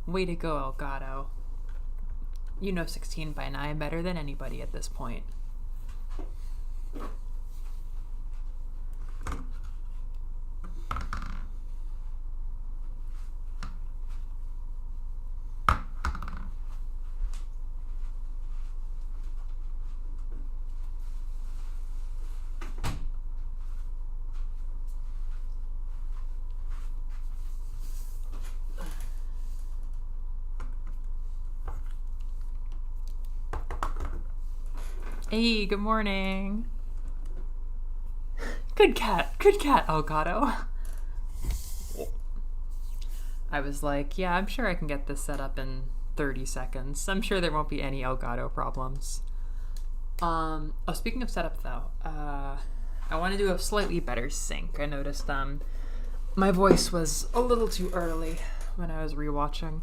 Way to go, Elgato. You know 16 by 9 better than anybody at this point. Hey, good morning. Good cat, Elgato. I was like, yeah, I'm sure I can get this set up in 30 seconds. I'm sure there won't be any Elgato problems. Speaking of setup though, I want to do a slightly better sync. I noticed my voice was a little too early when I was rewatching.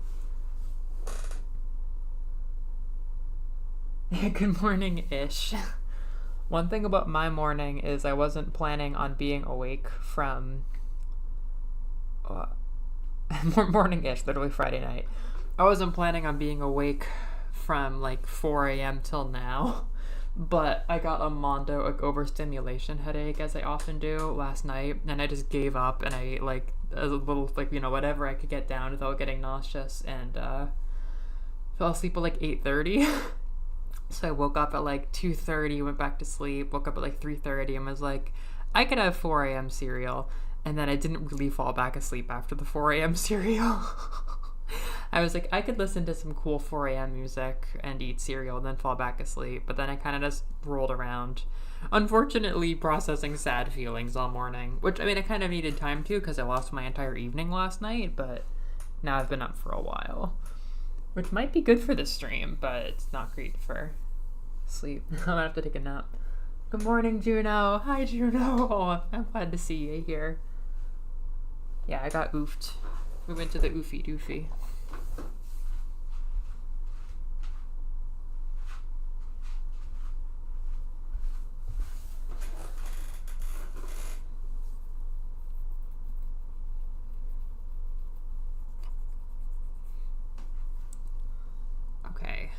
Good morning-ish. One thing about my morning is I wasn't planning on being awake from morning-ish, literally Friday night. I wasn't planning on being awake from like 4 a.m. till now, but I got a mondo like overstimulation headache, as I often do, last night, and I just gave up and I ate like a little, like, you know, whatever I could get down without getting nauseous, and fell asleep at like 8:30. So I woke up at like 2:30, went back to sleep, woke up at like 3:30 and was like, I could have 4 a.m. cereal. And then I didn't really fall back asleep after the 4 a.m. cereal. I was like, I could listen to some cool 4 a.m. music and eat cereal and then fall back asleep. But then I kind of just rolled around, unfortunately processing sad feelings all morning. Which, I mean, I kind of needed time to because I lost my entire evening last night. But now I've been up for a while. Which might be good for the stream, but it's not great for sleep. I'm gonna have to take a nap. Good morning, Juno. Hi, Juno. Oh, I'm glad to see you here. Yeah, I got oofed. We went to the oofy doofy. Okay.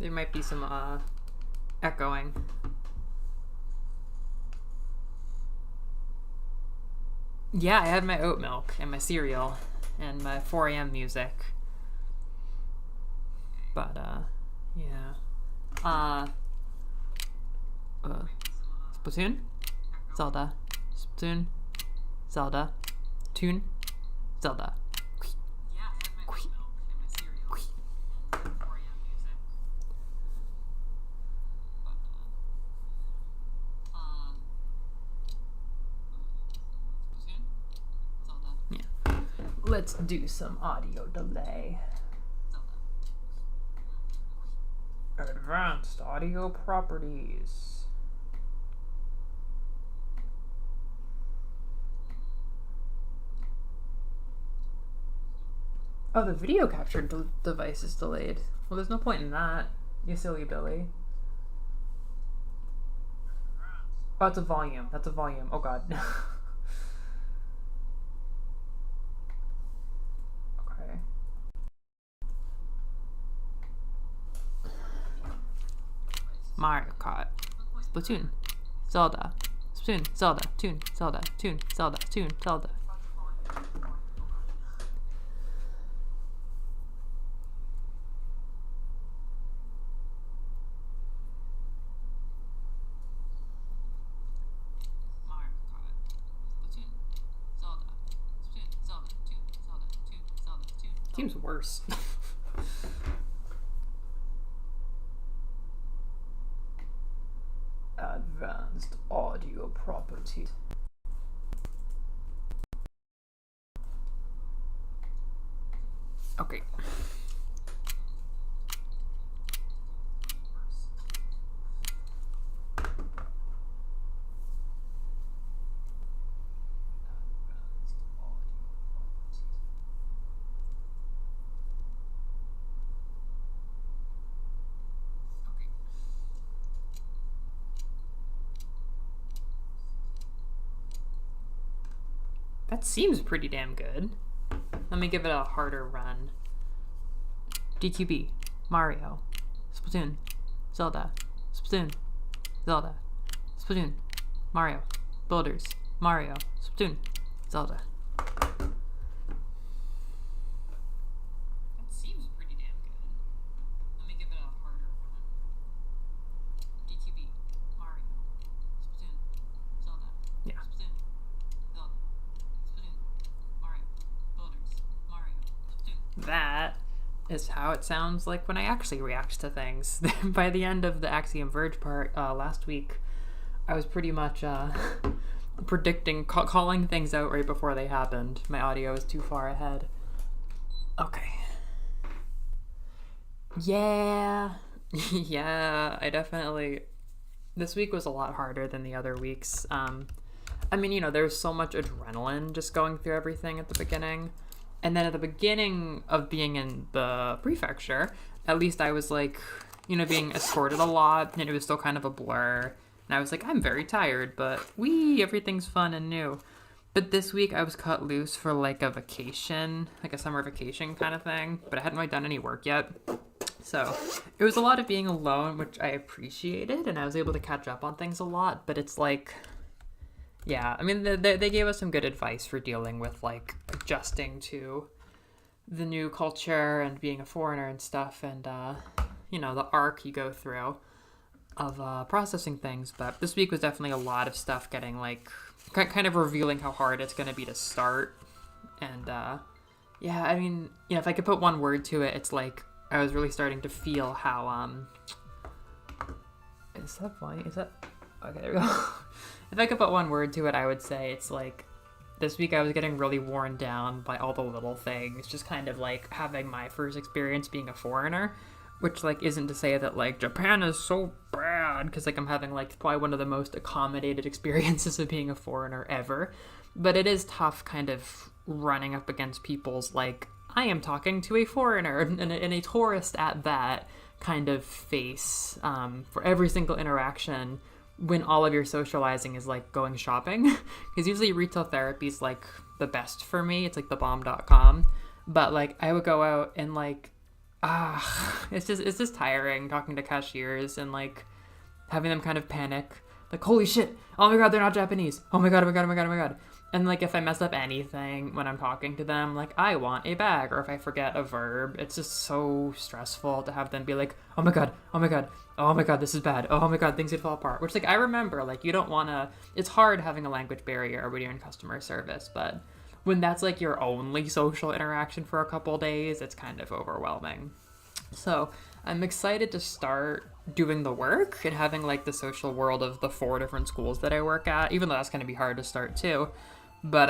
There might be some echoing. Yeah, I had my oat milk and my cereal and my 4 a.m. music. But yeah. Splatoon? Zelda. Splatoon? Zelda. Toon? Zelda. Let's do some audio delay. Advanced audio properties. Oh, the video capture device is delayed. Well, there's no point in that, you silly Billy. Oh, it's a volume. That's a volume. Oh, God. Mario Kart, Splatoon, Zelda, Splatoon, Zelda, Toon, Zelda, Toon, Zelda, Toon, Zelda. Seems worse. Advanced audio properties. Okay. That seems pretty damn good. Let me give it a harder run. DQB, Mario, Splatoon, Zelda, Splatoon, Zelda, Splatoon, Mario, Builders, Mario, Splatoon, Zelda. That seems pretty damn good. Let me give it a harder run. DQB, Mario, Splatoon, Zelda, yeah. Splatoon, Zelda, Splatoon, Mario, Builders, Mario, Splatoon. That is how it sounds like when I actually react to things. By the end of the Axiom Verge part last week, I was pretty much predicting, calling things out right before they happened. My audio is too far ahead. Okay. Yeah. Yeah, I definitely... This week was a lot harder than the other weeks. I mean, there's so much adrenaline just going through everything at the beginning. And then at the beginning of being in the prefecture, at least I was like, being escorted a lot, and it was still kind of a blur. And I was like, I'm very tired, but everything's fun and new. But this week I was cut loose for like a vacation, like a summer vacation kind of thing, but I hadn't really done any work yet. So it was a lot of being alone, which I appreciated, and I was able to catch up on things a lot, but it's like... Yeah, I mean, they gave us some good advice for dealing with, like, adjusting to the new culture and being a foreigner and stuff, and, the arc you go through of processing things. But this week was definitely a lot of stuff getting, like, kind of revealing how hard it's going to be to start. And, yeah, I mean, if I could put one word to it, it's like I was really starting to feel how, Is that funny? Is that... Okay, there we go. If I could put one word to it, I would say it's like this week I was getting really worn down by all the little things, just kind of like having my first experience being a foreigner, which like isn't to say that like Japan is so bad, because like I'm having like probably one of the most accommodated experiences of being a foreigner ever, but it is tough kind of running up against people's like, I am talking to a foreigner and a tourist at that kind of face for every single interaction, when all of your socializing is like going shopping. Because usually retail therapy is like the best for me. It's like thebomb.com. But like I would go out and like, it's just tiring talking to cashiers and like having them kind of panic. Like, holy shit, oh my god, they're not Japanese. Oh my god, oh my god, oh my god, oh my god. And like if I mess up anything when I'm talking to them, like I want a bag, or if I forget a verb, it's just so stressful to have them be like, oh my god, oh my god, oh my god, this is bad, oh my god, things could fall apart. Which like I remember, like you don't want to, it's hard having a language barrier when you're in customer service, but when that's like your only social interaction for a couple days, it's kind of overwhelming. So I'm excited to start doing the work and having like the social world of the 4 different schools that I work at, even though that's going to be hard to start too. But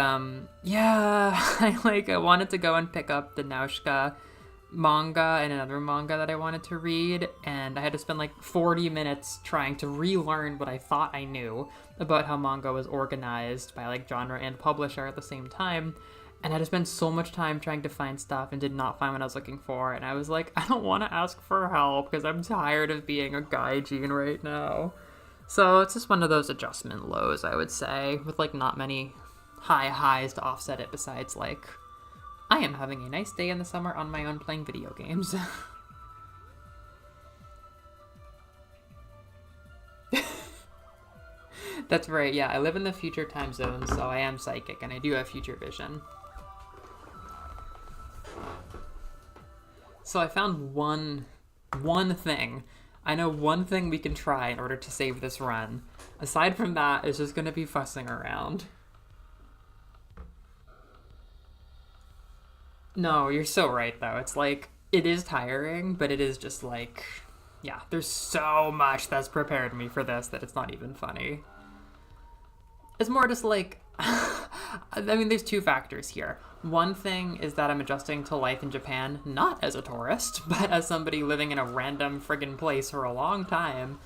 yeah, I wanted to go and pick up the Naushka manga and another manga that I wanted to read, and I had to spend like 40 minutes trying to relearn what I thought I knew about how manga was organized by like genre and publisher at the same time. And I had to spend so much time trying to find stuff and did not find what I was looking for. And I was like, I don't want to ask for help because I'm tired of being a gaijin right now. So it's just one of those adjustment lows, I would say, with like not many high highs to offset it besides like, I am having a nice day in the summer on my own playing video games. That's right, yeah, I live in the future time zone, so I am psychic and I do have future vision. So I found one thing. I know one thing we can try in order to save this run. Aside from that, it's just going to be fussing around. No, you're so right, though. It's like, it is tiring, but it is just like, yeah, there's so much that's prepared me for this that it's not even funny. It's more just like, I mean, there's 2 factors here. One thing is that I'm adjusting to life in Japan, not as a tourist, but as somebody living in a random friggin' place for a long time.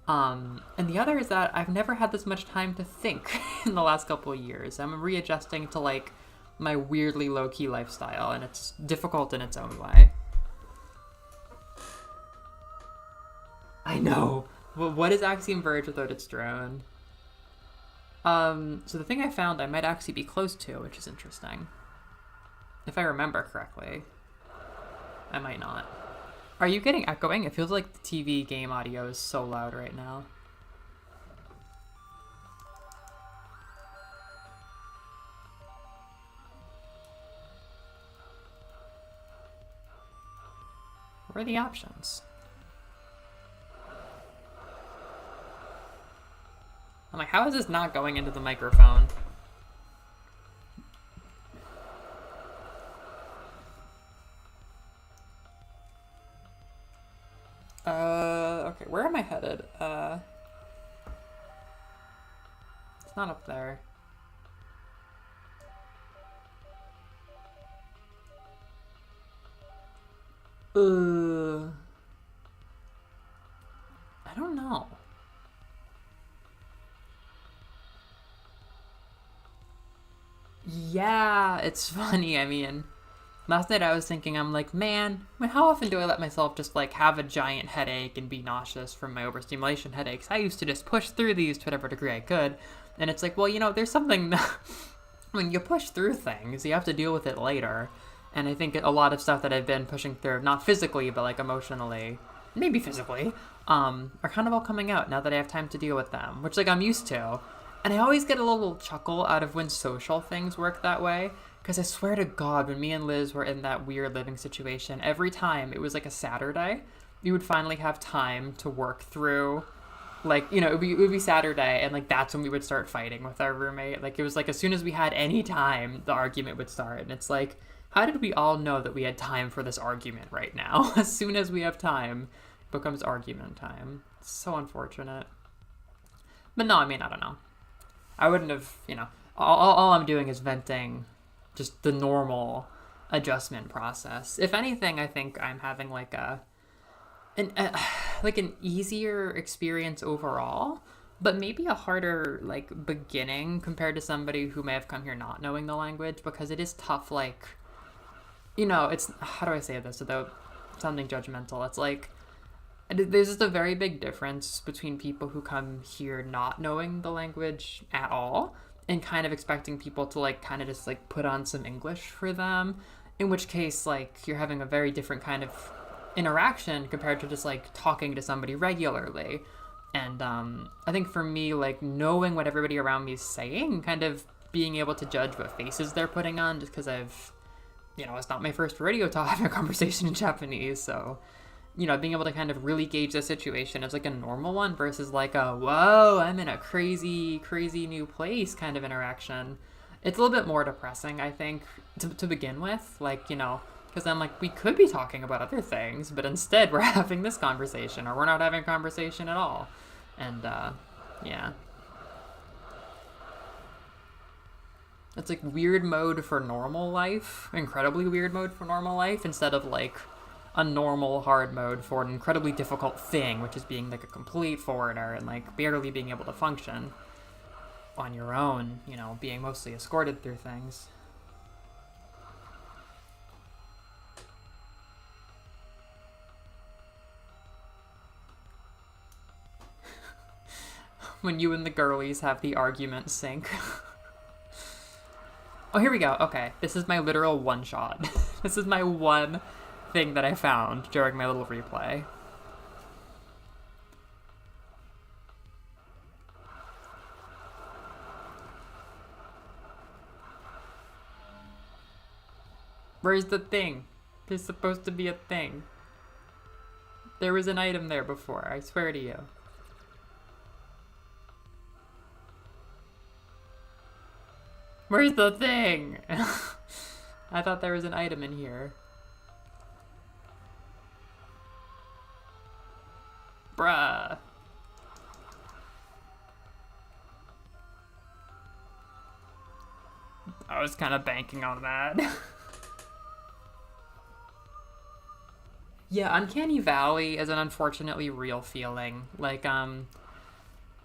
And the other is that I've never had this much time to think in the last couple of years. I'm readjusting to like my weirdly low-key lifestyle, and it's difficult in its own way. I know. Well, what is Axiom Verge without its drone? So the thing I found I might actually be close to, which is interesting. If I remember correctly. I might not. Are you getting echoing? It feels like the TV game audio is so loud right now. What are the options? I'm like, how is this not going into the microphone? Okay, where am I headed? It's not up there. I don't know. Yeah, it's funny. I mean, last night I was thinking, I'm like, man, how often do I let myself just like have a giant headache and be nauseous from my overstimulation headaches? I used to just push through these to whatever degree I could. And it's like, well, you know, there's something when you push through things, you have to deal with it later. And I think a lot of stuff that I've been pushing through, not physically, but like emotionally, maybe physically, are kind of all coming out now that I have time to deal with them, which like I'm used to. And I always get a little chuckle out of when social things work that way. Because I swear to God, when me and Liz were in that weird living situation, every time it was like a Saturday, we would finally have time to work through, like, you know, it would be Saturday, and like that's when we would start fighting with our roommate. Like it was like as soon as we had any time, the argument would start. And it's like, how did we all know that we had time for this argument right now? As soon as we have time, it becomes argument time. It's so unfortunate. But no, I mean, I don't know. I wouldn't have, you know, all I'm doing is venting just the normal adjustment process. If anything, I think I'm having like an easier experience overall, but maybe a harder like beginning compared to somebody who may have come here not knowing the language, because it is tough. Like, you know, it's, how do I say this without sounding judgmental? It's like, there's just a very big difference between people who come here not knowing the language at all and kind of expecting people to like kind of just like put on some English for them, in which case like you're having a very different kind of interaction compared to just like talking to somebody regularly. And I think for me, like knowing what everybody around me is saying, kind of being able to judge what faces they're putting on, just because I've, you know, it's not my first rodeo to having a conversation in Japanese, so, you know, being able to kind of really gauge the situation as like a normal one versus like a, whoa, I'm in a crazy, crazy new place kind of interaction. It's a little bit more depressing, I think, to begin with. Like, you know, because I'm like, we could be talking about other things, but instead we're having this conversation, or we're not having a conversation at all. And, yeah. It's like weird mode for normal life, incredibly weird mode for normal life, instead of like a normal hard mode for an incredibly difficult thing, which is being like a complete foreigner and like barely being able to function on your own, you know, being mostly escorted through things. When you and the girlies have the argument sync. Oh, here we go. Okay, this is my literal one shot. This is my one thing that I found during my little replay. Where's the thing? There's supposed to be a thing. There was an item there before, I swear to you. Where's the thing? I thought there was an item in here. Bruh. I was kind of banking on that. Yeah, Uncanny Valley is an unfortunately real feeling. Like,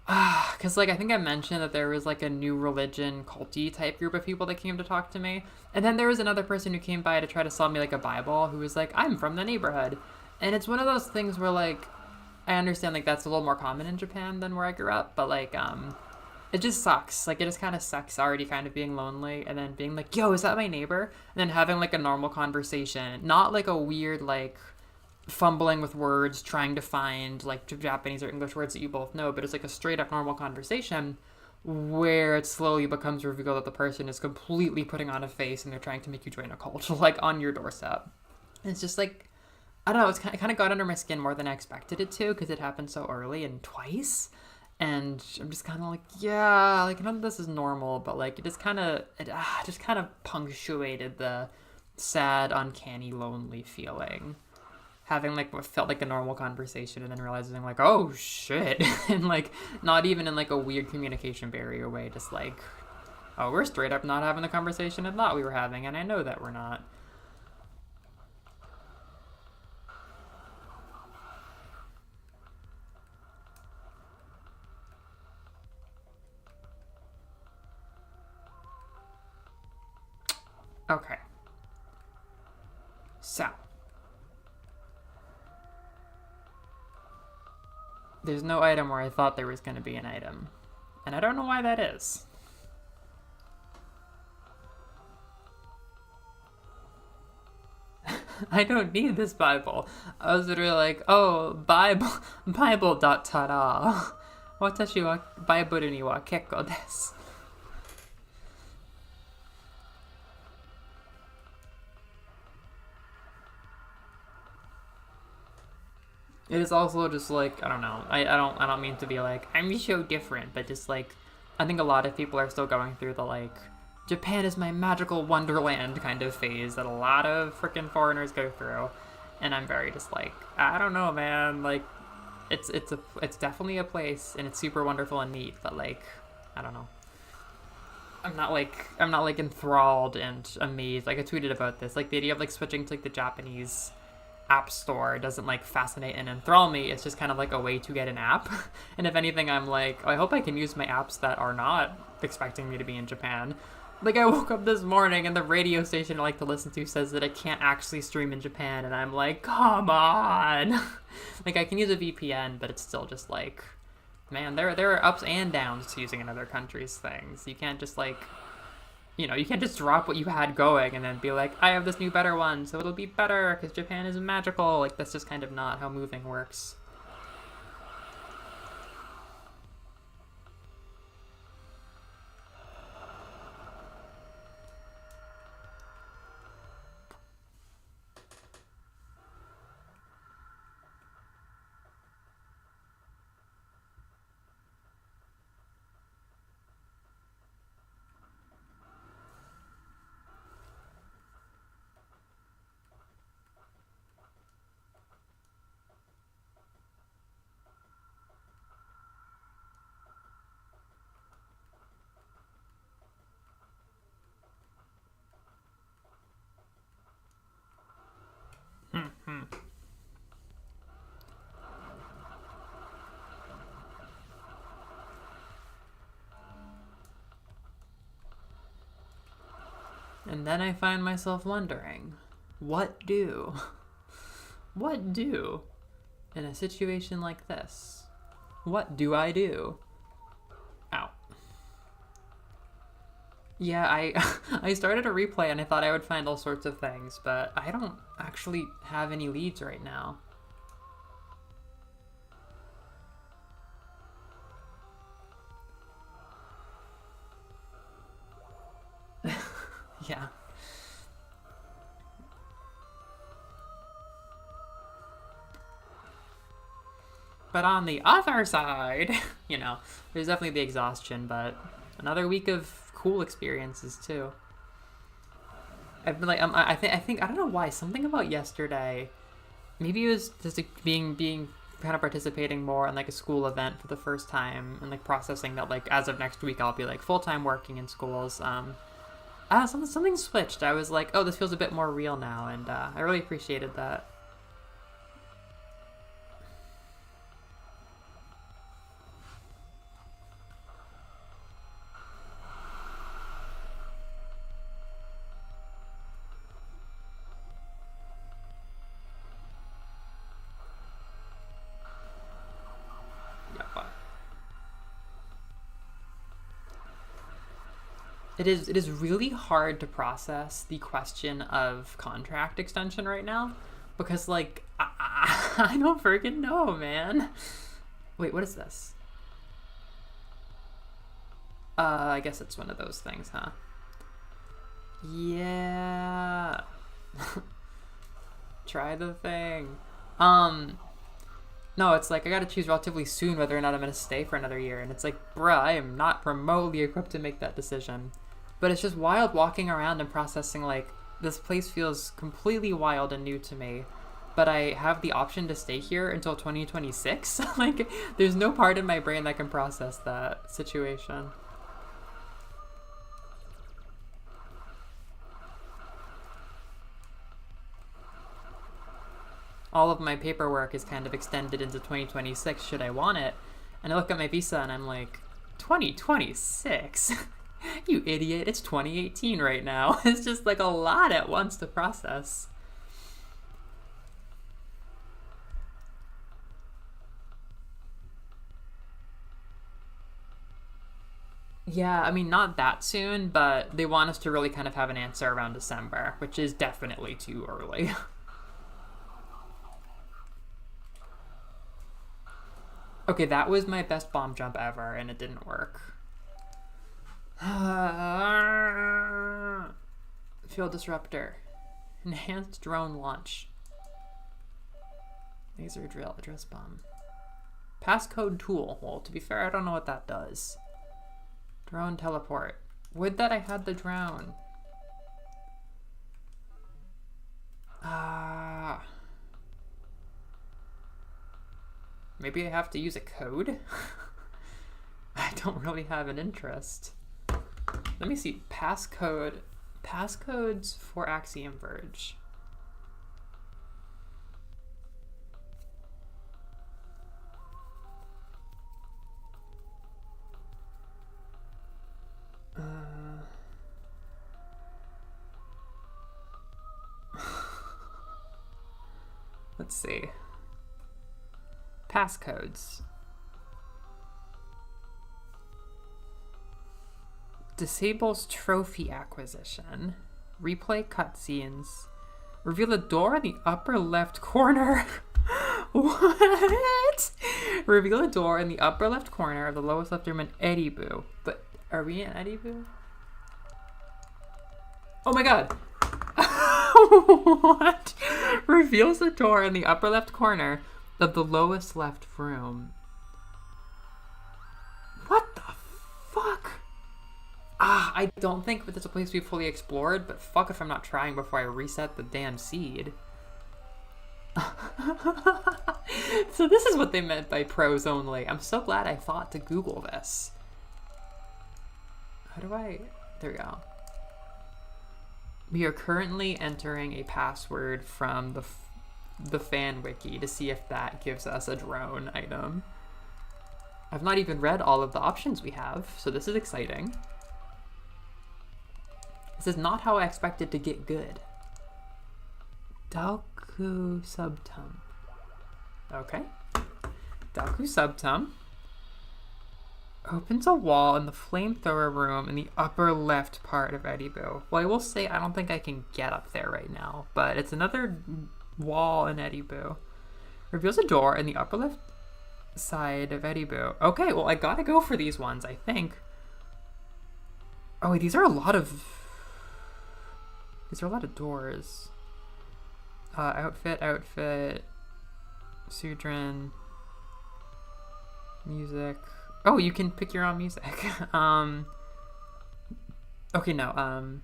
because, like, I think I mentioned that there was, like, a new religion culty type group of people that came to talk to me. And then there was another person who came by to try to sell me, like, a Bible who was like, I'm from the neighborhood. And it's one of those things where, like, I understand, like, that's a little more common in Japan than where I grew up. But, like, it just sucks. Like, it just kind of sucks already kind of being lonely and then being like, yo, is that my neighbor? And then having, like, a normal conversation. Not, like, a weird, like, fumbling with words, trying to find, like, Japanese or English words that you both know, but it's, like, a straight-up normal conversation where it slowly becomes revealed that the person is completely putting on a face and they're trying to make you join a cult, like, on your doorstep. And it's just, like, I don't know, it kind of got under my skin more than I expected it to because it happened so early and twice. And I'm just kind of like, yeah, like, none of this is normal, but, like, it just kind of punctuated the sad, uncanny, lonely feeling. Having, like, what felt like a normal conversation and then realizing, like, oh, shit. And, like, not even in, like, a weird communication barrier way, just, like, oh, we're straight up not having the conversation I thought we were having, and I know that we're not. Okay. So. There's no item where I thought there was going to be an item. And I don't know why that is. I don't need this Bible. I was literally like, oh, Bible dot tada. Watashi wa Bible ni wa kekko desu. It is also just like, I don't know. I don't mean to be like, I'm so different, but just like, I think a lot of people are still going through the like, Japan is my magical wonderland kind of phase that a lot of freaking foreigners go through. And I'm very just like, I don't know, man. Like, it's definitely a place and it's super wonderful and neat, but like, I don't know. I'm not like enthralled and amazed. Like, I tweeted about this. Like, the idea of like switching to like the Japanese app store doesn't like fascinate and enthrall me. It's just kind of like a way to get an app. And if anything, I'm like, oh, I hope I can use my apps that are not expecting me to be in Japan. Like, I woke up this morning and the radio station I like to listen to says that I can't actually stream in Japan, and I'm like, come on. Like, I can use a VPN, but it's still just like, man, there are ups and downs to using another country's things. You can't just like, you can't just drop what you had going and then be like, I have this new better one, so it'll be better because Japan is magical. Like, that's just kind of not how moving works. And then I find myself wondering, what do? What do in a situation like this? What do I do? Ow. Yeah, I started a replay and I thought I would find all sorts of things, but I don't actually have any leads right now. Yeah. But on the other side, there's definitely the exhaustion, but another week of cool experiences too. I've been like, I think I don't know why, something about yesterday. Maybe it was just like being kind of participating more in like a school event for the first time and like processing that like as of next week I'll be like full time working in schools. Something switched. I was like, oh, this feels a bit more real now, and I really appreciated that. Yeah, it is really hard to process the question of contract extension right now because like I don't freaking know, man. Wait, what is this? I guess it's one of those things, huh? Yeah. Try the thing. No, it's like I gotta choose relatively soon whether or not I'm gonna stay for another year, and it's like, bruh, I am not remotely equipped to make that decision. But it's just wild walking around and processing, like, this place feels completely wild and new to me, but I have the option to stay here until 2026? Like, there's no part in my brain that can process that situation. All of my paperwork is kind of extended into 2026 should I want it. And I look at my visa and I'm like, 2026? You idiot, it's 2018 right now. It's just like a lot at once to process. Yeah, I mean, not that soon, but they want us to really kind of have an answer around December, which is definitely too early. Okay, that was my best bomb jump ever, and it didn't work. Field disruptor. Enhanced drone launch. Laser drill, address bomb. Passcode tool. Well, to be fair, I don't know what that does. Drone teleport. Would that I had the drone. Maybe I have to use a code? I don't really have an interest. Let me see. Passcode. Passcodes for Axiom Verge. Let's see. Passcodes. Disables trophy acquisition. Replay cutscenes. Reveal a door in the upper left corner. What? Reveal a door in the upper left corner of the lowest left room in Eddie Boo. But are we in Eddie Boo? Oh my god. What? Reveals the door in the upper left corner of the lowest left room. What the fuck? I don't think that there's a place we've fully explored, but fuck if I'm not trying before I reset the damn seed. So this is what they meant by pros only. I'm so glad I thought to Google this. How do I... There we go. We are currently entering a password from the fan wiki to see if that gives us a drone item. I've not even read all of the options we have, so this is exciting. This is not how I expected to get good. Dalku Subtum. Okay. Dalku Subtum opens a wall in the flamethrower room in the upper left part of Eddie Boo. Well, I will say I don't think I can get up there right now, but it's another wall in Eddie Boo. Reveals a door in the upper left side of Eddie Boo. Okay, well, I gotta go for these ones, I think. Oh, wait, these are a lot of doors. Outfit, Sudrin, music. Oh, you can pick your own music. Okay, no.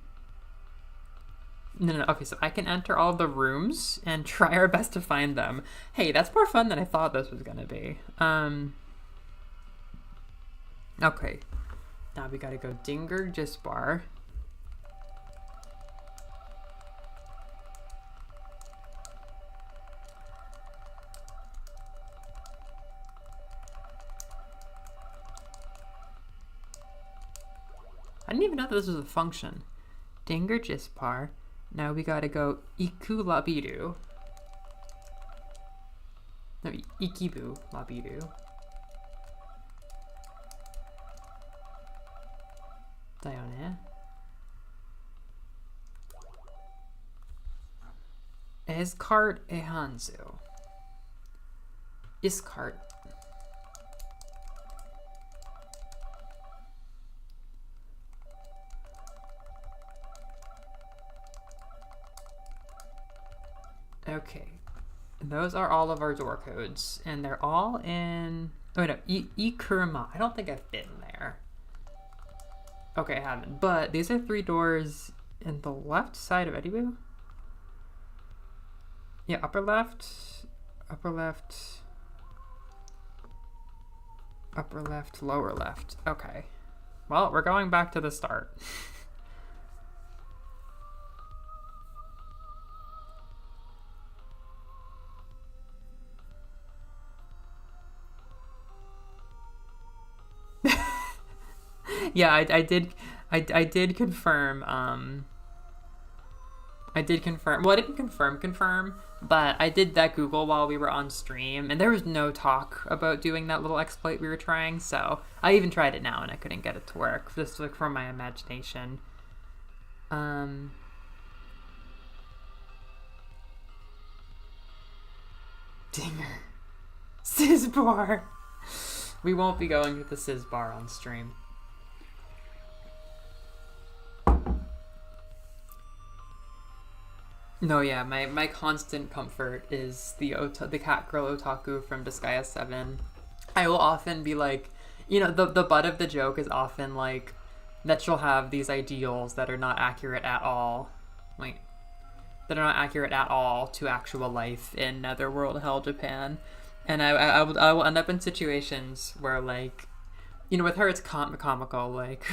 No. Okay, so I can enter all the rooms and try our best to find them. Hey, that's more fun than I thought this was gonna be. Okay. Now we gotta go Dinger Gisbar. I didn't even know that this was a function. Dinger Jispar. Now we gotta go Iku Labidu. No, Ikibu Labidu. Dione. Escart Ehanzu. Iscart. Okay. Those are all of our door codes. And they're all in... Oh, no. Ikuruma. I don't think I've been there. Okay, I haven't. But these are 3 doors in the left side of Edibu. Yeah, upper left, lower left. Okay. Well, we're going back to the start. Yeah, I did confirm, I did confirm, well, I didn't confirm, but I did that Google while we were on stream, and there was no talk about doing that little exploit we were trying, so I even tried it now and I couldn't get it to work, just like from my imagination. Dinger. Sizbar. We won't be going to the Sizbar on stream. No, yeah, my constant comfort is the cat girl otaku from Disgaea 7. I will often be like, you know, the butt of the joke is often like that she'll have these ideals that are not accurate at all. Like, that are not accurate at all to actual life in Netherworld Hell Japan. And I will end up in situations where, like, you know, with her it's comical, like,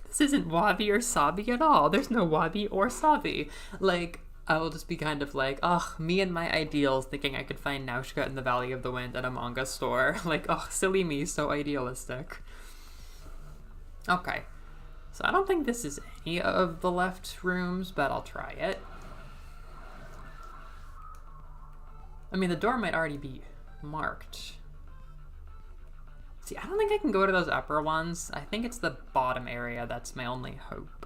this isn't wabi or sabi at all. There's no wabi or sabi. Like, I will just be kind of like, ugh, me and my ideals thinking I could find Naushka in the Valley of the Wind at a manga store. Like, ugh, silly me, so idealistic. Okay. So I don't think this is any of the left rooms, but I'll try it. I mean, the door might already be marked. See, I don't think I can go to those upper ones. I think it's the bottom area that's my only hope.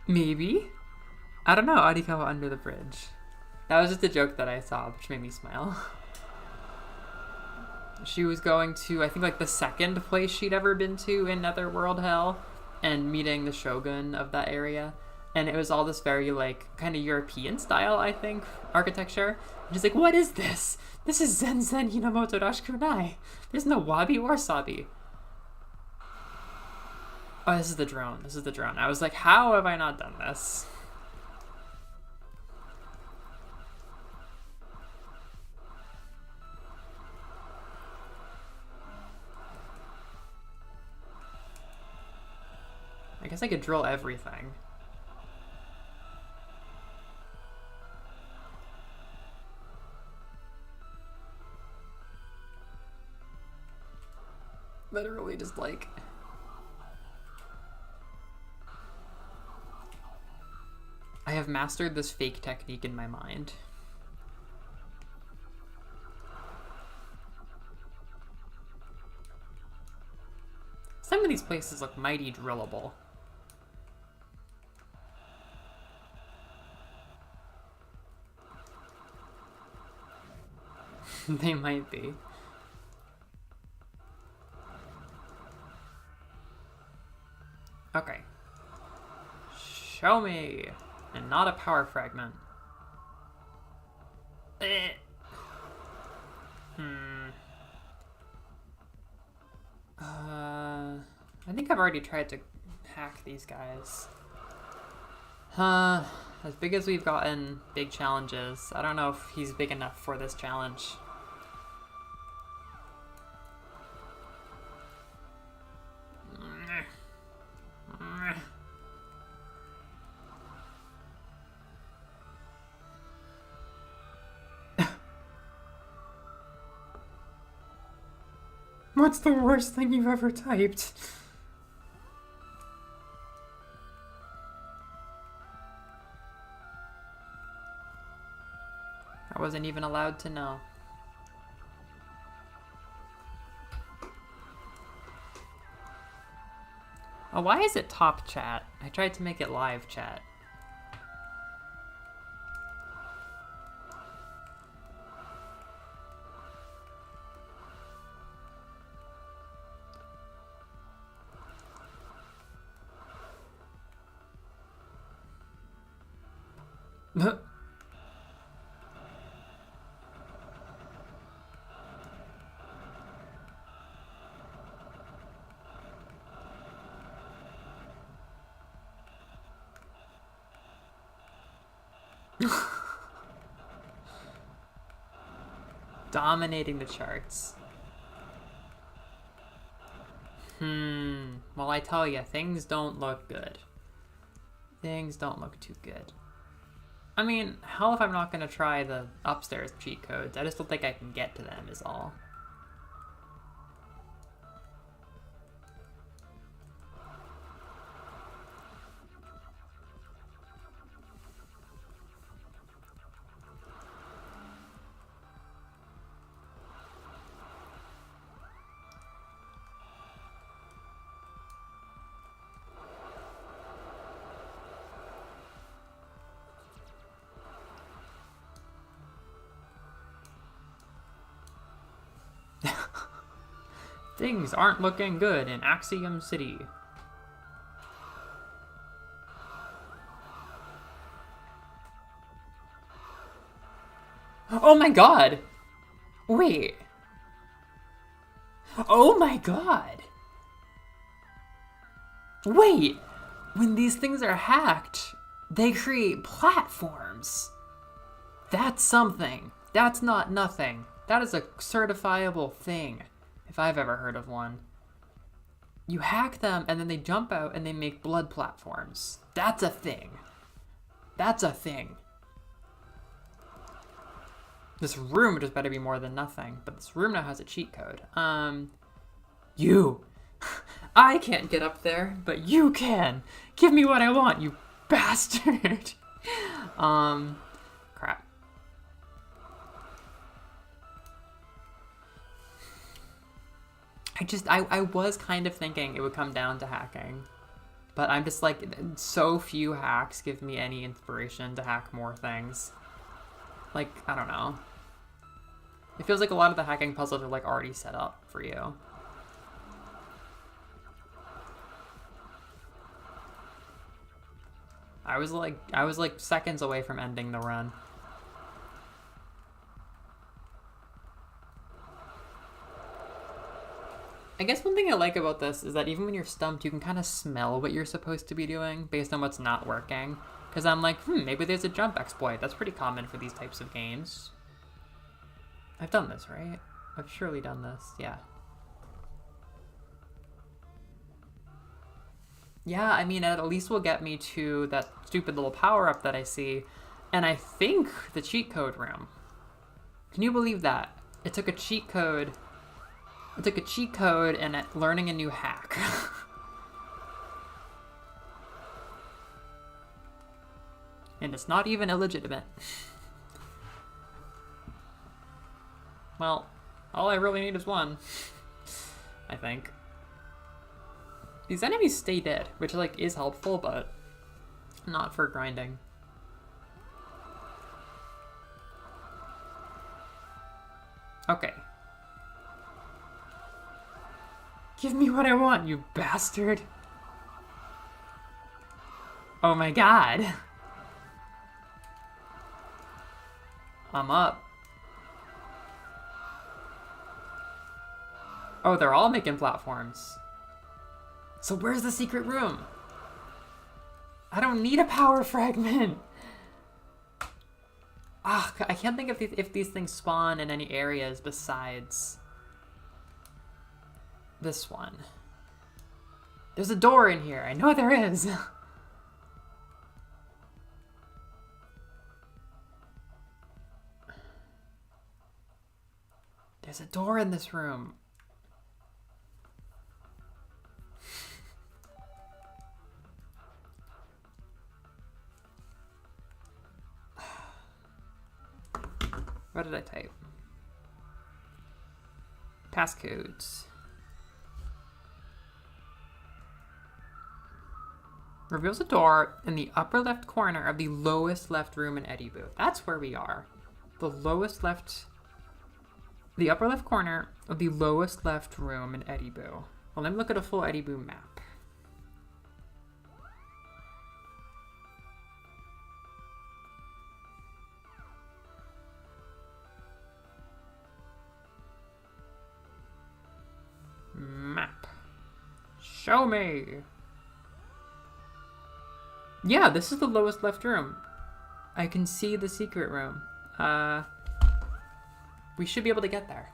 Maybe? I don't know, Arikawa under the bridge. That was just a joke that I saw, which made me smile. She was going to, I think, like the second place she'd ever been to in Netherworld Hell, and meeting the shogun of that area. And it was all this very, like, kind of European style, I think, architecture. And she's like, what is this? This is Zen Zen Hinamoto Rashikunai. There's no wabi or sabi. Oh, this is the drone. This is the drone. I was like, how have I not done this? I guess I could drill everything. Literally just like... I have mastered this fake technique in my mind. Some of these places look mighty drillable. They might be. Okay. Show me! And not a power fragment. I think I've already tried to hack these guys. As big as we've gotten big challenges, I don't know if he's big enough for this challenge. What's the worst thing you've ever typed? I wasn't even allowed to know. Oh, why is it top chat? I tried to make it live chat. Dominating the charts. Well, I tell ya, things don't look good. Things don't look too good. I mean, hell if I'm not gonna try the upstairs cheat codes. I just don't think I can get to them is all. Things aren't looking good in Axiom City. Oh my god! Wait. Oh my god! Wait! When these things are hacked, they create platforms. That's something. That's not nothing. That is a certifiable thing, if I've ever heard of one. You hack them and then they jump out and they make blood platforms. That's a thing. That's a thing. This room just better be more than nothing, but this room now has a cheat code. You. I can't get up there, but you can. Give me what I want, you bastard. Crap. I was kind of thinking it would come down to hacking, but I'm just like, so few hacks give me any inspiration to hack more things. Like, I don't know. It feels like a lot of the hacking puzzles are like already set up for you. I was like seconds away from ending the run. I guess one thing I like about this is that even when you're stumped, you can kind of smell what you're supposed to be doing based on what's not working. Because I'm like, maybe there's a jump exploit. That's pretty common for these types of games. I've done this, right? I've surely done this, yeah. Yeah, I mean, it at least will get me to that stupid little power-up that I see. And I think the cheat code room. Can you believe that? It took a cheat code. It took a cheat code and learning a new hack. And it's not even illegitimate. Well, all I really need is one. I think. These enemies stay dead, which like is helpful, but not for grinding. Okay. Give me what I want, you bastard. Oh my god. I'm up. Oh, they're all making platforms. So where's the secret room? I don't need a power fragment. Ah, I can't think if these things spawn in any areas besides this one. There's a door in here. I know there is. There's a door in this room. What did I type? Passcodes. Reveals a door in the upper left corner of the lowest left room in Eddie Boo. That's where we are. The upper left corner of the lowest left room in Eddie Boo. Well, let me look at a full Eddie Boo map. Map. Show me. Yeah, this is the lowest left room. I can see the secret room. We should be able to get there.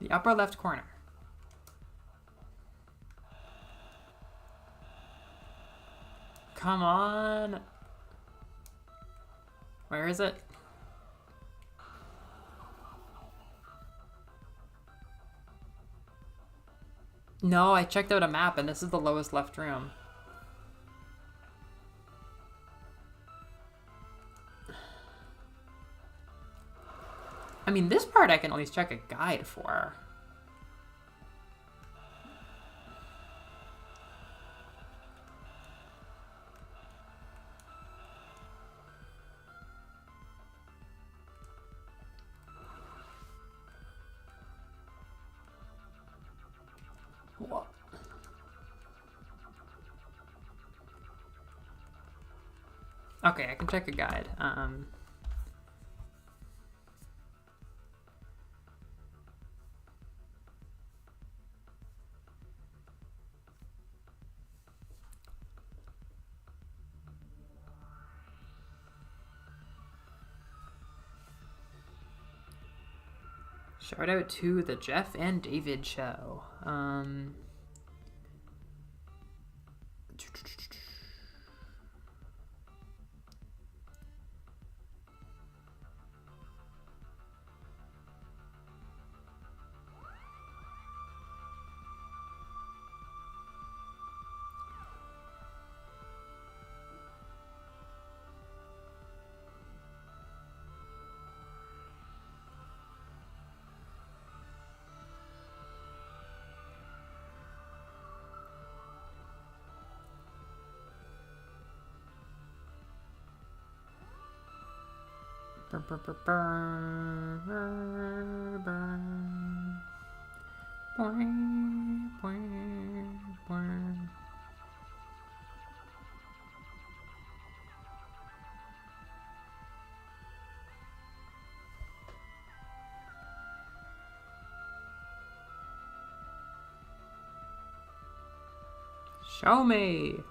The upper left corner. Come on. Where is it? No, I checked out a map and this is the lowest left room. I mean, this part I can at least check a guide for. What? Okay, I can check a guide. Shout out to the Jeff and David show. Show me.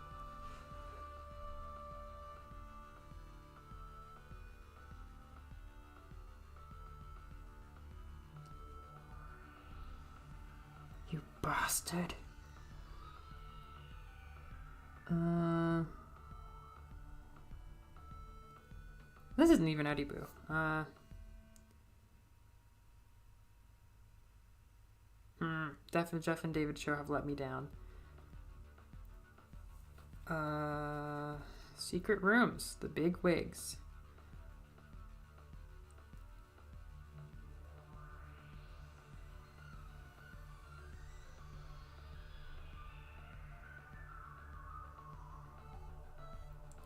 You bastard. This isn't even Eddie Boo. Jeff and David show have let me down. Secret rooms, the big wigs.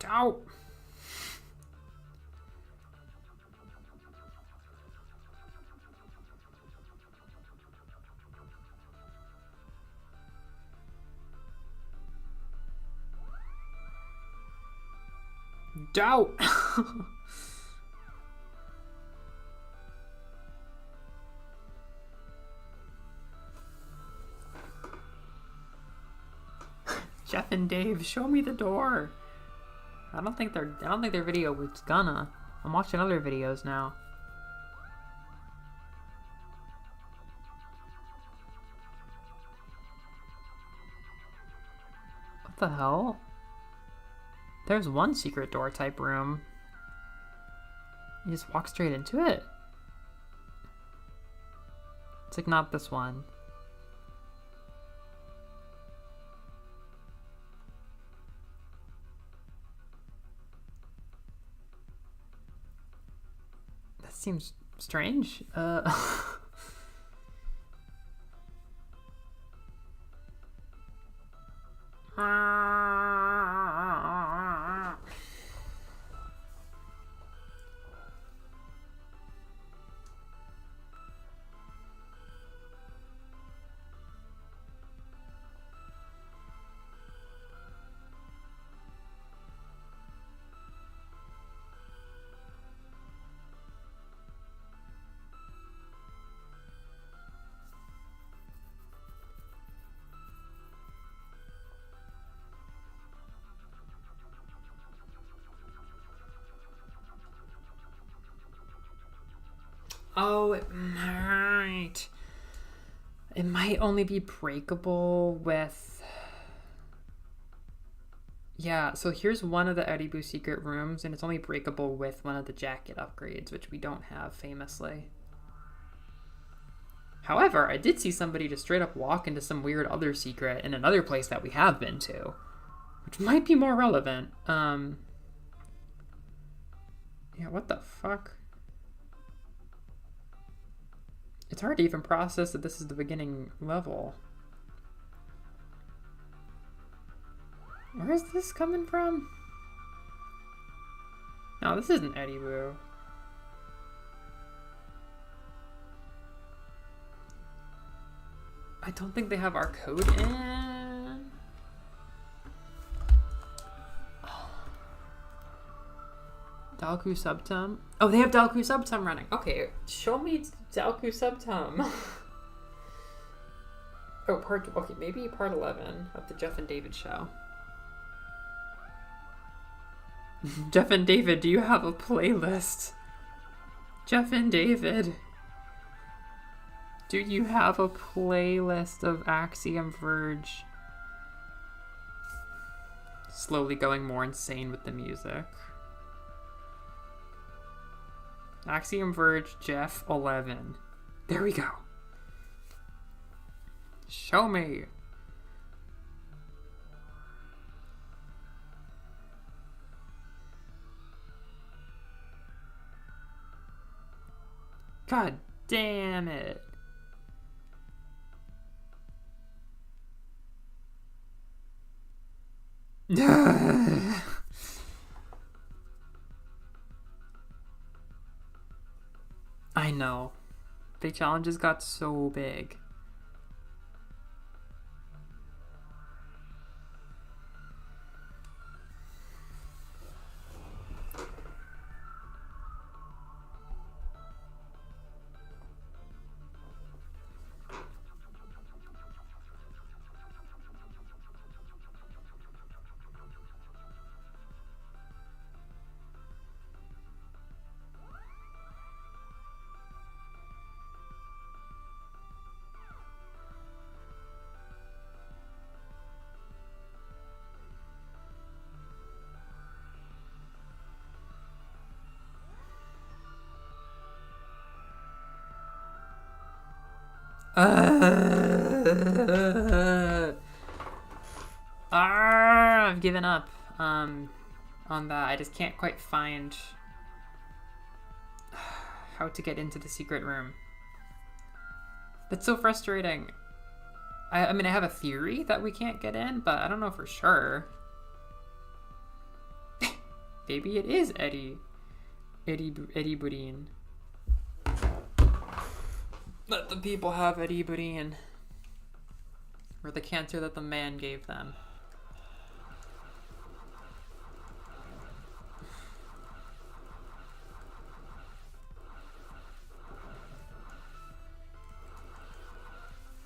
Ow! Doubt. Jeff and Dave, show me the door. I don't think their video was gonna. I'm watching other videos now. What the hell? There's one secret door type room. You just walk straight into it? It's like not this one. That seems strange. Oh, it might. It might only be breakable with... Yeah, so here's one of the Eddie Boo secret rooms, and it's only breakable with one of the jacket upgrades, which we don't have, famously. However, I did see somebody just straight up walk into some weird other secret in another place that we have been to, which might be more relevant. Yeah, what the fuck? It's hard to even process that this is the beginning level. Where is this coming from? No, this isn't Eddie Boo. I don't think they have our code in. Dalku Subtum. Oh, they have Dalku Subtum running. Okay, show me Dalku Subtum. Okay, maybe part 11 of the Jeff and David show. Jeff and David, do you have a playlist? Jeff and David, do you have a playlist of Axiom Verge? Slowly going more insane with the music. Axiom Verge, Jeff 11. There we go. Show me. God damn it. I know. The challenges got so big. I've given up on that. I just can't quite find how to get into the secret room. That's so frustrating. I mean, I have a theory that we can't get in, but I don't know for sure. Maybe it is Eddie Boudin. Let the people have Eddie Boudin. Or the cancer that the man gave them.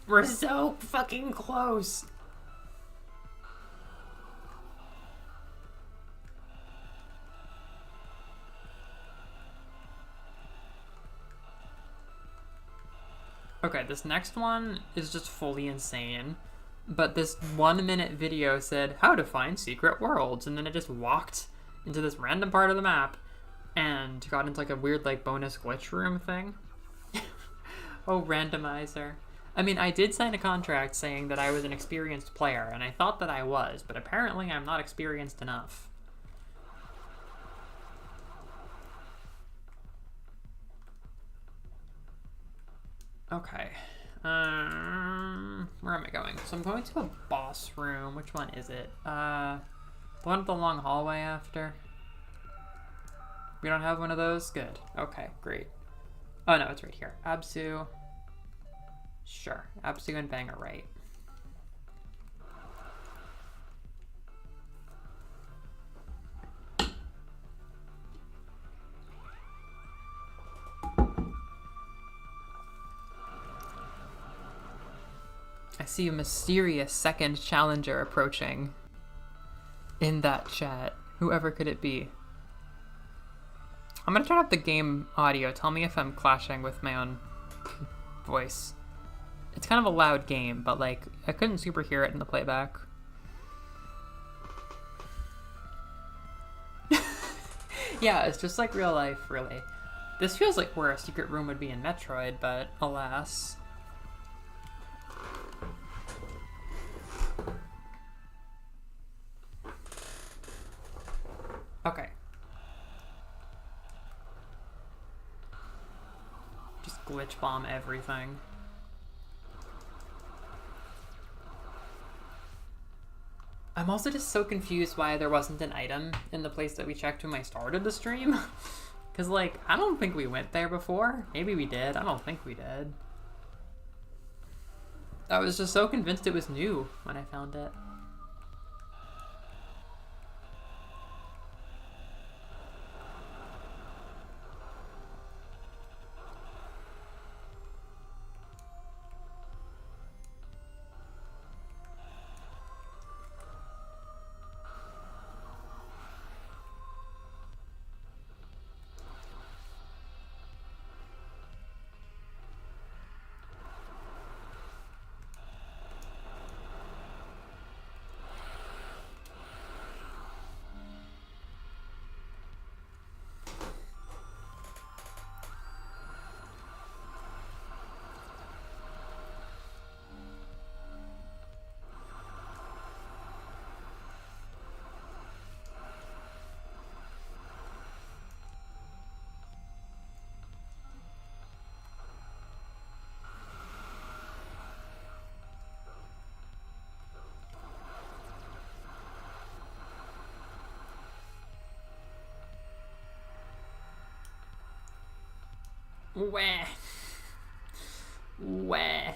We're so fucking close. Okay, this next one is just fully insane. But this 1 minute video said how to find secret worlds, and then it just walked into this random part of the map and got into like a weird like bonus glitch room thing. Oh, randomizer. I mean, I did sign a contract saying that I was an experienced player, and I thought that I was, but apparently I'm not experienced enough. Okay. Where am I going? So I'm going to a boss room. Which one is it? The one with the long hallway after? We don't have one of those? Good. Okay, great. Oh no, it's right here. Absu. Sure. Absu and Bang are right. I see a mysterious second challenger approaching in that chat. Whoever could it be? I'm gonna turn up the game audio. Tell me if I'm clashing with my own voice. It's kind of a loud game, but like I couldn't super hear it in the playback. Yeah, it's just like real life, really. This feels like where a secret room would be in Metroid, but alas. Okay. Just glitch bomb everything. I'm also just so confused why there wasn't an item in the place that we checked when I started the stream. Because, like, I don't think we went there before. Maybe we did. I don't think we did. I was just so convinced it was new when I found it. Wah. Wah. I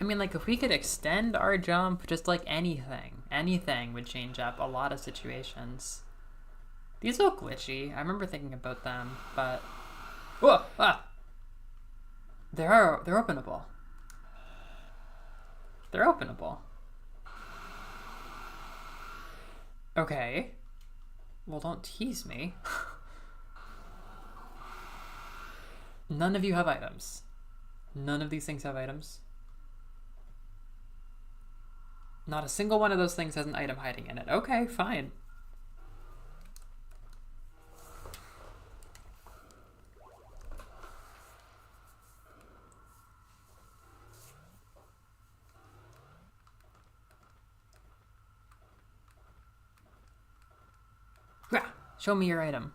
mean, like, if we could extend our jump, just like anything would change up a lot of situations. These look glitchy. I remember thinking about them, but... Whoa! Ah! They're openable. They're openable. Okay. Well, don't tease me. None of you have items. None of these things have items. Not a single one of those things has an item hiding in it. Okay, fine. Show me your item.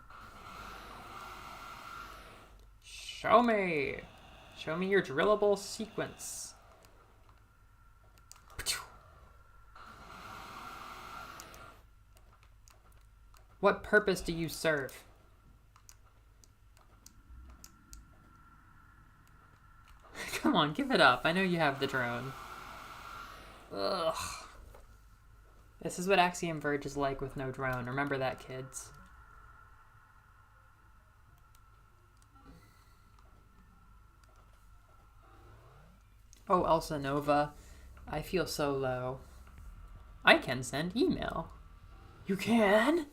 Show me! Show me your drillable sequence. What purpose do you serve? Come on, give it up. I know you have the drone. Ugh. This is what Axiom Verge is like with no drone. Remember that, kids. Oh, Elsa Nova. I feel so low. I can send email. You can?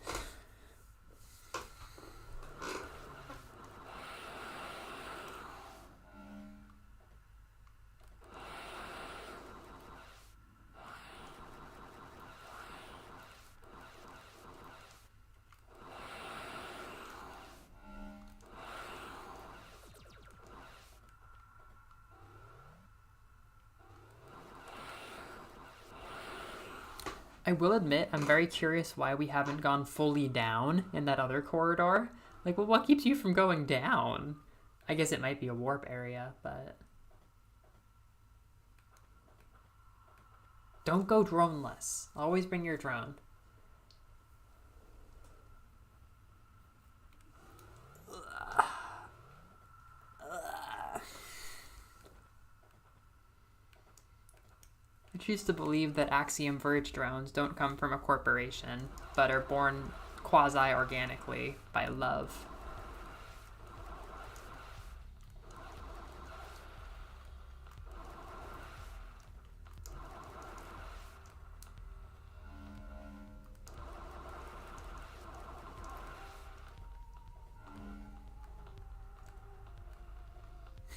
I will admit, I'm very curious why we haven't gone fully down in that other corridor. Like, well, what keeps you from going down? I guess it might be a warp area, but... Don't go droneless. Always bring your drone. I choose to believe that Axiom Verge drones don't come from a corporation, but are born quasi-organically by love.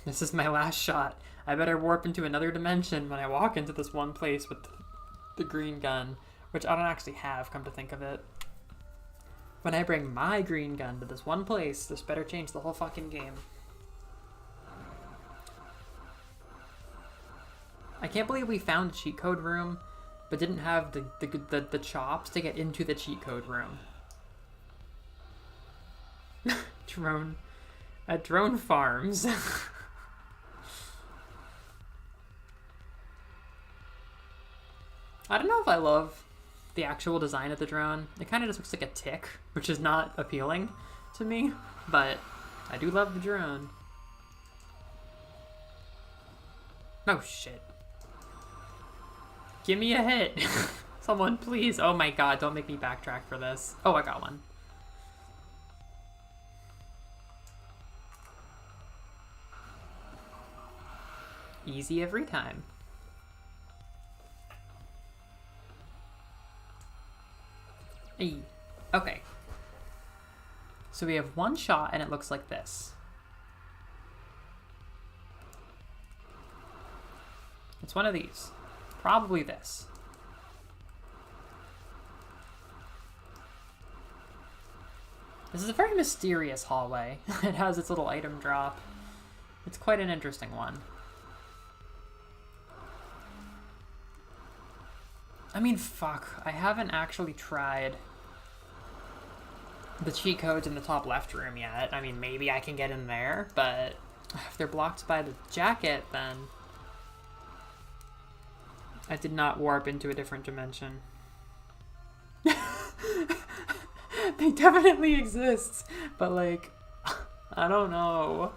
This is my last shot. I better warp into another dimension when I walk into this one place with the green gun, which I don't actually have, come to think of it. When I bring my green gun to this one place, this better change the whole fucking game. I can't believe we found a cheat code room, but didn't have the chops to get into the cheat code room. Drone. At drone farms. I don't know if I love the actual design of the drone. It kind of just looks like a tick, which is not appealing to me, but I do love the drone. Oh shit. Give me a hit. Someone please. Oh my god, don't make me backtrack for this. Oh, I got one. Easy every time. Hey. Okay. So we have one shot and it looks like this. It's one of these. Probably this. This is a very mysterious hallway. It has its little item drop. It's quite an interesting one. I mean, fuck. I haven't actually tried the cheat codes in the top left room yet. I mean, maybe I can get in there, but if they're blocked by the jacket, then I did not warp into a different dimension. They definitely exist, but like, I don't know.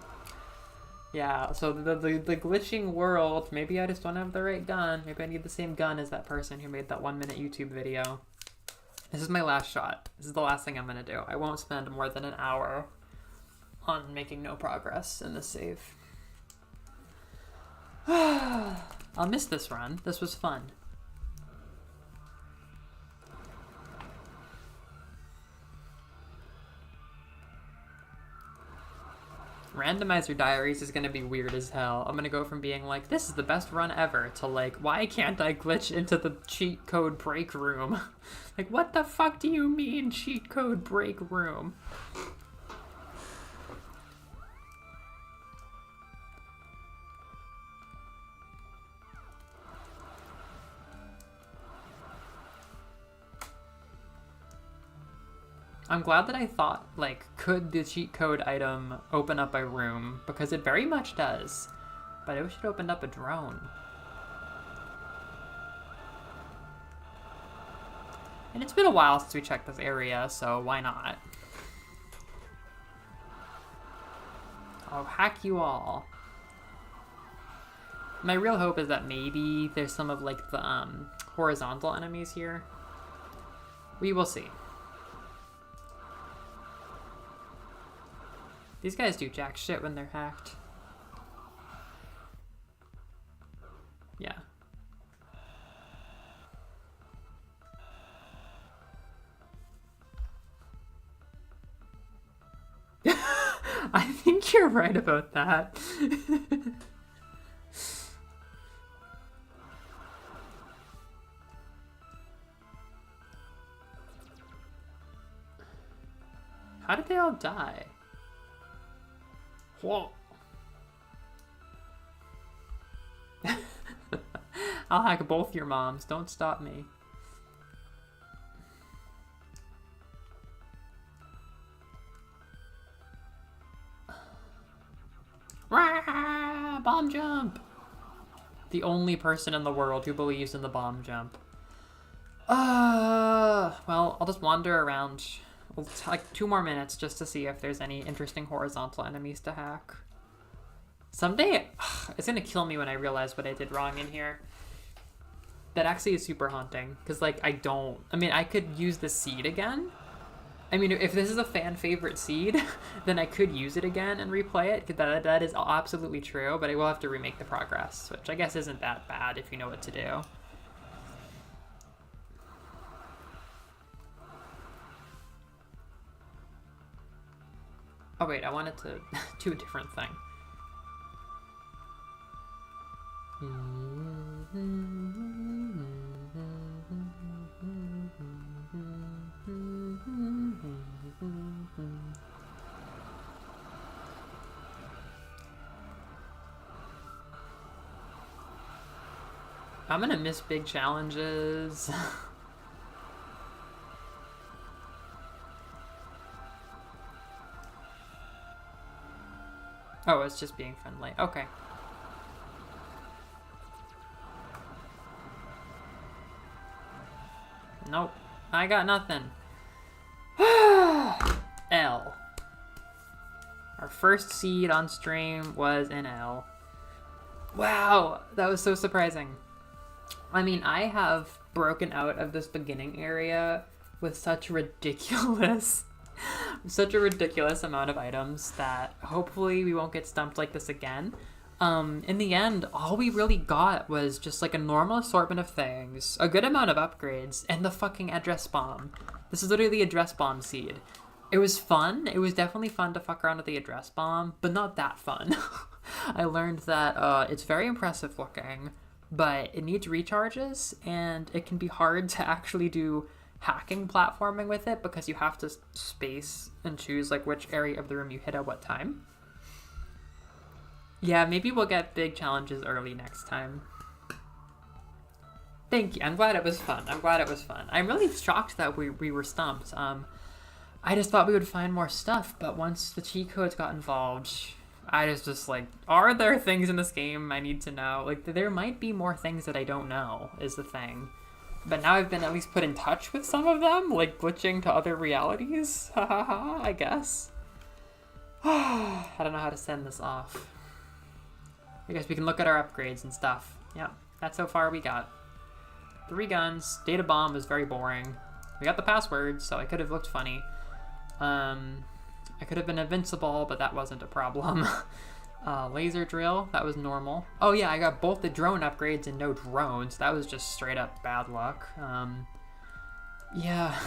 Yeah, so the glitching world, maybe I just don't have the right gun. Maybe I need the same gun as that person who made that 1-minute YouTube video. This is my last shot. This is the last thing I'm gonna do. I won't spend more than an hour on making no progress in this save. I'll miss this run. This was fun. Randomizer Diaries is gonna be weird as hell. I'm gonna go from being like, this is the best run ever, to like, why can't I glitch into the cheat code break room? Like, what the fuck do you mean, cheat code break room? I'm glad that I thought, like, could the cheat code item open up a room? Because it very much does. But I wish it opened up a drone. And it's been a while since we checked this area, so why not? I'll hack you all. My real hope is that maybe there's some of, like, the horizontal enemies here. We will see. These guys do jack shit when they're hacked. Yeah. I think you're right about that. How did they all die? Whoa. I'll hack both your moms. Don't stop me. Rah! Bomb jump! The only person in the world who believes in the bomb jump. Well, I'll just wander around like 2 more minutes just to see if there's any interesting horizontal enemies to hack. Someday, it's gonna kill me when I realize what I did wrong in here. That actually is super haunting, because, like, I mean, I could use the seed again. I mean, if this is a fan favorite seed, then I could use it again and replay it, because that is absolutely true, but I will have to remake the progress, which I guess isn't that bad if you know what to do. Oh wait, I wanted to do a different thing. I'm gonna miss big challenges. Oh, it's just being friendly. Okay. Nope. I got nothing. L. Our first seed on stream was an L. Wow, that was so surprising. I mean, I have broken out of this beginning area with such a ridiculous amount of items that hopefully we won't get stumped like this again. In the end, all we really got was just like a normal assortment of things, a good amount of upgrades, and the fucking address bomb. This is literally the address bomb seed. It was fun. It was definitely fun to fuck around with the address bomb, but not that fun. I learned that it's very impressive looking, but it needs recharges, and it can be hard to actually do hacking platforming with it because you have to space and choose like which area of the room you hit at what time. Yeah, maybe we'll get big challenges early next time. Thank you. I'm glad it was fun. I'm really shocked that we were stumped. I just thought we would find more stuff, but once the cheat codes got involved, I was just like, are there things in this game I need to know? Like, there might be more things that I don't know, is the thing. But now I've been at least put in touch with some of them, like glitching to other realities. Hahaha, I guess. I don't know how to send this off. I guess we can look at our upgrades and stuff. Yeah, that's how far we got. 3 guns. Data bomb was very boring. We got the password, so I could have looked funny. I could have been invincible, but that wasn't a problem. Laser drill, that was normal. Oh yeah, I got both the drone upgrades and no drones. That was just straight up bad luck. Yeah.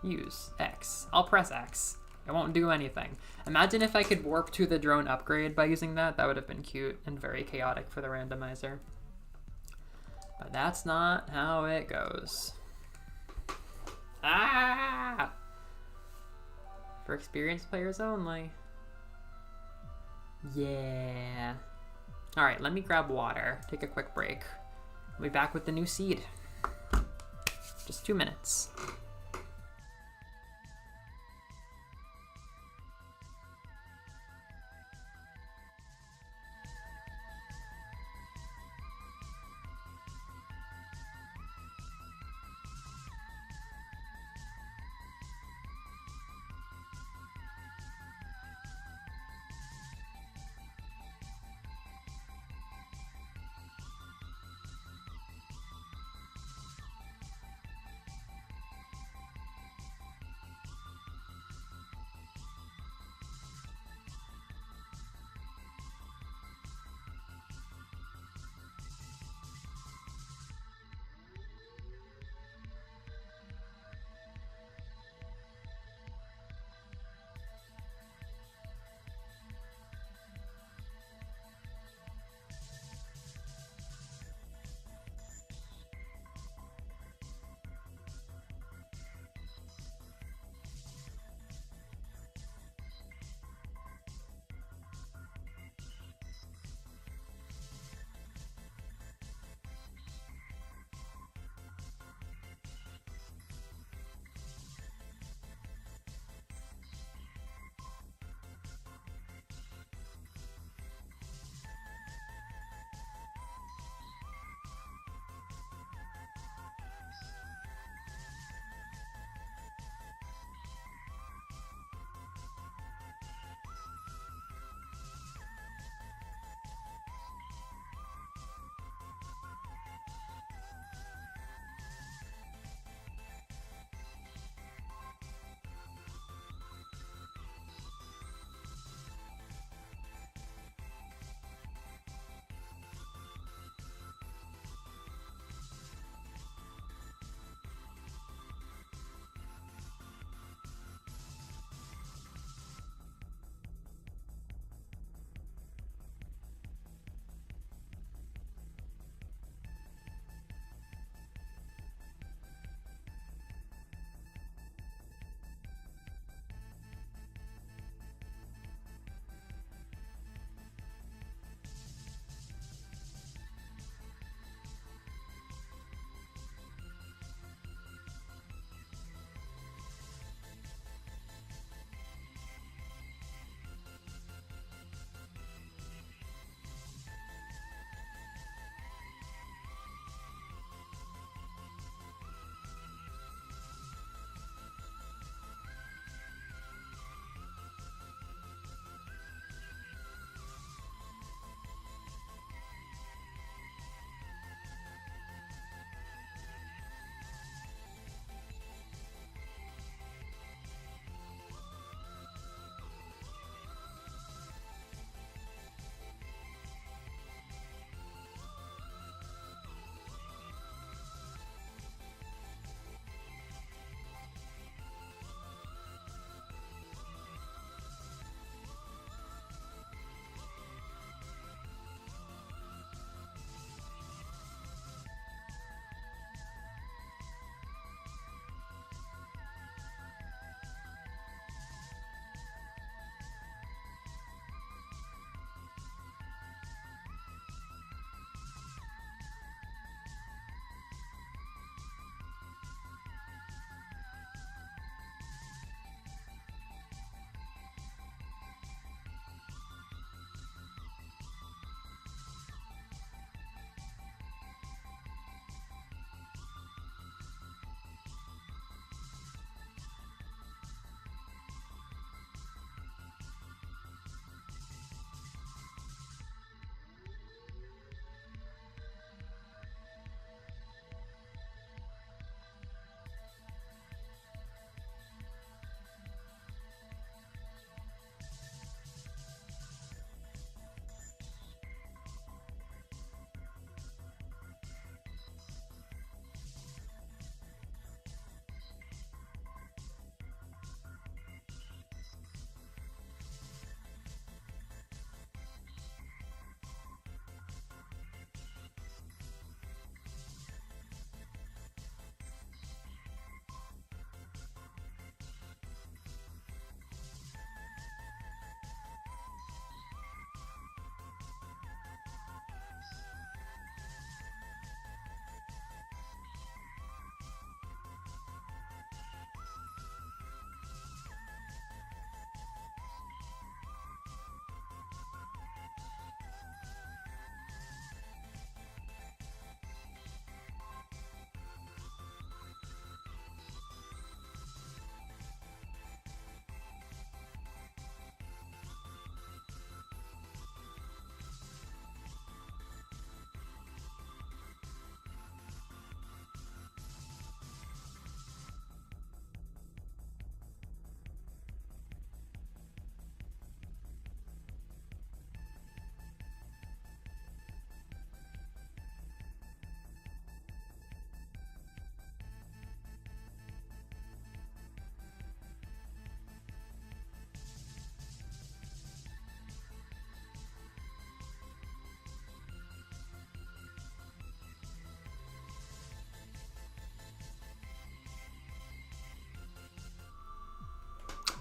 Use X. I'll press X. It won't do anything. Imagine if I could warp to the drone upgrade by using that. That would have been cute and very chaotic for the randomizer. But that's not how it goes. Ah! For experienced players only. Yeah. Alright, let me grab water. Take a quick break. I'll be back with the new seed. Just 2 minutes.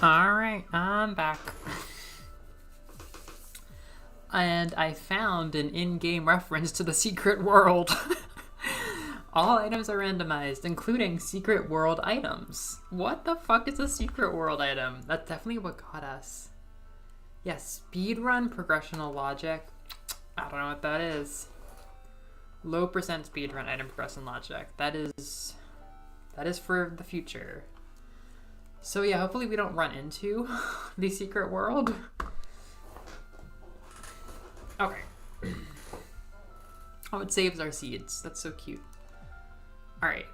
Alright, I'm back. And I found an in-game reference to the secret world. All items are randomized, including secret world items. What the fuck is a secret world item? That's definitely what got us. Yes, speedrun progressional logic. I don't know what that is. Low percent speedrun item progression logic. That is for the future. So yeah, hopefully we don't run into the secret world. Okay. Oh, it saves our seeds. That's so cute. Alright,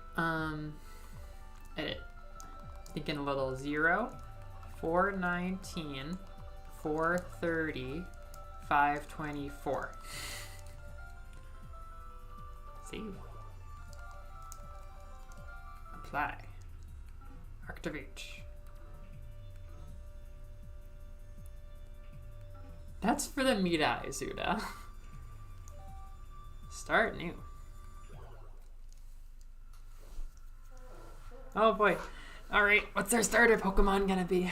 edit. Thinking a little 0, 419, 430, 524. Save. Apply. Activate. That's for the Mita Izuda. Start new. Oh boy. Alright, what's our starter Pokemon gonna be?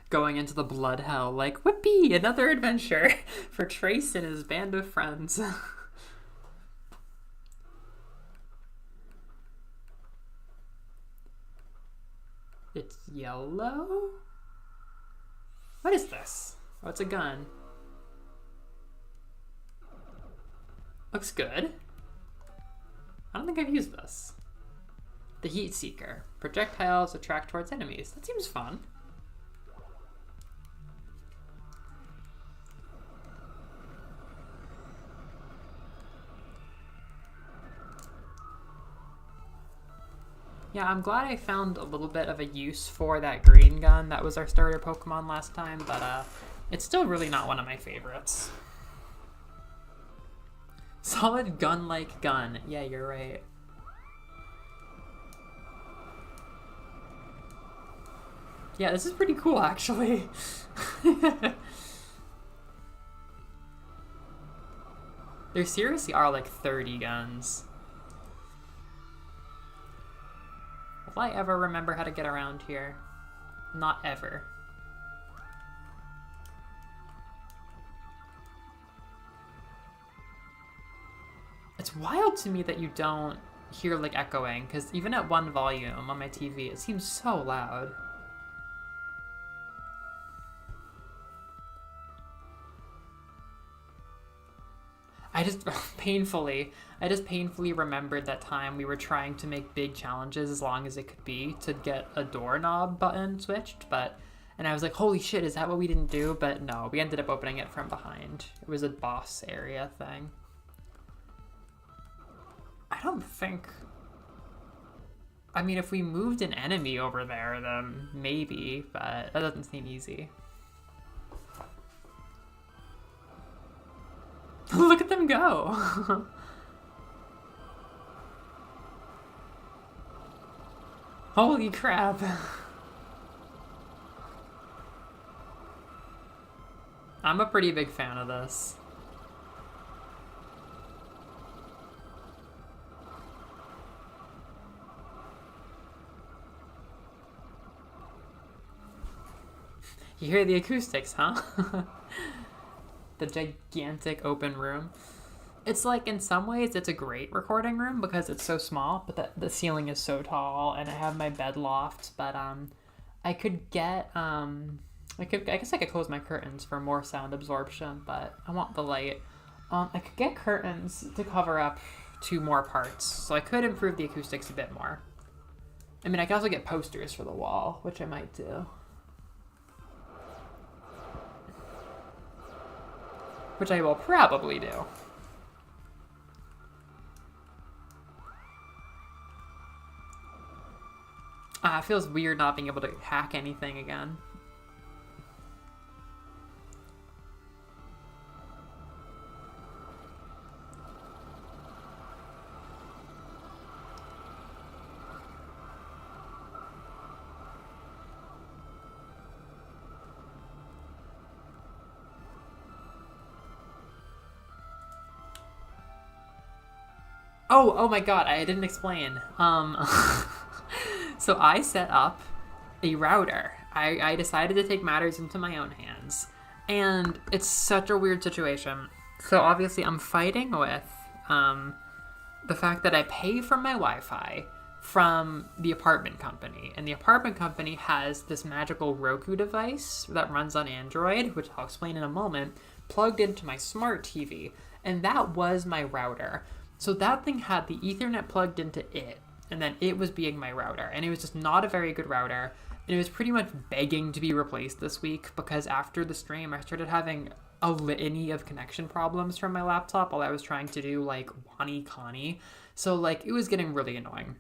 Going into the blood hell like, whippy, another adventure for Trace and his band of friends. It's yellow? What is this? Oh, it's a gun. Looks good. I don't think I've used this. The Heat Seeker. Projectiles attract towards enemies. That seems fun. Yeah, I'm glad I found a little bit of a use for that green gun. That was our starter Pokemon last time, but it's still really not one of my favorites. Solid gun-like gun. Yeah, you're right. Yeah, this is pretty cool, actually. There seriously are like 30 guns. Will I ever remember how to get around here? Not ever. It's wild to me that you don't hear like echoing, because even at 1 volume on my TV, it seems so loud. I just painfully remembered that time we were trying to make big challenges as long as it could be to get a doorknob button switched, and I was like, holy shit, is that what we didn't do? But no, we ended up opening it from behind. It was a boss area thing. I don't think... I mean, if we moved an enemy over there, then maybe, but that doesn't seem easy. Look at them go! Holy crap! I'm a pretty big fan of this. You hear the acoustics, huh? The gigantic open room. It's like, in some ways, it's a great recording room because it's so small, but the ceiling is so tall, and I have my bed loft, but I could get, I guess I could close my curtains for more sound absorption, but I want the light. I could get curtains to cover up 2 more parts, so I could improve the acoustics a bit more. I mean, I could also get posters for the wall, which I might do. Which I will probably do. It feels weird not being able to hack anything again. Oh my god, I didn't explain. So I set up a router. I decided to take matters into my own hands. And it's such a weird situation. So obviously I'm fighting with the fact that I pay for my Wi-Fi from the apartment company. And the apartment company has this magical Roku device that runs on Android, which I'll explain in a moment, plugged into my smart TV. And that was my router. So that thing had the Ethernet plugged into it. And then it was being my router. And it was just not a very good router. And it was pretty much begging to be replaced this week because after the stream, I started having a litany of connection problems from my laptop while I was trying to do like Wani Kani. So like it was getting really annoying.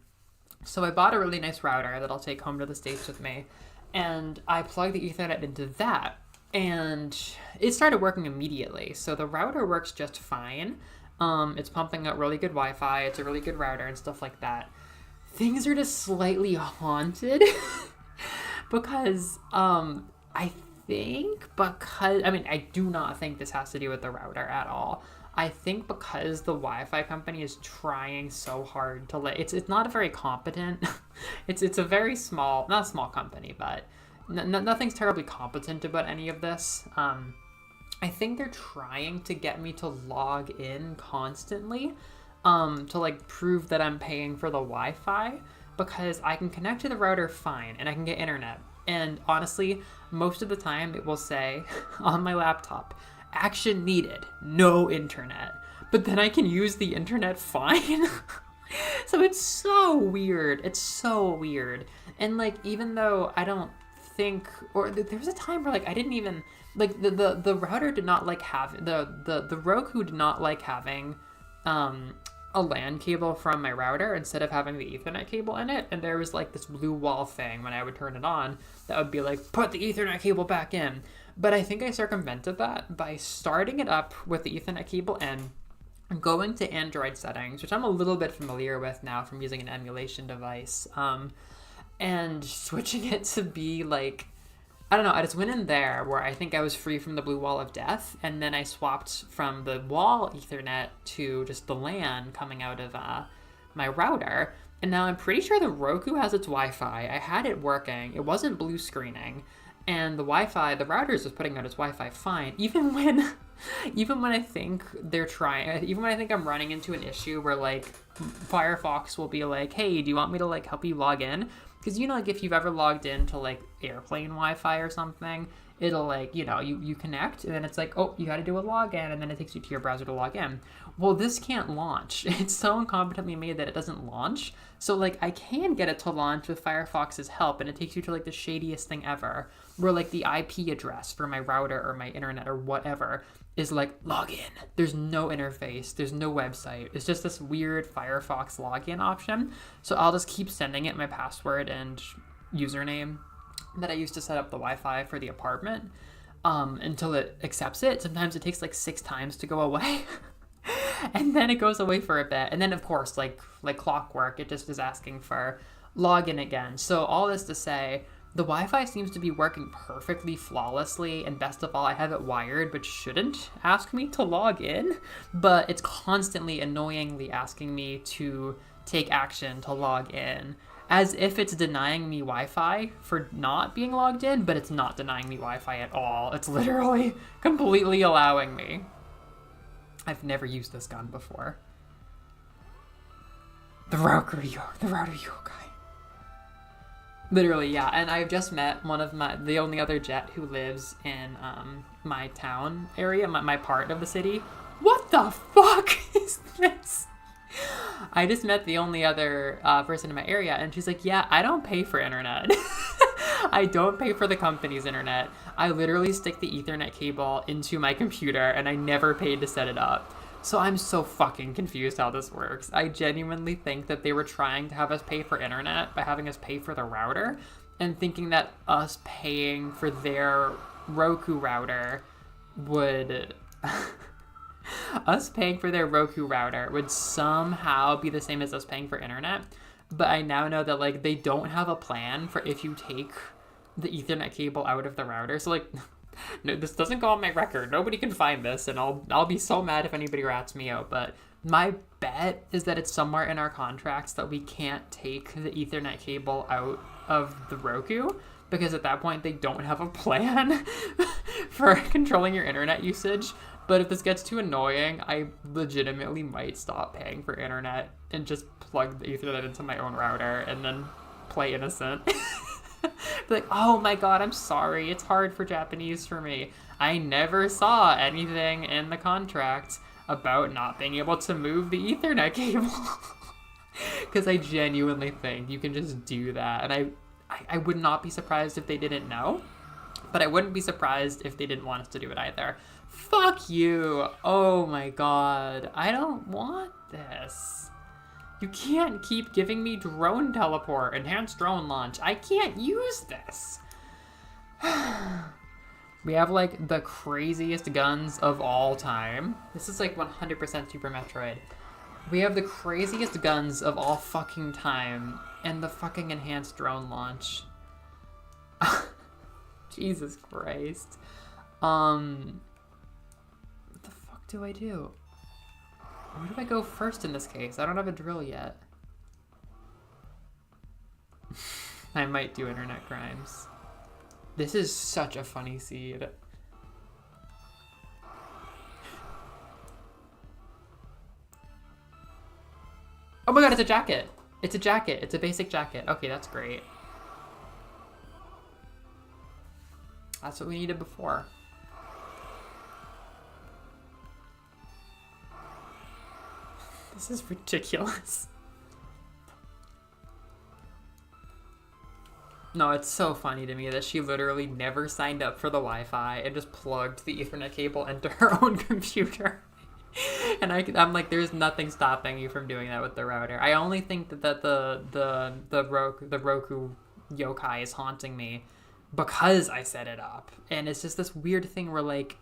So I bought a really nice router that I'll take home to the States with me. And I plugged the Ethernet into that. And it started working immediately. So the router works just fine. It's pumping out really good Wi-Fi. It's a really good router and stuff like that. Things are just slightly haunted because I do not think this has to do with the router at all. I think because the Wi-Fi company is trying so hard to it's not a very competent, it's a very small, not a small company, but nothing's terribly competent about any of this. I think they're trying to get me to log in constantly to like prove that I'm paying for the Wi-Fi because I can connect to the router fine and I can get internet. And honestly, most of the time it will say on my laptop, action needed, no internet. But then I can use the internet fine. So it's so weird. It's so weird. And like, even though I don't think, or there was a time where like I didn't even, like the router did not like have, the Roku did not like having a LAN cable from my router instead of having the Ethernet cable in it. And there was like this blue wall thing when I would turn it on that would be like, put the Ethernet cable back in. But I think I circumvented that by starting it up with the Ethernet cable in, going to Android settings, which I'm a little bit familiar with now from using an emulation device, and switching it to be like, I don't know, I just went in there where I think I was free from the blue wall of death, and then I swapped from the wall Ethernet to just the LAN coming out of my router, and now I'm pretty sure the Roku has its Wi-Fi. I had it working, it wasn't blue screening, and the Wi-Fi, the router is just putting out its Wi-Fi fine, even when I think they're trying, even when I think I'm running into an issue where like Firefox will be like, hey, do you want me to like help you log in? Because, you know, like if you've ever logged into like airplane Wi-Fi or something, it'll like, you know, you connect and then it's like, oh, you got to do a login, and then it takes you to your browser to log in. Well, this can't launch. It's so incompetently made that it doesn't launch. So like I can get it to launch with Firefox's help, and it takes you to like the shadiest thing ever, where like the IP address for my router or my internet or whatever is like login. There's no interface. There's no website. It's just this weird Firefox login option. So I'll just keep sending it my password and username that I used to set up the Wi-Fi for the apartment until it accepts it. Sometimes it takes like 6 times to go away. And then it goes away for a bit. And then, of course, like clockwork, it just is asking for login again. So all this to say, the Wi-Fi seems to be working perfectly flawlessly, and best of all, I have it wired, which shouldn't ask me to log in, but it's constantly annoyingly asking me to take action to log in, as if it's denying me Wi-Fi for not being logged in, but it's not denying me Wi-Fi at all. It's literally completely allowing me. I've never used this gun before. The router yokai. Literally, yeah. And I've just met the only other jet who lives in my town area, my part of the city. What the fuck is this? I just met the only other person in my area, and she's like, yeah, I don't pay for internet. I don't pay for the company's internet. I literally stick the Ethernet cable into my computer, and I never paid to set it up. So I'm so fucking confused how this works. I genuinely think that they were trying to have us pay for internet by having us pay for the router, and thinking that us paying for their Roku router would... us paying for their Roku router would somehow be the same as us paying for internet. But I now know that like they don't have a plan for if you take the Ethernet cable out of the router. So like, no, this doesn't go on my record. Nobody can find this, and I'll be so mad if anybody rats me out. But my bet is that it's somewhere in our contracts that we can't take the Ethernet cable out of the Roku. because at that point they don't have a plan for controlling your internet usage. But if this gets too annoying, I legitimately might stop paying for internet and just plug the Ethernet into my own router and then play innocent. Be like, oh my god, I'm sorry, it's hard for Japanese for me. I never saw anything in the contract about not being able to move the Ethernet cable. Because I genuinely think you can just do that. And I would not be surprised if they didn't know, but I wouldn't be surprised if they didn't want us to do it either. Fuck you. Oh my god. I don't want this. You can't keep giving me drone teleport, enhanced drone launch. I can't use this. We have like the craziest guns of all time. This is like 100% Super Metroid. We have the craziest guns of all fucking time and the fucking enhanced drone launch. Jesus Christ. What the fuck do I do? Where do I go first in this case? I don't have a drill yet. I might do internet crimes. This is such a funny seed. Oh my god, it's a jacket! It's a jacket. It's a basic jacket. Okay, that's great. That's what we needed before. This is ridiculous. No, it's so funny to me that she literally never signed up for the Wi-Fi and just plugged the Ethernet cable into her own computer. And I'm like, there's nothing stopping you from doing that with the router. I only think that the Roku yokai is haunting me because I set it up. And it's just this weird thing where, like,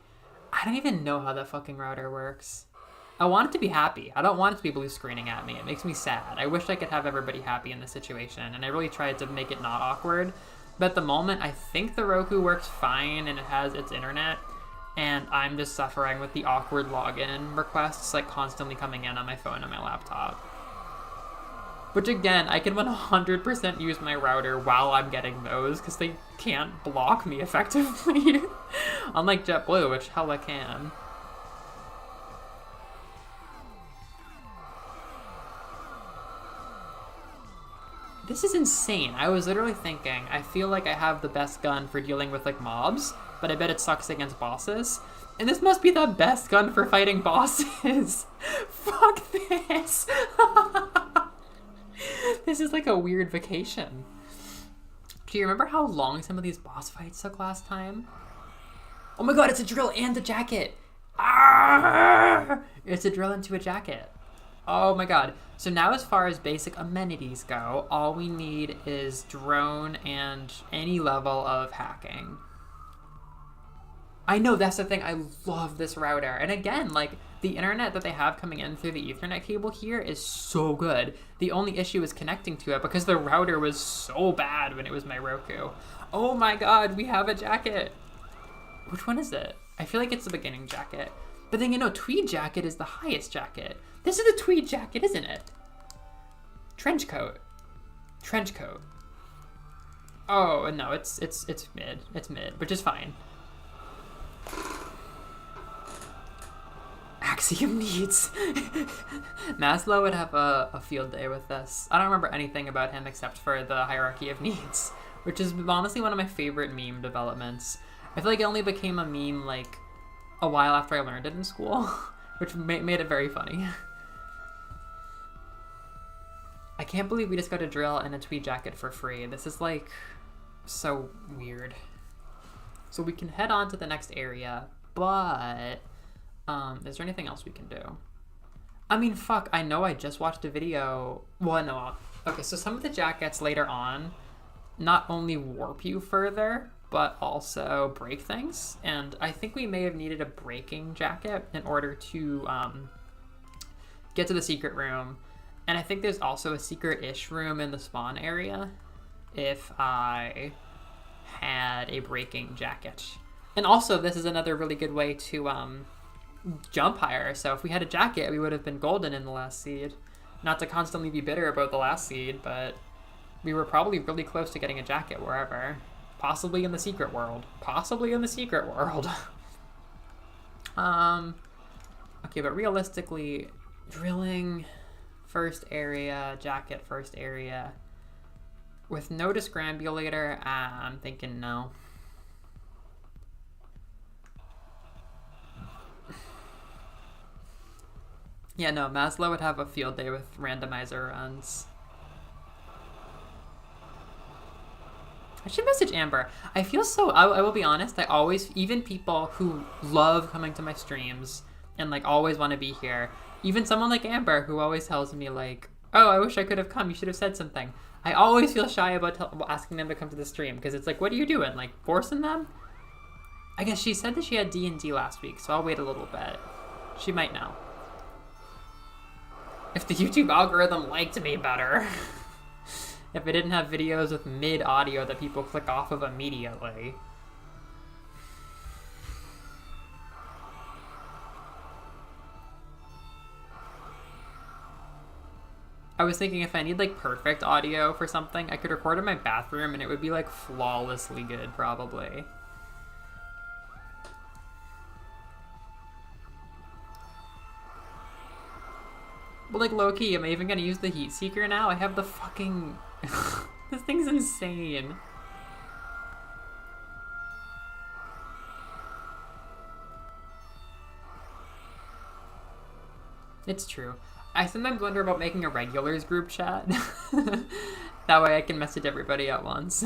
I don't even know how that fucking router works. I want it to be happy. I don't want it to be blue screening at me. It makes me sad. I wish I could have everybody happy in this situation, and I really tried to make it not awkward. But at the moment, I think the Roku works fine, and it has its internet, and I'm just suffering with the awkward login requests, like, constantly coming in on my phone and my laptop. Which, again, I can 100% use my router while I'm getting those, because they can't block me effectively. Unlike JetBlue, which hella can. This is insane. I was literally thinking, I feel like I have the best gun for dealing with, like, mobs, but I bet it sucks against bosses. And this must be the best gun for fighting bosses. Fuck this. This is like a weird vacation. Do you remember how long some of these boss fights took last time? Oh my god, it's a drill and a jacket. Ah! It's a drill into a jacket. Oh my god. So now as far as basic amenities go, all we need is drone and any level of hacking. I know, that's the thing. I love this router. And again, like, the internet that they have coming in through the Ethernet cable here is so good. The only issue is connecting to it because the router was so bad when it was my Roku. Oh my god, we have a jacket. Which one is it? I feel like it's the beginning jacket. But then, you know, tweed jacket is the highest jacket. This is a tweed jacket, isn't it? Trench coat. Trench coat. Oh, no, it's mid. It's mid, which is fine. Axiom needs. Maslow would have a field day with this. I don't remember anything about him except for the hierarchy of needs, which is honestly one of my favorite meme developments. I feel like it only became a meme, like, a while after I learned it in school, which made it very funny. I can't believe we just got a drill and a tweed jacket for free. This is, like, so weird. So we can head on to the next area, but is there anything else we can do? I mean, fuck, I know I just watched a video. Well, no. Okay, so some of the jackets later on not only warp you further, but also break things. And I think we may have needed a breaking jacket in order to get to the secret room. And I think there's also a secret-ish room in the spawn area if I had a breaking jacket. And also, this is another really good way to jump higher. So if we had a jacket, we would have been golden in the last seed. Not to constantly be bitter about the last seed, but we were probably really close to getting a jacket wherever. Possibly in the secret world. Possibly in the secret world. Okay, but realistically, drilling first area, jacket first area, with no discrambulator, I'm thinking no. Yeah, no, Maslow would have a field day with randomizer runs. I should message Amber. I feel so, I will be honest, I always, even people who love coming to my streams and like always want to be here, even someone like Amber who always tells me like, oh, I wish I could have come, you should have said something. I always feel shy about asking them to come to the stream because it's like, what are you doing? Like forcing them? I guess she said that she had D&D last week, so I'll wait a little bit. She might know. If the YouTube algorithm liked me better. If it didn't have videos with mid-audio that people click off of immediately. I was thinking if I need like perfect audio for something, I could record in my bathroom and it would be like flawlessly good, probably. But like low-key, am I even gonna use the heat seeker now? I have the fucking... This thing's insane. It's true. I sometimes wonder about making a regulars group chat. That way I can message everybody at once.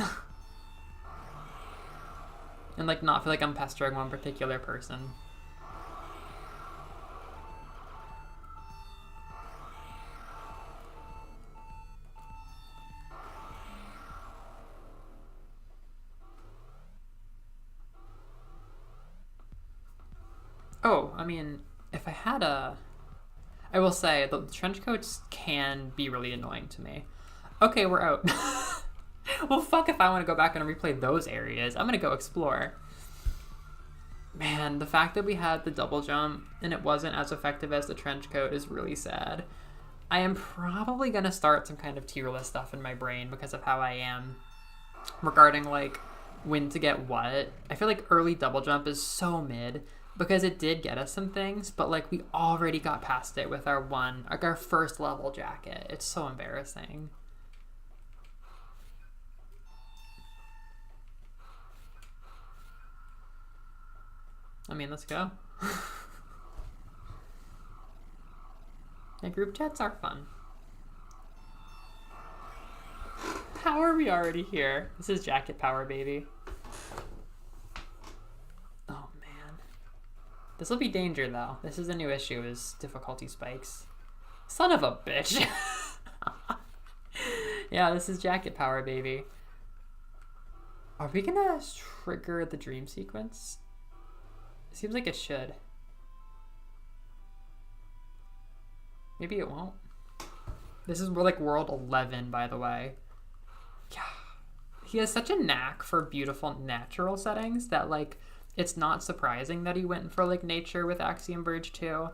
And like not feel like I'm pestering one particular person. Oh, I mean, if I had a... I will say, the trench coats can be really annoying to me. Okay, we're out. Well, fuck if I want to go back and replay those areas. I'm gonna go explore. Man, the fact that we had the double jump and it wasn't as effective as the trench coat is really sad. I am probably gonna start some kind of tier list stuff in my brain because of how I am regarding, like, when to get what. I feel like early double jump is so mid. Because it did get us some things, but like we already got past it with our first level jacket. It's so embarrassing. I mean, let's go. Yeah, group chats are fun. How are we already here? This is jacket power, baby. This will be danger, though. This is the new issue, is difficulty spikes. Son of a bitch. Yeah, this is jacket power, baby. Are we gonna trigger the dream sequence? It seems like it should. Maybe it won't. This is like world 11, by the way. Yeah. He has such a knack for beautiful natural settings that, like, it's not surprising that he went for like nature with Axiom Verge 2,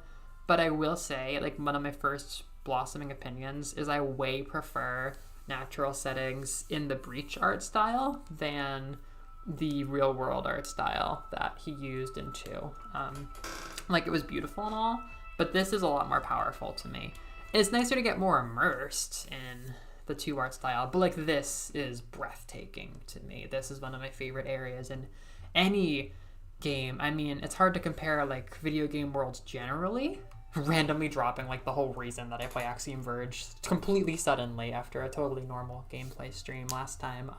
but I will say, like, one of my first blossoming opinions is I way prefer natural settings in the Breach art style than the real world art style that he used in 2. Like, it was beautiful and all, but this is a lot more powerful to me. It's nicer to get more immersed in the 2 art style, but like this is breathtaking to me. This is one of my favorite areas in any game. I mean, it's hard to compare like video game worlds generally, randomly dropping like the whole reason that I play Axiom Verge completely suddenly after a totally normal gameplay stream last time.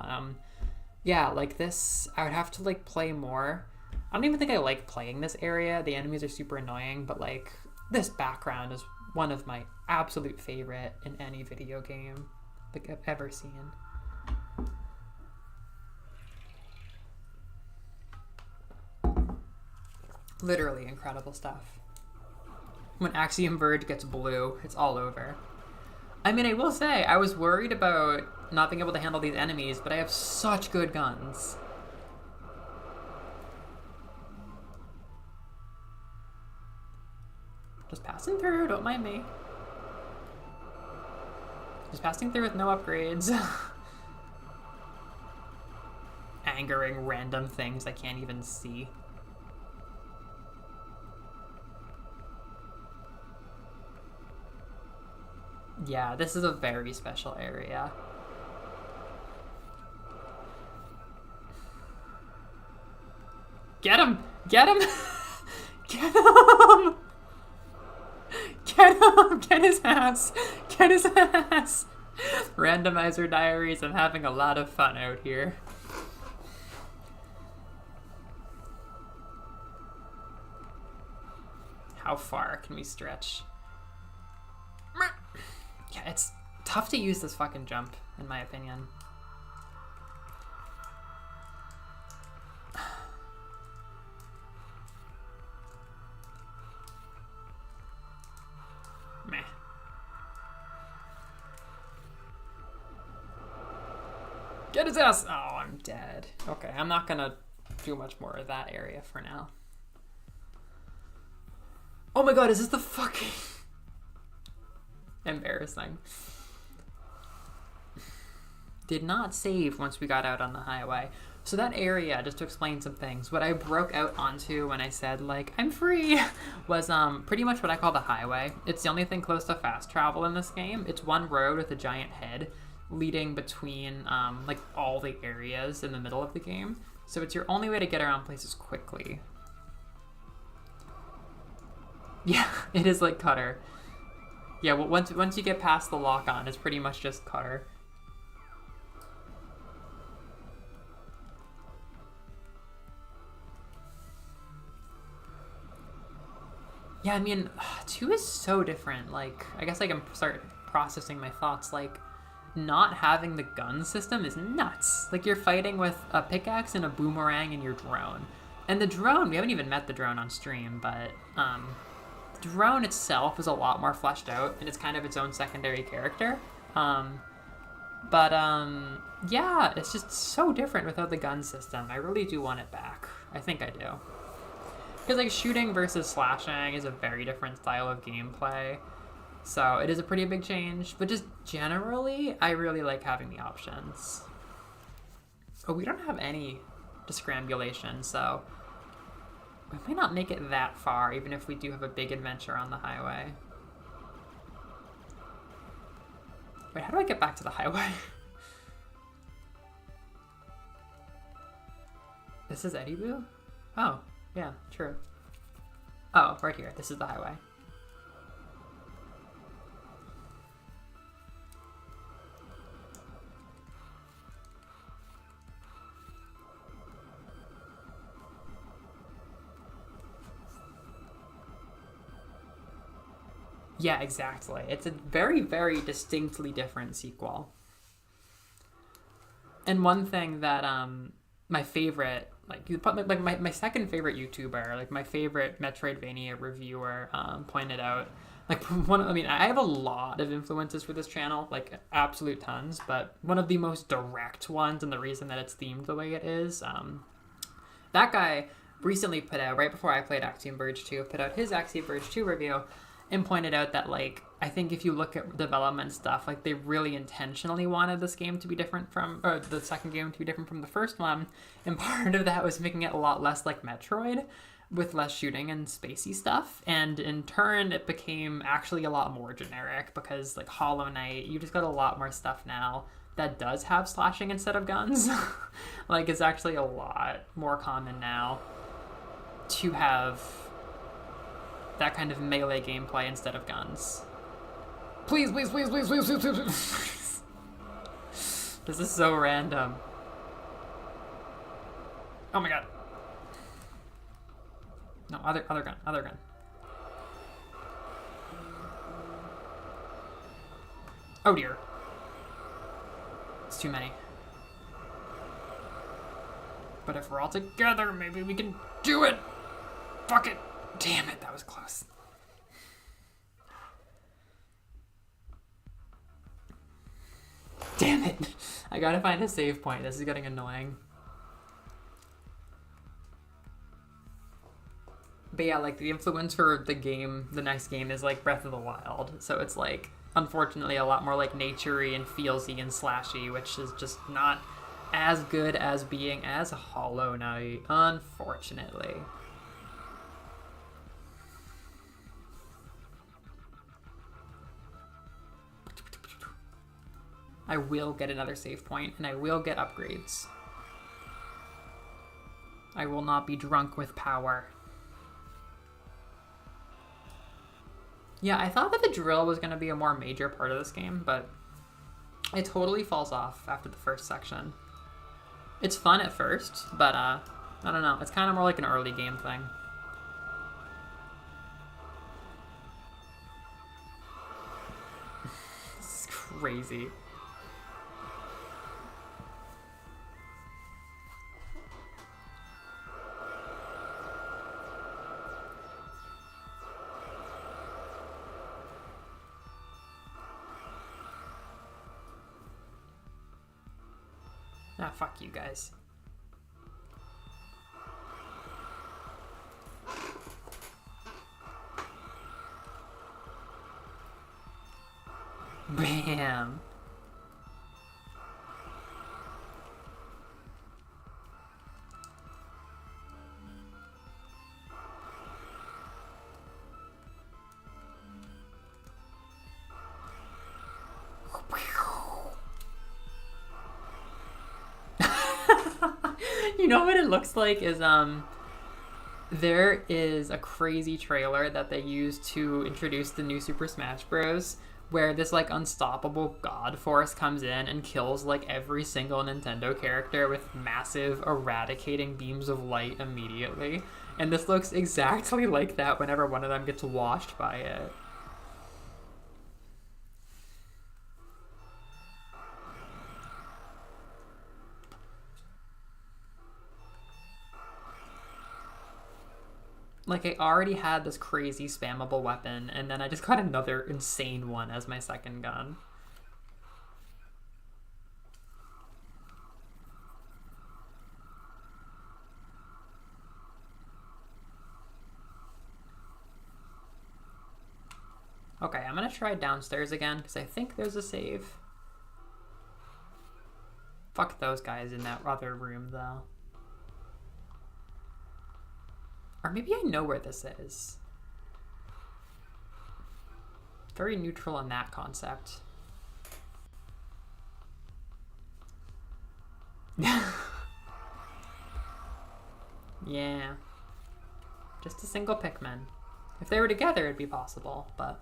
Yeah, like this, I would have to like play more. I don't even think I like playing this area. The enemies are super annoying, but like this background is one of my absolute favorite in any video game like I've ever seen. Literally incredible stuff. When Axiom Verge gets blue, it's all over. I mean, I will say, I was worried about not being able to handle these enemies, but I have such good guns. Just passing through, don't mind me. Just passing through with no upgrades. angering random things I can't even see. Yeah, this is a very special area. Get him! Get him! Get him! Get him! Get his ass! Get his ass! Randomizer Diaries, I'm having a lot of fun out here. How far can we stretch? Yeah, it's tough to use this fucking jump, in my opinion. Meh. Get his ass! Oh, I'm dead. Okay, I'm not gonna do much more of that area for now. Oh my god, is this the fucking... Embarrassing. Did not save once we got out on the highway. So that area, just to explain some things, what I broke out onto when I said, like, I'm free, was pretty much what I call the highway. It's the only thing close to fast travel in this game. It's one road with a giant head leading between, like, all the areas in the middle of the game. So it's your only way to get around places quickly. Yeah, it is like Cutter. Yeah, well, once you get past the lock-on, it's pretty much just Cutter. Yeah, I mean, 2 is so different. Like, I guess I can start processing my thoughts. Like, not having the gun system is nuts. Like, you're fighting with a pickaxe and a boomerang and your drone. And the drone, we haven't even met the drone on stream, but the drone itself is a lot more fleshed out, and it's kind of its own secondary character. Yeah, it's just so different without the gun system. I really do want it back. I think I do. Because, like, shooting versus slashing is a very different style of gameplay. So it is a pretty big change. But just generally, I really like having the options. Oh, we don't have any discrambulation, so we might not make it that far, even if we do have a big adventure on the highway. Wait, how do I get back to the highway? This is Eddie Boo? Oh, yeah, true. Oh, right here. This is the highway. Yeah, exactly. It's a very, very distinctly different sequel. And one thing that my favorite, my second favorite YouTuber, like my favorite Metroidvania reviewer, pointed out, like I have a lot of influences for this channel, like absolute tons, but one of the most direct ones, and the reason that it's themed the way it is, that guy recently put out, right before I played Axiom Verge 2, put out his Axiom Verge 2 review, and pointed out that, like, I think if you look at development stuff, like, they really intentionally wanted this game to be different from, or the second game to be different from the first one, and part of that was making it a lot less like Metroid, with less shooting and spacey stuff, and in turn, it became actually a lot more generic, because, like, Hollow Knight, you just got a lot more stuff now that does have slashing instead of guns. Like, it's actually a lot more common now to have that kind of melee gameplay instead of guns. Please, please, please, please, please, please, please, please. This is so random. Oh my god. No, other gun. Oh dear. It's too many. But if we're all together, maybe we can do it! Fuck it! Damn it, that was close. Damn it. I gotta find a save point. This is getting annoying. But yeah, like, the influence for the game, the next game, is like Breath of the Wild. So it's like, unfortunately, a lot more like nature-y and feelsy and slashy, which is just not as good as being as Hollow Knight, unfortunately. I will get another save point, and I will get upgrades. I will not be drunk with power. Yeah, I thought that the drill was going to be a more major part of this game, but it totally falls off after the first section. It's fun at first, but I don't know. It's kind of more like an early game thing. This is crazy. Ah, fuck you guys. Bam. You know what it looks like is there is a crazy trailer that they used to introduce the new Super Smash Bros. Where this like unstoppable god force comes in and kills like every single Nintendo character with massive eradicating beams of light immediately. And this looks exactly like that whenever one of them gets washed by it. Like, I already had this crazy spammable weapon, and then I just got another insane one as my second gun. Okay, I'm gonna try downstairs again, because I think there's a save. Fuck those guys in that other room, though. Or maybe I know where this is. Very neutral on that concept. Yeah. Just a single Pikmin. If they were together, it'd be possible, but...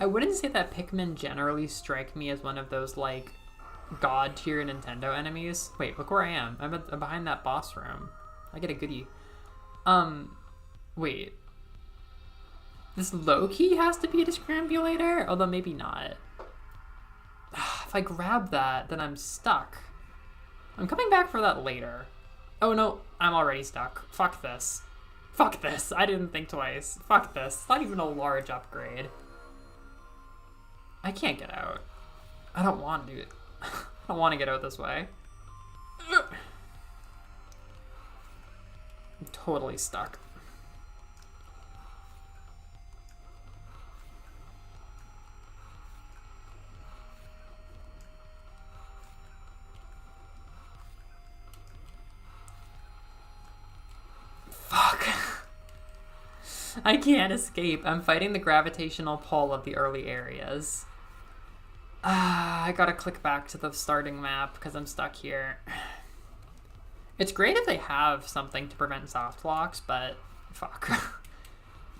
I wouldn't say that Pikmin generally strike me as one of those, like, god-tier Nintendo enemies. Wait, look where I am. I'm behind that boss room. I get a goodie. Wait. This low-key has to be a Discrambulator? Although maybe not. If I grab that, then I'm stuck. I'm coming back for that later. Oh no, I'm already stuck. Fuck this. Fuck this. I didn't think twice. Fuck this. It's not even a large upgrade. I can't get out. I don't want to do it. I don't want to get out this way. I'm totally stuck. Fuck. I can't escape. I'm fighting the gravitational pull of the early areas. I gotta click back to the starting map because I'm stuck here. It's great if they have something to prevent soft locks, but fuck.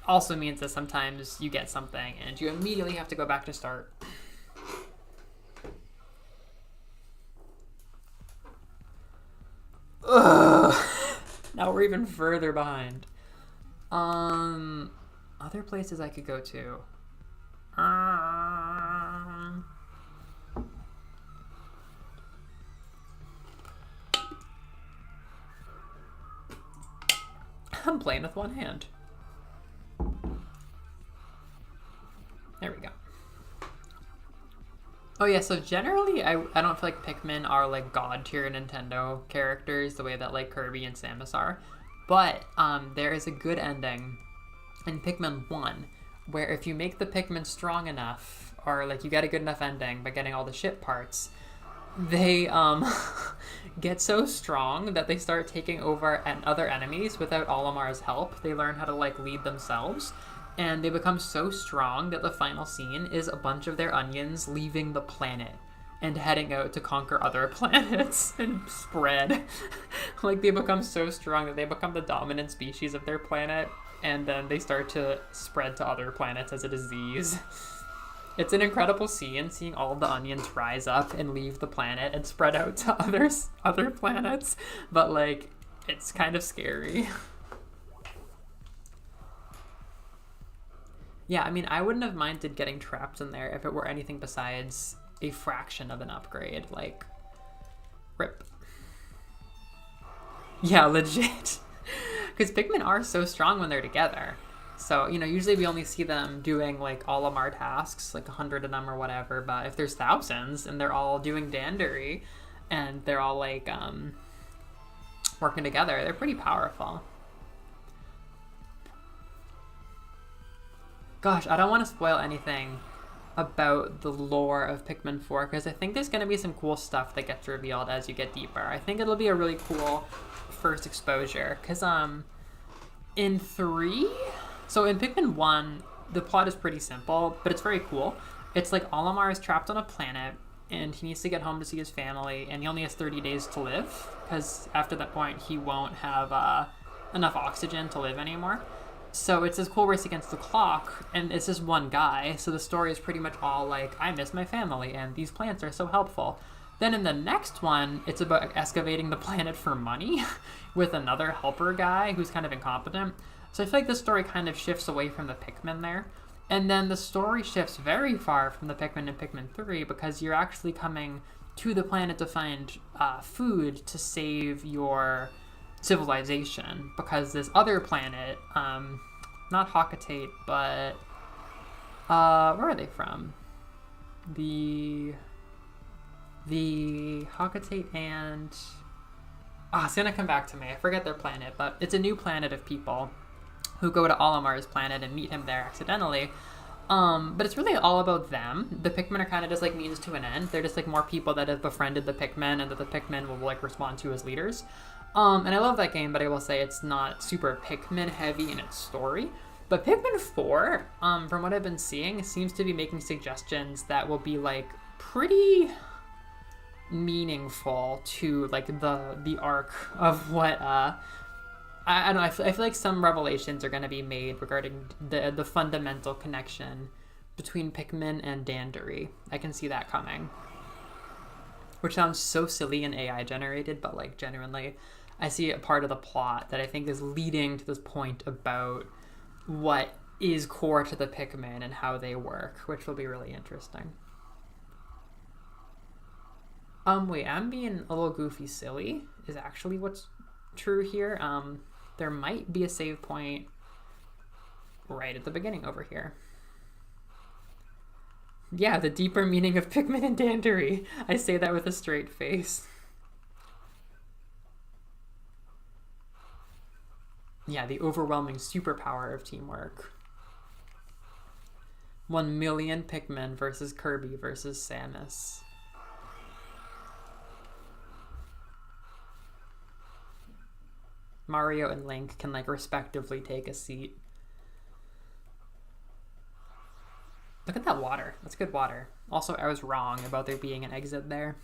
Also means that sometimes you get something and you immediately have to go back to start. Ugh. Now we're even further behind. Other places I could go to. I'm playing with one hand. There we go. Oh yeah, so generally I don't feel like Pikmin are like god tier Nintendo characters the way that like Kirby and Samus are. But there is a good ending in Pikmin 1 where if you make the Pikmin strong enough, or like you get a good enough ending by getting all the ship parts, they get so strong that they start taking over other enemies without Olimar's help. They learn how to like lead themselves, and they become so strong that the final scene is a bunch of their onions leaving the planet and heading out to conquer other planets and spread. Like they become so strong that they become the dominant species of their planet, and then they start to spread to other planets as a disease. It's an incredible scene, seeing all the onions rise up and leave the planet and spread out to other planets, but like it's kind of scary. Yeah, I mean, I wouldn't have minded getting trapped in there if it were anything besides a fraction of an upgrade, like rip. Yeah, legit. Because Pikmin are so strong when they're together. So, you know, usually we only see them doing, like, all of our tasks, like 100 of them or whatever. But if there's thousands and they're all doing Dandery and they're all, like, working together, they're pretty powerful. Gosh, I don't want to spoil anything about the lore of Pikmin 4 because I think there's going to be some cool stuff that gets revealed as you get deeper. I think it'll be a really cool first exposure because, in 3... So in Pikmin 1, the plot is pretty simple, but it's very cool. It's like Olimar is trapped on a planet, and he needs to get home to see his family, and he only has 30 days to live, because after that point, he won't have enough oxygen to live anymore. So it's this cool race against the clock, and it's just one guy, so the story is pretty much all like, I miss my family, and these plants are so helpful. Then in the next one, it's about excavating the planet for money with another helper guy who's kind of incompetent. So I feel like the story kind of shifts away from the Pikmin there. And then the story shifts very far from the Pikmin in Pikmin 3 because you're actually coming to the planet to find food to save your civilization. Because this other planet, not Hakatate, but where are they from? The Hakatate and... it's gonna come back to me. I forget their planet, but it's a new planet of people who go to Olimar's planet and meet him there accidentally. But it's really all about them. The Pikmin are kind of just like means to an end. They're just like more people that have befriended the Pikmin and that the Pikmin will like respond to as leaders. And I love that game, but I will say it's not super Pikmin heavy in its story. But Pikmin 4, from what I've been seeing, seems to be making suggestions that will be like pretty meaningful to like the arc of what I don't know. I feel like some revelations are going to be made regarding the fundamental connection between Pikmin and Dandery. I can see that coming. Which sounds so silly and AI generated, but like genuinely, I see a part of the plot that I think is leading to this point about what is core to the Pikmin and how they work, which will be really interesting. Wait, I'm being a little goofy silly is actually what's true here. There might be a save point right at the beginning over here. Yeah, the deeper meaning of Pikmin and Dandery. I say that with a straight face. Yeah, the overwhelming superpower of teamwork. 1 million Pikmin versus Kirby versus Samus. Mario and Link can like respectively take a seat. Look at that water. That's good water. Also, I was wrong about there being an exit there.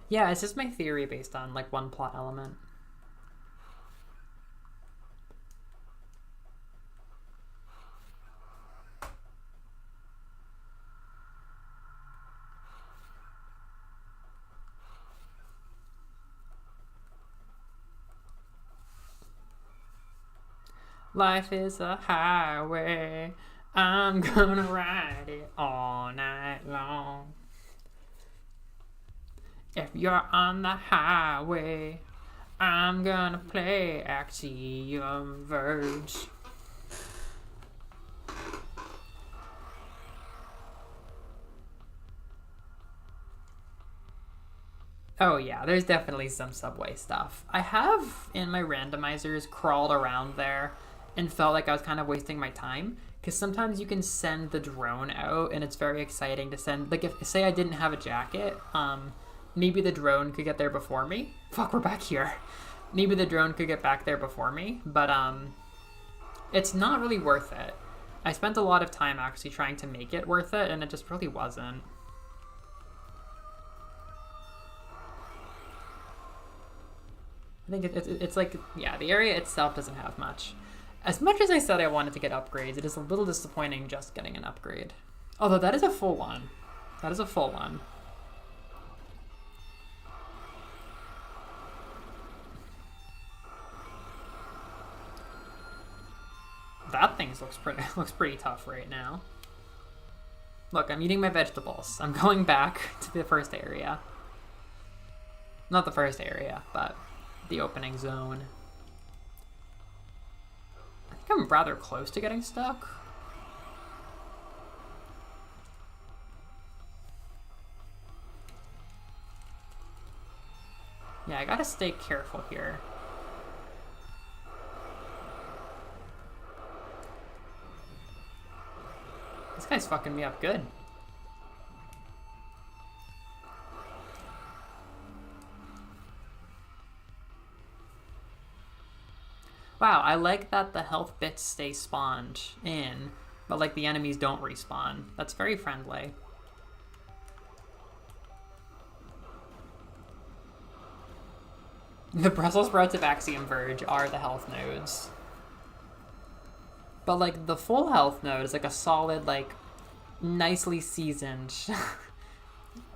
Yeah, it's just my theory based on like one plot element. Life is a highway. I'm gonna ride it all night long. If you're on the highway, I'm gonna play Axiom Verge. Oh yeah, there's definitely some subway stuff. I have in my randomizers crawled around there and felt like I was kind of wasting my time because sometimes you can send the drone out and it's very exciting to send. Like if say I didn't have a jacket, maybe the drone could get there before me. Fuck, we're back here. Maybe the drone could get back there before me, but it's not really worth it. I spent a lot of time actually trying to make it worth it, and it just really wasn't. I think it's like, yeah, the area itself doesn't have much. As much as I said I wanted to get upgrades, it is a little disappointing just getting an upgrade. Although that is a full one. That is a full one. That thing looks pretty tough right now. Look, I'm eating my vegetables. I'm going back to the first area. Not the first area, but the opening zone. I think I'm rather close to getting stuck. Yeah, I gotta stay careful here. This guy's fucking me up good. Wow, I like that the health bits stay spawned in, but like the enemies don't respawn. That's very friendly. The Brussels sprouts of Axiom Verge are the health nodes. But like the full health node is like a solid, like nicely seasoned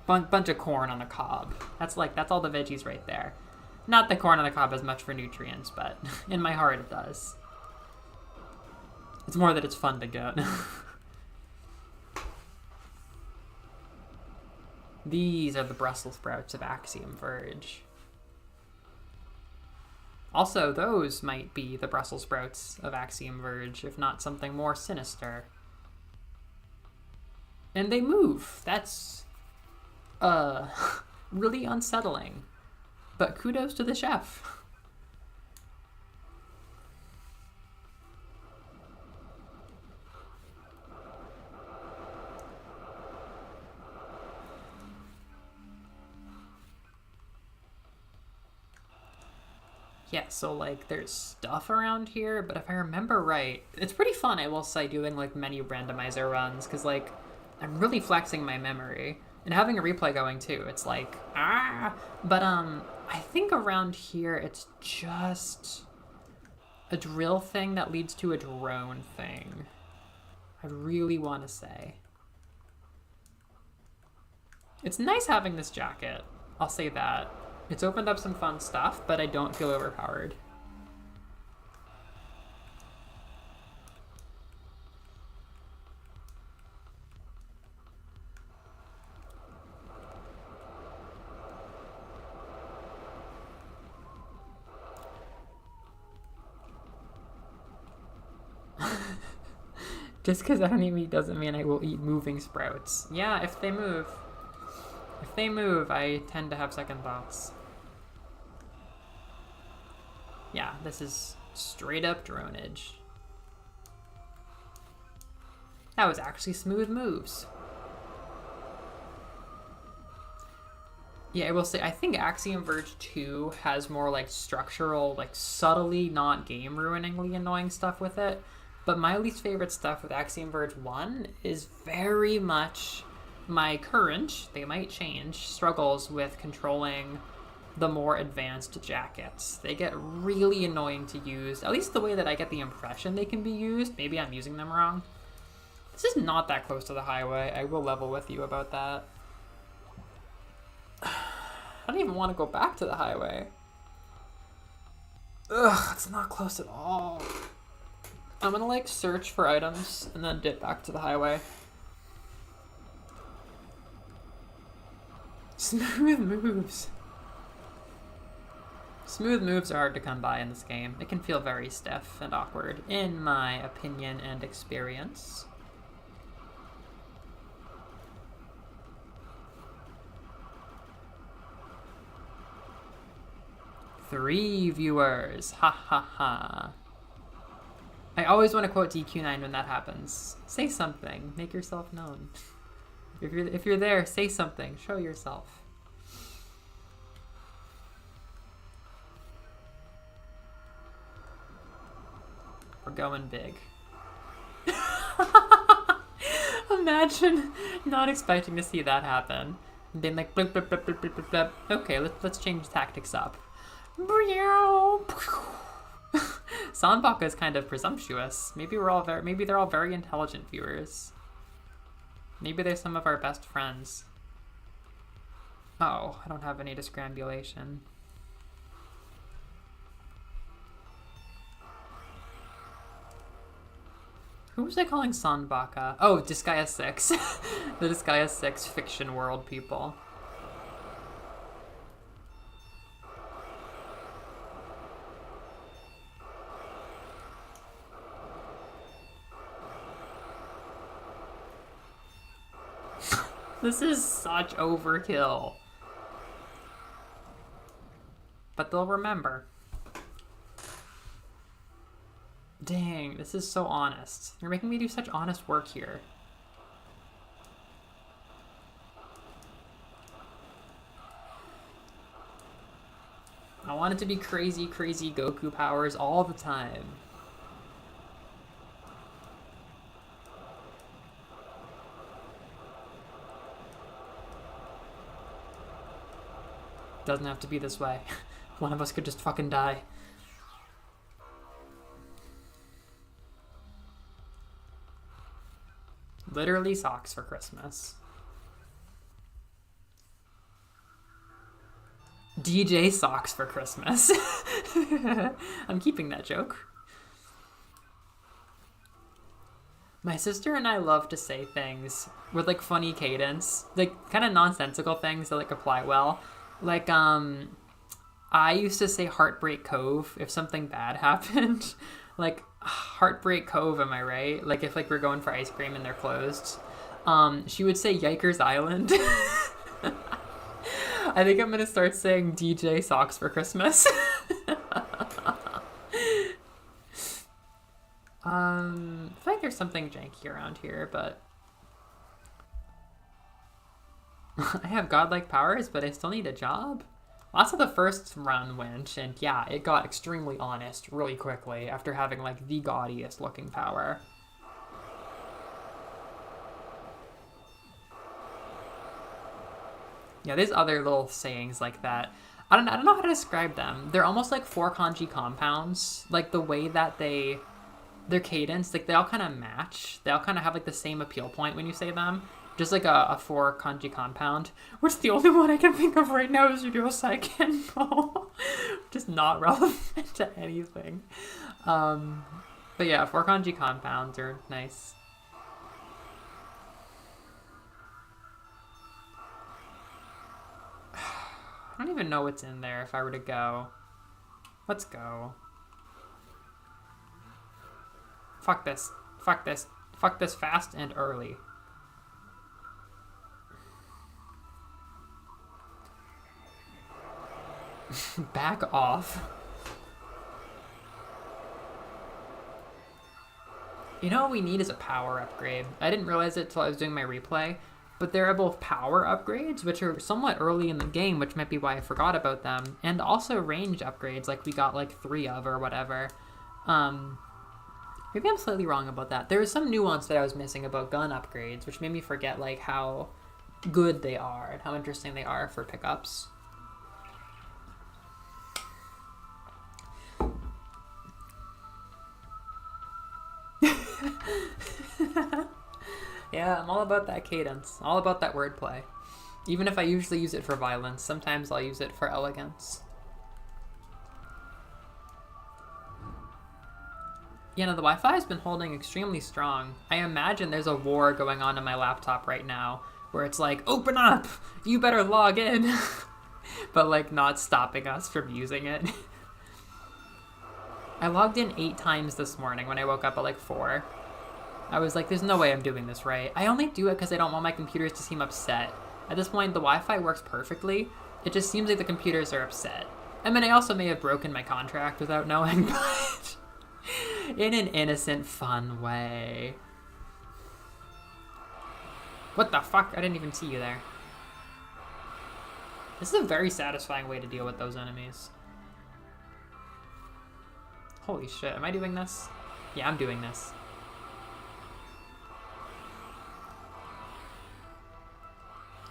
bunch of corn on a cob. That's all the veggies right there. Not that corn on the cob has much for nutrients, but in my heart it does. It's more that it's fun to get. These are the Brussels sprouts of Axiom Verge. Also, those might be the Brussels sprouts of Axiom Verge, if not something more sinister. And they move. That's really unsettling. But kudos to the chef. Yeah, so like there's stuff around here, but if I remember right, it's pretty fun, I will say, doing like many randomizer runs, because like I'm really flexing my memory. And having a replay going too, it's like, but I think around here it's just a drill thing that leads to a drone thing. I really want to say. It's nice having this jacket, I'll say that. It's opened up some fun stuff, but I don't feel overpowered. Just because I don't eat meat doesn't mean I will eat moving sprouts. Yeah, if they move. If they move, I tend to have second thoughts. Yeah, this is straight up dronage. That was actually smooth moves. Yeah, I will say, I think Axiom Verge 2 has more like structural, like subtly not game-ruiningly annoying stuff with it. But my least favorite stuff with Axiom Verge 1 is very much my current, they might change, struggles with controlling the more advanced jackets. They get really annoying to use, at least the way that I get the impression they can be used. Maybe I'm using them wrong. This is not that close to the highway. I will level with you about that. I don't even want to go back to the highway. Ugh, it's not close at all. I'm gonna like search for items and then dip back to the highway. Smooth moves. Smooth moves are hard to come by in this game. It can feel very stiff and awkward, in my opinion and experience. 3 viewers. Ha ha ha. I always want to quote DQ9 when that happens. Say something. Make yourself known. If you're there, say something. Show yourself. We're going big. Imagine not expecting to see that happen. And being like, blip, blip, blip, blip, blip, blip, blip. Okay, let's change tactics up. Sanbaka is kind of presumptuous. Maybe they're all very intelligent viewers. Maybe they're some of our best friends. Oh, I don't have any discrambulation. Who was I calling Sanbaka? Oh, Disgaea 6. The Disgaea 6 fiction world people. This is such overkill. But they'll remember. Dang, this is so honest. You're making me do such honest work here. I want it to be crazy, crazy Goku powers all the time. Doesn't have to be this way. One of us could just fucking die. Literally socks for Christmas. DJ socks for Christmas. I'm keeping that joke. My sister and I love to say things with like funny cadence, like kind of nonsensical things that like apply well. Like, I used to say Heartbreak Cove if something bad happened. Like, Heartbreak Cove, am I right? Like, if, like, we're going for ice cream and they're closed. She would say Yikers Island. I think I'm gonna start saying DJ Socks for Christmas. I feel like there's something janky around here, but... I have godlike powers, but I still need a job? Lots of the first run went, and yeah, it got extremely honest really quickly after having, like, the gaudiest looking power. Yeah, there's other little sayings like that. I don't know how to describe them. They're almost like 4 kanji compounds. Like, the way that their cadence, like, they all kind of match. They all kind of have, like, the same appeal point when you say them. Just like a 4 kanji compound, which the only one I can think of right now is Ryosai Kenpo. Just not relevant to anything. But yeah, 4 kanji compounds are nice. I don't even know what's in there if I were to go. Let's go. Fuck this. Fuck this. Fuck this fast and early. Back off. You know what we need is a power upgrade. I didn't realize it till I was doing my replay, but there are both power upgrades, which are somewhat early in the game, which might be why I forgot about them, and also range upgrades, like we got like 3 of or whatever. Maybe I'm slightly wrong about that. There was some nuance that I was missing about gun upgrades, which made me forget like how good they are and how interesting they are for pickups. Yeah, I'm all about that cadence, all about that wordplay. Even if I usually use it for violence, sometimes I'll use it for elegance. Yeah, no, the Wi-Fi has been holding extremely strong. I imagine there's a war going on my laptop right now, where it's like, open up! You better log in! But like not stopping us from using it. I logged in 8 times this morning when I woke up at like 4. I was like, there's no way I'm doing this right. I only do it because I don't want my computers to seem upset. At this point, the Wi-Fi works perfectly. It just seems like the computers are upset. I mean, I also may have broken my contract without knowing, but in an innocent, fun way. What the fuck? I didn't even see you there. This is a very satisfying way to deal with those enemies. Holy shit, am I doing this? Yeah, I'm doing this.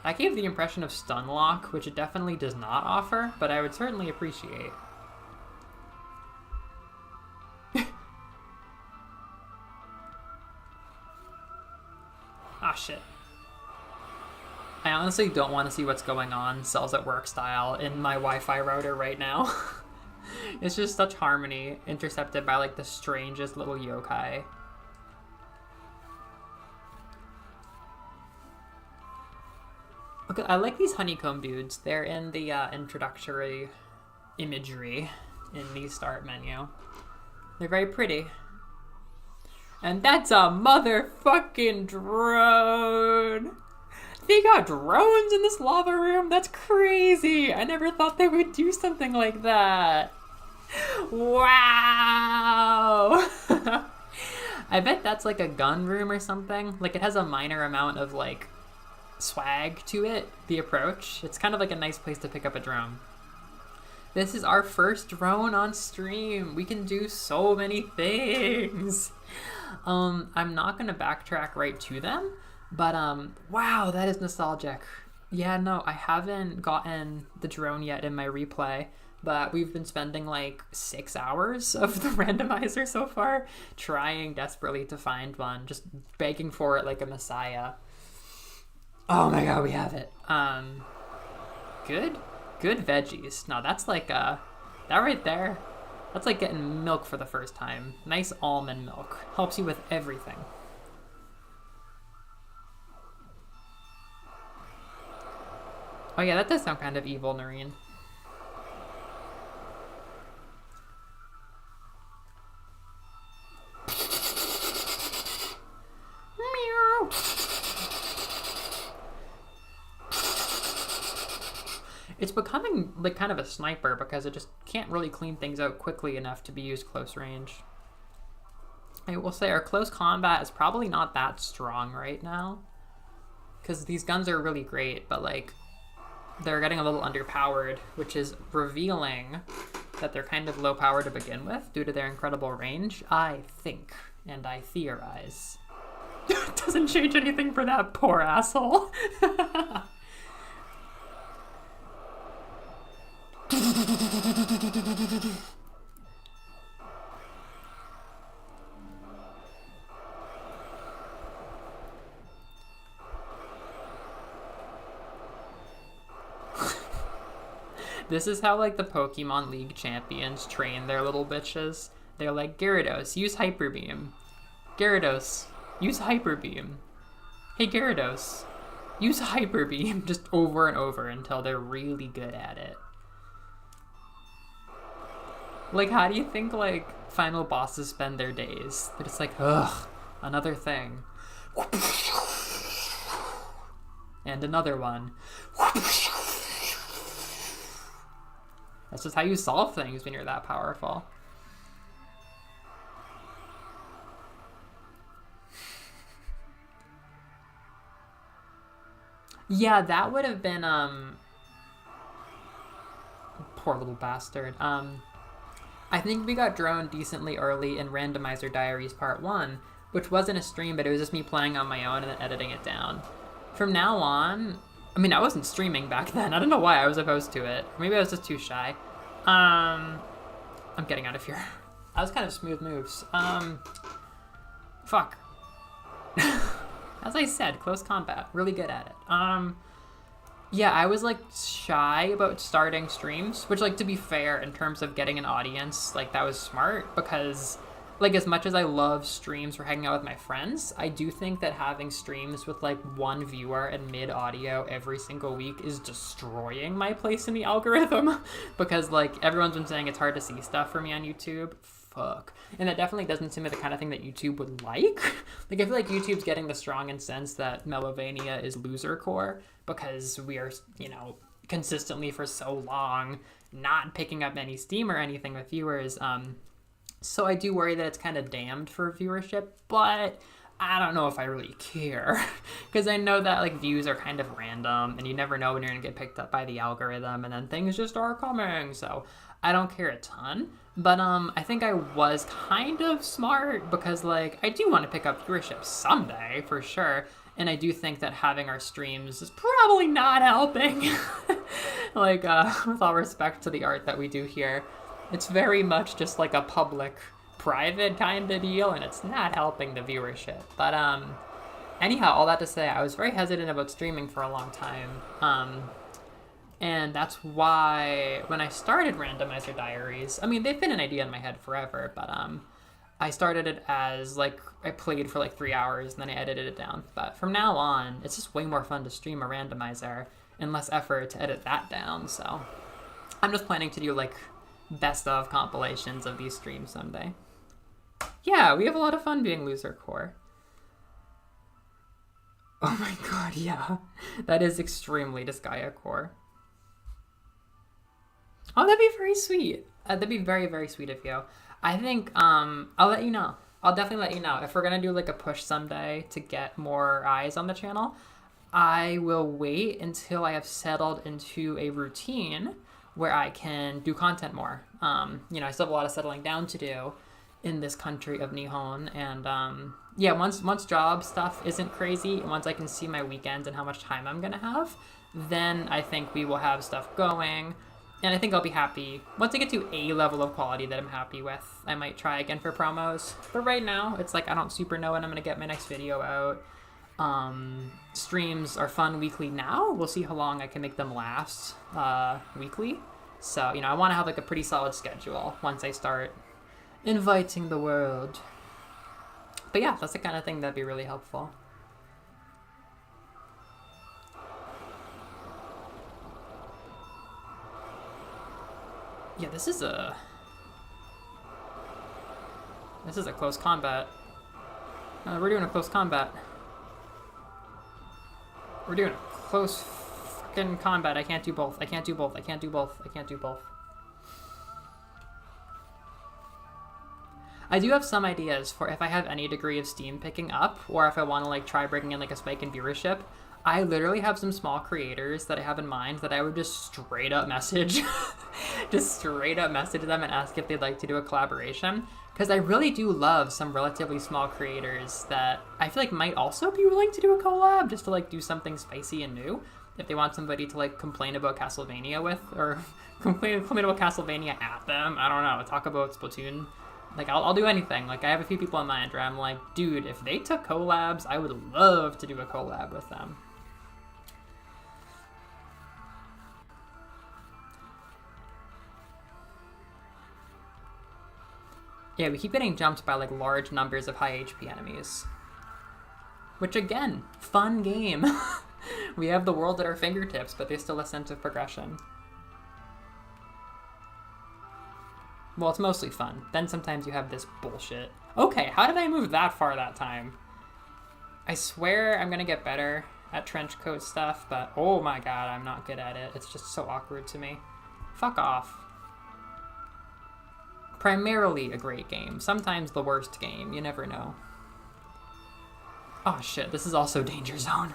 I gave the impression of stun lock, which it definitely does not offer, but I would certainly appreciate. Ah, shit. I honestly don't want to see what's going on cells at work style in my Wi-Fi router right now. It's just such harmony, intercepted by like the strangest little yokai. Okay, I like these honeycomb dudes. They're in the introductory imagery in the start menu. They're very pretty. And that's a motherfucking drone! They got drones in this lava room? That's crazy! I never thought they would do something like that. Wow! I bet that's like a gun room or something. Like it has a minor amount of like swag to it, the approach. It's kind of like a nice place to pick up a drone. This is our first drone on stream. We can do so many things. I'm not gonna backtrack right to them, but wow, that is nostalgic. Yeah, no, I haven't gotten the drone yet in my replay, but we've been spending like 6 hours of the randomizer so far, trying desperately to find one, just begging for it like a messiah. Oh my god, we have it. Good veggies. No, that's like that right there. That's like getting milk for the first time. Nice almond milk. Helps you with everything. Oh yeah, that does sound kind of evil, Noreen. Meow. It's becoming like kind of a sniper because it just can't really clean things out quickly enough to be used close range. I will say our close combat is probably not that strong right now because these guns are really great, but like they're getting a little underpowered, which is revealing that they're kind of low power to begin with due to their incredible range, I think, and I theorize. Doesn't change anything for that poor asshole. This is how like the Pokemon League champions train their little bitches. They're like, Gyarados, use Hyper Beam. Gyarados, use Hyper Beam. Hey Gyarados, use Hyper Beam, just over and over until they're really good at it. Like, how do you think like final bosses spend their days? They're just like, ugh, another thing. And another one. That's just how you solve things when you're that powerful. Yeah, that would have been, poor little bastard. I think we got droned decently early in Randomizer Diaries Part 1, which wasn't a stream, but it was just me playing on my own and then editing it down. From now on, I mean, I wasn't streaming back then. I don't know why I was opposed to it. Maybe I was just too shy. I'm getting out of here. That was kind of smooth moves. Fuck. As I said, close combat. Really good at it. Yeah, I was, like, shy about starting streams, which, like, to be fair, in terms of getting an audience, like, that was smart, because, like, as much as I love streams for hanging out with my friends, I do think that having streams with, like, one viewer and mid-audio every single week is destroying my place in the algorithm, because, like, everyone's been saying it's hard to see stuff for me on YouTube. Fuck. And that definitely doesn't seem like the kind of thing that YouTube would like. Like, I feel like YouTube's getting the strong sense that Melovania is loser core because we are, you know, consistently for so long not picking up any steam or anything with viewers. So I do worry that it's kind of damned for viewership, but I don't know if I really care because I know that like views are kind of random and you never know when you're gonna get picked up by the algorithm and then things just are coming. So I don't care a ton, but I think I was kind of smart because like I do want to pick up viewership someday for sure. And I do think that having our streams is probably not helping. Like, with all respect to the art that we do here, it's very much just like a public, private kind of deal, and it's not helping the viewership. But anyhow, all that to say, I was very hesitant about streaming for a long time. And that's why when I started Randomizer Diaries, I mean, they've been an idea in my head forever, but I started it as like I played for like 3 hours and then I edited it down. But from now on, it's just way more fun to stream a randomizer and less effort to edit that down. So I'm just planning to do like best of compilations of these streams someday. Yeah, we have a lot of fun being loser core. Oh my god, yeah. That is extremely Disgaea core. Oh, that'd be very sweet. That'd be very, very sweet of you. I think I'll let you know. I'll definitely let you know. If we're going to do like a push someday to get more eyes on the channel, I will wait until I have settled into a routine where I can do content more. You know, I still have a lot of settling down to do in this country of Nihon. And yeah, once job stuff isn't crazy, once I can see my weekends and how much time I'm going to have, then I think we will have stuff going. And I think I'll be happy. Once I get to a level of quality that I'm happy with, I might try again for promos. But right now, it's like I don't super know when I'm going to get my next video out. Streams are fun weekly now. We'll see how long I can make them last weekly. So, you know, I want to have like a pretty solid schedule once I start inviting the world. But yeah, that's the kind of thing that'd be really helpful. Yeah, this is a close combat. We're doing a close combat. We're doing a close fucking combat. I can't do both. I can't do both. I can't do both. I can't do both. I do have some ideas for if I have any degree of steam picking up, or if I want to like try bringing in like a spike in viewership. I literally have some small creators that I have in mind that I would just straight up message. Just straight up message them and ask if they'd like to do a collaboration. Because I really do love some relatively small creators that I feel like might also be willing to do a collab just to like do something spicy and new. If they want somebody to like complain about Castlevania with, or complain about Castlevania at them, I don't know, talk about Splatoon. Like, I'll do anything. Like, I have a few people in mind where I'm like, dude, if they took collabs, I would love to do a collab with them. Yeah, we keep getting jumped by like large numbers of high HP enemies. Which again, fun game. We have the world at our fingertips, but there's still a sense of progression. Well, it's mostly fun. Then sometimes you have this bullshit. Okay, how did I move that far that time? I swear I'm gonna get better at trench coat stuff, but oh my god, I'm not good at it. It's just so awkward to me. Fuck off. Primarily a great game. Sometimes the worst game. You never know. Oh shit, this is also Danger Zone.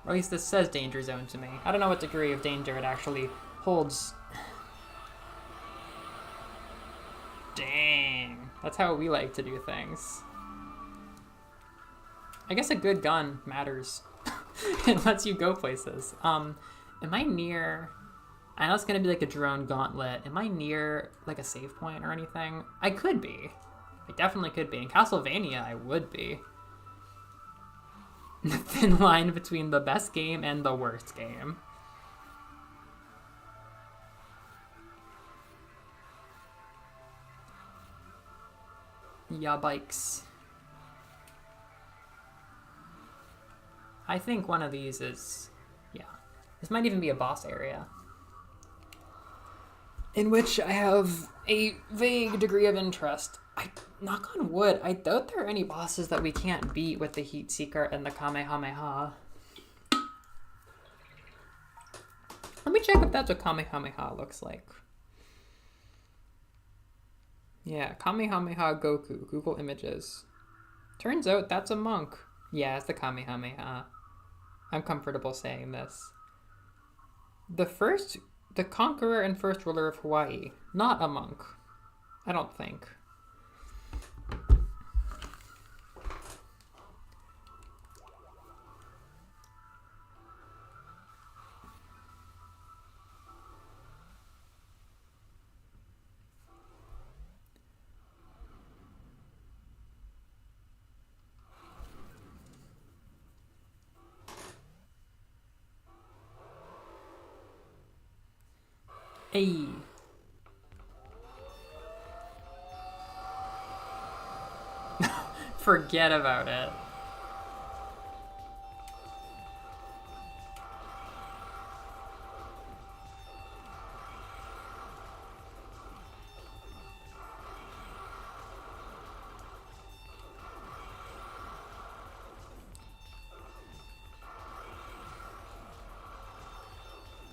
Or at least this says Danger Zone to me. I don't know what degree of danger it actually holds. Dang. That's how we like to do things. I guess a good gun matters. It lets you go places. Am I near... I know it's going to be like a drone gauntlet. Am I near like a save point or anything? I could be. I definitely could be. In Castlevania, I would be. The thin line between the best game and the worst game. Yeah, bikes. I think one of these is... Yeah. This might even be a boss area. In which I have a vague degree of interest. Knock on wood, I doubt there are any bosses that we can't beat with the Heat Seeker and the Kamehameha. Let me check if that's what Kamehameha looks like. Yeah, Kamehameha Goku. Google Images. Turns out that's a monk. Yeah, it's the Kamehameha. I'm comfortable saying this. The conqueror and first ruler of Hawaii. Not a monk. I don't think. Hey. Forget about it.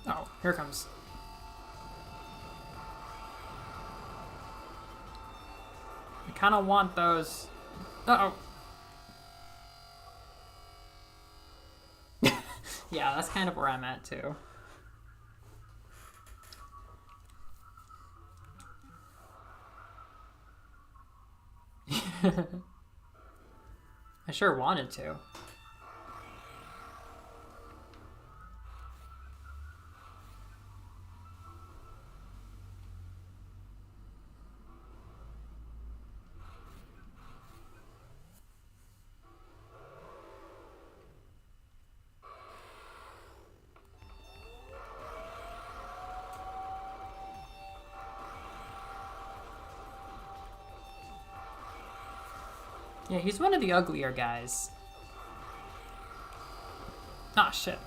Oh, here it comes. I kind of want those. Uh-oh. Yeah, that's kind of where I'm at, too. I sure wanted to. Yeah, he's one of the uglier guys. Ah, shit.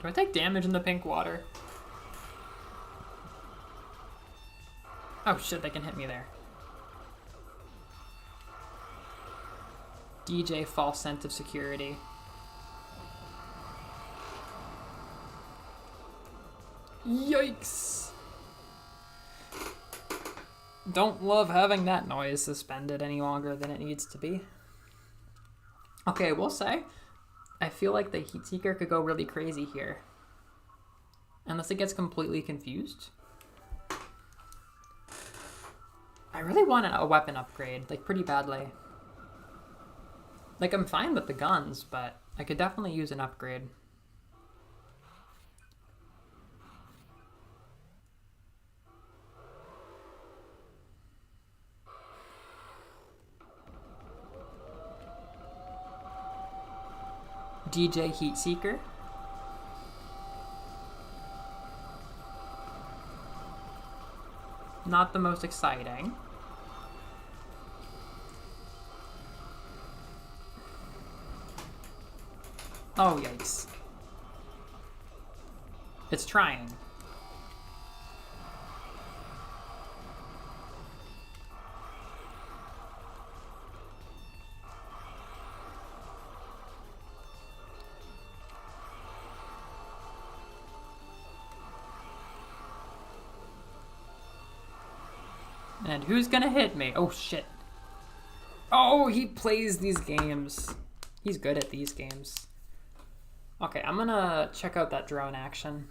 Do I take damage in the pink water? Oh shit, they can hit me there. DJ false sense of security. Yikes! Don't love having that noise suspended any longer than it needs to be. Okay, we'll say, I feel like the Heat Seeker could go really crazy here. Unless it gets completely confused. I really want a weapon upgrade, like pretty badly. Like I'm fine with the guns, but I could definitely use an upgrade. DJ Heat Seeker. Not the most exciting. Oh, yikes. It's trying. And who's gonna hit me? Oh, shit. Oh, he plays these games. He's good at these games. Okay, I'm gonna check out that drone action.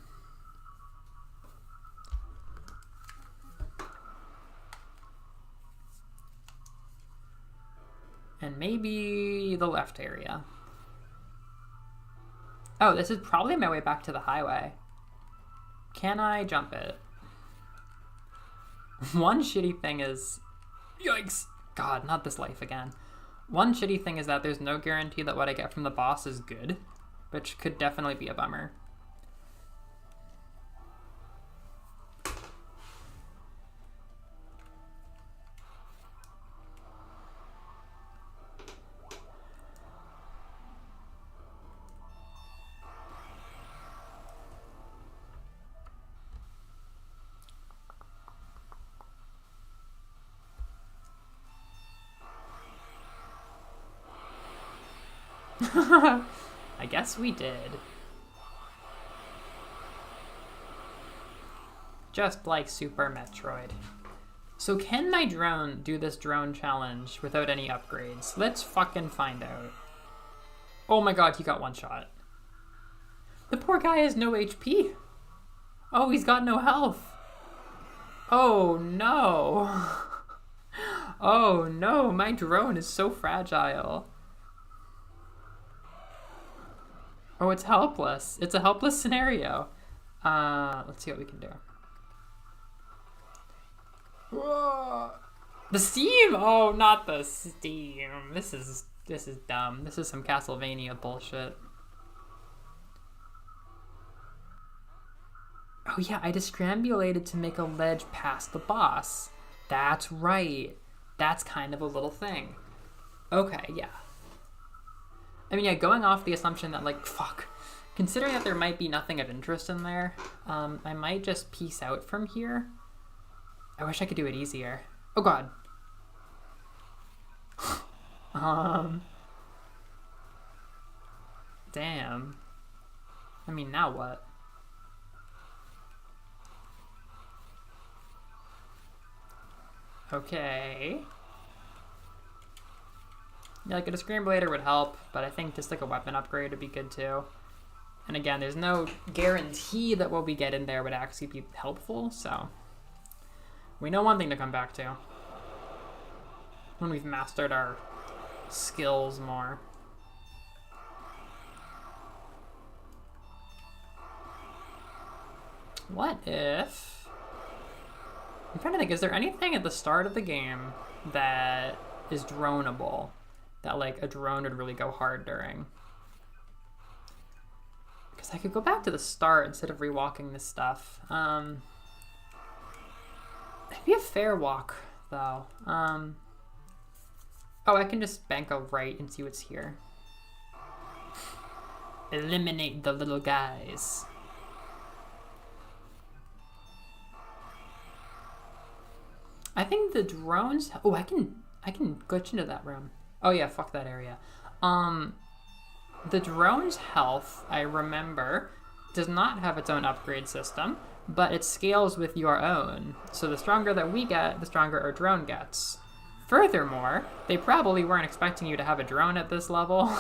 And maybe the left area. Oh, this is probably my way back to the highway. Can I jump it? One shitty thing is... Yikes! God, not this life again. One shitty thing is that there's no guarantee that what I get from the boss is good, which could definitely be a bummer. I guess we did. just like Super Metroid. So can my drone do this drone challenge without any upgrades? Let's fucking find out. Oh my god, he got one shot. The poor guy has no HP. Oh, he's got no health. Oh no. Oh no, my drone is so fragile. Oh, it's helpless. It's a helpless scenario. Let's see what we can do. Whoa. The steam! Oh, not the steam. This is dumb. This is some Castlevania bullshit. Oh yeah, I discrambulated to make a ledge past the boss. That's right. That's kind of a little thing. Okay, yeah. I mean, yeah, going off the assumption that, like, fuck. Considering that there might be nothing of interest in there, I might just peace out from here. I wish I could do it easier. Oh god. Damn. I mean, now what? Okay. Yeah, like a Discrambulator would help, but I think just like a weapon upgrade would be good too. And again, there's no guarantee that what we get in there would actually be helpful, so we know one thing to come back to when we've mastered our skills more. What if... I'm trying to think, is there anything at the start of the game that is droneable, that like a drone would really go hard during? Because I could go back to the start instead of rewalking this stuff. It'd be a fair walk, though. Oh, I can just bank a right and see what's here. Eliminate the little guys. I think the drones... Oh, I can glitch into that room. Oh yeah, fuck that area. The drone's health, I remember, does not have its own upgrade system, but it scales with your own. So the stronger that we get, the stronger our drone gets. Furthermore, they probably weren't expecting you to have a drone at this level,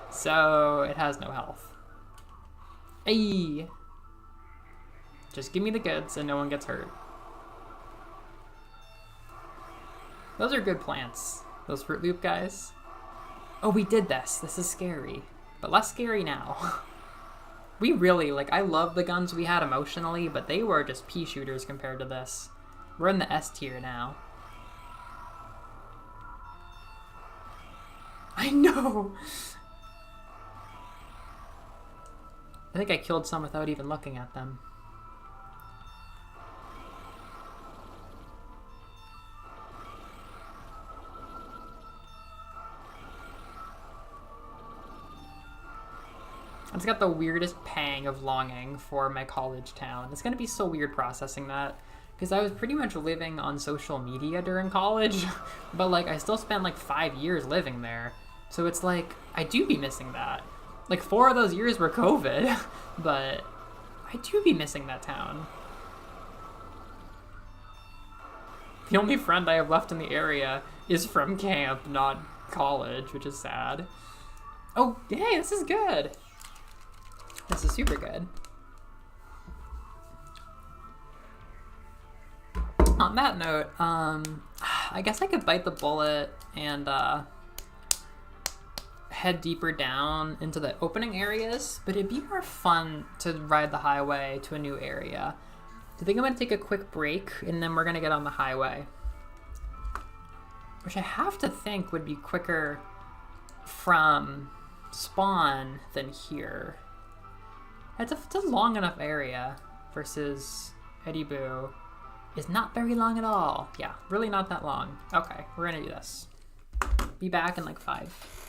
so it has no health. Ayy! Just give me the goods and no one gets hurt. Those are good plants, those Fruit Loop guys. Oh, we did this. This is scary, but less scary now. We really, like, I love the guns we had emotionally, but they were just pea shooters compared to this. We're in the S tier now. I know! I think I killed some without even looking at them. I just got the weirdest pang of longing for my college town. It's gonna be so weird processing that, because I was pretty much living on social media during college, but like I still spent like 5 years living there. So it's like, I do be missing that. Like 4 of those years were COVID, but I do be missing that town. The only friend I have left in the area is from camp, not college, which is sad. Oh, hey, this is good. This is super good. On that note, I guess I could bite the bullet and head deeper down into the opening areas, but it'd be more fun to ride the highway to a new area. I think I'm gonna take a quick break and then we're gonna get on the highway, which I have to think would be quicker from spawn than here. It's a long enough area versus Eddie Boo is not very long at all. Yeah, really not that long. Okay, we're gonna do this. Be back in like 5.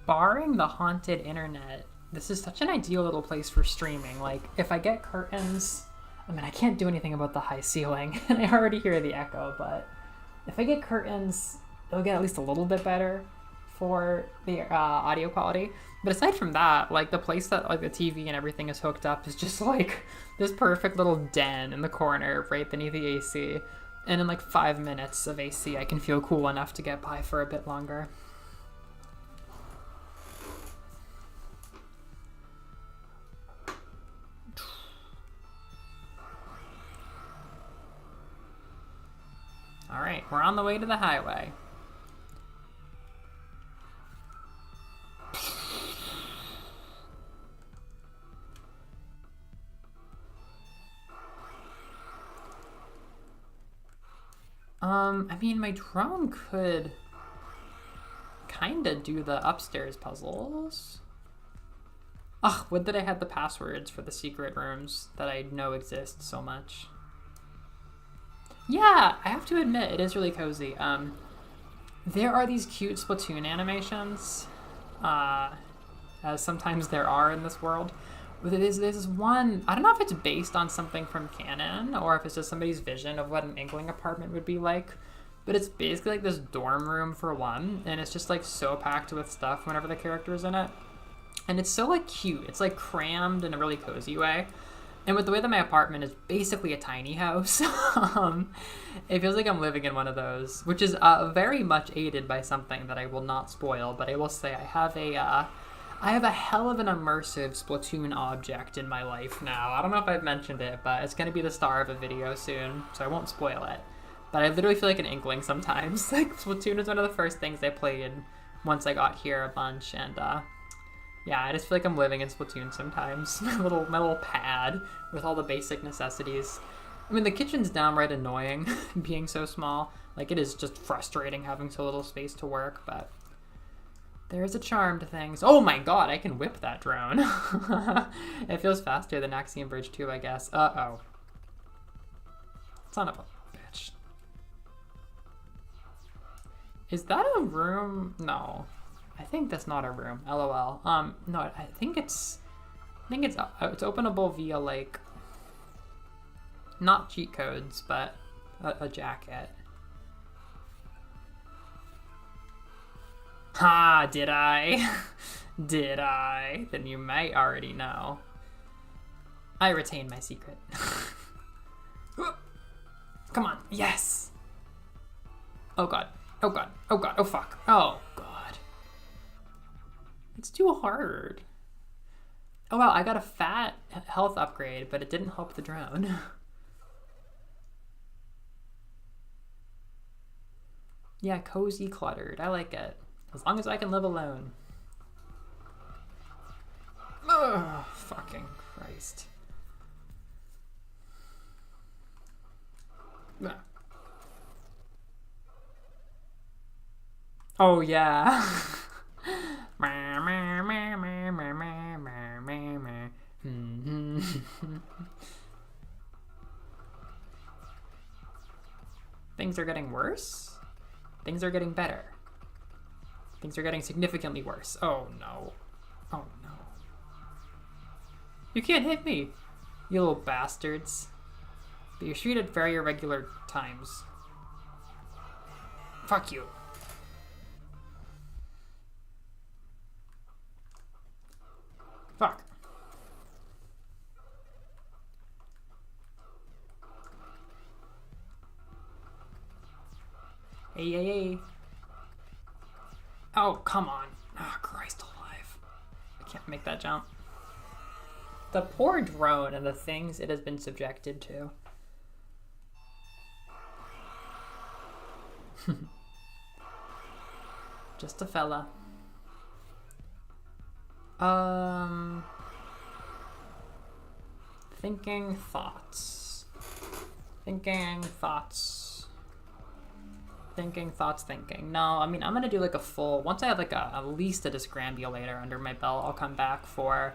barring the haunted internet, this is such an ideal little place for streaming. Like, if I get curtains, I mean, I can't do anything about the high ceiling, and I already hear the echo, but if I get curtains, it'll get at least a little bit better for the audio quality. But aside from that, like, the place that, like, the TV and everything is hooked up is just, like, this perfect little den in the corner right beneath the AC. And in, like, 5 minutes of AC, I can feel cool enough to get by for a bit longer. All right, we're on the way to the highway. I mean, my drone could kind of do the upstairs puzzles. Ugh, would that I had the passwords for the secret rooms that I know exist so much. Yeah, I have to admit, it is really cozy. There are these cute Splatoon animations, as sometimes there are in this world. There's this one, I don't know if it's based on something from canon, or if it's just somebody's vision of what an Inkling apartment would be like, but it's basically like this dorm room for one, and it's just like so packed with stuff whenever the character is in it. And it's so like cute, it's like crammed in a really cozy way. And with the way that my apartment is basically a tiny house, it feels like I'm living in one of those, which is very much aided by something that I will not spoil, but I will say I have a hell of an immersive Splatoon object in my life now. I don't know if I've mentioned it, but it's going to be the star of a video soon, so I won't spoil it. But I literally feel like an Inkling sometimes. Like, Splatoon is one of the first things I played once I got here a bunch, and yeah, I just feel like I'm living in Splatoon sometimes. My little pad with all the basic necessities. I mean, the kitchen's downright annoying, being so small. Like, it is just frustrating having so little space to work, but there's a charm to things. Oh my god, I can whip that drone. It feels faster than Axiom Verge 2, I guess. Uh-oh. Son of a bitch. Is that a room? No. I think that's not a room. LOL. No, I think it's openable via, like, not cheat codes, but a jacket. Ha, did I? Did I? Then you might already know. I retain my secret. Come on, yes! Oh god, oh god, oh god, oh fuck, oh god. It's too hard. Oh wow, I got a fat health upgrade, but it didn't help the drone. Yeah, cozy cluttered, I like it. As long as I can live alone. Ugh, fucking Christ. Oh yeah. Things are getting worse? Things are getting better. Things are getting significantly worse. Oh no. Oh no. You can't hit me, you little bastards. But you shoot at very irregular times. Fuck you. Fuck. Hey. Oh, come on. Oh, Christ alive. I can't make that jump. The poor drone and the things it has been subjected to. Just a fella. Thinking thoughts. No, I mean, I'm gonna do like a full, once I have like at least a Discrambulator under my belt, I'll come back for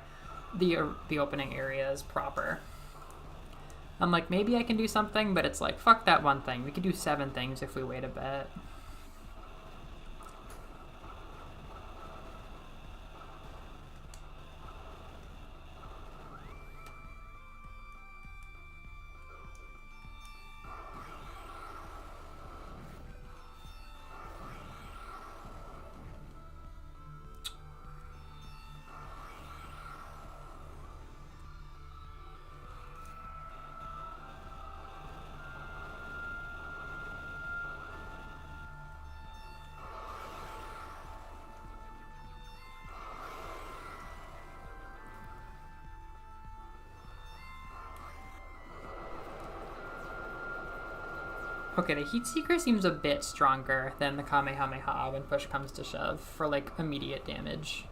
the opening areas proper. I'm like, maybe I can do something, but it's like, fuck that one thing. We could do 7 things if we wait a bit. Okay, the Heat Seeker seems a bit stronger than the Kamehameha when push comes to shove for, like, immediate damage.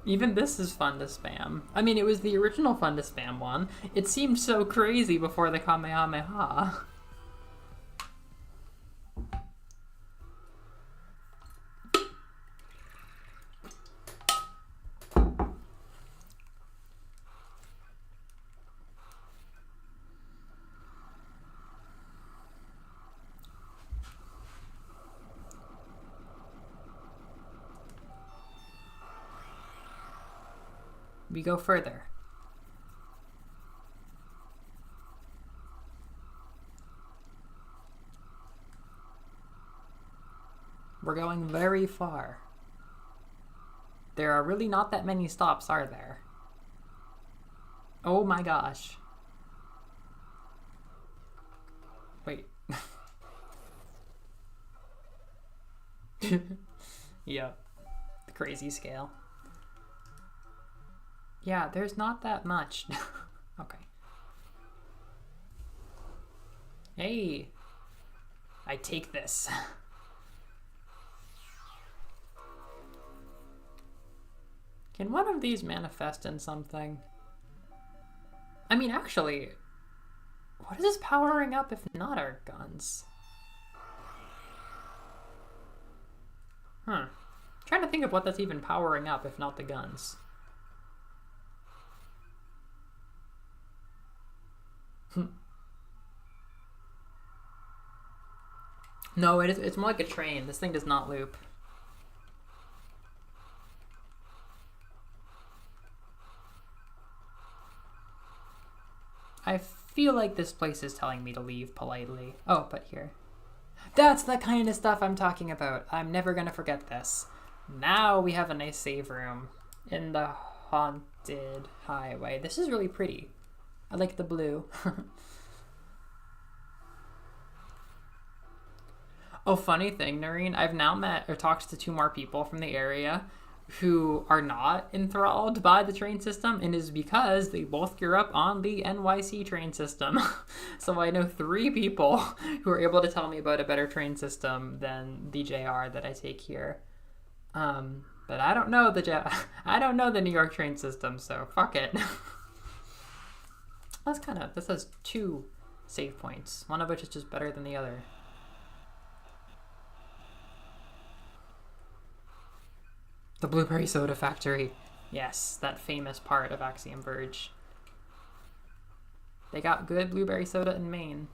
Even this is fun to spam. I mean, it was the original fun to spam one. It seemed so crazy before the Kamehameha. We go further. We're going very far. There are really not that many stops, are there? Oh my gosh. Wait. Yep. The crazy scale. Yeah, there's not that much. Okay. Hey! I take this. Can one of these manifest in something? I mean, actually, what is this powering up if not our guns? Trying to think of what that's even powering up if not the guns. No, it's more like a train. This thing does not loop. I feel like this place is telling me to leave politely. Oh, but here. That's the kind of stuff I'm talking about. I'm never gonna forget this. Now we have a nice save room in the haunted highway. This is really pretty. I like the blue. Oh, funny thing, Noreen, I've now met or talked to 2 more people from the area who are not enthralled by the train system, and is because they both grew up on the NYC train system. So I know 3 people who are able to tell me about a better train system than the JR that I take here. But I don't know I don't know the New York train system, so fuck it. This has 2 save points, one of which is just better than the other. The Blueberry Soda Factory. Yes, that famous part of Axiom Verge. They got good blueberry soda in Maine.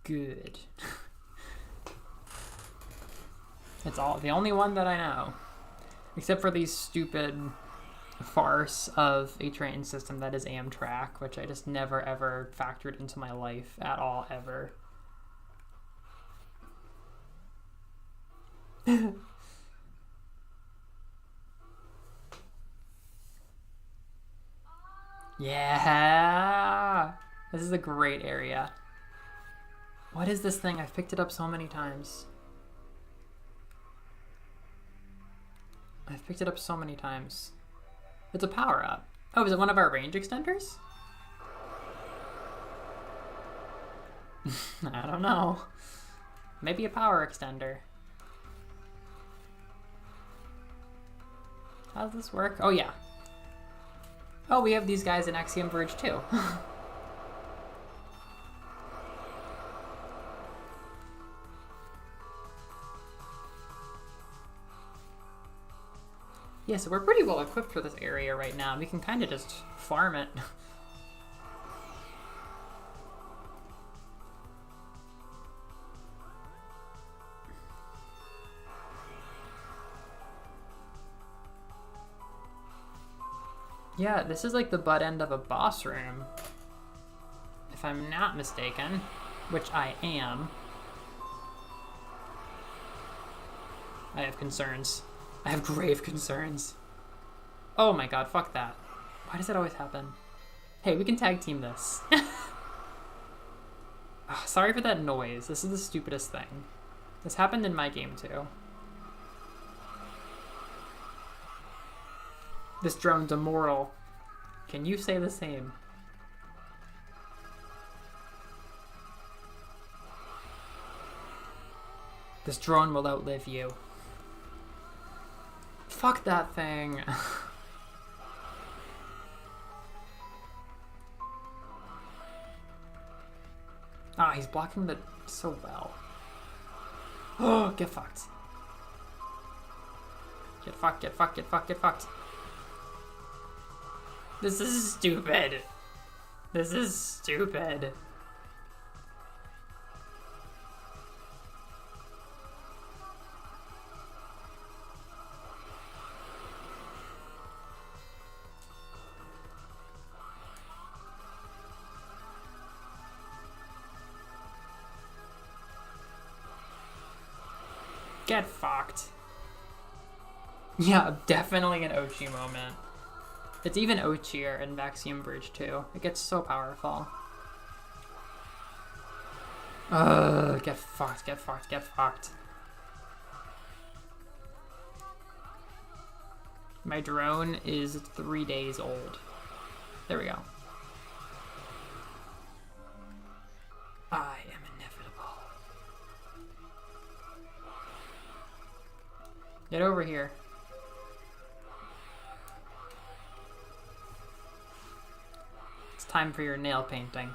Good. It's the only one that I know. Except for these stupid farce of a train system that is Amtrak, which I just never ever factored into my life at all, ever. Yeah! This is a great area. What is this thing? I've picked it up so many times. I've picked it up so many times. It's a power-up. Oh, is it one of our range extenders? I don't know. Maybe a power extender. How does this work? Oh, yeah. Oh, we have these guys in Axiom Verge, too. Yeah, so we're pretty well equipped for this area right now. We can kind of just farm it. Yeah, this is like the butt end of a boss room. If I'm not mistaken, which I am. I have concerns. I have grave concerns. Oh my god, fuck that. Why does that always happen? Hey, we can tag team this. Oh, sorry for that noise. This is the stupidest thing. This happened in my game too. This drone's immortal. Can you say the same? This drone will outlive you. Fuck that thing. Ah, he's blocking the so well. Oh, get fucked. Get fucked, get fucked, get fucked, get fucked. This is stupid. This is stupid. Get fucked. Yeah, definitely an Ochi moment. It's even Ochier in Axiom Verge too. It gets so powerful. Get fucked, get fucked, get fucked. My drone is 3 days old. There we go. I am inevitable. Get over here. It's time for your nail painting.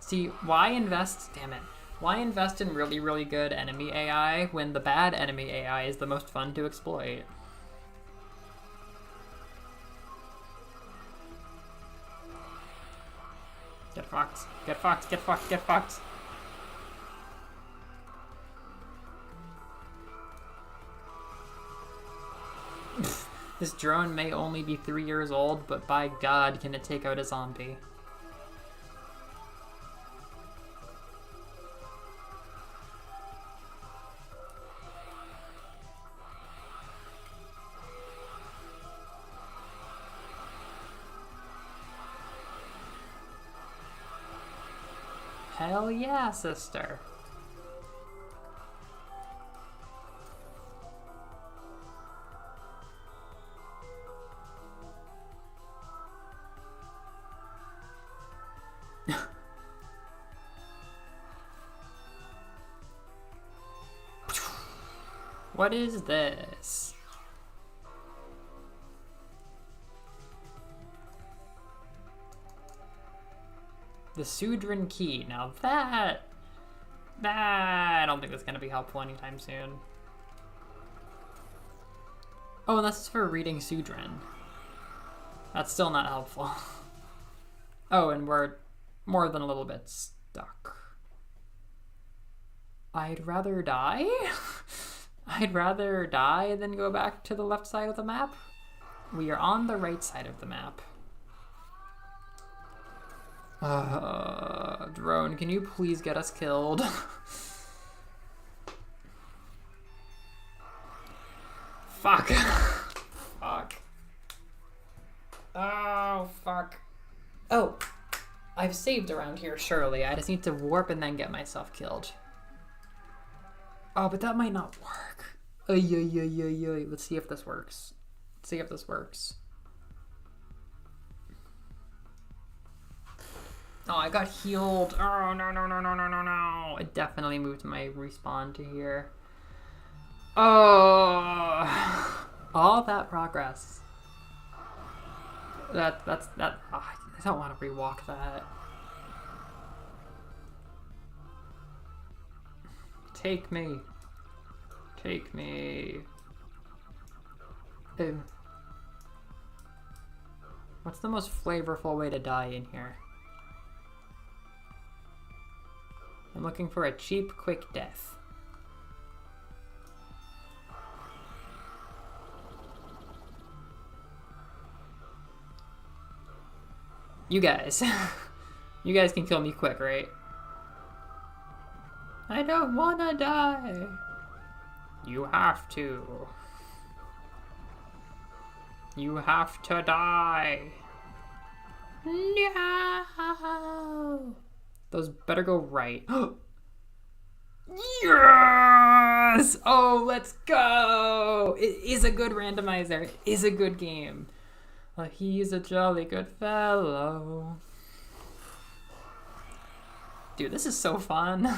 See, why invest, damn it, why invest in really, really good enemy AI when the bad enemy AI is the most fun to exploit? Get fucked, get fucked, get fucked, get fucked. This drone may only be 3 years old, but by God, can it take out a zombie. Hell yeah, sister. What is this? The Sudran key. Now that I don't think that's gonna be helpful anytime soon. Oh, unless it's for reading Sudran. That's still not helpful. Oh, and we're more than a little bit stuck. I'd rather die? I'd rather die than go back to the left side of the map. We are on the right side of the map. Drone, can you please get us killed? Fuck. Fuck. Oh, fuck. Oh, I've saved around here, surely. I just need to warp and then get myself killed. Oh, but that might not work. Ay. Let's see if this works. Let's see if this works. Oh, I got healed. Oh, no. I definitely moved my respawn to here. Oh, all that progress. That's that. Oh, I don't want to rewalk that. Take me. Take me. Ew. What's the most flavorful way to die in here? I'm looking for a cheap, quick death. You guys. You guys can kill me quick, right? I don't wanna die. You have to. You have to die. No. Those better go right. Yes! Oh, let's go! It is a good randomizer. It is a good game. He's a jolly good fellow. Dude, this is so fun.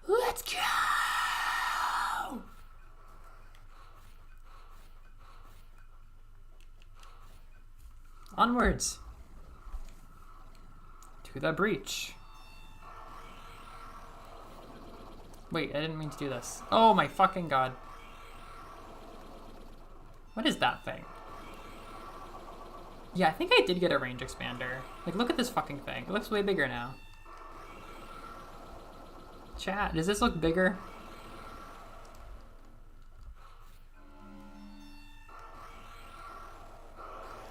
Let's go! Onwards. To the breach. Wait, I didn't mean to do this. Oh my fucking god. What is that thing? Yeah, I think I did get a range expander. Like, look at this fucking thing. It looks way bigger now. Chat, does this look bigger?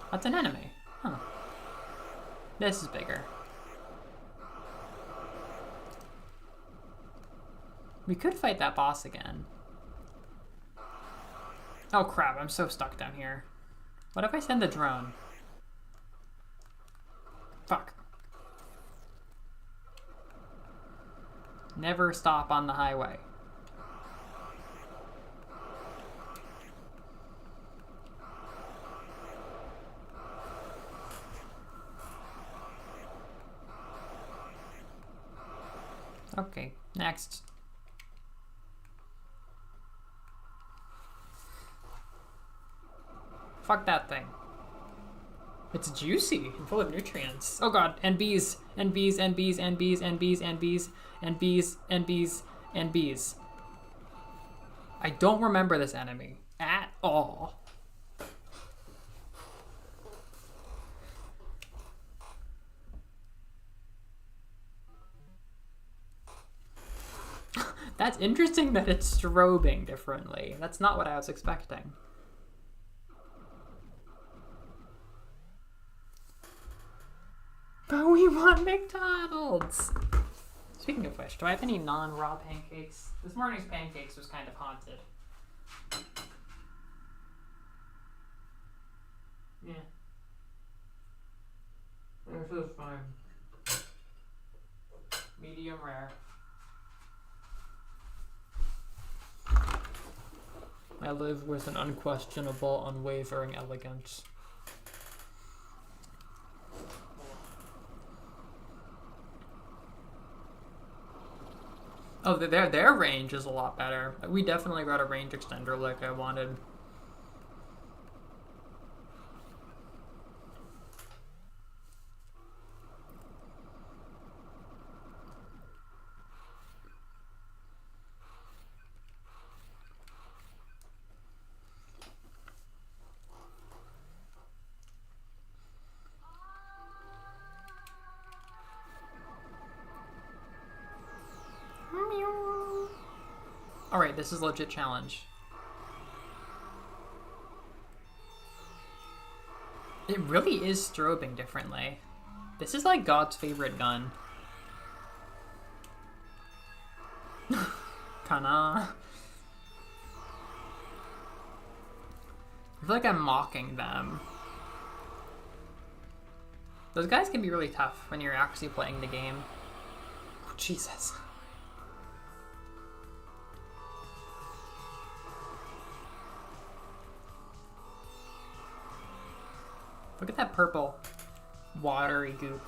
That's an enemy. Huh. This is bigger. We could fight that boss again. Oh crap, I'm so stuck down here. What if I send the drone? Fuck. Never stop on the highway. Okay, next. Fuck that thing. It's juicy and full of nutrients. Oh god, and bees, and bees, and bees, and bees, and bees, and bees, and bees, and bees, and bees. I don't remember this enemy at all. That's interesting that it's strobing differently. That's not what I was expecting. But we want McDonald's! Speaking of which, do I have any non-raw pancakes? This morning's pancakes was kind of haunted. Yeah. This is fine. Medium rare. I live with an unquestionable, unwavering elegance. Oh, their range is a lot better. We definitely got a range extender like I wanted. Alright, this is a legit challenge. It really is strobing differently. This is like God's favorite gun. Kinda. I feel like I'm mocking them. Those guys can be really tough when you're actually playing the game. Oh, Jesus. Look at that purple, watery goop.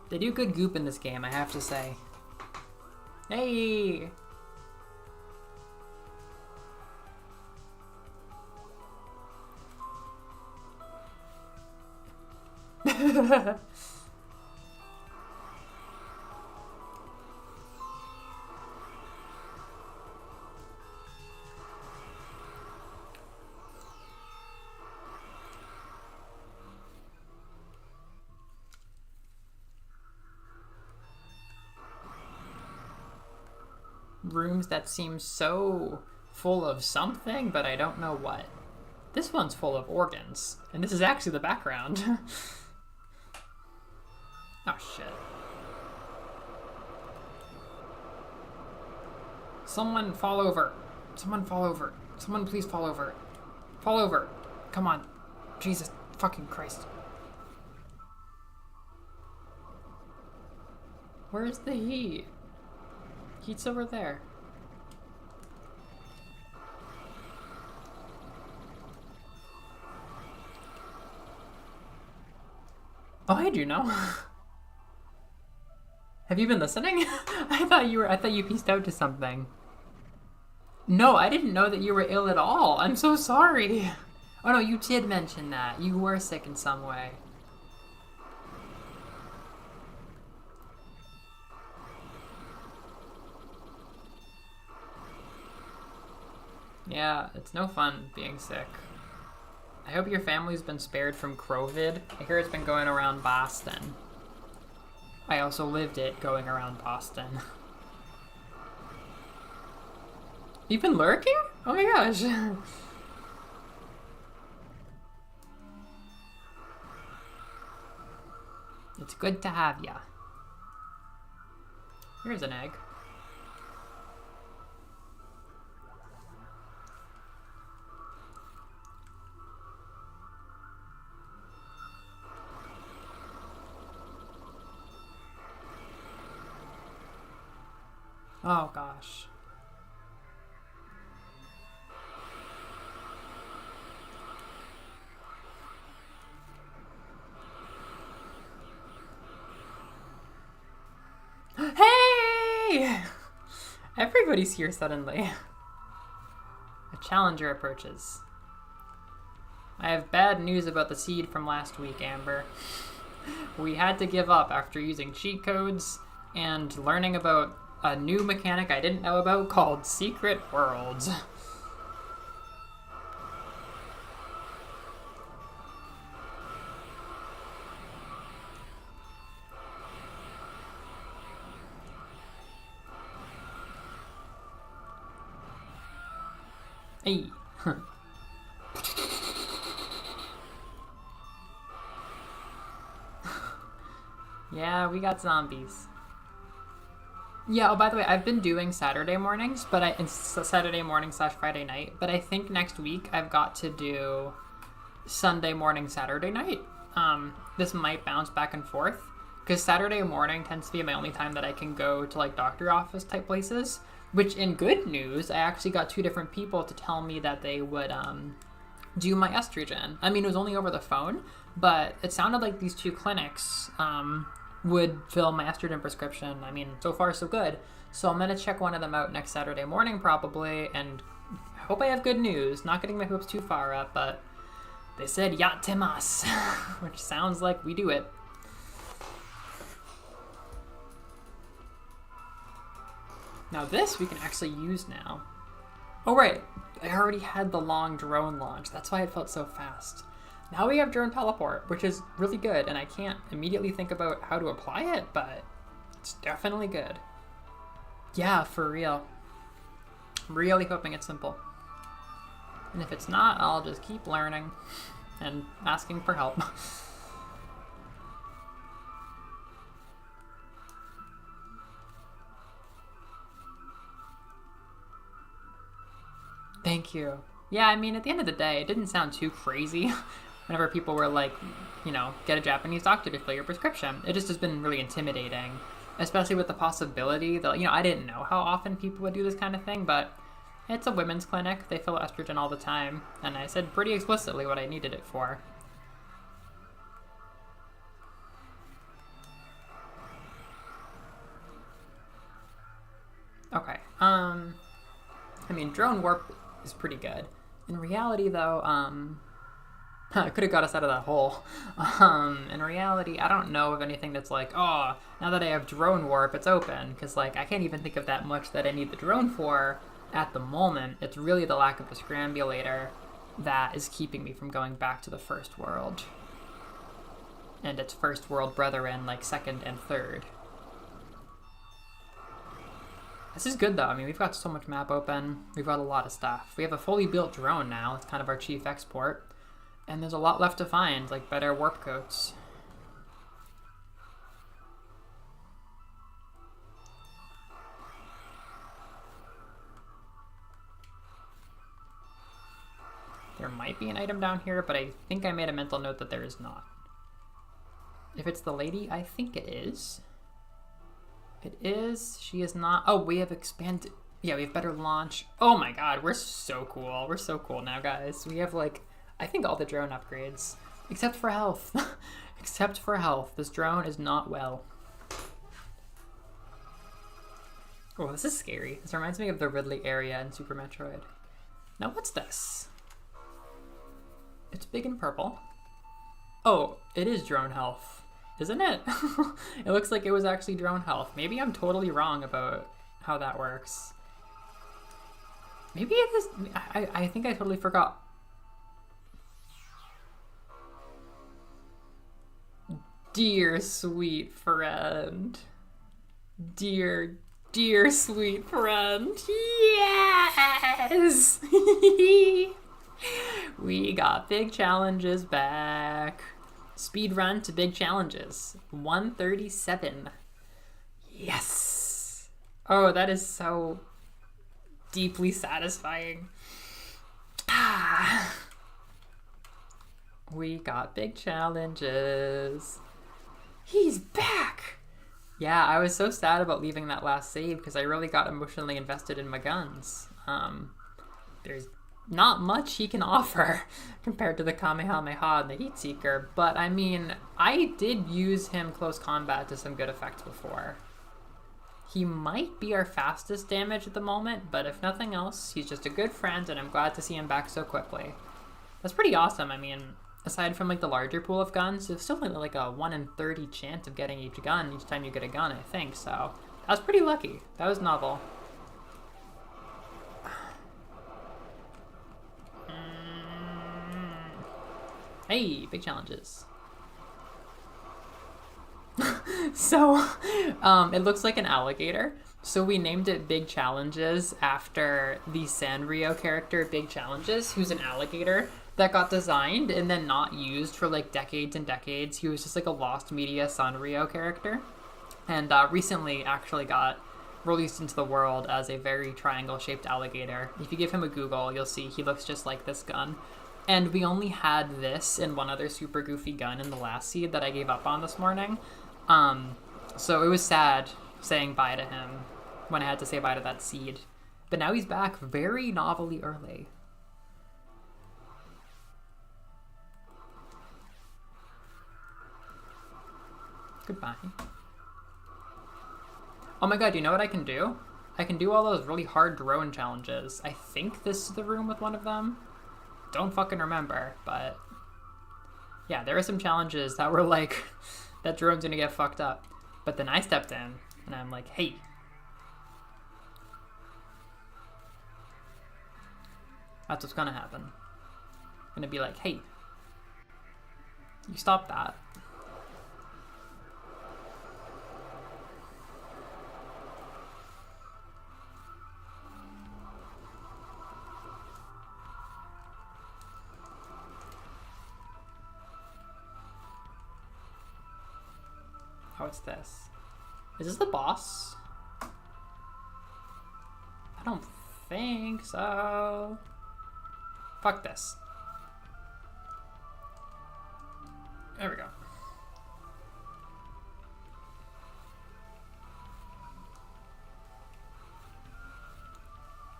They do good goop in this game, I have to say. Hey! rooms that seem so full of something, but I don't know what. This one's full of organs, and this is actually the background. Oh, shit. Someone fall over. Someone fall over. Someone please fall over. Fall over. Come on. Jesus fucking Christ. Where's the heat? Heat's over there. Oh, I do know. Have you been listening? I thought you pieced out to something. No, I didn't know that you were ill at all. I'm so sorry. Oh no, you did mention that. You were sick in some way. Yeah, it's no fun being sick. I hope your family's been spared from COVID. I hear it's been going around Boston. I also lived it going around Boston. You've been lurking? Oh my gosh. It's good to have ya. Here's an egg. Oh gosh. Hey! Everybody's here suddenly. A challenger approaches. I have bad news about the seed from last week, Amber. We had to give up after using cheat codes and learning about a new mechanic I didn't know about called Secret Worlds. Hey. Yeah, we got zombies. Yeah, oh, by the way, I've been doing Saturday mornings, but it's Saturday morning / Friday night, but I think next week I've got to do Sunday morning, Saturday night. This might bounce back and forth, because Saturday morning tends to be my only time that I can go to, like, doctor office type places, which, in good news, I actually got 2 different people to tell me that they would, do my estrogen. I mean, it was only over the phone, but it sounded like these 2 clinics, would fill my estrogen prescription. I mean, so far so good. So I'm gonna check one of them out next Saturday morning probably, and I hope I have good news. Not getting my hopes too far up, but they said yatemas, which sounds like we do it. Now this we can actually use now. Oh right, I already had the long drone launch. That's why it felt so fast. Now we have drone teleport, which is really good, and I can't immediately think about how to apply it, but it's definitely good. Yeah, for real. I'm really hoping it's simple. And if it's not, I'll just keep learning and asking for help. Thank you. Yeah, I mean, at the end of the day, it didn't sound too crazy. Whenever people were like, you know, get a Japanese doctor to fill your prescription. It just has been really intimidating, especially with the possibility that, you know, I didn't know how often people would do this kind of thing, but it's a women's clinic. They fill estrogen all the time, and I said pretty explicitly what I needed it for. Okay, I mean, drone warp is pretty good. In reality, though, I could have got us out of that hole. In reality, I don't know of anything that's like, oh, now that I have drone warp, it's open. Because, like, I can't even think of that much that I need the drone for at the moment. It's really the lack of the scrambulator that is keeping me from going back to the first world. And its first world brethren, like second and third. This is good though. I mean, we've got so much map open. We've got a lot of stuff. We have a fully built drone now. It's kind of our chief export. And there's a lot left to find, like better warp coats. There might be an item down here, but I think I made a mental note that there is not. If it's the lady, I think it is. It is. She is not. Oh, we have expanded. Yeah, we have better launch. Oh my god, we're so cool. We're so cool now, guys. We have, like, I think all the drone upgrades. Except for health. Except for health. This drone is not well. Oh, this is scary. This reminds me of the Ridley area in Super Metroid. Now, what's this? It's big and purple. Oh, it is drone health, isn't it? It looks like it was actually drone health. Maybe I'm totally wrong about how that works. Maybe it is. I think I totally forgot. Dear sweet friend. Dear sweet friend. Yes! We got big challenges back. Speed run to big challenges. 137. Yes. Oh, that is so deeply satisfying. Ah. We got big challenges. He's back. Yeah, I was so sad about leaving that last save because I really got emotionally invested in my guns. There's not much he can offer compared to the Kamehameha and the Heatseeker, but I mean, I did use him close combat to some good effect before. He might be our fastest damage at the moment, but if nothing else, he's just a good friend and I'm glad to see him back so quickly. That's pretty awesome. I mean, aside from like the larger pool of guns, there's still like a 1 in 30 chance of getting each gun each time you get a gun, I think, so that was pretty lucky. That was novel. Hey, big challenges. So, it looks like an alligator. So we named it Big Challenges after the Sanrio character Big Challenges, who's an alligator that got designed and then not used for like decades and decades. He was just like a lost media Sanrio character. And recently actually got released into the world as a very triangle-shaped alligator. If you give him a Google, you'll see he looks just like this gun. And we only had this and one other super goofy gun in the last seed that I gave up on this morning. So it was sad saying bye to him when I had to say bye to that seed. But now he's back very novelly early. Goodbye. Oh my god, you know what I can do? I can do all those really hard drone challenges. I think this is the room with one of them. Don't fucking remember, but yeah, there are some challenges that were like, that drone's gonna get fucked up. But then I stepped in and I'm like, hey. That's what's gonna happen. I'm gonna be like, hey, you stop that. What's this? Is this the boss? I don't think so. Fuck this. There we go.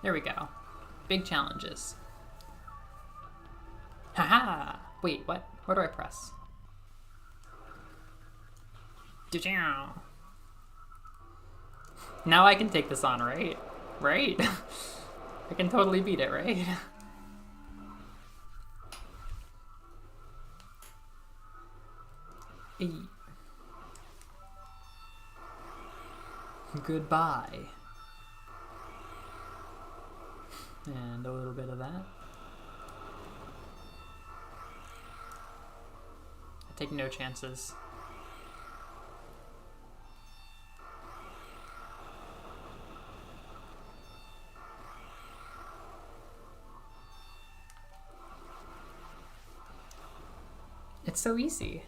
There we go. Big challenges. Haha! Wait, what? Where do I press? Now I can take this on, right? Right? I can totally beat it, right? Hey. Goodbye. And a little bit of that. I take no chances. It's so easy.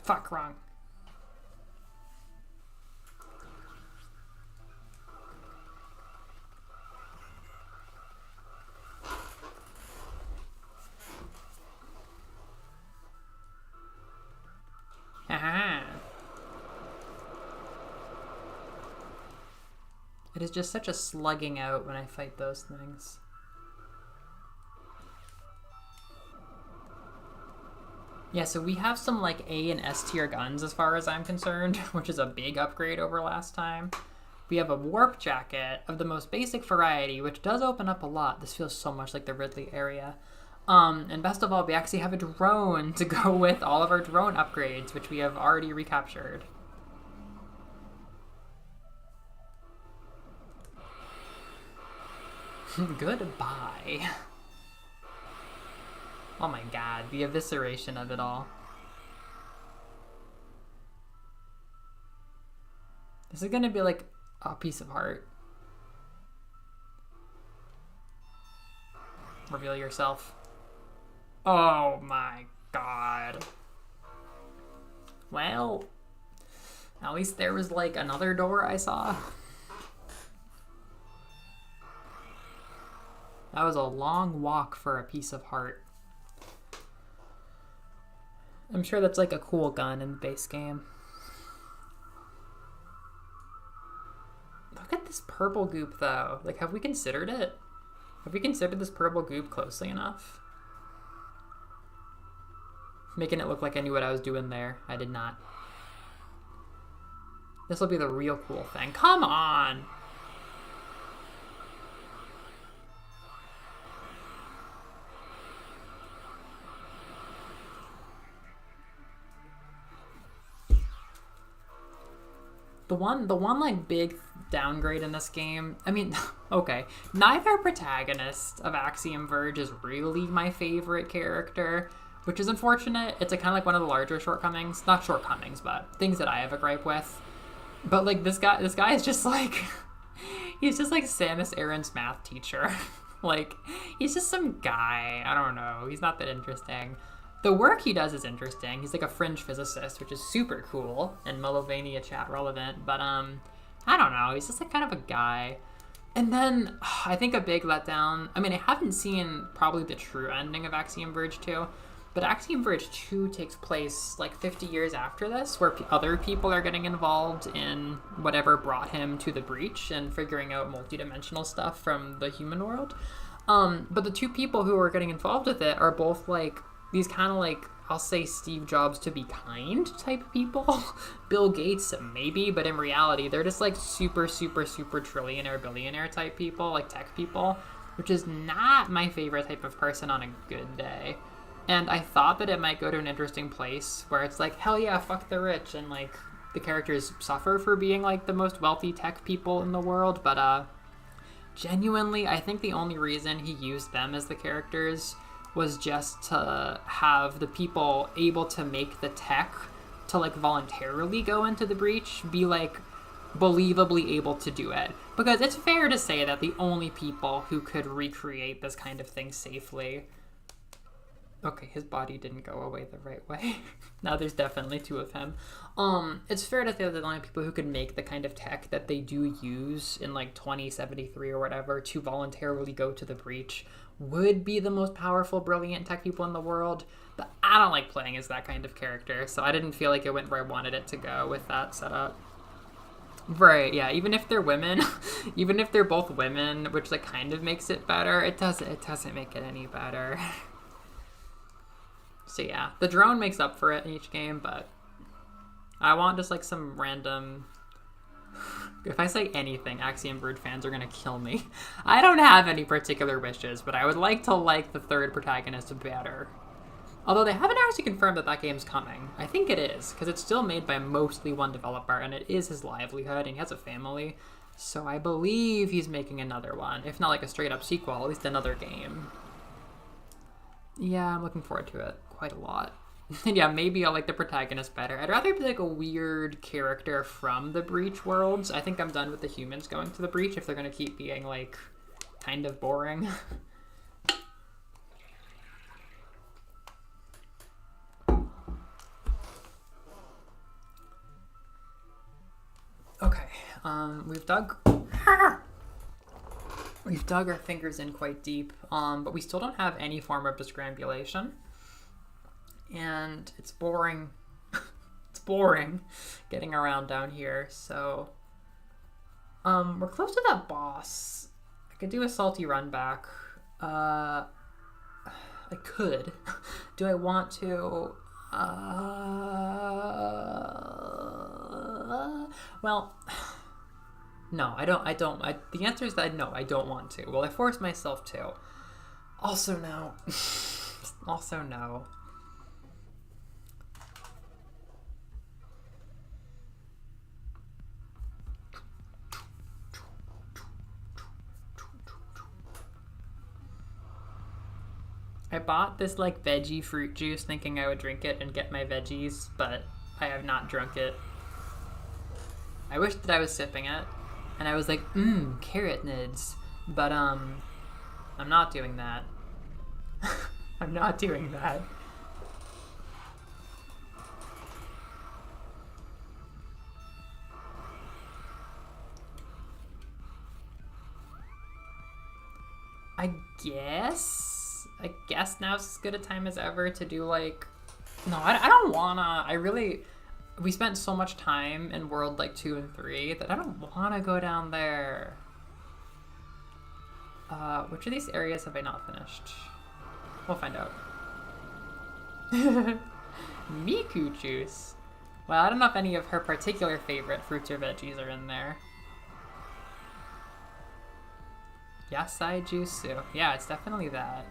Fuck, wrong. Haha. It is just such a slugging out when I fight those things. Yeah, so we have some like A and S tier guns as far as I'm concerned, which is a big upgrade over last time. We have a warp jacket of the most basic variety, which does open up a lot. This feels so much like the Ridley area. And best of all, we actually have a drone to go with all of our drone upgrades, which we have already recaptured. Goodbye. Oh my god, the evisceration of it all. This is gonna be like a piece of heart. Reveal yourself. Oh my god. Well, at least there was like another door I saw. That was a long walk for a piece of heart. I'm sure that's like a cool gun in the base game. Look at this purple goop though. Like, have we considered it? Have we considered this purple goop closely enough? Making it look like I knew what I was doing there. I did not. This will be the real cool thing. Come on! The one like big downgrade in this game, I mean, okay, neither protagonist of Axiom Verge is really my favorite character, which is unfortunate. It's a kind of like one of the larger shortcomings, not shortcomings, but things that I have a gripe with. But like this guy is just like, he's just like Samus Aran's math teacher. Like, he's just some guy. I don't know. He's not that interesting. The work he does is interesting. He's like a fringe physicist, which is super cool and Melovania chat relevant. But I don't know. He's just like kind of a guy. And then I think a big letdown. I mean, I haven't seen probably the true ending of Axiom Verge 2, but Axiom Verge 2 takes place like 50 years after this, where other people are getting involved in whatever brought him to the breach and figuring out multidimensional stuff from the human world. But the two people who are getting involved with it are both like these kind of like, I'll say Steve Jobs to be kind type people. Bill Gates, maybe, but in reality, they're just like super, super, super trillionaire, billionaire type people, like tech people, which is not my favorite type of person on a good day. And I thought that it might go to an interesting place where it's like, hell yeah, fuck the rich, and like the characters suffer for being like the most wealthy tech people in the world. But genuinely, I think the only reason he used them as the characters was just to have the people able to make the tech to like voluntarily go into the breach be like believably able to do it. Because it's fair to say that the only people who could recreate this kind of thing safely... Okay, his body didn't go away the right way. Now there's definitely two of him. It's fair to say that the only people who could make the kind of tech that they do use in like 2073 or whatever to voluntarily go to the breach would be the most powerful, brilliant tech people in the world. But I don't like playing as that kind of character, so I didn't feel like it went where I wanted it to go with that setup. Right, yeah, even if they're women, even if they're both women, which like kind of makes it better, it doesn't make it any better. So yeah, the drone makes up for it in each game, but I want just like some random... If I say anything, Axiom Verge fans are gonna kill me. I don't have any particular wishes, but I would like to like the third protagonist better. Although they haven't actually confirmed that that game's coming. I think it is, because it's still made by mostly one developer, and it is his livelihood, and he has a family. So I believe he's making another one. If not like a straight up sequel, at least another game. Yeah, I'm looking forward to it quite a lot. And yeah, maybe I'll like the protagonist better. I'd rather be like a weird character from the Breach worlds. I think I'm done with the humans going to the Breach if they're going to keep being like kind of boring. Okay, we've dug our fingers in quite deep, but we still don't have any form of discrambulation. And it's boring. It's boring getting around down here, so we're close to that boss. I could do a salty run back. I could. Do I want to? Well, no, I don't. The answer is that no, I don't want to. Well, I force myself to. Also, no. Also, no. I bought this like veggie fruit juice thinking I would drink it and get my veggies, but I have not drunk it. I wish that I was sipping it, and I was like, carrot nids, but I'm not doing that. I'm not doing that. I guess now's as good a time as ever to do like... No, I don't wanna... We spent so much time in World like 2 and 3 that I don't wanna go down there. Which of these areas have I not finished? We'll find out. Miku juice. Well, I don't know if any of her particular favorite fruits or veggies are in there. Yasai Juisu. Yeah, it's definitely that.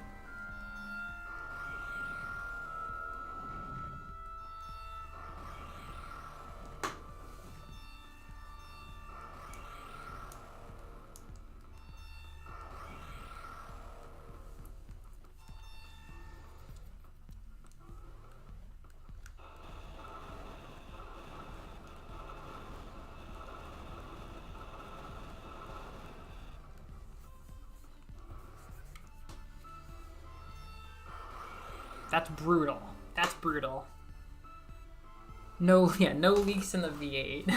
That's brutal. That's brutal. No leaks in the V8.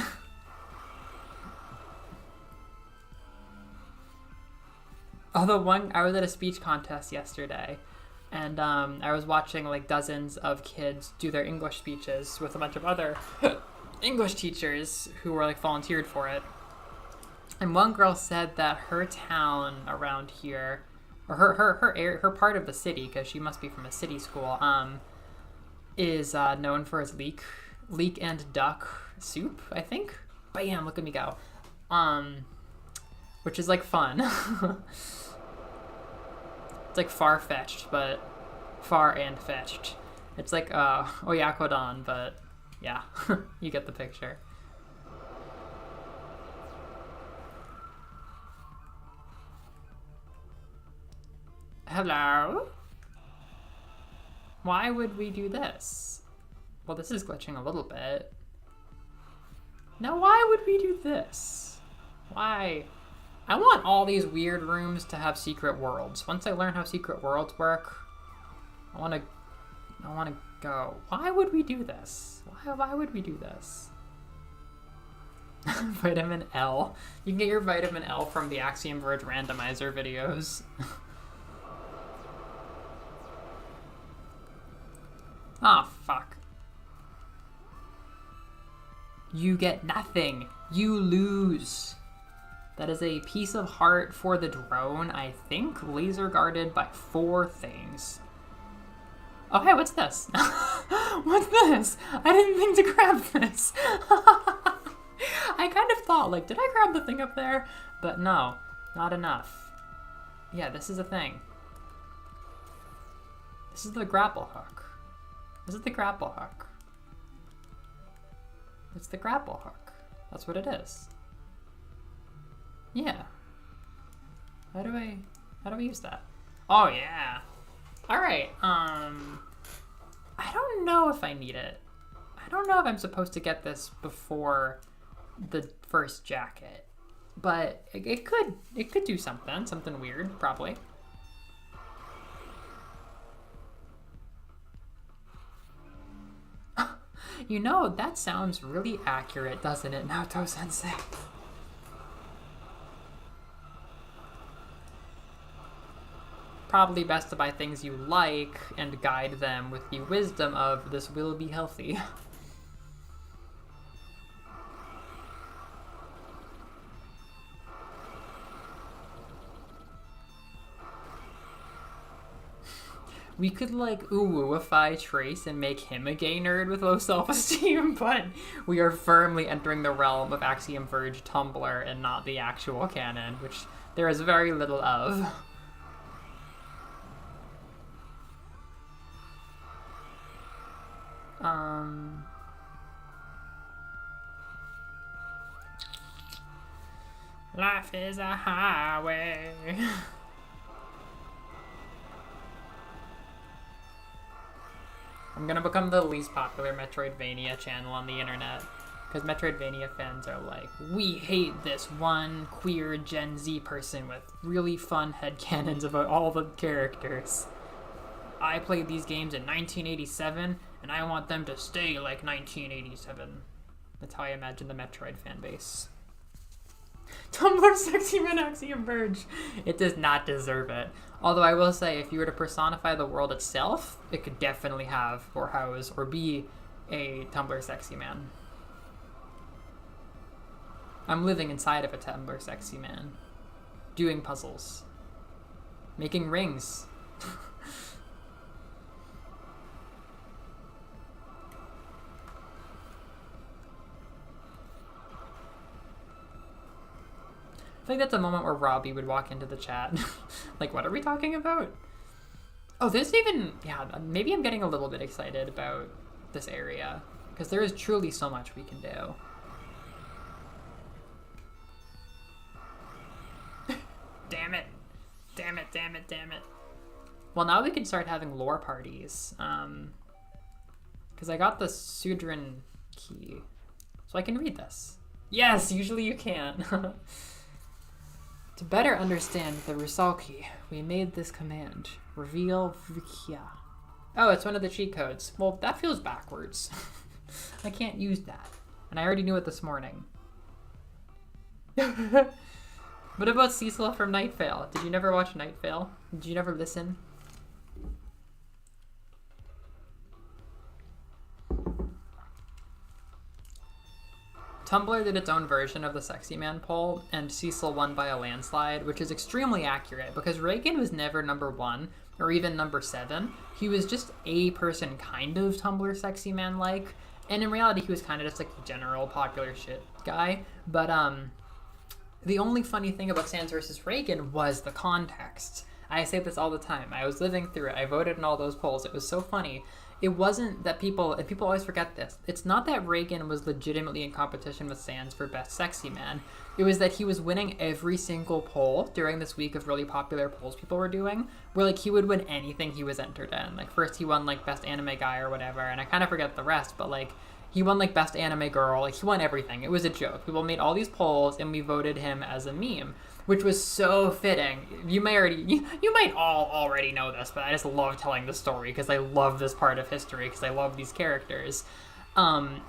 Although I was at a speech contest yesterday, and I was watching like dozens of kids do their English speeches with a bunch of other English teachers who were like volunteered for it. And one girl said that her town around here, or her part of the city, because she must be from a city school, is known for its leek and duck soup, I think. Bam, look at me go. Which is like fun. It's like far-fetched, but far and fetched. It's like oyakodon, but yeah, you get the picture. Hello? Why would we do this? Well, this is glitching a little bit. Now, why would we do this? Why? I want all these weird rooms to have secret worlds. Once I learn how secret worlds work, I want to go. Why would we do this? Why would we do this? Vitamin L. You can get your vitamin L from the Axiom Verge Randomizer videos. Ah, oh, fuck. You get nothing. You lose. That is a piece of heart for the drone, I think, laser guarded by 4 things. Oh, hey, what's this? What's this? I didn't think to grab this. I kind of thought, like, did I grab the thing up there? But no, not enough. Yeah, this is a thing. This is the grapple hook. Is it the grapple hook? It's the grapple hook. That's what it is. Yeah. How do I use that? Oh yeah. Alright, I don't know if I need it. I don't know if I'm supposed to get this before the first jacket. But it could do something weird, probably. You know, that sounds really accurate, doesn't it, Naoto-sensei? Probably best to buy things you like and guide them with the wisdom of this will be healthy. We could, like, ooh-ify Trace and make him a gay nerd with low self-esteem, but we are firmly entering the realm of Axiom Verge Tumblr and not the actual canon, which there is very little of. Life is a highway. I'm gonna become the least popular Metroidvania channel on the internet, because Metroidvania fans are like, we hate this one queer Gen Z person with really fun headcanons about all the characters. I played these games in 1987, and I want them to stay like 1987. That's how I imagine the Metroid fan base. Tumblr sexy man Axiom Verge. It does not deserve it. Although I will say, if you were to personify the world itself, it could definitely have, or house, or be a Tumblr sexy man. I'm living inside of a Tumblr sexy man. Doing puzzles. Making rings. I think that's a moment where Robbie would walk into the chat. Like, what are we talking about? Oh, there's even... Yeah, maybe I'm getting a little bit excited about this area, because there is truly so much we can do. Damn it. Damn it, damn it, damn it. Well, now we can start having lore parties. Because I got the Sudrin key, so I can read this. Yes, usually you can't. To better understand the Rusalki, we made this command. Reveal Vikia. Oh, it's one of the cheat codes. Well, that feels backwards. I can't use that. And I already knew it this morning. What about Cecil from Night Vale? Did you never watch Night Vale? Did you never listen? Tumblr did its own version of the Sexy Man poll, and Cecil won by a landslide, which is extremely accurate because Reagan was never number 1 or even number 7. He was just a person kind of Tumblr Sexy Man-like, and in reality he was kind of just like a general popular shit guy. But the only funny thing about Sans versus Reagan was the context. I say this all the time. I was living through it. I voted in all those polls. It was so funny. It wasn't that people always forget this. It's not that Reagan was legitimately in competition with Sans for Best Sexy Man. It was that he was winning every single poll during this week of really popular polls people were doing, where like he would win anything he was entered in. Like first he won like Best Anime Guy or whatever, and I kind of forget the rest, but like he won like Best Anime Girl. Like he won everything. It was a joke. People made all these polls and we voted him as a meme, which was so fitting. You might all already know this, but I just love telling the story because I love this part of history because I love these characters.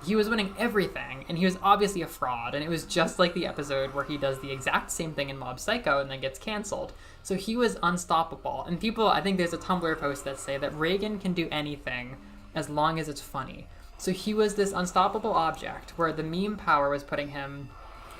He was winning everything, and he was obviously a fraud, and it was just like the episode where he does the exact same thing in Mob Psycho and then gets canceled. So he was unstoppable, and people, I think there's a Tumblr post that say that Reagan can do anything as long as it's funny. So he was this unstoppable object where the meme power was putting him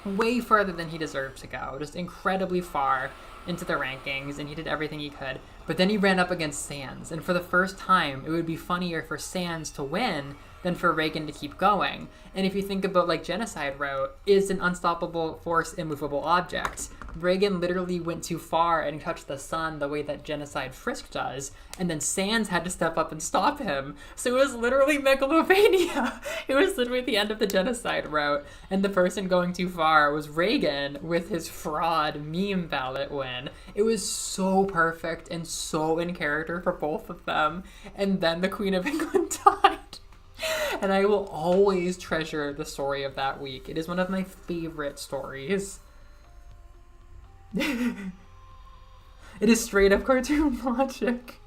way further than he deserved to go, just incredibly far into the rankings, and he did everything he could. But then he ran up against Sans, and for the first time, it would be funnier for Sans to win than for Reagan to keep going. And if you think about like genocide route is an unstoppable force, immovable object. Reagan literally went too far and touched the sun the way that genocide Frisk does, and then Sands had to step up and stop him. So it was literally megalomania. It was literally the end of the genocide route, and the person going too far was Reagan with his fraud meme ballot win. It was so perfect and so in character for both of them, and then the Queen of England died. And I will always treasure the story of that week. It is one of my favorite stories. It is straight up cartoon logic.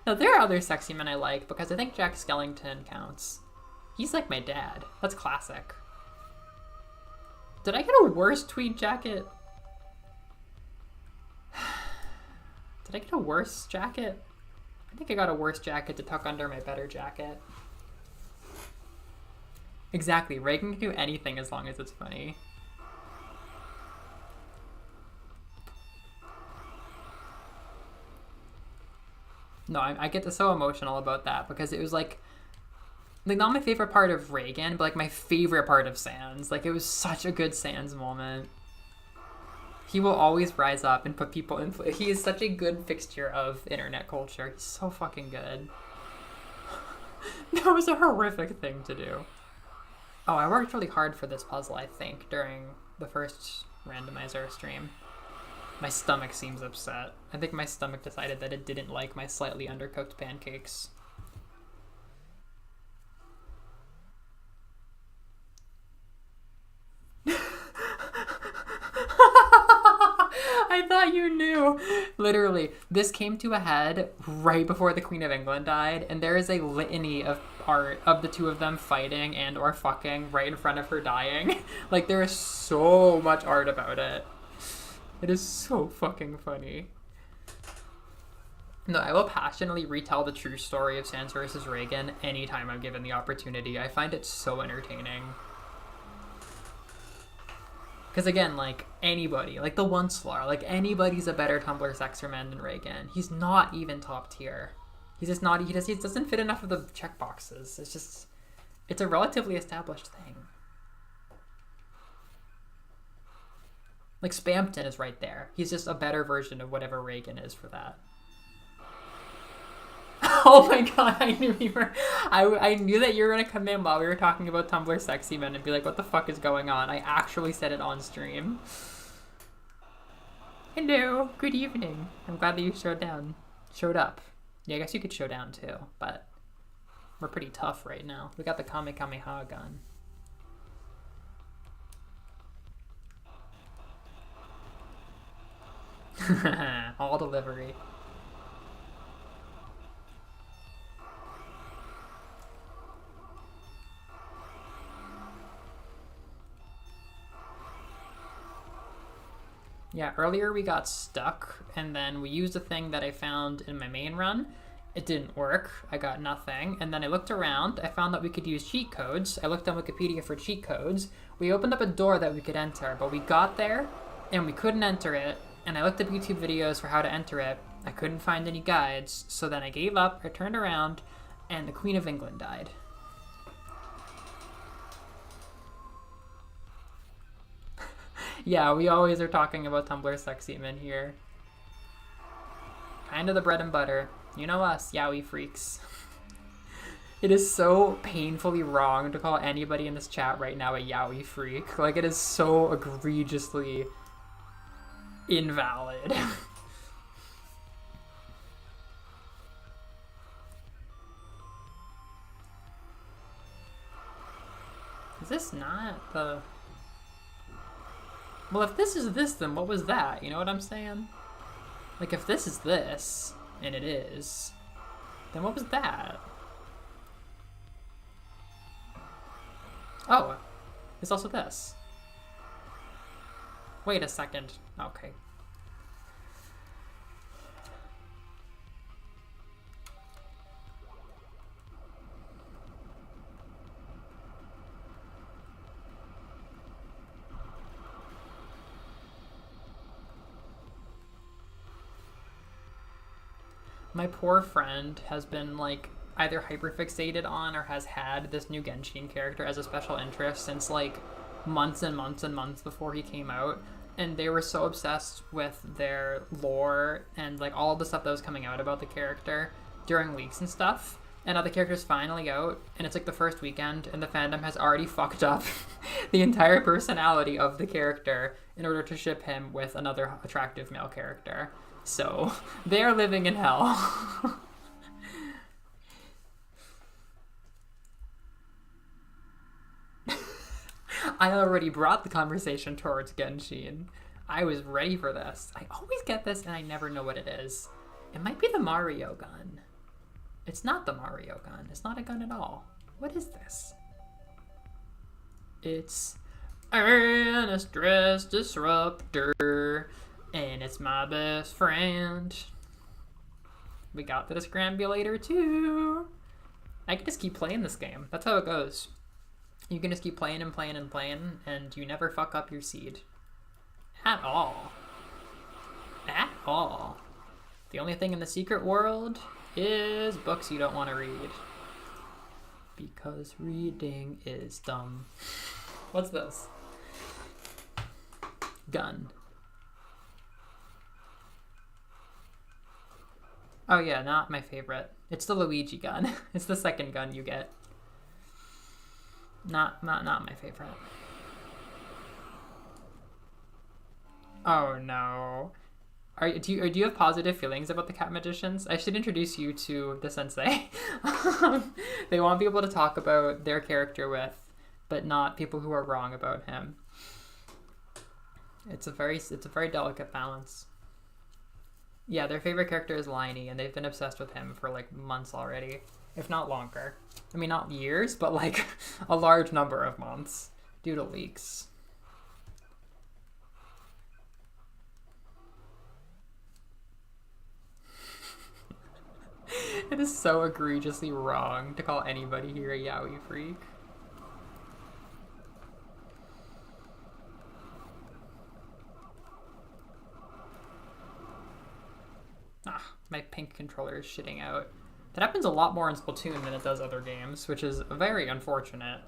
Now, there are other sexy men I like because I think Jack Skellington counts. He's like my dad. That's classic. Did I get a worse tweed jacket? Did I get a worse jacket? I think I got a worse jacket to tuck under my better jacket. Exactly. Reagan can do anything as long as it's funny. No, I get so emotional about that because it was like not my favorite part of Reagan, but like my favorite part of Sands. Like it was such a good Sands moment. He will always rise up and put people in. He is such a good fixture of internet culture. He's so fucking good. That was a horrific thing to do. Oh, I worked really hard for this puzzle, I think, during the first randomizer stream. My stomach seems upset. I think my stomach decided that it didn't like my slightly undercooked pancakes. I thought you knew. Literally, this came to a head right before the Queen of England died, and there is a litany of art of the two of them fighting and or fucking right in front of her dying. Like, there is so much art about it. It is so fucking funny. No, I will passionately retell the true story of Sands versus Reagan anytime I'm given the opportunity. I find it so entertaining. Because again, like, anybody, like the Oncelar, like, anybody's a better Tumblr sexer man than Reagan. He's not even top tier. He's just not, he doesn't fit enough of the checkboxes. It's just, it's a relatively established thing. Like, Spampton is right there. He's just a better version of whatever Reagan is for that. Oh my god, I knew you were... I knew that you were going to come in while we were talking about Tumblr sexy men and be like, what the fuck is going on? I actually said it on stream. Hello, good evening. I'm glad that you showed up. Yeah, I guess you could show down too, but we're pretty tough right now. We got the Kamehameha gun. All delivery. Yeah, earlier we got stuck, and then we used a thing that I found in my main run. It didn't work. I got nothing. And then I looked around. I found that we could use cheat codes. I looked on Wikipedia for cheat codes. We opened up a door that we could enter, but we got there, and we couldn't enter it. And I looked up YouTube videos for how to enter it. I couldn't find any guides, so then I gave up, I turned around, and the Queen of England died. Yeah, we always are talking about Tumblr sexy men here. Kind of the bread and butter. You know us, yaoi freaks. It is so painfully wrong to call anybody in this chat right now a yaoi freak. Like, it is so egregiously invalid. Is this not the... Well, if this is this, then what was that? You know what I'm saying? Like, if this is this, and it is, then what was that? Oh, it's also this. Wait a second. Okay. My poor friend has been, like, either hyperfixated on or has had this new Genshin character as a special interest since like months and months and months before he came out. And they were so obsessed with their lore and like all of the stuff that was coming out about the character during leaks and stuff. And now the character's finally out, and it's like the first weekend, and the fandom has already fucked up the entire personality of the character in order to ship him with another attractive male character. So they're living in hell. I already brought the conversation towards Genshin. I was ready for this. I always get this and I never know what it is. It might be the Mario gun. It's not the Mario gun. It's not a gun at all. What is this? It's a stress disruptor, and it's my best friend. We got the Discrambulator too. I can just keep playing this game. That's how it goes. You can just keep playing and playing and playing, and you never fuck up your seed. At all. At all. The only thing in the secret world is books you don't want to read. Because reading is dumb. What's this? Gun. Oh yeah, not my favorite. It's the Luigi gun. It's the second gun you get. Not my favorite. Oh no. Do you have positive feelings about the cat magicians? I should introduce you to the sensei. They want people to talk about their character with, but not people who are wrong about him. It's a very delicate balance. Yeah, their favorite character is Liney, and they've been obsessed with him for like months already, if not longer. I mean, not years, but like a large number of months due to leaks. It is so egregiously wrong to call anybody here a yaoi freak. My pink controller is shitting out. That happens a lot more in Splatoon than it does other games, which is very unfortunate.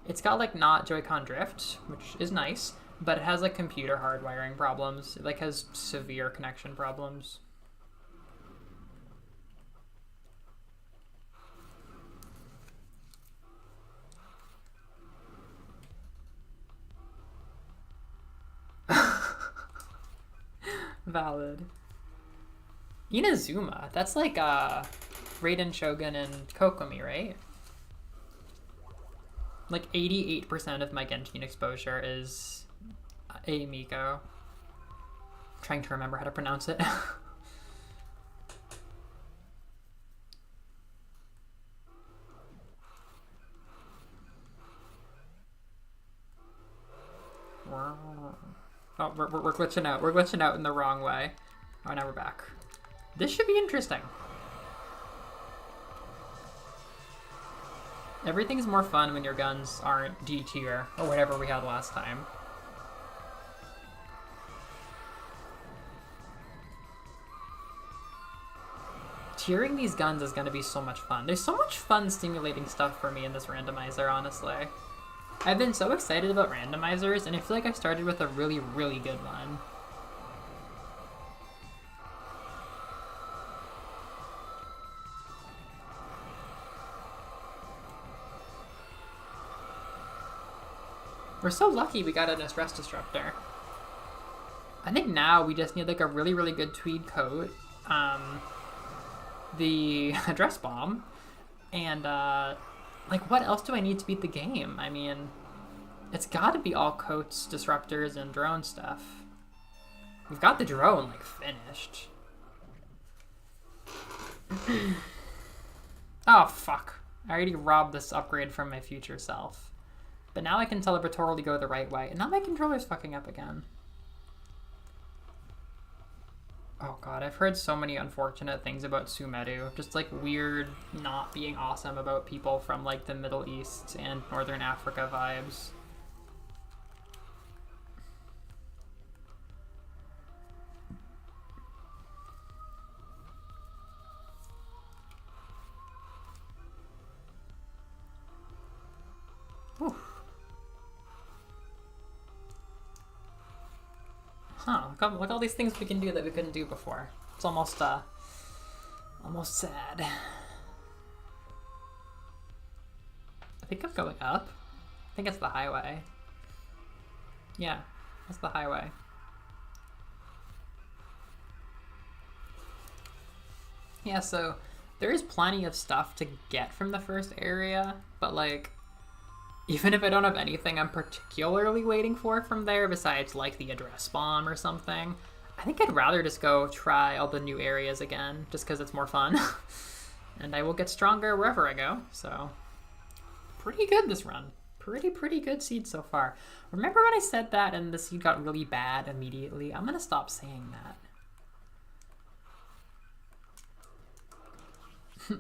It's got like not Joy-Con drift, which is nice, but it has like computer hardwiring problems. It like has severe connection problems. Valid. Inazuma, that's like Raiden Shogun and Kokomi, right? Like 88% of my Genshin exposure is a Miko. I'm trying to remember how to pronounce it. Oh, we're glitching out. We're glitching out in the wrong way. Oh, now we're back. This should be interesting. Everything's more fun when your guns aren't D tier or whatever we had last time. Tiering these guns is going to be so much fun. There's so much fun stimulating stuff for me in this randomizer, honestly. I've been so excited about randomizers, and I feel like I started with a really, really good one. We're so lucky we got a stress disruptor. I think now we just need like a really, really good tweed coat, the address bomb, and like what else do I need to beat the game? I mean, it's got to be all coats, disruptors, and drone stuff. We've got the drone like finished. Oh fuck! I already robbed this upgrade from my future self. But now I can celebratorily go the right way. And now my controller's fucking up again. Oh god, I've heard so many unfortunate things about Sumeru. Just like weird not being awesome about people from like the Middle East and Northern Africa vibes. Oh, look at all these things we can do that we couldn't do before. It's almost sad. I think I'm going up. I think it's the highway. Yeah, that's the highway. Yeah, so there is plenty of stuff to get from the first area, but like, even if I don't have anything I'm particularly waiting for from there besides like the address bomb or something, I think I'd rather just go try all the new areas again, just because it's more fun. And I will get stronger wherever I go, so pretty good this run. Pretty good seed so far. Remember when I said that and the seed got really bad immediately? I'm gonna stop saying that.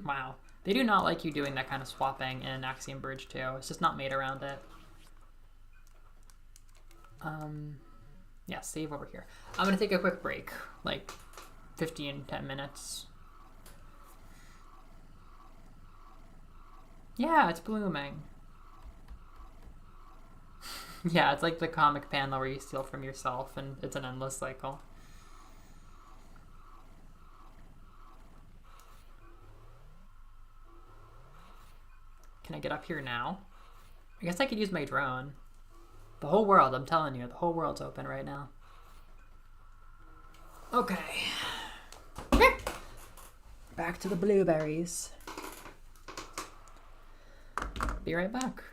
Wow. They do not like you doing that kind of swapping in Axiom Verge too. It's just not made around it. Yeah, save over here. I'm gonna take a quick break, like 10 minutes. Yeah, it's blooming. Yeah, it's like the comic panel where you steal from yourself and it's an endless cycle. Can I get up here now? I guess I could use my drone. The whole world, I'm telling you, the whole world's open right now. Okay. Back to the blueberries. Be right back.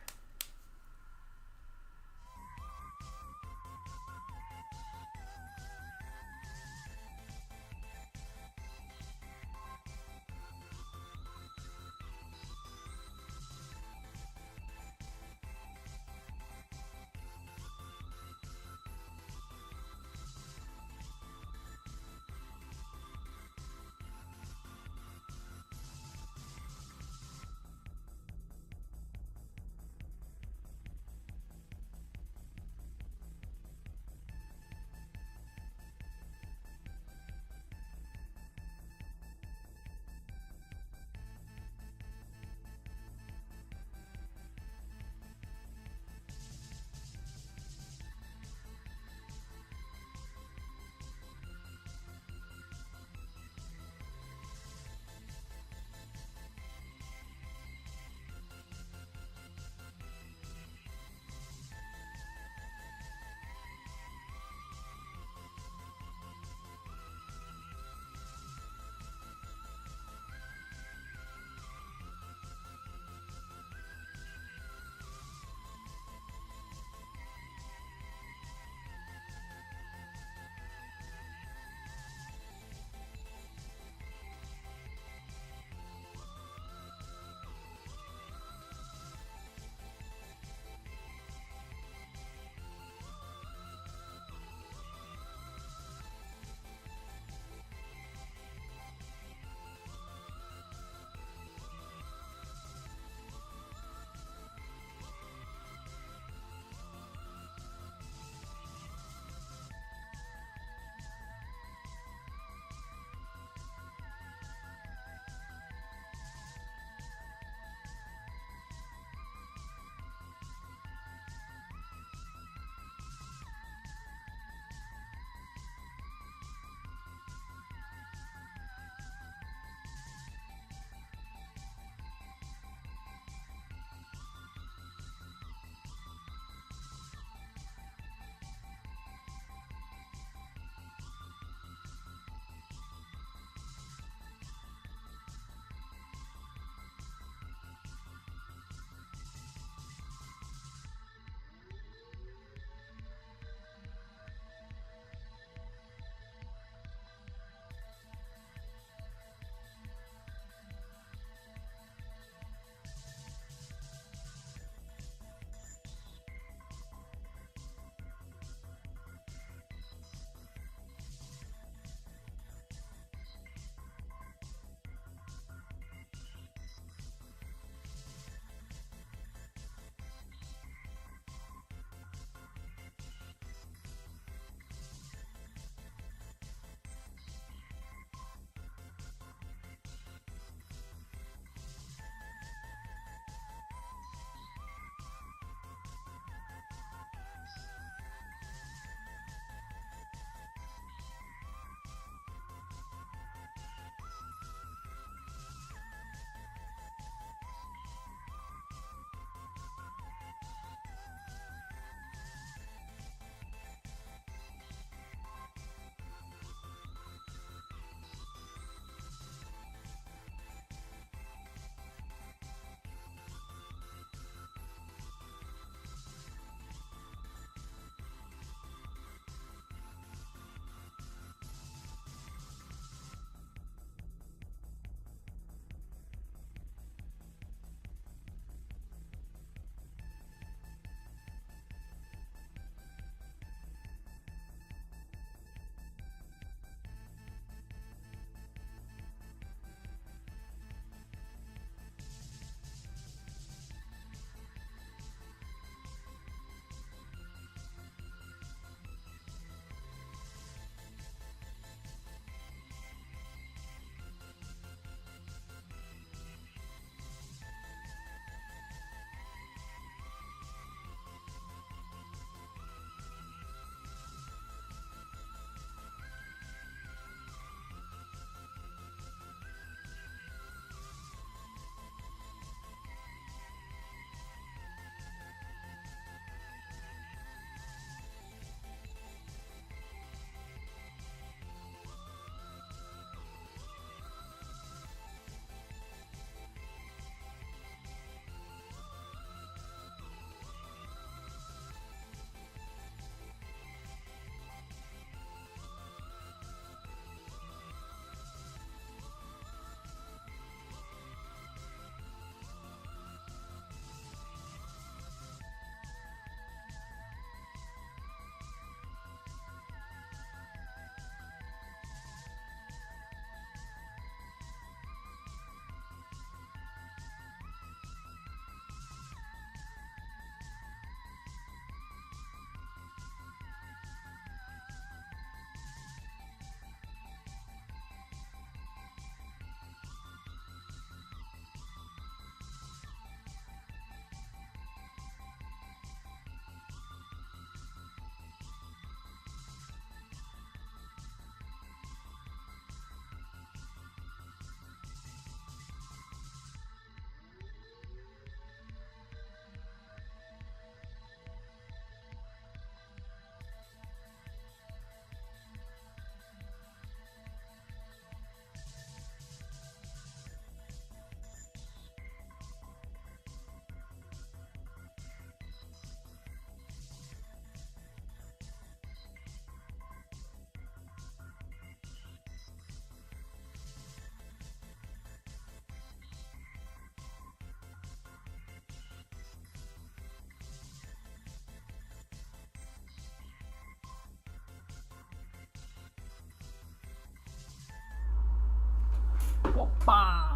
Whoppa!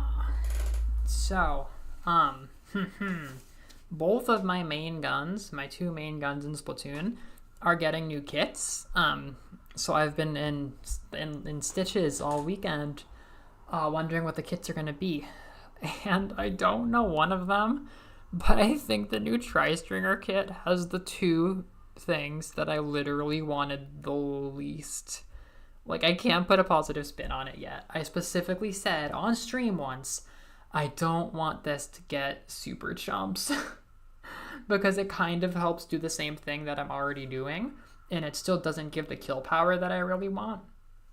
So, both of my main guns, my two main guns in Splatoon, are getting new kits. So I've been in stitches all weekend, wondering what the kits are going to be. And I don't know one of them, but I think the new Tri-Stringer kit has the two things that I literally wanted the least. Like, I can't put a positive spin on it yet. I specifically said on stream once, I don't want this to get super chumps because it kind of helps do the same thing that I'm already doing, and it still doesn't give the kill power that I really want.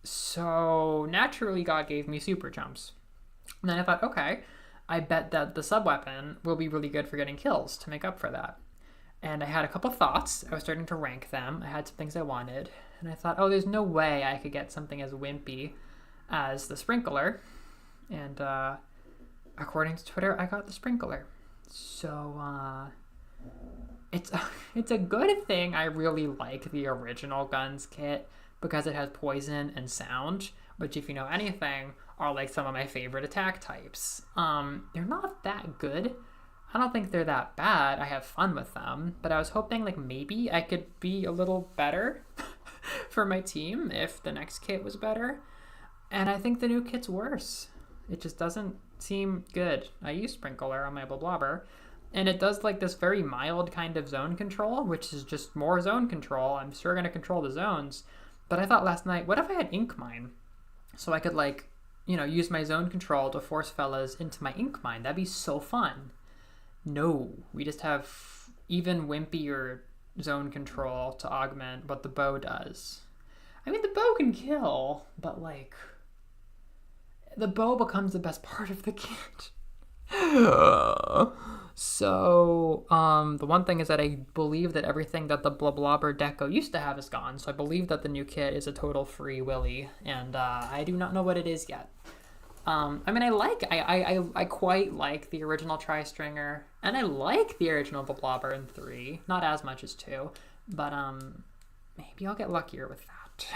So naturally, God gave me super chumps. And then I thought, okay, I bet that the sub-weapon will be really good for getting kills to make up for that. And I had a couple thoughts. I was starting to rank them. I had some things I wanted. And I thought, oh, there's no way I could get something as wimpy as the Sprinkler. And according to Twitter, I got the Sprinkler. So it's a good thing I really like the original Guns kit because it has poison and sound, which, if you know anything, are like some of my favorite attack types. They're not that good. I don't think they're that bad. I have fun with them, but I was hoping like maybe I could be a little better for my team if the next kit was better. And I think the new kit's worse. It just doesn't seem good. I use Sprinkler on my Blobber, and it does like this very mild kind of zone control, which is just more zone control. I'm sure going to control the zones. But I thought last night, what if I had Ink Mine? So I could like, use my zone control to force fellas into my Ink Mine. That'd be so fun. No, we just have even wimpier zone control to augment what the bow does. I mean, the bow can kill, but like, the bow becomes the best part of the kit. So, the one thing is that I believe that everything that the Blobber Deco used to have is gone. So I believe that the new kit is a total free willy, and I do not know what it is yet. I mean, I quite like the original Tri-Stringer, and I like the original Blobber in 3, not as much as 2, but maybe I'll get luckier with that.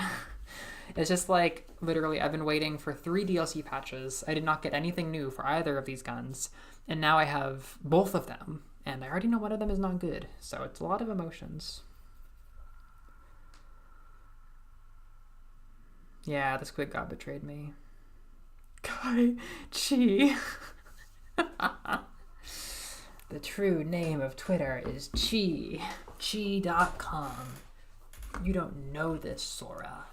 It's just like, literally, I've been waiting for 3 DLC patches. I did not get anything new for either of these guns, and now I have both of them, and I already know one of them is not good, so it's a lot of emotions. Yeah, the squid god betrayed me. Kai Chi. The true name of Twitter is Chi. Chi.com. You don't know this, Sora.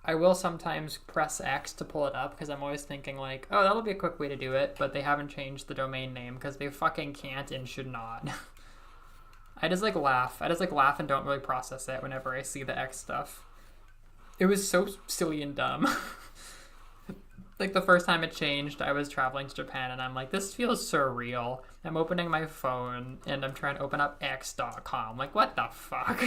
I will sometimes press X to pull it up because I'm always thinking like, oh, that'll be a quick way to do it, but they haven't changed the domain name because they fucking can't and should not. I just laugh and don't really process it whenever I see the X stuff. It was so silly and dumb. Like, the first time it changed, I was traveling to Japan, and I'm like, this feels surreal. I'm opening my phone, and I'm trying to open up X.com. Like, what the fuck?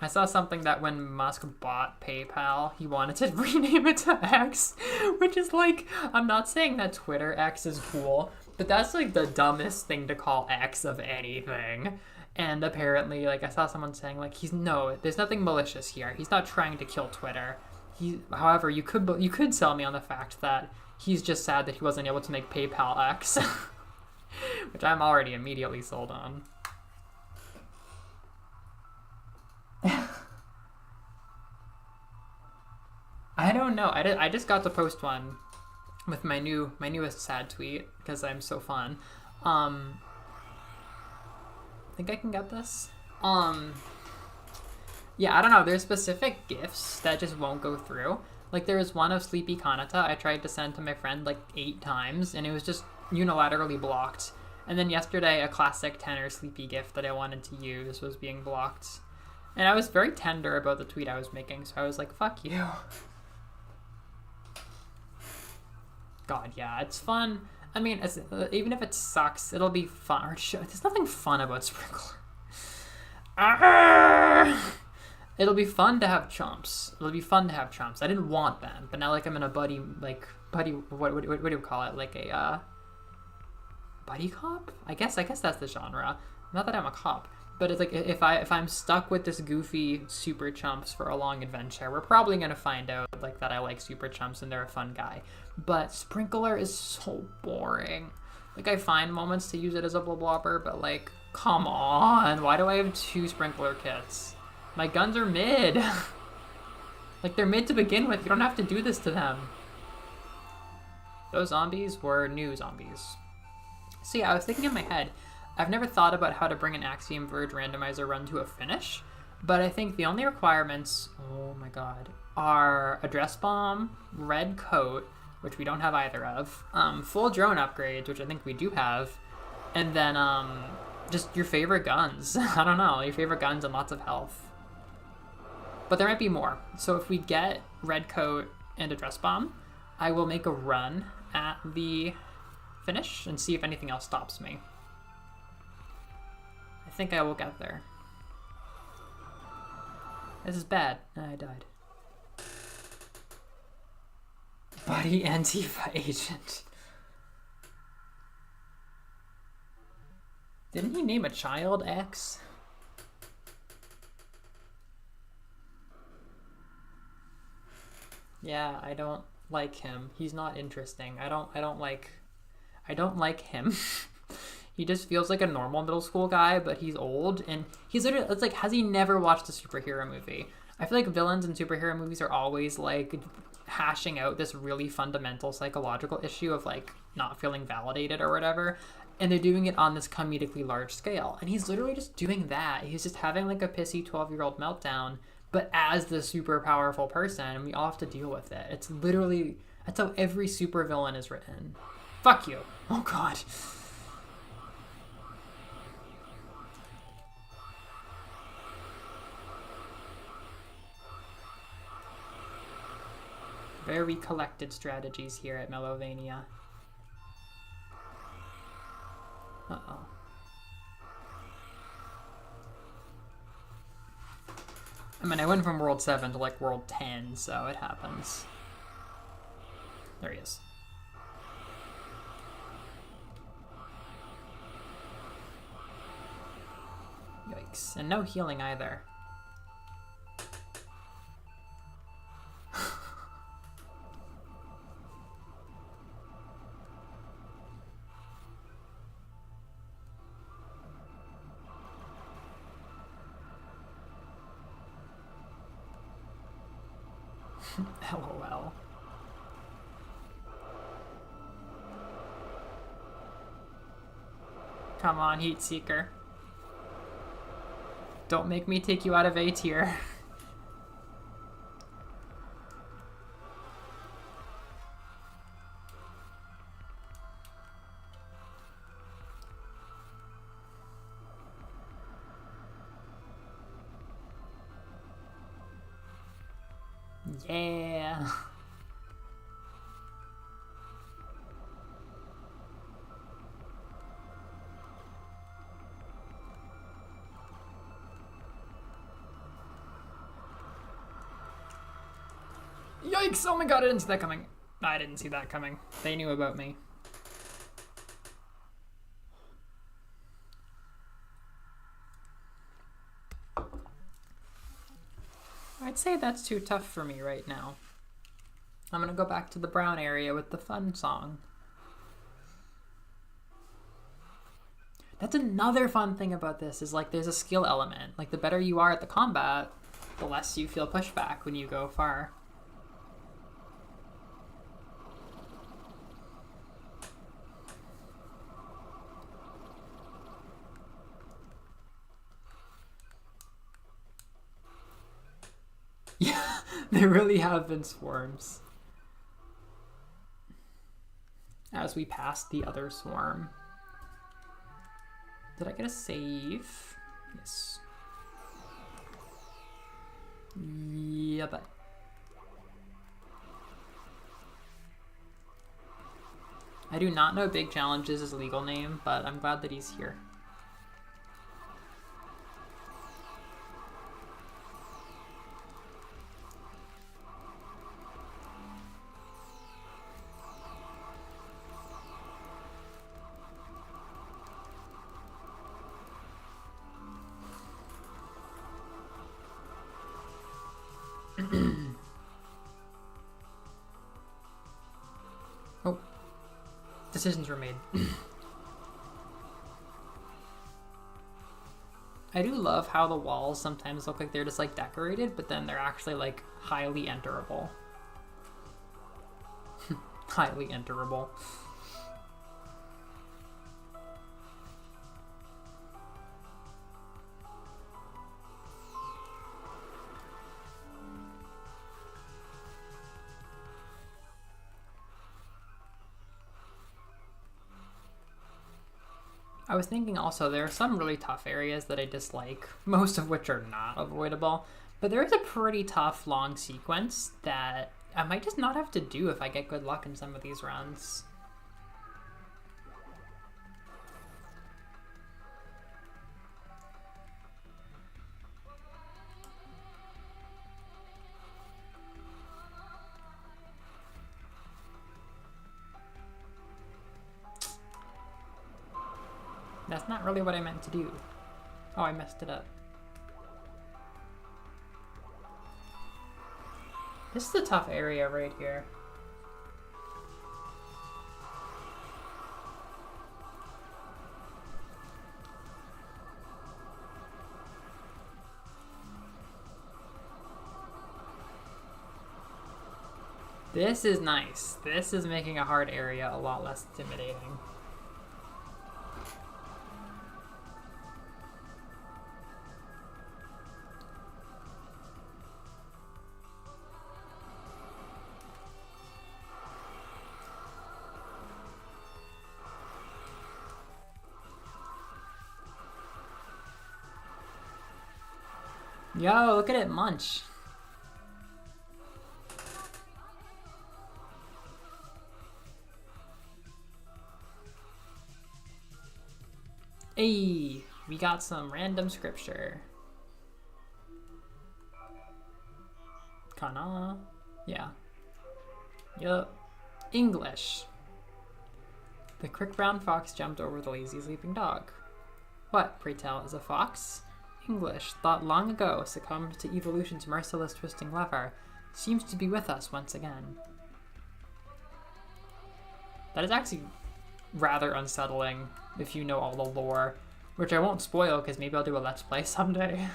I saw something that when Musk bought PayPal, he wanted to rename it to X, which is like, I'm not saying that Twitter X is cool, but that's like the dumbest thing to call X of anything. And apparently, like, I saw someone saying, like, there's nothing malicious here. He's not trying to kill Twitter. However, you could sell me on the fact that he's just sad that he wasn't able to make PayPal X, which I'm already immediately sold on. I don't know. I just got to post one with my newest sad tweet because I'm so fun. I think I can get this. Yeah, I don't know. There's specific gifts that just won't go through. Like, there was one of Sleepy Kanata I tried to send to my friend like 8 times, and it was just unilaterally blocked. And then yesterday, a classic tenor Sleepy gift that I wanted to use was being blocked. And I was very tender about the tweet I was making, so I was like, fuck you. God, yeah, it's fun. I mean, even if it sucks, it'll be fun. There's nothing fun about Sprinkler. It'll be fun to have chumps. I didn't want them, but now like I'm in a what do you call it? Like a buddy cop? I guess that's the genre. Not that I'm a cop, But it's like if I'm stuck with this goofy super chumps for a long adventure, we're probably gonna find out like that I like super chumps and they're a fun guy. But Sprinkler is so boring. Like I find moments to use it as a blobber, but like come on, why do I have 2 Sprinkler kits? My guns are mid. Like they're mid to begin with. You don't have to do this to them. Those zombies were new zombies. So yeah, I was thinking in my head, I've never thought about how to bring an Axiom Verge randomizer run to a finish, but I think the only requirements, oh my god, are a dress bomb, red coat, which we don't have either of, full drone upgrades, which I think we do have, and then just your favorite guns. I don't know, your favorite guns and lots of health. But there might be more. So if we get red coat and a dress bomb, I will make a run at the finish and see if anything else stops me. I think I will get there. This is bad. I died. Buddy Antifa agent. Didn't he name a child X? Yeah, I don't like him. He's not interesting. I don't like him. He just feels like a normal middle school guy, but he's old and he's literally, it's like, has he never watched a superhero movie? I feel like villains in superhero movies are always like hashing out this really fundamental psychological issue of like not feeling validated or whatever. And they're doing it on this comedically large scale. And he's literally just doing that. He's just having like a pissy 12-year-old meltdown, but as the super powerful person, and we all have to deal with it. It's literally, that's how every supervillain is written. Fuck you. Oh god. Very collected strategies here at Melovania. Uh-oh. I mean, I went from World 7 to like World 10, so it happens. There he is. Yikes. And no healing either. LOL. Come on, Heat Seeker. Don't make me take you out of A tier. Yeah. Yikes! Oh my god, I didn't see that coming. I didn't see that coming. They knew about me. I'd say that's too tough for me right now. I'm gonna go back to the brown area with the fun song. That's another fun thing about this, is like there's a skill element. Like the better you are at the combat, the less you feel pushback when you go far. Yeah, there really have been swarms. As we pass the other swarm. Did I get a save? Yes. Yeah, but... I do not know Big Challenges' his legal name, but I'm glad that he's here. Oh, decisions were made. I do love how the walls sometimes look like they're just like decorated, but then they're actually like highly enterable. Highly enterable. I was thinking also there are some really tough areas that I dislike, most of which are not avoidable, but there is a pretty tough long sequence that I might just not have to do if I get good luck in some of these runs. That's not really what I meant to do. Oh, I messed it up. This is a tough area right here. This is nice. This is making a hard area a lot less intimidating. Yo, look at it munch. Hey, we got some random scripture. Kana? Yeah. Yup. English. The quick brown fox jumped over the lazy sleeping dog. What, pray tell, is a fox? English, thought long ago, succumbed to evolution's merciless twisting lever, seems to be with us once again. That is actually rather unsettling if you know all the lore, which I won't spoil because maybe I'll do a Let's Play someday.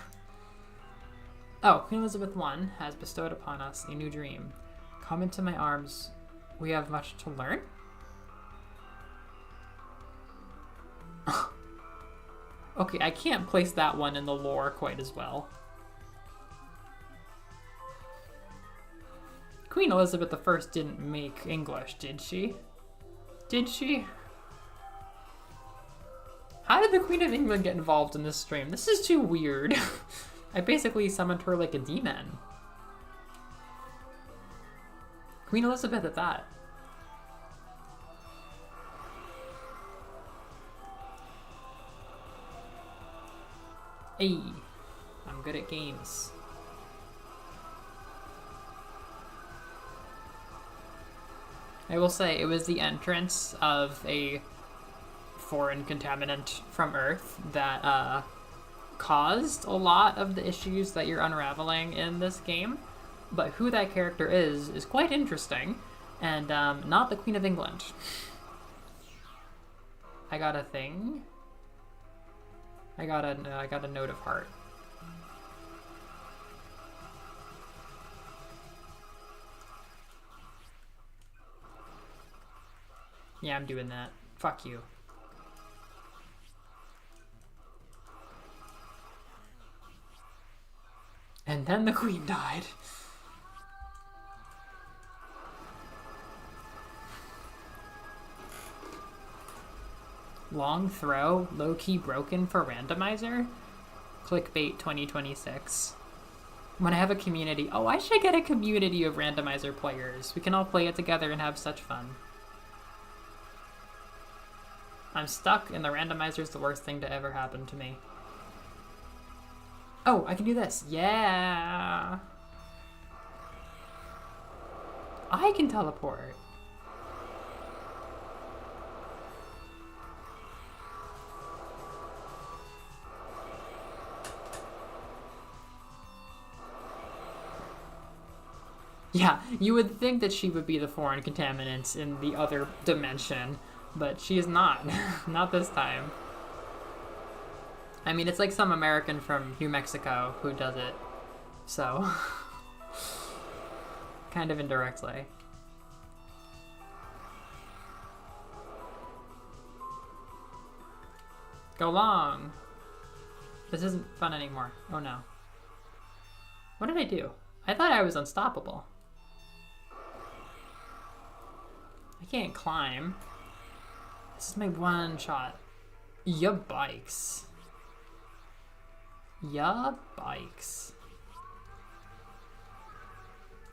Oh, Queen Elizabeth I has bestowed upon us a new dream. Come into my arms, we have much to learn? Okay, I can't place that one in the lore quite as well. Queen Elizabeth I didn't make English, did she? Did she? How did the Queen of England get involved in this stream? This is too weird. I basically summoned her like a demon. Queen Elizabeth at that. Hey, I'm good at games. I will say it was the entrance of a foreign contaminant from Earth that caused a lot of the issues that you're unraveling in this game. But who that character is quite interesting, and not the Queen of England. I got a thing. I got a note of heart. Yeah, I'm doing that. Fuck you. And then the queen died. Long throw, low-key broken for randomizer? Clickbait 2026. When I have a community, oh, I should get a community of randomizer players. We can all play it together and have such fun. I'm stuck and the randomizer's the worst thing to ever happen to me. Oh, I can do this. Yeah. I can teleport. Yeah, you would think that she would be the foreign contaminant in the other dimension, but she is not. Not this time. I mean, it's like some American from New Mexico who does it, so kind of indirectly. Go long! This isn't fun anymore. Oh no. What did I do? I thought I was unstoppable. I can't climb. This is my one shot. Ya bikes. Ya bikes.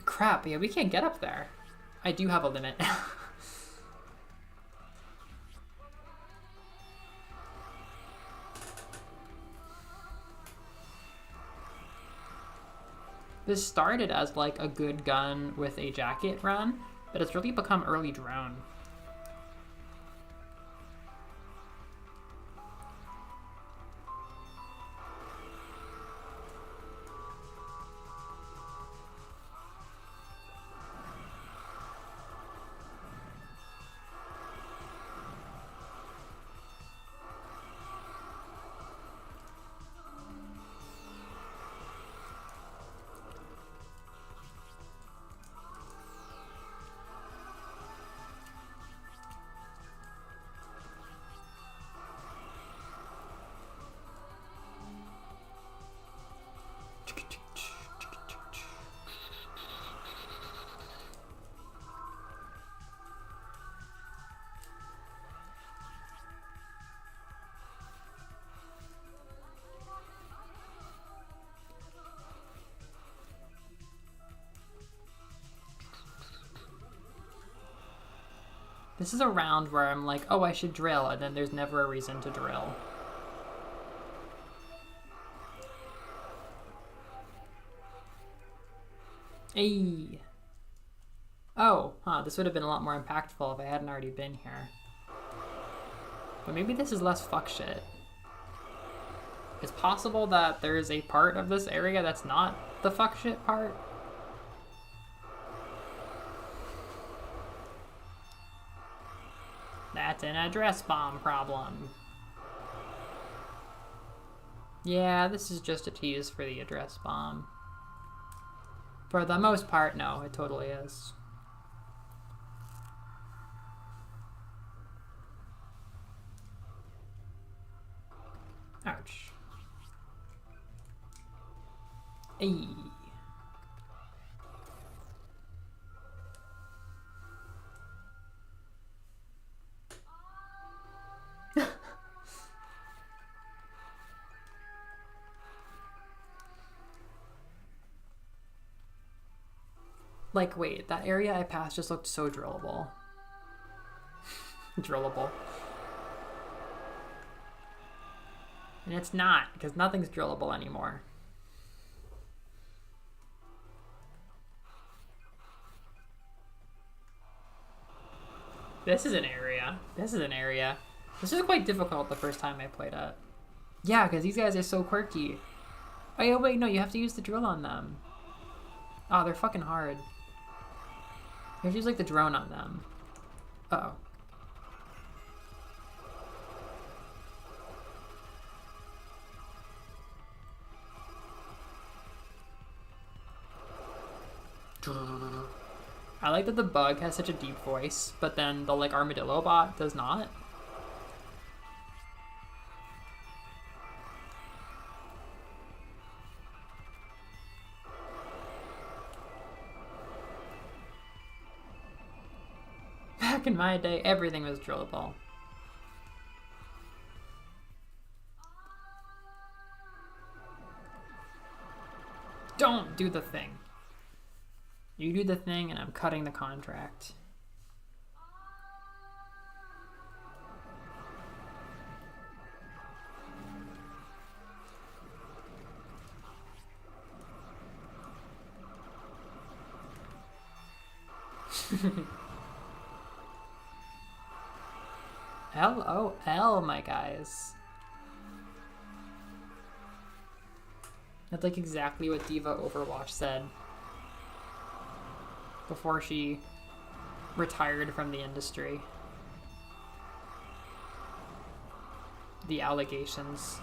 Crap, yeah, we can't get up there. I do have a limit. This started as like a good gun with a jacket run, but it's really become early drone. This is a round where I'm like, oh, I should drill, and then there's never a reason to drill. Hey. Oh, this would have been a lot more impactful if I hadn't already been here. But maybe this is less fuck shit. It's possible that there's a part of this area that's not the fuck shit part. That's an address bomb problem. Yeah, this is just a tease for the address bomb. For the most part, no, it totally is. Ouch. Ayy. Like, wait, that area I passed just looked so drillable. Drillable. And it's not, because nothing's drillable anymore. This is an area. This is an area. This was quite difficult the first time I played it. Yeah, because these guys are so quirky. Oh yeah, wait, no, you have to use the drill on them. Oh, they're fucking hard. You have to use like the drone on them. Uh-oh. I like that the bug has such a deep voice, but then the like armadillo bot does not. Back in my day, everything was drillable. Don't do the thing. You do the thing and I'm cutting the contract. LOL, my guys. That's like exactly what Diva Overwatch said. before she retired from the industry. The allegations.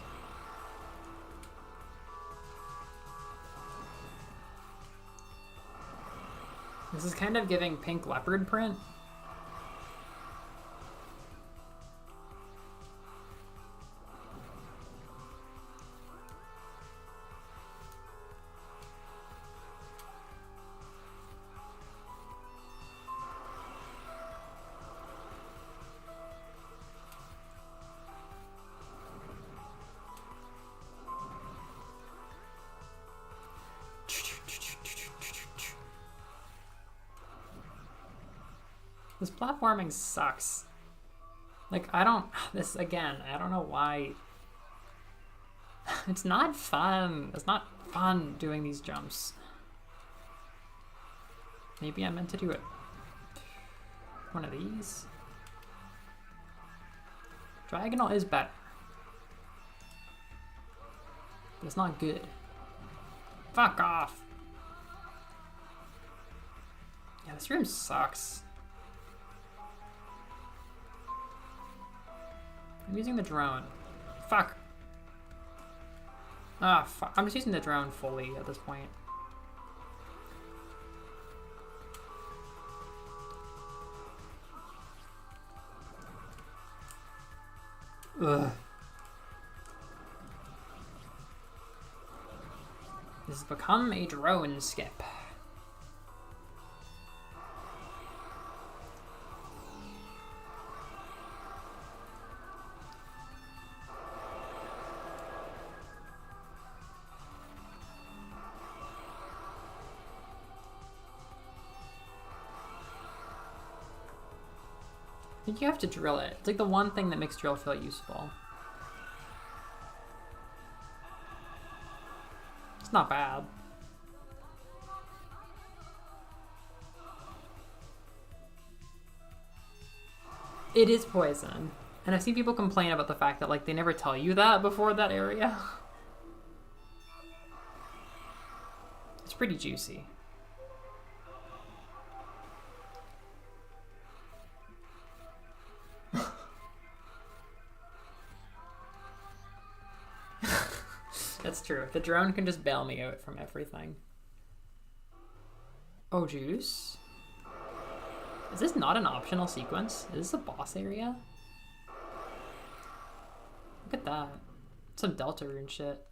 This is kind of giving pink leopard print. This platforming sucks. Like, I don't know why. It's not fun. It's not fun doing these jumps. Maybe I meant to do it. One of these. Diagonal is better. But it's not good. Fuck off. Yeah, this room sucks. I'm using the drone. Fuck. Ah, fuck. I'm just using the drone fully at this point. Ugh. This has become a drone skip. I think you have to drill it. It's like the one thing that makes drill feel useful. It's not bad. It is poison. And I've seen people complain about the fact that like they never tell you that before that area. It's pretty juicy. That's true. The drone can just bail me out from everything. Oh, juice. Is this not an optional sequence? Is this a boss area? Look at that. Some Delta rune shit.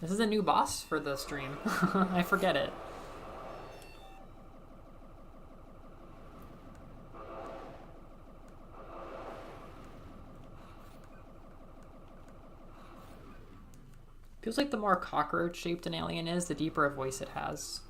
This is a new boss for the stream. I forget it. Feels like the more cockroach-shaped an alien is, the deeper a voice it has.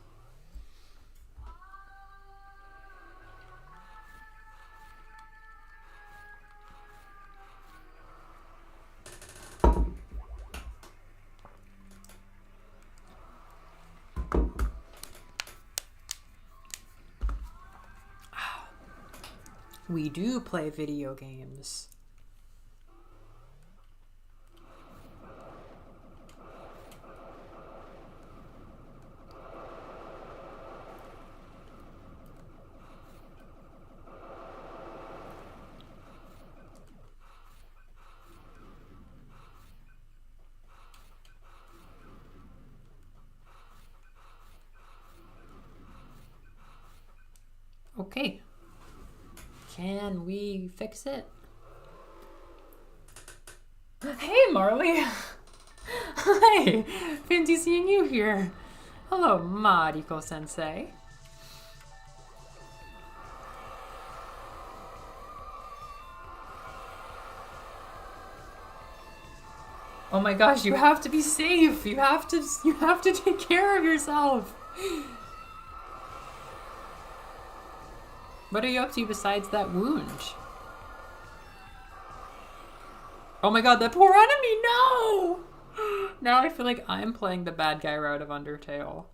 We do play video games. Okay. Can we fix it? Hey, Marley! Hi! Fancy seeing you here. Hello, Mariko-sensei. Oh my gosh, you have to be safe! You have to take care of yourself! What are you up to besides that wound? Oh my god, that poor enemy, no! Now I feel like I'm playing the bad guy route of Undertale.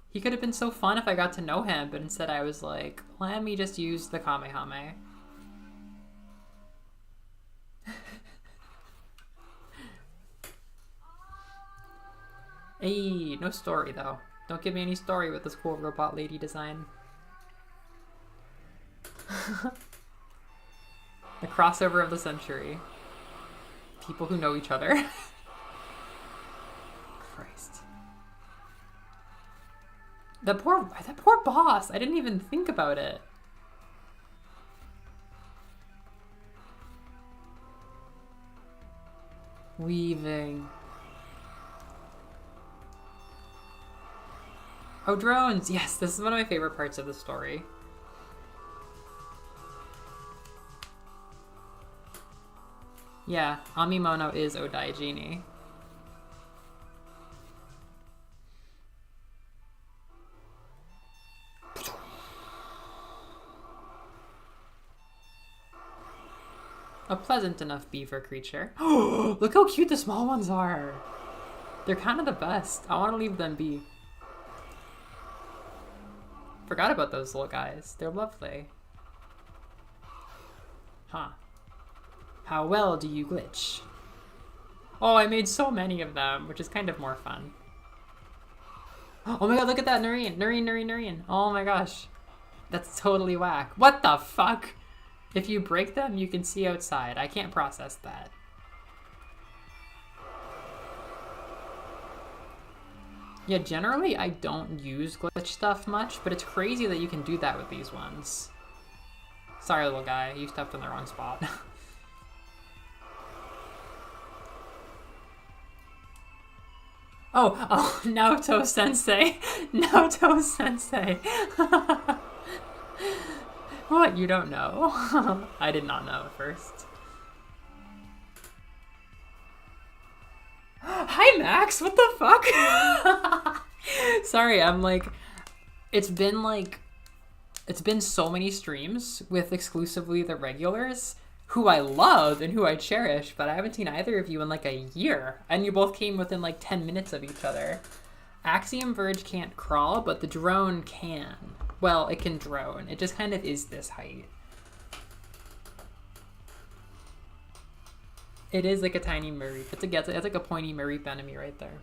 He could have been so fun if I got to know him, but instead I was like, let me just use the Kamehame. Hey, no story though. Don't give me any story with this cool robot lady design. The crossover of the century. People who know each other. Christ. That poor boss. I didn't even think about it. Weaving. Oh, drones! Yes, this is one of my favorite parts of the story. Yeah, Amimono is Odai Genie. A pleasant enough beaver creature. Oh, look how cute the small ones are! They're kind of the best. I want to leave them be. Forgot about those little guys. They're lovely. Huh. How well do you glitch? Oh, I made so many of them, which is kind of more fun. Oh my god, look at that, Noreen. Noreen. Oh my gosh. That's totally whack. What the fuck? If you break them, you can see outside. I can't process that. Yeah, generally I don't use glitch stuff much, but it's crazy that you can do that with these ones. Sorry, little guy. You stepped in the wrong spot. Oh, Naoto Sensei. Naoto Sensei. What, you don't know? I did not know at first. Hi, Max. What the fuck? Sorry, I'm like... It's been so many streams with exclusively the regulars who I love and who I cherish, but I haven't seen either of you in like a year. And you both came within like 10 minutes of each other. Axiom Verge can't crawl, but the drone can. Well, it can drone. It just kind of is this height. It is like a tiny Mareep. It's like a pointy Mareep enemy right there.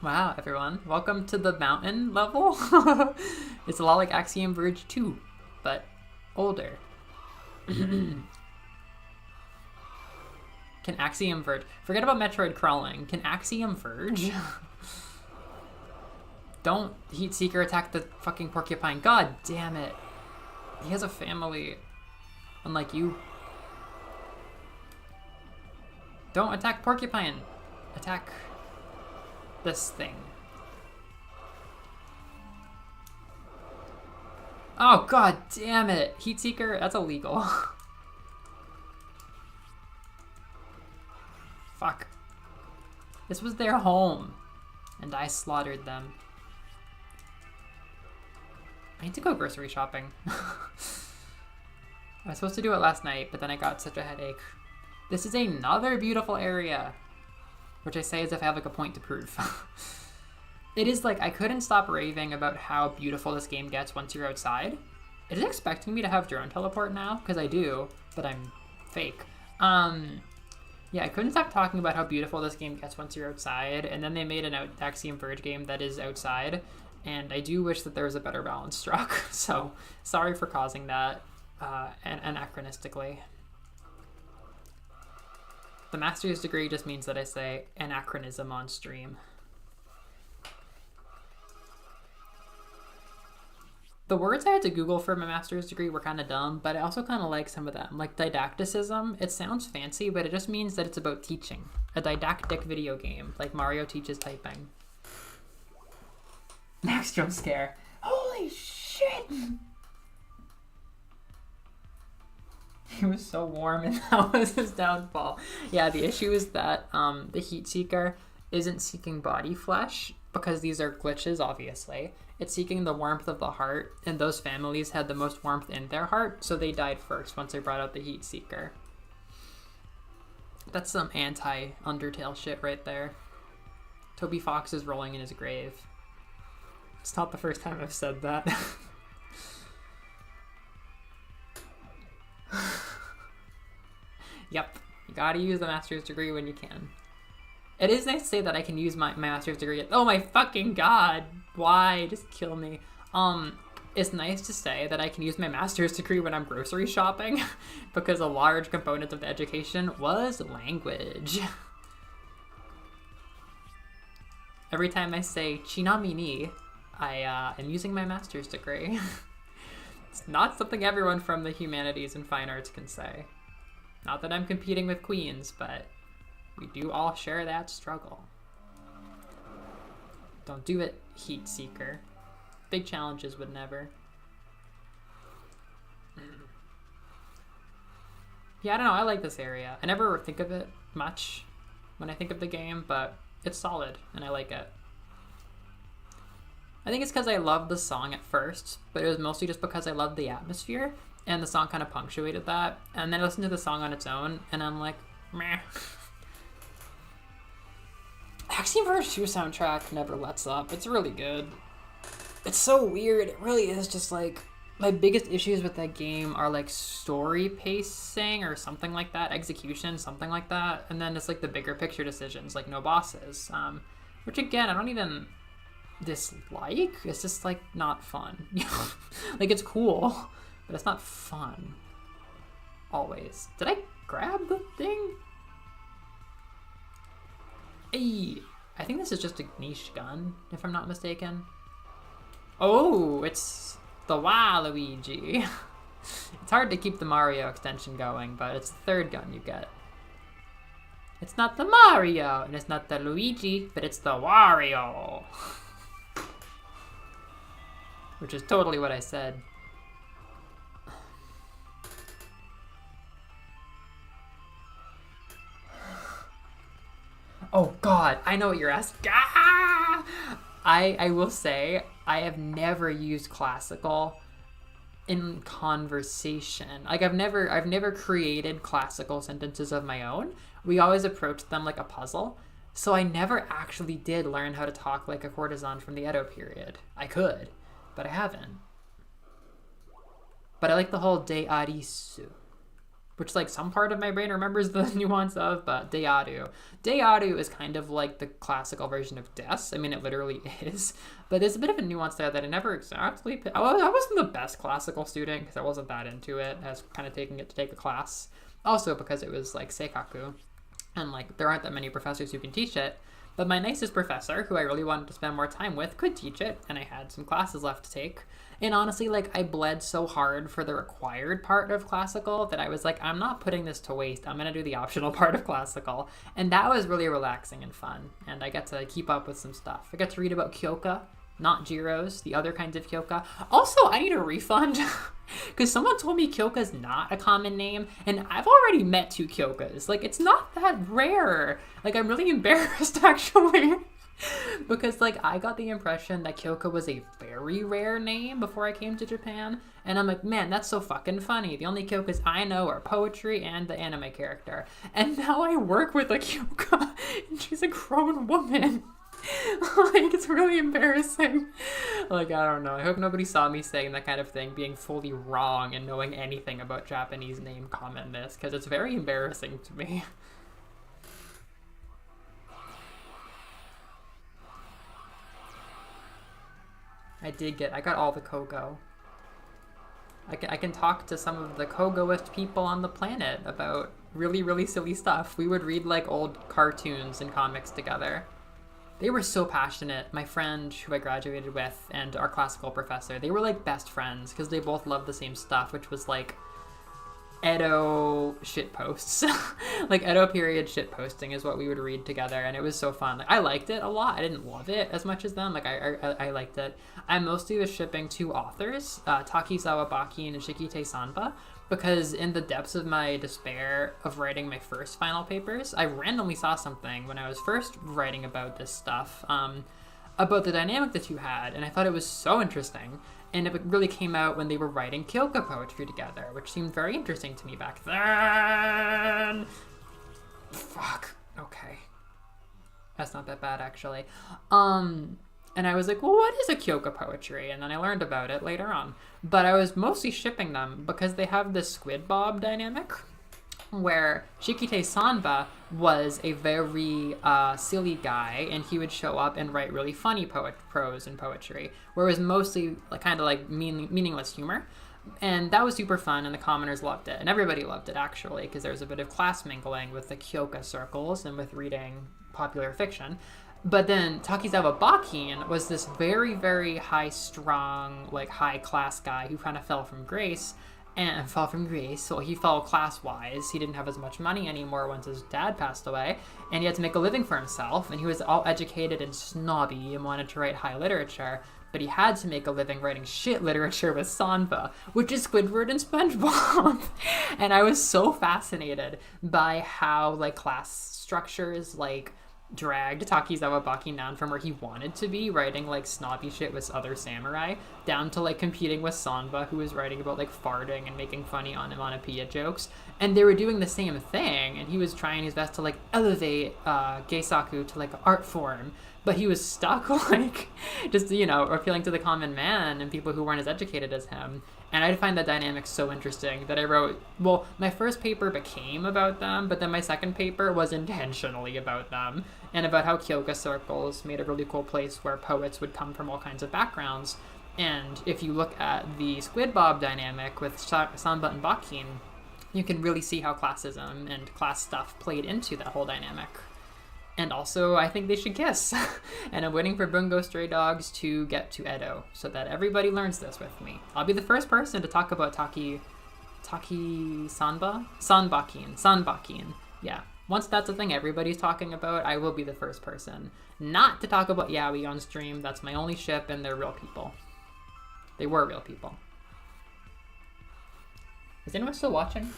Wow, everyone. Welcome to the mountain level. It's a lot like Axiom Verge 2, but older. Can Axiom Verge... Forget about Metroid crawling. Can Axiom Verge? Don't Heat Seeker attack the fucking porcupine. God damn it. He has a family. Unlike you. Don't attack porcupine. Attack this thing. Oh, god damn it. Heat Seeker, that's illegal. Fuck. This was their home. And I slaughtered them. I need to go grocery shopping. I was supposed to do it last night, but then I got such a headache. This is another beautiful area. Which I say as if I have like a point to prove. It is like, I couldn't stop raving about how beautiful this game gets once you're outside. It is expecting me to have drone teleport now, because I do, but I'm fake. Yeah, I couldn't stop talking about how beautiful this game gets once you're outside, and then they made an Axiom Verge game that is outside, and I do wish that there was a better balance struck, so sorry for causing that anachronistically. The master's degree just means that I say anachronism on stream. The words I had to Google for my master's degree were kind of dumb, but I also kind of like some of them. Like didacticism, it sounds fancy, but it just means that it's about teaching. A didactic video game, like Mario teaches typing. Max jump scare. Holy shit! He was so warm and that was his downfall. Yeah, the issue is that the Heat Seeker isn't seeking body flesh, because these are glitches, obviously. It's seeking the warmth of the heart, and those families had the most warmth in their heart, so they died first once they brought out the Heat Seeker. That's some anti-Undertale shit right there. Toby Fox is rolling in his grave. It's not the first time I've said that. Yep, you gotta use the master's degree when you can. It is nice to say that I can use my master's degree. Oh my fucking god. Why? Just kill me. It's nice to say that I can use my master's degree when I'm grocery shopping because a large component of the education was language. Every time I say chinamini, I am using my master's degree. It's not something everyone from the humanities and fine arts can say. Not that I'm competing with queens, but we do all share that struggle. Don't do it, heat seeker. Big challenges would never. Yeah, I don't know, I like this area. I never think of it much when I think of the game, but it's solid, and I like it. I think it's because I loved the song at first, but it was mostly just because I loved the atmosphere, and the song kind of punctuated that. And then I listened to the song on its own, and I'm like, meh. Axiom Verge 2 soundtrack never lets up. It's really good. It's so weird. It really is just like, my biggest issues with that game are like story pacing or something like that, execution, something like that. And then it's like the bigger picture decisions, like no bosses, which again, I don't even dislike. It's just like not fun. Like it's cool, but it's not fun. Always. Did I grab the thing? Hey, I think this is just a niche gun, if I'm not mistaken. Oh, it's the Waluigi. It's hard to keep the Mario extension going, but it's the third gun you get. It's not the Mario, and it's not the Luigi, but it's the Wario. Which is totally what I said. Oh god, I know what you're asking. Ah! I will say, I have never used classical in conversation. Like I've never created classical sentences of my own. We always approached them like a puzzle. So I never actually did learn how to talk like a courtesan from the Edo period. I could, but I haven't. But I like the whole de arisu, which like some part of my brain remembers the nuance of, but deadu. Deadu is kind of like the classical version of des. I mean, it literally is, but there's a bit of a nuance there that I never exactly, I wasn't the best classical student because I wasn't that into it. I was kind of taking it to take a class. Also because it was like seikaku, and like there aren't that many professors who can teach it. But my nicest professor, who I really wanted to spend more time with, could teach it, and I had some classes left to take. And honestly, like, I bled so hard for the required part of classical that I was like, I'm not putting this to waste. I'm gonna do the optional part of classical. And that was really relaxing and fun. And I got to keep up with some stuff. I got to read about Kyoka, not Jiros, the other kinds of Kyoka. Also, I need a refund, because someone told me Kyoka's not a common name, and I've already met 2 Kyokas. Like, it's not that rare. Like, I'm really embarrassed, actually. Because, like, I got the impression that Kyoka was a very rare name before I came to Japan. And I'm like, man, that's so fucking funny. The only Kyokas I know are poetry and the anime character. And now I work with a Kyoka, and she's a grown woman. Like, it's really embarrassing. Like, I don't know. I hope nobody saw me saying that kind of thing, being fully wrong and knowing anything about Japanese name commonness, because it's very embarrassing to me. I got all the Kogo. I can talk to some of the Kogoist people on the planet about really, really silly stuff. We would read, like, old cartoons and comics together. They were so passionate. My friend who I graduated with and our classical professor, they were, like, best friends because they both loved the same stuff, which was, like, Edo shitposts. Like, Edo period shitposting is what we would read together, and it was so fun. Like, I liked it a lot. I didn't love it as much as them. Like, I liked it. I mostly was shipping 2 authors, Takizawa Baki and Shikite Sanba, because in the depths of my despair of writing my first final papers, I randomly saw something when I was first writing about this stuff, about the dynamic that you had, and I thought it was so interesting. And it really came out when they were writing Kyoka poetry together, which seemed very interesting to me back then. Fuck. Okay. That's not that bad, actually. And I was like, well, what is a Kyoka poetry? And then I learned about it later on. But I was mostly shipping them because they have this squid bob dynamic. where Shikite Sanba was a very silly guy, and he would show up and write really funny prose and poetry, where it was mostly kind of like meaningless humor. And that was super fun, and the commoners loved it. And everybody loved it, actually, because there was a bit of class mingling with the Kyoka circles and with reading popular fiction. But then Takizawa Bakin was this very, very high-strung, like, high-class guy who kind of fell from grace. So he fell class-wise. He didn't have as much money anymore once his dad passed away, and he had to make a living for himself, and he was all educated and snobby and wanted to write high literature. But he had to make a living writing shit literature with Sanba, which is Squidward and SpongeBob. And I was so fascinated by how, like, class structures, like, dragged Takizawa Baki down from where he wanted to be, writing, like, snobby shit with other samurai, down to, like, competing with Sanba, who was writing about, like, farting and making funny onomatopoeia jokes. And they were doing the same thing, and he was trying his best to, like, elevate Geisaku to, like, art form. But he was stuck, like, just, you know, appealing to the common man and people who weren't as educated as him. And I find that dynamic so interesting that I wrote, well, my first paper became about them, but then my second paper was intentionally about them, and about how Kyoka circles made a really cool place where poets would come from all kinds of backgrounds. And if you look at the Squid Bob dynamic with Sanba and Bakin, you can really see how classism and class stuff played into that whole dynamic. And also, I think they should kiss. And I'm waiting for Bungo Stray Dogs to get to Edo, so that everybody learns this with me. I'll be the first person to talk about Sanbakin. Yeah. Once that's a thing everybody's talking about, I will be the first person. Not to talk about yaoi on stream. That's my only ship, and they're real people. They were real people. Is anyone still watching?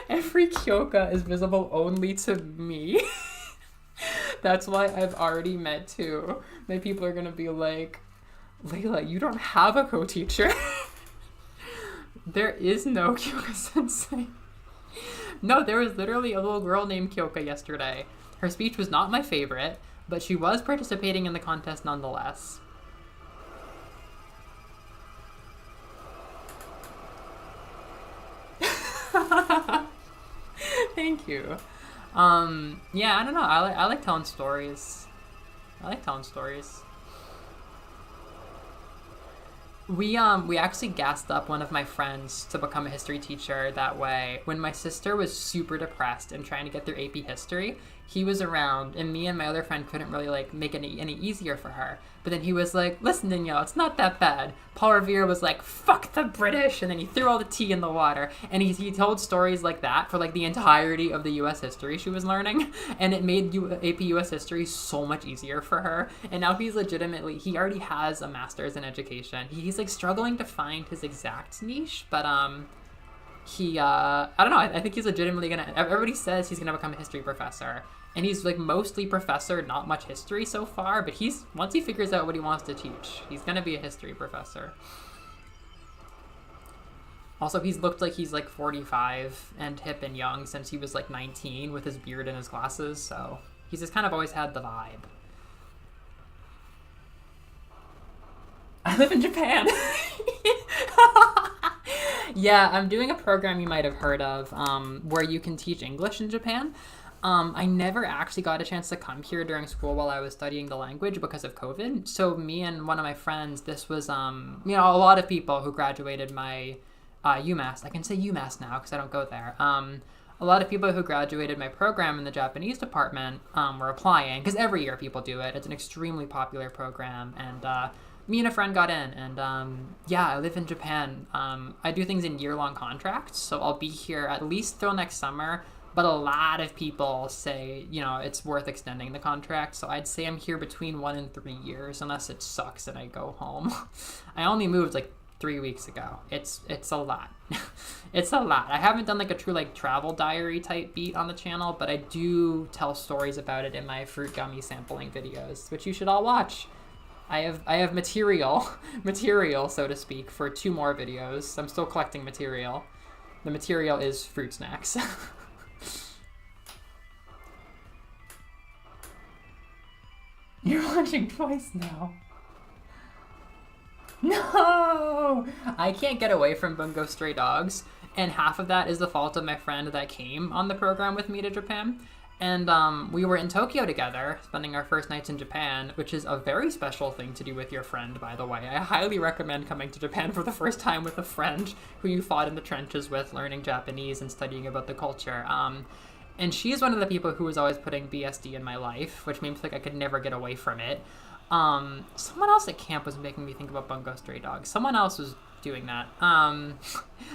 Every Kyoka is visible only to me. That's why I've already met two. My people are gonna be like, Layla, you don't have a co-teacher. There is no Kyoka sensei. No, there was literally a little girl named Kyoka yesterday. Her speech was not my favorite, but she was participating in the contest nonetheless. Thank you. Yeah, I don't know. I like telling stories. We actually gassed up one of my friends to become a history teacher that way. When my sister was super depressed and trying to get through AP history, he was around, and me and my other friend couldn't really, like, make it any easier for her. But then he was like, listen, Danielle, it's not that bad. Paul Revere was like, fuck the British, and then he threw all the tea in the water. And he told stories like that for, like, the entirety of the U.S. history she was learning, and it made AP U.S. history so much easier for her. And now he's legitimately, he already has a master's in education. He's, like, struggling to find his exact niche, but, he, I don't know, I think he's legitimately gonna, everybody says he's gonna become a history professor, and he's, like, mostly professor, not much history so far, but once he figures out what he wants to teach, he's gonna be a history professor. Also, he's looked like he's, like, 45 and hip and young since he was, like, 19 with his beard and his glasses, so he's just kind of always had the vibe. I live in Japan. Yeah, I'm doing a program you might have heard of, where you can teach English in Japan. I never actually got a chance to come here during school while I was studying the language because of COVID. So me and one of my friends, this was, you know, a lot of people who graduated my UMass. I can say UMass now because I don't go there. A lot of people who graduated my program in the Japanese department were applying, because every year people do it. It's an extremely popular program, and me and a friend got in, and yeah, I live in Japan. I do things in year-long contracts, so I'll be here at least till next summer, but a lot of people say, you know, it's worth extending the contract, so I'd say I'm here between 1 and 3 years, unless it sucks and I go home. I only moved, like, 3 weeks ago. It's a lot. It's a lot. I haven't done, like, a true, like, travel diary type beat on the channel, but I do tell stories about it in my fruit gummy sampling videos, which you should all watch. I have material, so to speak, for 2 more videos. I'm still collecting material. The material is fruit snacks. You're launching twice now. No! I can't get away from Bungo Stray Dogs, and half of that is the fault of my friend that came on the program with me to Japan. And we were in Tokyo together, spending our first nights in Japan, which is a very special thing to do with your friend, by the way. I highly recommend coming to Japan for the first time with a friend who you fought in the trenches with, learning Japanese and studying about the culture. And she's one of the people who was always putting BSD in my life, which means like I could never get away from it. Someone else at camp was making me think about Bungo Stray Dogs. Someone else was doing that.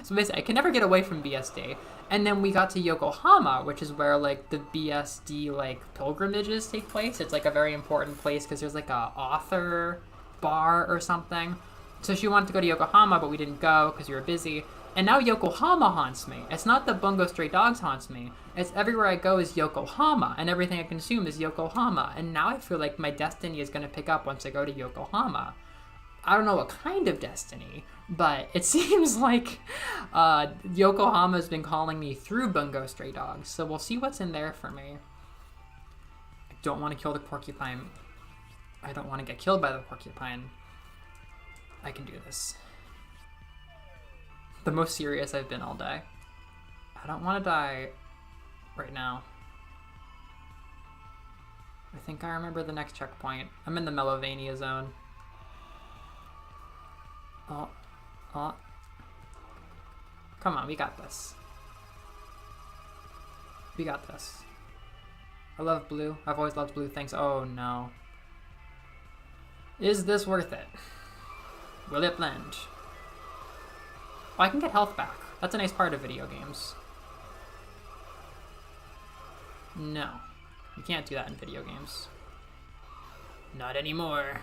So basically, I can never get away from BSD. And then we got to Yokohama, which is where like the BSD like pilgrimages take place. It's like a very important place because there's like a author bar or something. So she wanted to go to Yokohama, but we didn't go because we were busy. And now Yokohama haunts me. It's not that Bungo Stray Dogs haunts me. It's everywhere I go is Yokohama, and everything I consume is Yokohama. And now I feel like my destiny is going to pick up once I go to Yokohama. I don't know what kind of destiny, but it seems like Yokohama's been calling me through Bungo Stray Dogs. So we'll see what's in there for me. I don't want to kill the porcupine. I don't want to get killed by the porcupine. I can do this. The most serious I've been all day. I don't want to die right now. I think I remember the next checkpoint. I'm in the Melovania zone. Oh. Come on, we got this. We got this. I love blue. I've always loved blue things. Oh no. Is this worth it? Will it blend? Oh, I can get health back. That's a nice part of video games. No. You can't do that in video games. Not anymore.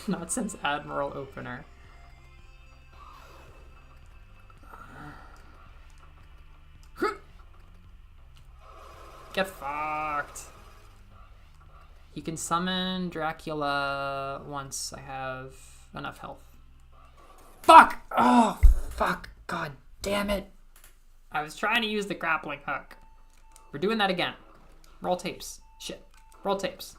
Not since Admiral Opener. Get fucked. You can summon Dracula once I have enough health. Fuck! Oh, fuck. God damn it. I was trying to use the grappling hook. We're doing that again. Roll tapes. Shit. Roll tapes.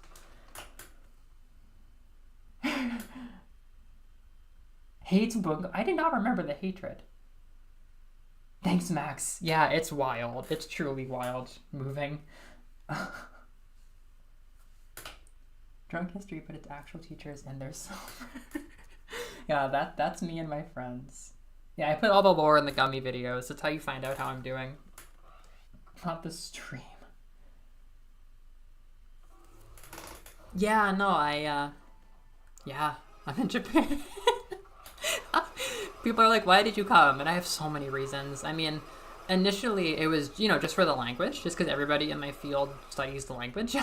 Hates Bungo. I did not remember the hatred. Thanks, Max. Yeah, it's wild. It's truly wild moving. Drunk history, but it's actual teachers and their silver. Yeah, that's me and my friends. Yeah, I put all the lore in the gummy videos. That's how you find out how I'm doing. Not the stream. Yeah, no, yeah, I'm in Japan. People are like, why did you come? And I have so many reasons. I mean, initially it was, just for the language, just because everybody in my field studies the language.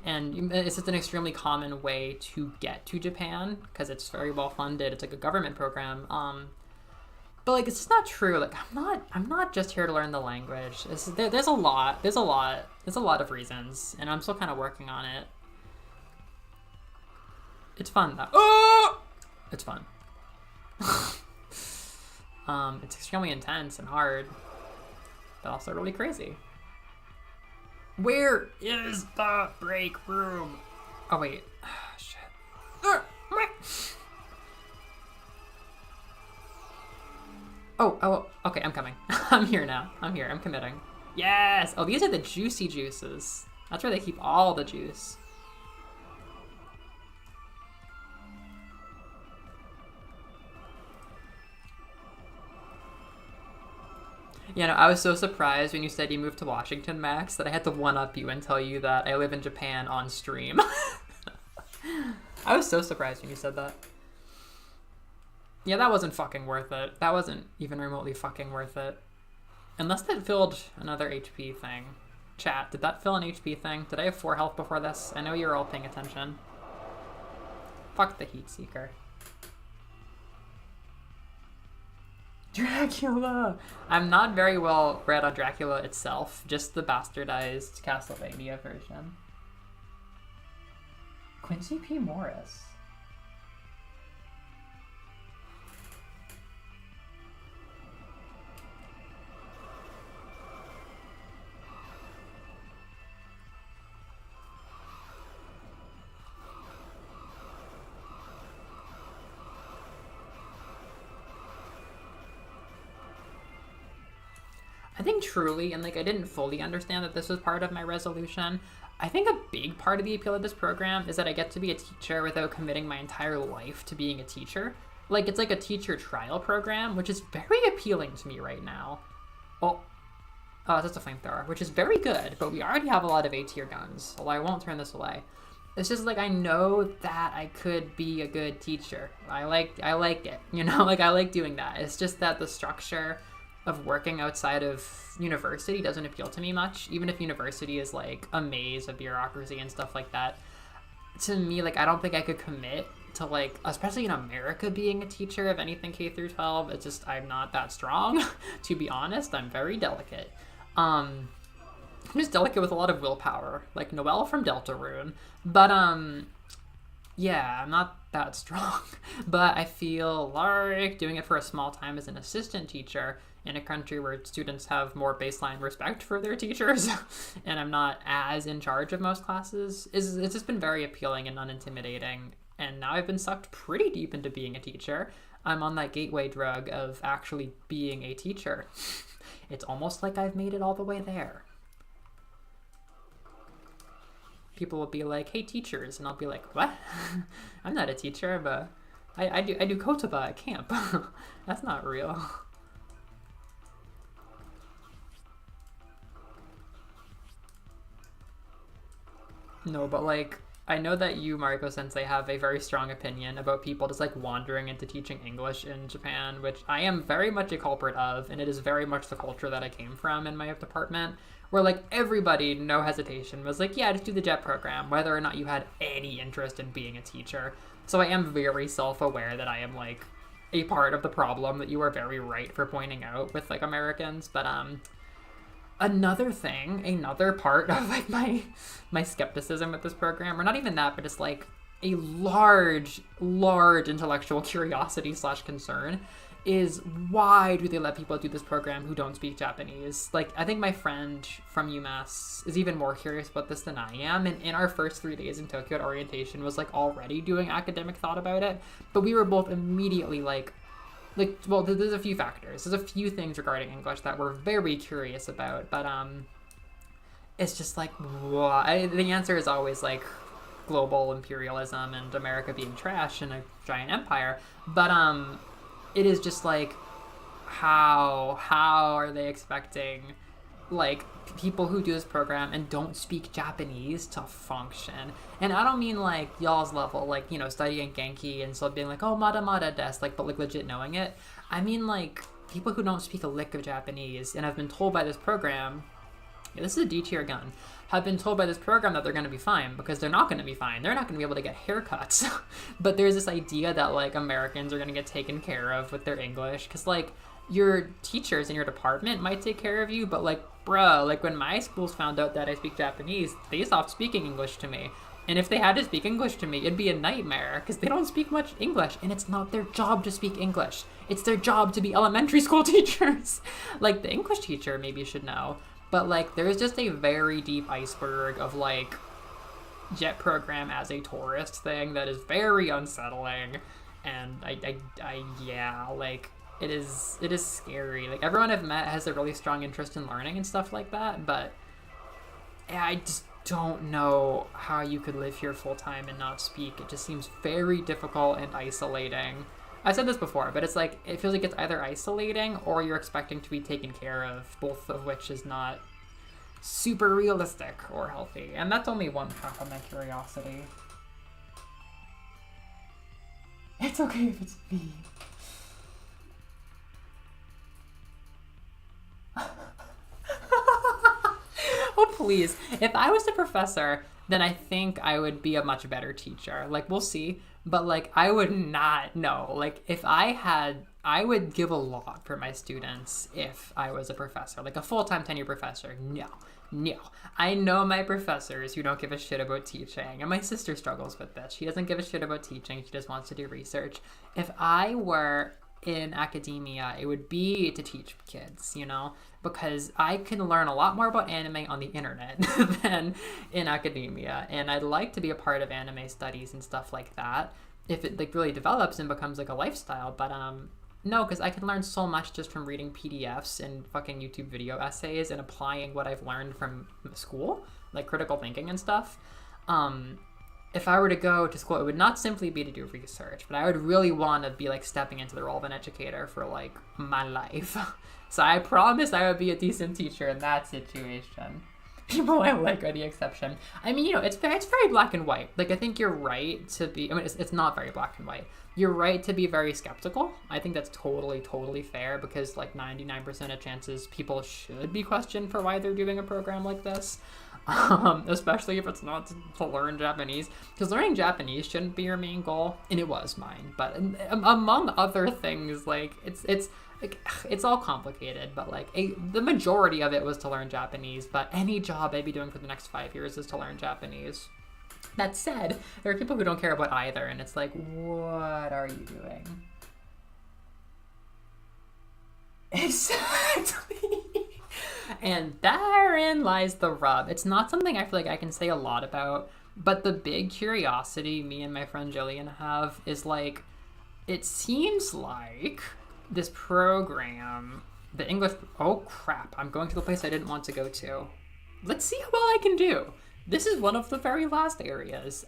And it's just an extremely common way to get to Japan because it's very well funded. It's like a government program. But like, it's just not true. Like, I'm not just here to learn the language. There's a lot of reasons, and I'm still kind of working on it. It's fun though. Oh! It's fun. It's extremely intense and hard, but also really crazy. Where is the break room? Oh wait, shit. Oh, okay, I'm coming. I'm here now. I'm here, I'm committing. Yes! Oh, these are the juicy juices. That's where they keep all the juice. I was so surprised when you said you moved to Washington, Max, that I had to one-up you and tell you that I live in Japan on stream. I was so surprised when you said that. Yeah, that wasn't fucking worth it. That wasn't even remotely fucking worth it. Unless that filled another HP thing. Chat, did that fill an HP thing? Did I have 4 health before this? I know you were all paying attention. Fuck the Heat Seeker. Dracula! I'm not very well read on Dracula itself, just the bastardized Castlevania version. Quincy P. Morris. I think truly, and like I didn't fully understand that this was part of my resolution. I think a big part of the appeal of this program is that I get to be a teacher without committing my entire life to being a teacher. Like, it's like a teacher trial program, which is very appealing to me right now. Oh, that's a flamethrower, which is very good, but we already have a lot of A-tier guns, although I won't turn this away. It's just like I know that I could be a good teacher. I like it, you know, like I like doing that. It's just that the structure of working outside of university doesn't appeal to me much, even if university is like a maze of bureaucracy and stuff like that. To me, like I don't think I could commit to like, especially in America, being a teacher of anything K through 12. It's just, I'm not that strong. To be honest, I'm very delicate. I'm just delicate with a lot of willpower, like Noelle from Deltarune. But yeah, I'm not that strong. But I feel like doing it for a small time as an assistant teacher in a country where students have more baseline respect for their teachers and I'm not as in charge of most classes, it's just been very appealing and unintimidating. And now I've been sucked pretty deep into being a teacher. I'm on that gateway drug of actually being a teacher. It's almost like I've made it all the way there. People will be like, hey, teachers. And I'll be like, what? I'm not a teacher, but I do kotoba at camp. That's not real. No, but like, I know that you, Mariko Sensei, have a very strong opinion about people just like wandering into teaching English in Japan, which I am very much a culprit of, and it is very much the culture that I came from in my department, where like everybody, no hesitation, was like, yeah, just do the JET program, whether or not you had any interest in being a teacher. So I am very self-aware that I am like a part of the problem that you are very right for pointing out with like Americans, but another part of like my skepticism with this program, or not even that, but it's like a large intellectual curiosity / concern, is why do they let people do this program who don't speak Japanese? Like, I think my friend from UMass is even more curious about this than I am, and in our first 3 days in Tokyo at orientation was like already doing academic thought about it, but we were both immediately like, well, there's a few factors. There's a few things regarding English that we're very curious about, but it's just like, why? The answer is always like global imperialism and America being trash and a giant empire, but it is just like, how are they expecting like people who do this program and don't speak Japanese to function? And I don't mean like y'all's level, like, you know, studying Genki and still being like, oh, mada des, like, but like legit knowing it. I mean like people who don't speak a lick of Japanese and have been told by this program, yeah, this is a D-tier gun, have been told by this program that they're going to be fine, because they're not going to be fine. They're not going to be able to get haircuts. But there's this idea that like Americans are going to get taken care of with their English, because like your teachers in your department might take care of you, but like, bruh, like when my schools found out that I speak Japanese, they stopped speaking English to me. And if they had to speak English to me, it'd be a nightmare, because they don't speak much English, and it's not their job to speak English. It's their job to be elementary school teachers. Like, the English teacher maybe should know, but like there's just a very deep iceberg of like JET program as a tourist thing that is very unsettling, and I yeah, like it is scary. Like, everyone I've met has a really strong interest in learning and stuff like that, but I just don't know how you could live here full time and not speak. It just seems very difficult and isolating. I've said this before, but it's like, it feels like it's either isolating or you're expecting to be taken care of, both of which is not super realistic or healthy. And that's only one half of my curiosity. It's okay if it's me. Oh, please. If I was a professor, then I think I would be a much better teacher. Like, we'll see. But, like, I would not know. Like, if I would give a lot for my students if I was a professor. Like, a full-time tenure professor. No. I know my professors who don't give a shit about teaching. And my sister struggles with this. She doesn't give a shit about teaching. She just wants to do research. If I were in academia, it would be to teach kids, you know? Because I can learn a lot more about anime on the internet than in academia, and I'd like to be a part of anime studies and stuff like that if it like really develops and becomes like a lifestyle. But No, because I can learn so much just from reading PDFs and fucking YouTube video essays and applying what I've learned from school, like critical thinking and stuff. If I were to go to school, it would not simply be to do research, but I would really want to be like stepping into the role of an educator for like my life. So I promise I would be a decent teacher in that situation. People I like are the exception. I mean, it's very black and white. Like, I think you're right to be, I mean, it's not very black and white. You're right to be very skeptical. I think that's totally fair, because like 99% of chances people should be questioned for why they're doing a program like this. Especially if it's not to learn Japanese, because learning Japanese shouldn't be your main goal, and it was mine. But among other things, like it's all complicated, but like the majority of it was to learn Japanese. But any job I'd be doing for the next 5 years is to learn Japanese. That said, there are people who don't care about either, and it's like, what are you doing? Exactly. And therein lies the rub. It's not something I feel like I can say a lot about, but the big curiosity me and my friend Jillian have is like, it seems like this program, the English, oh crap, I'm going to the place I didn't want to go to. Let's see how well I can do. This is one of the very last areas.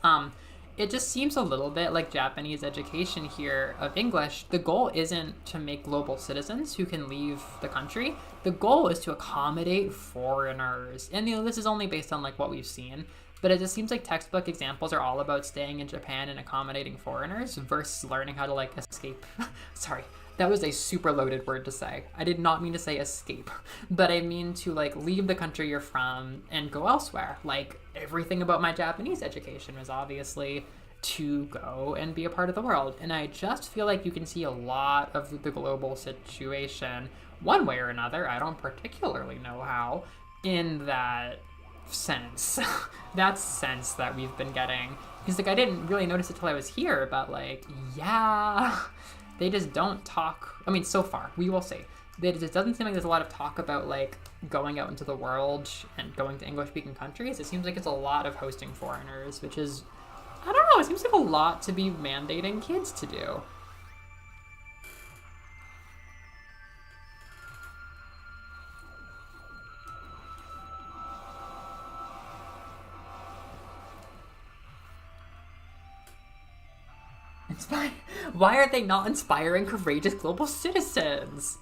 It just seems a little bit like Japanese education here of English. The goal isn't to make global citizens who can leave the country. The goal is to accommodate foreigners. And this is only based on like what we've seen, but it just seems like textbook examples are all about staying in Japan and accommodating foreigners versus learning how to like escape. Sorry, that was a super loaded word to say. I did not mean to say escape, but I mean to like leave the country you're from and go elsewhere. Like, everything about my Japanese education was obviously to go and be a part of the world. And I just feel like you can see a lot of the global situation one way or another. I don't particularly know how, in that sense. That sense that we've been getting. Because like, I didn't really notice it till I was here, but like, yeah, they just don't talk. I mean, so far, we will see. It just doesn't seem like there's a lot of talk about like going out into the world and going to English-speaking countries. It seems like it's a lot of hosting foreigners, which is, I don't know, it seems like a lot to be mandating kids to do. Why are they not inspiring courageous global citizens?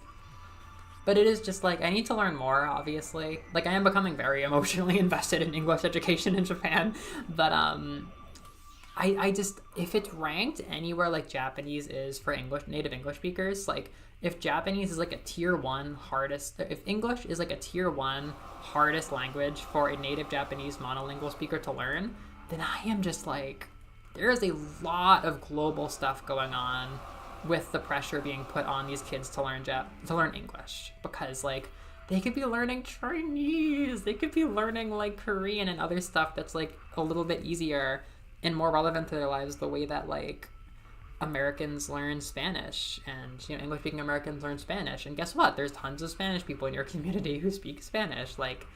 But it is just like, I need to learn more, obviously. Like, I am becoming very emotionally invested in English education in Japan. But I just, if it's ranked anywhere like Japanese is for native English speakers, like if Japanese is like a tier 1 hardest, if English is like a tier 1 hardest language for a native Japanese monolingual speaker to learn, then I am just like, there is a lot of global stuff going on with the pressure being put on these kids to learn English, because like they could be learning Chinese, they could be learning like Korean and other stuff that's like a little bit easier and more relevant to their lives, the way that like Americans learn Spanish, and English speaking Americans learn Spanish. And guess what? There's tons of Spanish people in your community who speak Spanish. Like,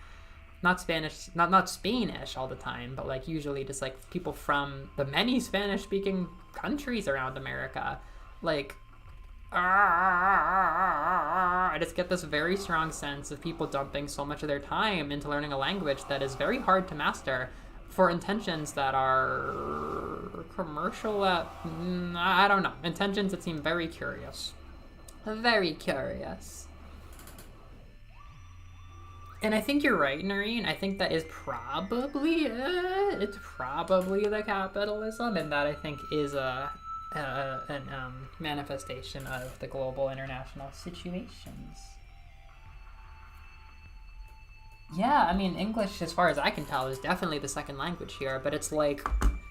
not Spanish, not Spanish all the time, but like usually just like people from the many Spanish speaking countries around America. Like, I just get this very strong sense of people dumping so much of their time into learning a language that is very hard to master for intentions that are commercial, I don't know, intentions that seem very curious. Very curious. And I think you're right, Noreen. I think that is probably it. It's probably the capitalism, and that I think is a manifestation of the global international situations. Yeah, I mean, English, as far as I can tell, is definitely the second language here, but it's like,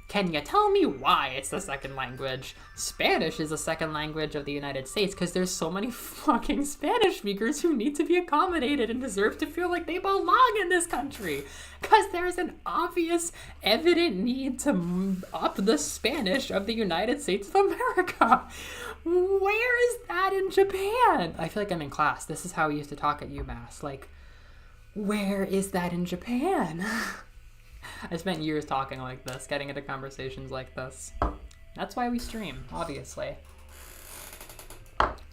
can you tell me why it's the second language? Spanish is the second language of the United States because there's so many fucking Spanish speakers who need to be accommodated and deserve to feel like they belong in this country. Because there's an obvious, evident need to up the Spanish of the United States of America. Where is that in Japan? I feel like I'm in class. This is how we used to talk at UMass. Like, where is that in Japan? I spent years talking like this, getting into conversations like this. That's why we stream, obviously.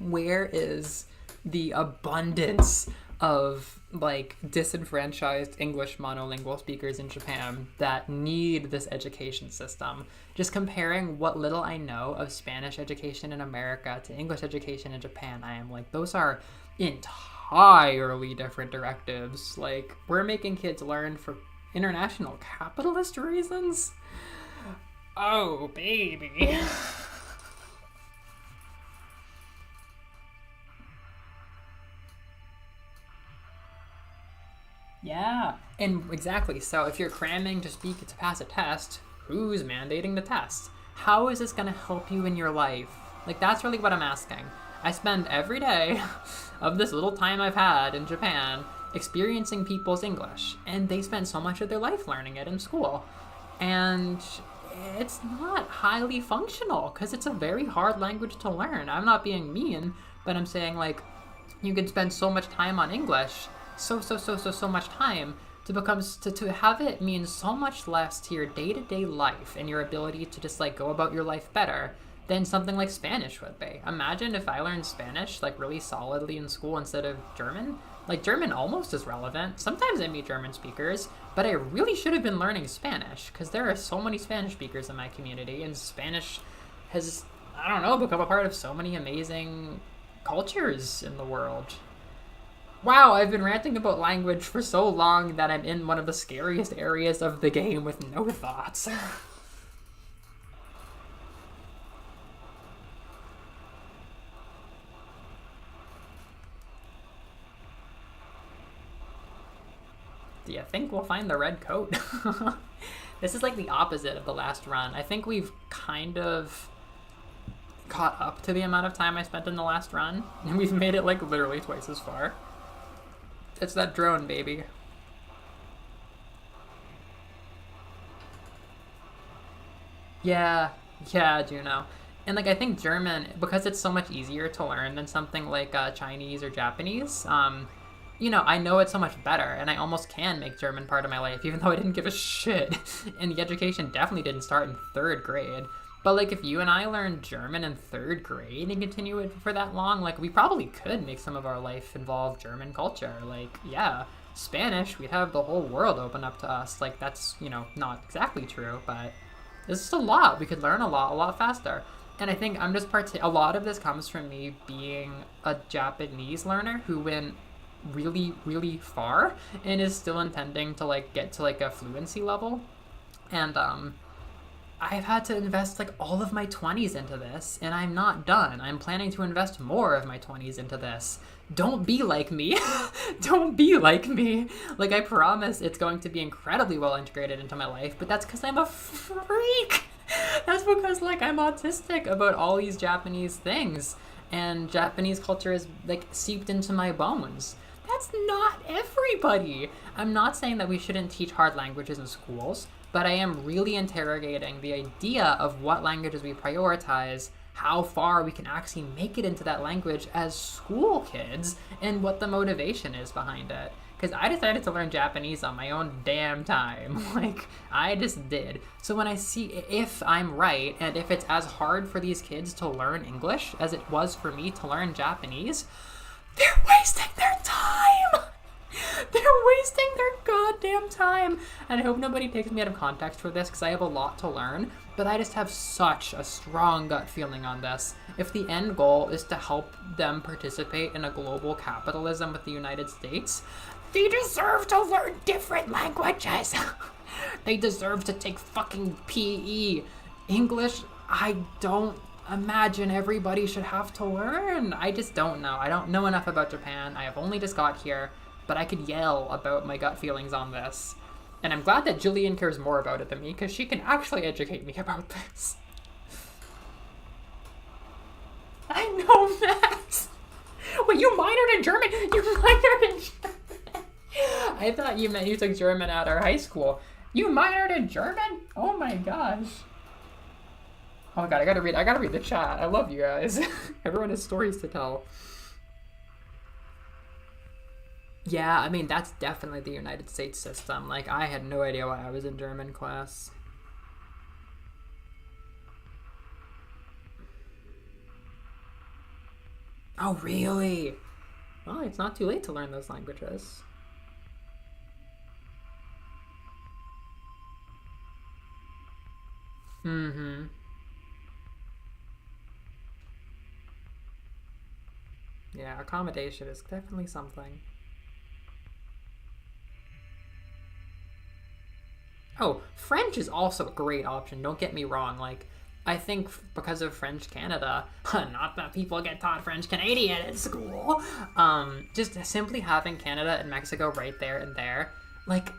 Where is the abundance of like disenfranchised English monolingual speakers in Japan that need this education system? Just comparing what little I know of Spanish education in America to English education in Japan, I am like, those are entirely different directives. Like, we're making kids learn for international capitalist reasons? Oh, baby. Yeah, and exactly. So if you're cramming to speak to pass a test, who's mandating the test? How is this going to help you in your life? Like, that's really what I'm asking. I spend every day of this little time I've had in Japan experiencing people's English, and they spend so much of their life learning it in school. And it's not highly functional because it's a very hard language to learn. I'm not being mean, but I'm saying, like, you could spend so much time on English, so much time to have it mean so much less to your day-to-day life and your ability to just like go about your life better than something like Spanish would be. Imagine if I learned Spanish like really solidly in school instead of German. Like, German almost is relevant. Sometimes I meet German speakers, but I really should have been learning Spanish because there are so many Spanish speakers in my community, and Spanish has, I don't know, become a part of so many amazing cultures in the world. Wow, I've been ranting about language for so long that I'm in one of the scariest areas of the game with no thoughts. Do you think we'll find the red coat? This is like the opposite of the last run. I think we've kind of caught up to the amount of time I spent in the last run, and we've made it like literally twice as far. It's that drone, baby. Yeah, yeah, Juno. And like, I think German, because it's so much easier to learn than something like Chinese or Japanese, I know it so much better, and I almost can make German part of my life, even though I didn't give a shit. And the education definitely didn't start in third grade. But like, if you and I learned German in third grade and continue it for that long, like, we probably could make some of our life involve German culture. Like, yeah, Spanish, we'd have the whole world open up to us. Like, that's, not exactly true, but this is a lot. We could learn a lot faster. And I think I'm just a lot of this comes from me being a Japanese learner who went really far and is still intending to like get to like a fluency level. And I've had to invest like all of my 20s into this, and I'm not done. I'm planning to invest more of my 20s into this. Don't be like me. Don't be like me. Like, I promise it's going to be incredibly well integrated into my life, but that's because I'm a freak. That's because, like, I'm autistic about all these Japanese things, and Japanese culture is, like, seeped into my bones. That's not everybody. I'm not saying that we shouldn't teach hard languages in schools, but I am really interrogating the idea of what languages we prioritize, how far we can actually make it into that language as school kids, and what the motivation is behind it. Because I decided to learn Japanese on my own damn time. Like, I just did. So when I see if I'm right, and if it's as hard for these kids to learn English as it was for me to learn Japanese, they're wasting their time! They're wasting their goddamn time. And I hope nobody takes me out of context for this, because I have a lot to learn, but I just have such a strong gut feeling on this. If the end goal is to help them participate in a global capitalism with the United States, they deserve to learn different languages. They deserve to take fucking PE. English, I don't imagine everybody should have to learn. I just don't know. I don't know enough about Japan. I have only just got here, but I could yell about my gut feelings on this. And I'm glad that Jillian cares more about it than me, because she can actually educate me about this. I know, Max. Wait, you minored in German? You minored in German? I thought you meant you took German at our high school. You minored in German? Oh my gosh. Oh god, I gotta read the chat. I love you guys. Everyone has stories to tell. Yeah, I mean, that's definitely the United States system. Like, I had no idea why I was in German class. Oh, really? Well, it's not too late to learn those languages. Mm-hmm. Yeah, accommodation is definitely something. Oh, French is also a great option. Don't get me wrong. Like, I think because of French Canada, not that people get taught French Canadian in school, just simply having Canada and Mexico right there and there, like,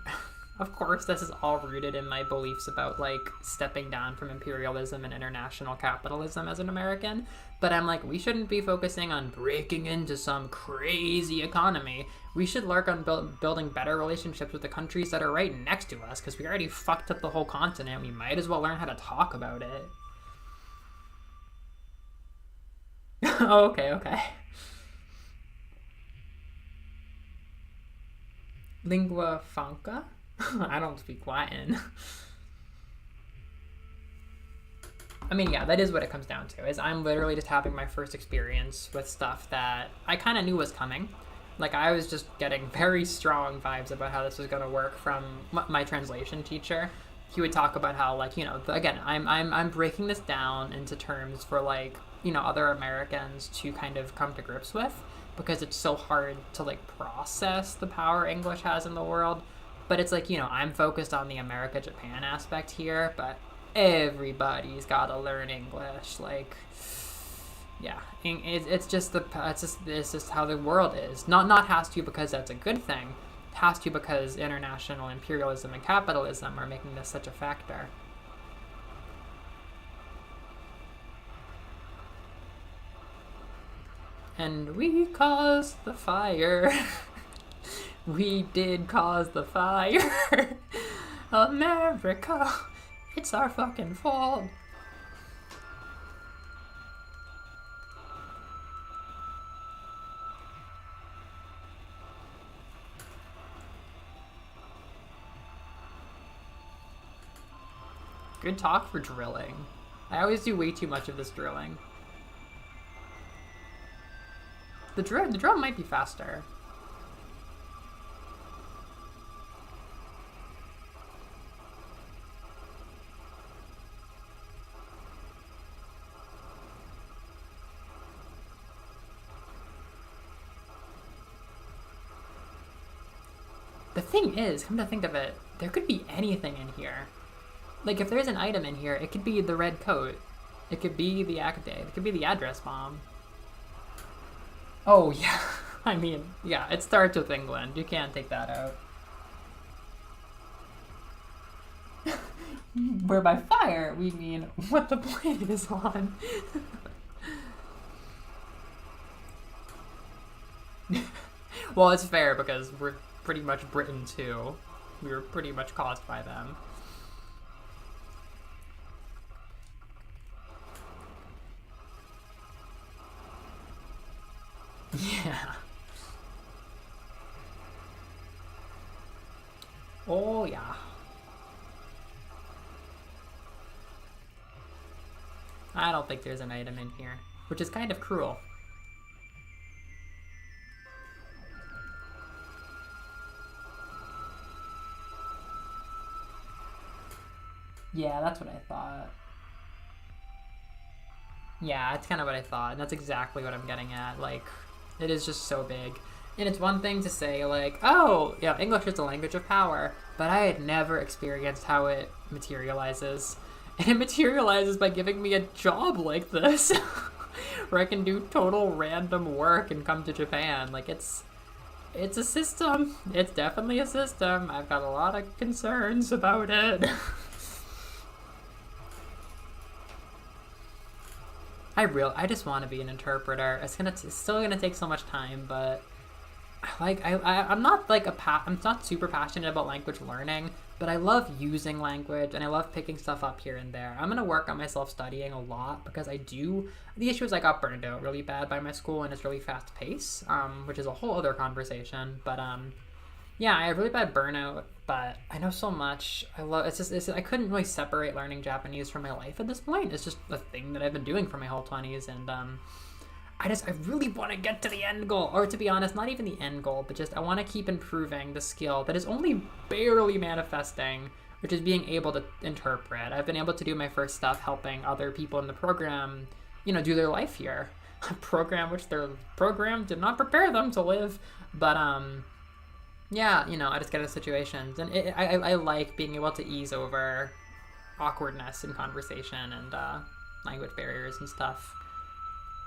of course, this is all rooted in my beliefs about like stepping down from imperialism and international capitalism as an American. But I'm like, we shouldn't be focusing on breaking into some crazy economy. We should work on building better relationships with the countries that are right next to us because we already fucked up the whole continent. We might as well learn how to talk about it. Oh, okay, okay. Lingua franca? I don't speak Latin. I mean, yeah, that is what it comes down to. Is I'm literally just having my first experience with stuff that I kind of knew was coming. Like I was just getting very strong vibes about how this was going to work from my translation teacher. He would talk about how, like, you know, again, I'm breaking this down into terms for like, you know, other Americans to kind of come to grips with because it's so hard to like process the power English has in the world. But it's like, you know, I'm focused on the America Japan aspect here, but everybody's got to learn English. Like, yeah, it's just how the world is. Not has to because that's a good thing. It has to because international imperialism and capitalism are making this such a factor. And we caused the fire. We did cause the fire. America, it's our fucking fault. Good talk for drilling. I always do way too much of this drilling. The drill might be faster. The thing is, come to think of it, there could be anything in here. Like, if there's an item in here, it could be the red coat. It could be the Acadade. It could be the address bomb. Oh, yeah. I mean, yeah, it starts with England. You can't take that out. Where by fire, we mean what the plane is on. Well, it's fair because we're pretty much Britain, too. We were pretty much caused by them. Yeah. Oh, yeah. I don't think there's an item in here, which is kind of cruel. Yeah, that's what I thought. Yeah, that's kind of what I thought. And that's exactly what I'm getting at. Like, it is just so big. And it's one thing to say, like, oh, yeah, English is the language of power, but I had never experienced how it materializes. And it materializes by giving me a job like this, where I can do total random work and come to Japan. Like, it's a system. It's definitely a system. I've got a lot of concerns about it. I just want to be an interpreter. It's still gonna take so much time, but I'm not like I'm not super passionate about language learning, but I love using language and I love picking stuff up here and there. I'm gonna work on myself studying a lot because I do. The issue is I got burned out really bad by my school and it's really fast paced, which is a whole other conversation. But yeah, I have really bad burnout, but I know so much. I couldn't really separate learning Japanese from my life at this point. It's just a thing that I've been doing for my whole 20s, and I really want to get to the end goal. Or to be honest, not even the end goal, but just I want to keep improving the skill that is only barely manifesting, which is being able to interpret. I've been able to do my first stuff helping other people in the program, do their life here. A program which their program did not prepare them to live. But, yeah, I just get into situations. And I like being able to ease over awkwardness in conversation and language barriers and stuff.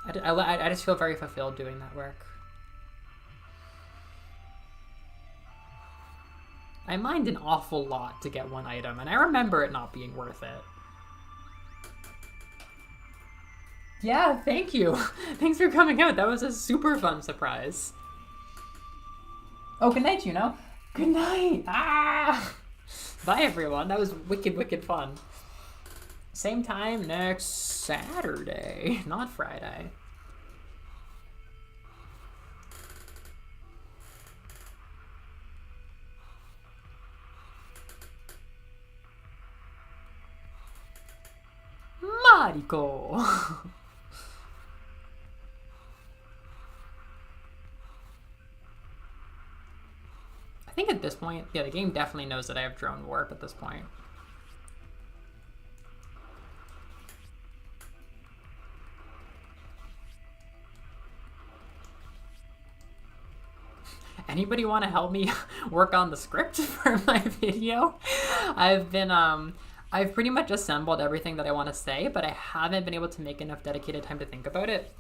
I just feel very fulfilled doing that work. I mined an awful lot to get one item, and I remember it not being worth it. Yeah, thank you. Thanks for coming out. That was a super fun surprise. Oh, good night, Good night. Ah! Bye, everyone. That was wicked, wicked fun. Same time next Saturday, not Friday. Mariko! I think at this point, yeah, the game definitely knows that I have drone warp at this point. Anybody want to help me work on the script for my video? I've pretty much assembled everything that I want to say, but I haven't been able to make enough dedicated time to think about it,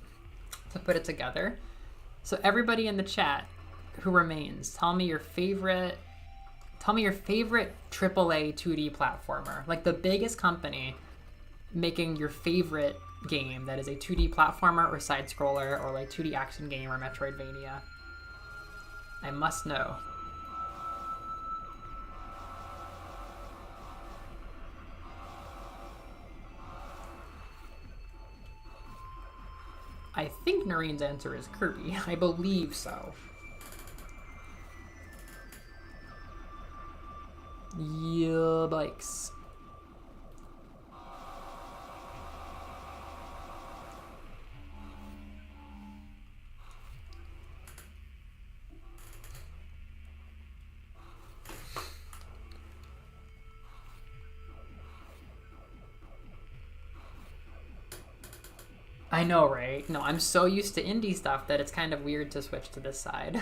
to put it together. So everybody in the chat who remains, tell me your favorite AAA 2D platformer. Like the biggest company making your favorite game that is a 2D platformer or side scroller or like 2D action game or Metroidvania. I must know. I think Noreen's answer is Kirby. I believe so. Yeah, bikes. I know, right? No, I'm so used to indie stuff that it's kind of weird to switch to this side.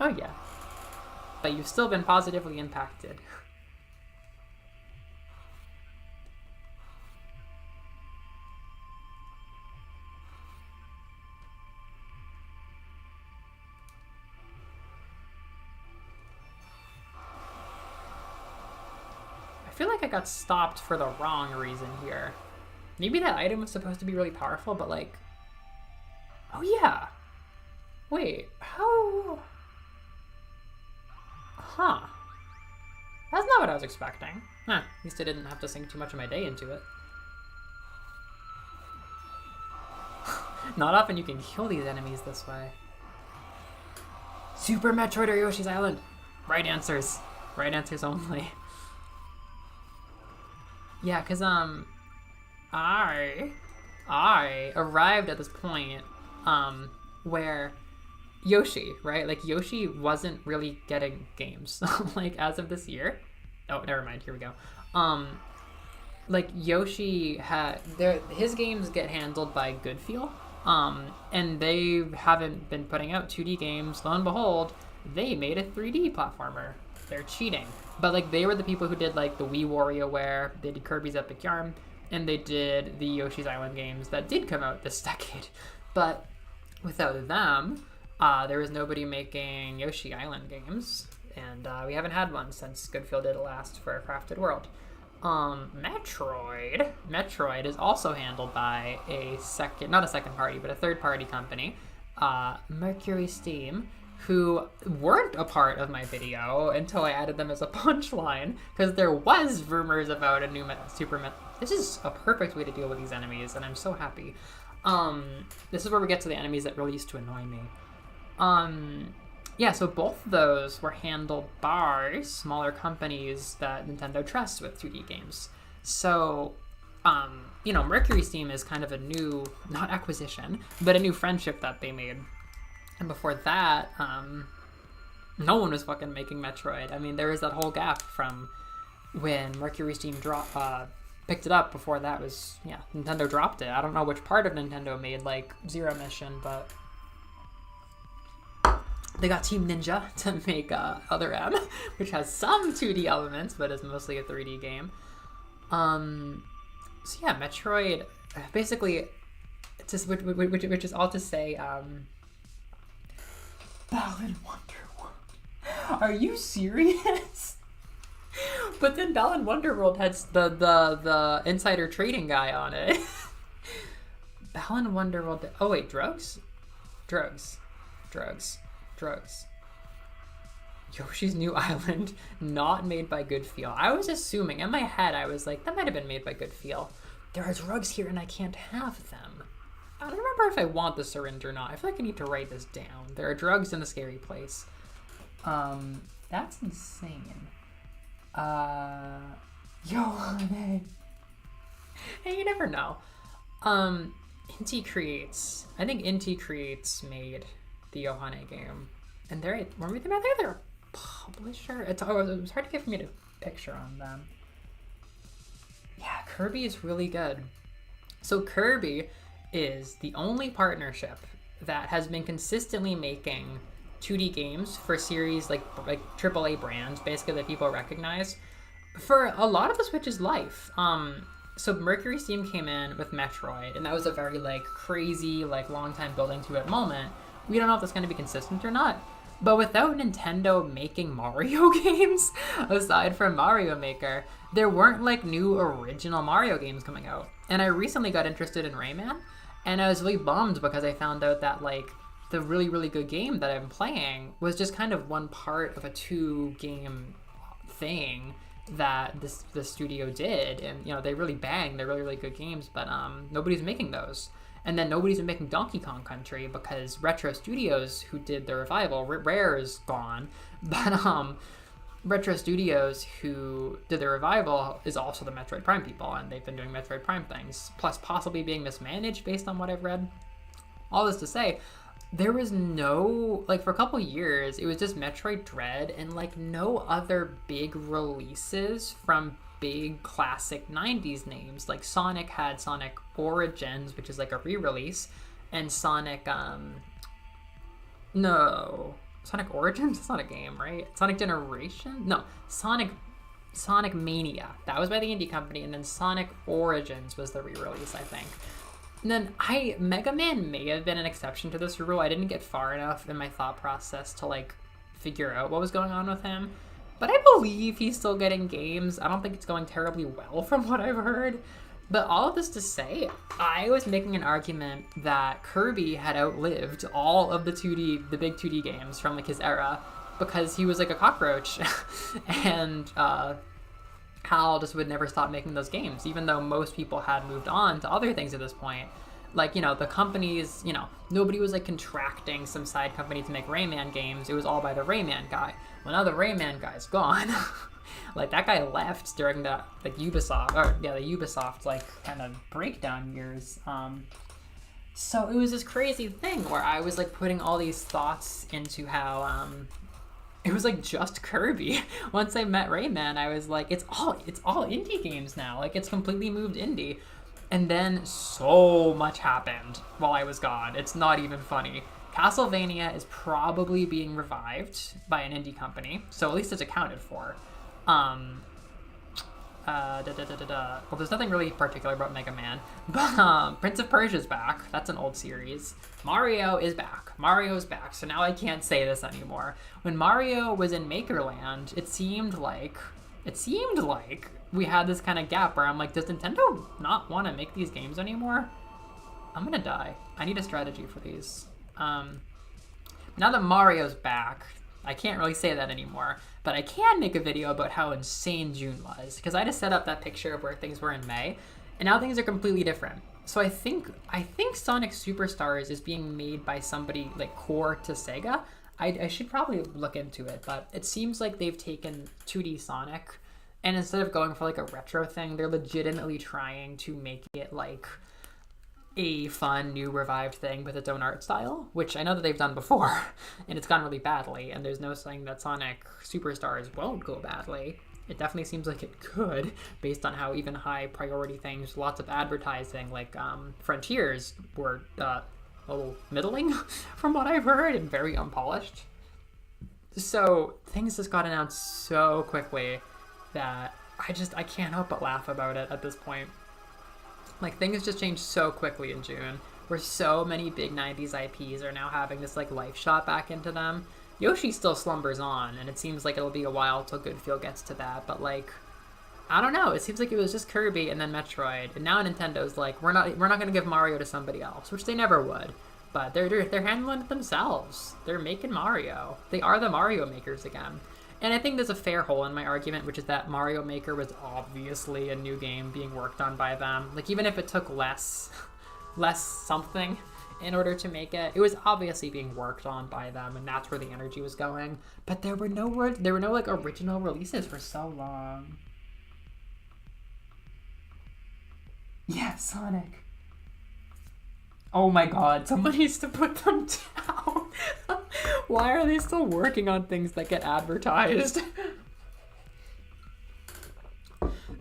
Oh yeah. But you've still been positively impacted. I feel like I got stopped for the wrong reason here. Maybe that item was supposed to be really powerful, but like... Oh yeah! Wait, how... Huh. That's not what I was expecting. Huh, at least I didn't have to sink too much of my day into it. Not often you can kill these enemies this way. Super Metroid or Yoshi's Island? Right answers. Right answers only. Yeah, cause I arrived at this point where Yoshi, right? Like Yoshi wasn't really getting games like as of this year. Oh, never mind. Here we go. Like Yoshi had his games get handled by Goodfeel, and they haven't been putting out 2D games. Lo and behold, they made a 3D platformer. They're cheating. But like they were the people who did like the Wii WarioWare, they did Kirby's Epic Yarn, and they did the Yoshi's Island games that did come out this decade. But without them, there was nobody making Yoshi Island games, and we haven't had one since Goodfeel did last for a Crafted World. Metroid is also handled by not a second party, but a third party company, Mercury Steam, who weren't a part of my video until I added them as a punchline, because there was rumors about a new Super Met. This is a perfect way to deal with these enemies, and I'm so happy. This is where we get to the enemies that really used to annoy me. Yeah, so both of those were handled by smaller companies that Nintendo trusts with 2D games. So, Mercury Steam is kind of a new, not acquisition, but a new friendship that they made. And before that, no one was fucking making Metroid. I mean, there was that whole gap from when Mercury Steam picked it up. Before that was, Nintendo dropped it. I don't know which part of Nintendo made, like, Zero Mission, but they got Team Ninja to make Other M, which has some 2D elements, but is mostly a 3D game. So yeah, Metroid, basically, it's just, which is all to say, Balan Wonderworld. Are you serious? But then Balan Wonderworld has the insider trading guy on it. Balan Wonderworld. Oh wait, drugs. Yoshi's New Island, not made by Good Feel. I was assuming, in my head, I was like, that might have been made by Good Feel. There are drugs here and I can't have them. I don't remember if I want the syringe or not. I feel like I need to write this down. There are drugs in the scary place. That's insane. Hey, you never know. Inti Creates. I think Inti Creates made the Yohane game. And they're a publisher. It was hard to get for me to picture on them. Yeah, Kirby is really good. So Kirby is the only partnership that has been consistently making 2D games for series like AAA brands, basically, that people recognize for a lot of the Switch's life. So Mercury Steam came in with Metroid, and that was a very crazy long time building to it moment. We don't know if that's going to be consistent or not. But without Nintendo making Mario games, aside from Mario Maker, there weren't new original Mario games coming out. And I recently got interested in Rayman, and I was really bummed because I found out that the really, really good game that I'm playing was just kind of one part of a 2-game thing that the studio did. And, they really banged. They're really, really good games, but nobody's making those. And then nobody's been making Donkey Kong Country because Retro Studios, who did the revival, Rare is gone, but Retro Studios, who did the revival, is also the Metroid Prime people, and they've been doing Metroid Prime things, plus possibly being mismanaged based on what I've read. All this to say, there was no, for a couple years, it was just Metroid Dread and no other big releases from big classic 90s names. Sonic had Sonic Origins, which is a re-release, and Sonic Sonic Origins? It's not a game, right? Sonic Generation? No, Sonic Mania. That was by the indie company, and then Sonic Origins was the re-release, I think. And then Mega Man may have been an exception to this rule. I didn't get far enough in my thought process to figure out what was going on with him. But I believe he's still getting games. I don't think it's going terribly well from what I've heard. But all of this to say, I was making an argument that Kirby had outlived all of the big 2D games from his era, because he was a cockroach. And Hal just would never stop making those games, even though most people had moved on to other things at this point. The companies, nobody was contracting some side company to make Rayman games. It was all by the Rayman guy. Well, now the Rayman guy's gone. That guy left during the Ubisoft kind of breakdown years. So it was this crazy thing where I was putting all these thoughts into how it was just Kirby. Once I met Rayman, I was it's all indie games now. It's completely moved indie. And then so much happened while I was gone. It's not even funny. Castlevania is probably being revived by an indie company, so at least it's accounted for. Well, there's nothing really particular about Mega Man, but Prince of Persia's back. That's an old series. Mario is back. Mario's back, so now I can't say this anymore. When Mario was in Makerland, it seemed like we had this kind of gap where I'm does Nintendo not want to make these games anymore? I'm gonna die. I need a strategy for these. Now that Mario's back, I can't really say that anymore, but I can make a video about how insane June was, because I just set up that picture of where things were in May, and now things are completely different. So I think Sonic Superstars is being made by somebody like core to Sega. I should probably look into it, but it seems like they've taken 2D Sonic, and instead of going for like a retro thing, they're legitimately trying to make it like a fun new revived thing with its own art style, which I know that they've done before, and it's gone really badly. And there's no saying that Sonic Superstars won't go badly. It definitely seems like it could, based on how even high priority things, lots of advertising, like Frontiers, were a little middling from what I've heard and very unpolished. So things just got announced so quickly that I can't help but laugh about it at this point. Like, things just changed so quickly in June, where so many big 90s IPs are now having this like life shot back into them. Yoshi still slumbers on, and it seems like it'll be a while till Goodfeel gets to that, but like, I don't know, it seems like it was just Kirby and then Metroid, and now Nintendo's like, we're not gonna give Mario to somebody else, which they never would. But they're handling it themselves. They're making Mario. They are the Mario makers again. And I think there's a fair hole in my argument, which is that Mario Maker was obviously a new game being worked on by them. Like, even if it took less something in order to make it, it was obviously being worked on by them, and that's where the energy was going. But there were no like original releases for so long. Yeah, Sonic. Oh my god, someone needs to put them down. Why are they still working on things that get advertised?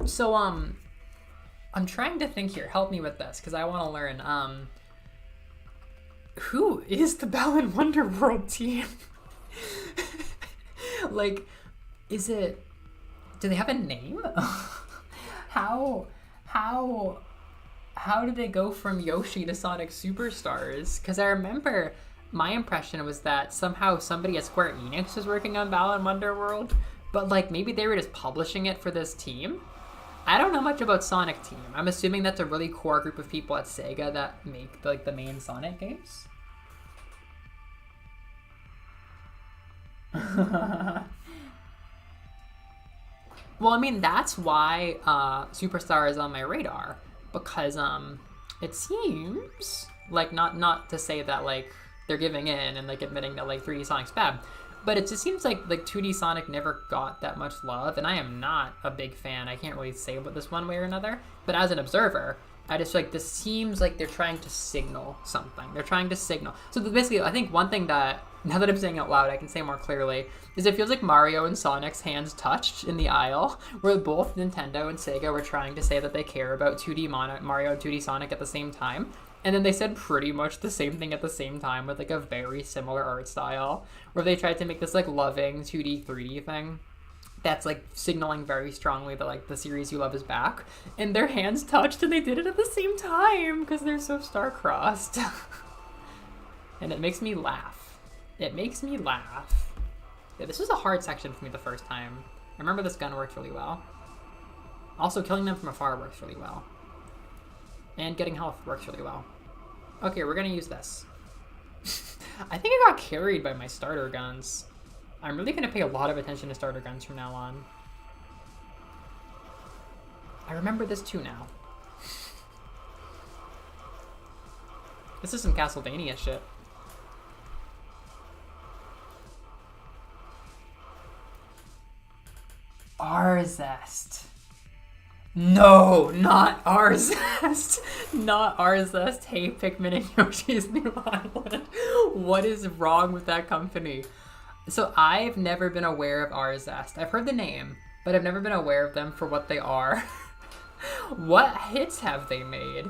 So, I'm trying to think here. Help me with this, because I want to learn. Who is the Balan Wonderworld team? Like, is it... Do they have a name? How did they go from Yoshi to Sonic Superstars? Because I remember my impression was that somehow somebody at Square Enix was working on Balan Wonderworld, but like maybe they were just publishing it for this team. I don't know much about Sonic Team. I'm assuming that's a really core group of people at Sega that make like the main Sonic games. Well, I mean, that's why Superstar is on my radar, because it seems like not to say that like they're giving in and like admitting that like 3D Sonic's bad, but it just seems like 2D Sonic never got that much love, and I am not a big fan. I can't really say about this one way or another, but as an observer, I just like this seems like they're trying to signal something. They're trying to signal. So basically, I think one thing that, now that I'm saying it out loud, I can say more clearly, is it feels like Mario and Sonic's hands touched in the aisle, where both Nintendo and Sega were trying to say that they care about 2D Mario and 2D Sonic at the same time. And then they said pretty much the same thing at the same time with like a very similar art style, where they tried to make this like loving 2D, 3D thing that's like signaling very strongly that like the series you love is back, and their hands touched and they did it at the same time because they're so star-crossed. And it makes me laugh. It makes me laugh. Yeah, this was a hard section for me the first time. I remember this gun worked really well. Also, killing them from afar works really well. And getting health works really well. Okay, we're gonna use this. I think I got carried by my starter guns. I'm really gonna pay a lot of attention to starter guns from now on. I remember this too now. This is some Castlevania shit. Arzest. No, not Arzest. Not Arzest. Hey, Pikmin and Yoshi's New Island. What is wrong with that company? So I've never been aware of Arzest. I've heard the name, but I've never been aware of them for what they are. What hits have they made?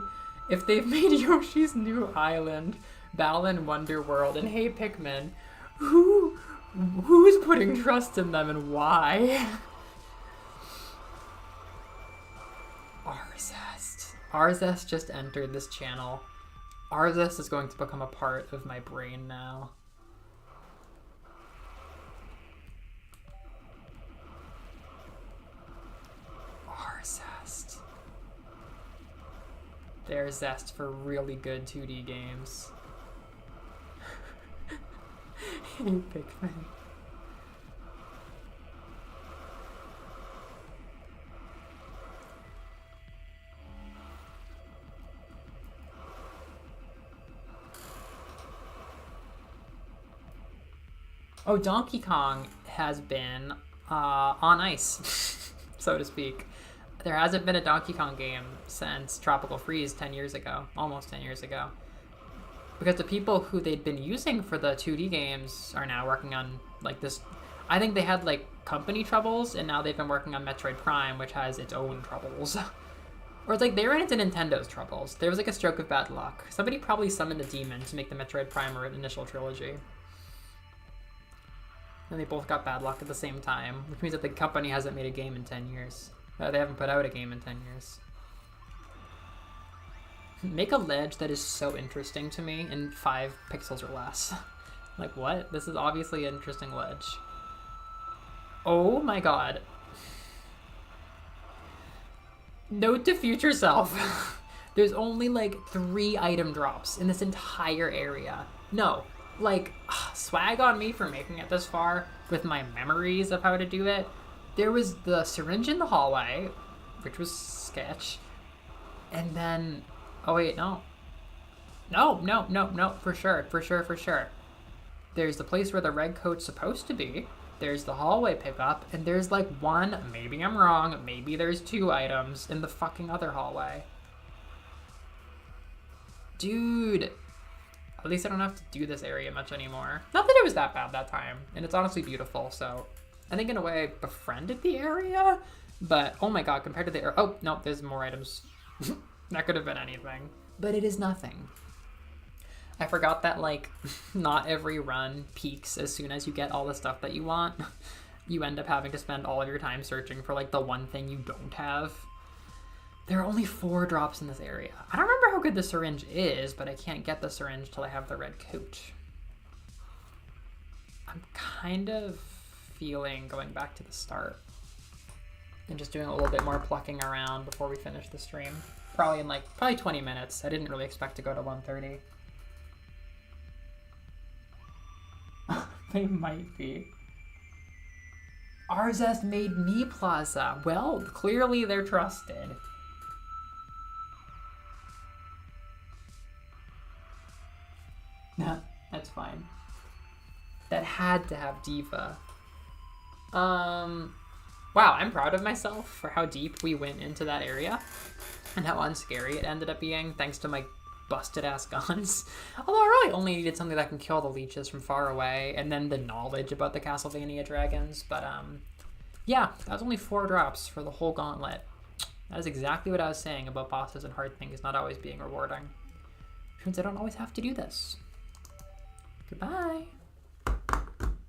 If they've made Yoshi's New Island, Balan Wonderworld, and Hey Pikmin, who's putting trust in them and why? Arzest. Arzest just entered this channel. Arzest is going to become a part of my brain now. Arzest. There's zest for really good 2D games. Hey, Pikmin. Oh, Donkey Kong has been on ice, so to speak. There hasn't been a Donkey Kong game since Tropical Freeze 10 years ago, almost 10 years ago. Because the people who they'd been using for the 2D games are now working on, like, this. I think they had, like, company troubles, and now they've been working on Metroid Prime, which has its own troubles. Or it's like they ran into Nintendo's troubles. There was, like, a stroke of bad luck. Somebody probably summoned a demon to make the Metroid Prime initial trilogy. And they both got bad luck at the same time, which means that the company hasn't made a game in 10 years. They haven't put out a game in 10 years. Make a ledge that is so interesting to me in 5 pixels or less. Like, what? This is obviously an interesting ledge. Oh my god. Note to future self. There's only like 3 item drops in this entire area. No, like, swag on me for making it this far with my memories of how to do it. There was the syringe in the hallway, which was sketch. And then, oh wait, no. No, for sure. There's the place where the red coat's supposed to be. There's the hallway pickup, and there's like 1, maybe I'm wrong, maybe there's 2 items in the fucking other hallway. Dude. At least I don't have to do this area much anymore. Not that it was that bad that time, and it's honestly beautiful, so I think in a way I befriended the area, but oh my god, compared to the area, oh, no, there's more items. That could have been anything, but it is nothing. I forgot that, like, not every run peaks as soon as you get all the stuff that you want. You end up having to spend all of your time searching for, like, the one thing you don't have. There are only 4 drops in this area. I don't remember how good the syringe is, but I can't get the syringe till I have the red coat. I'm kind of feeling going back to the start and just doing a little bit more plucking around before we finish the stream. Probably in, like, 20 minutes. I didn't really expect to go to 1:30. They might be. Arzest made me Plaza. Well, clearly they're trusted. Nah, that's fine. That had to have Diva. Wow, I'm proud of myself for how deep we went into that area and how unscary it ended up being thanks to my busted ass guns. Although I really only needed something that can kill the leeches from far away and then the knowledge about the Castlevania dragons. But yeah, that was only 4 drops for the whole gauntlet. That is exactly what I was saying about bosses and hard things not always being rewarding. Which means I don't always have to do this. Goodbye.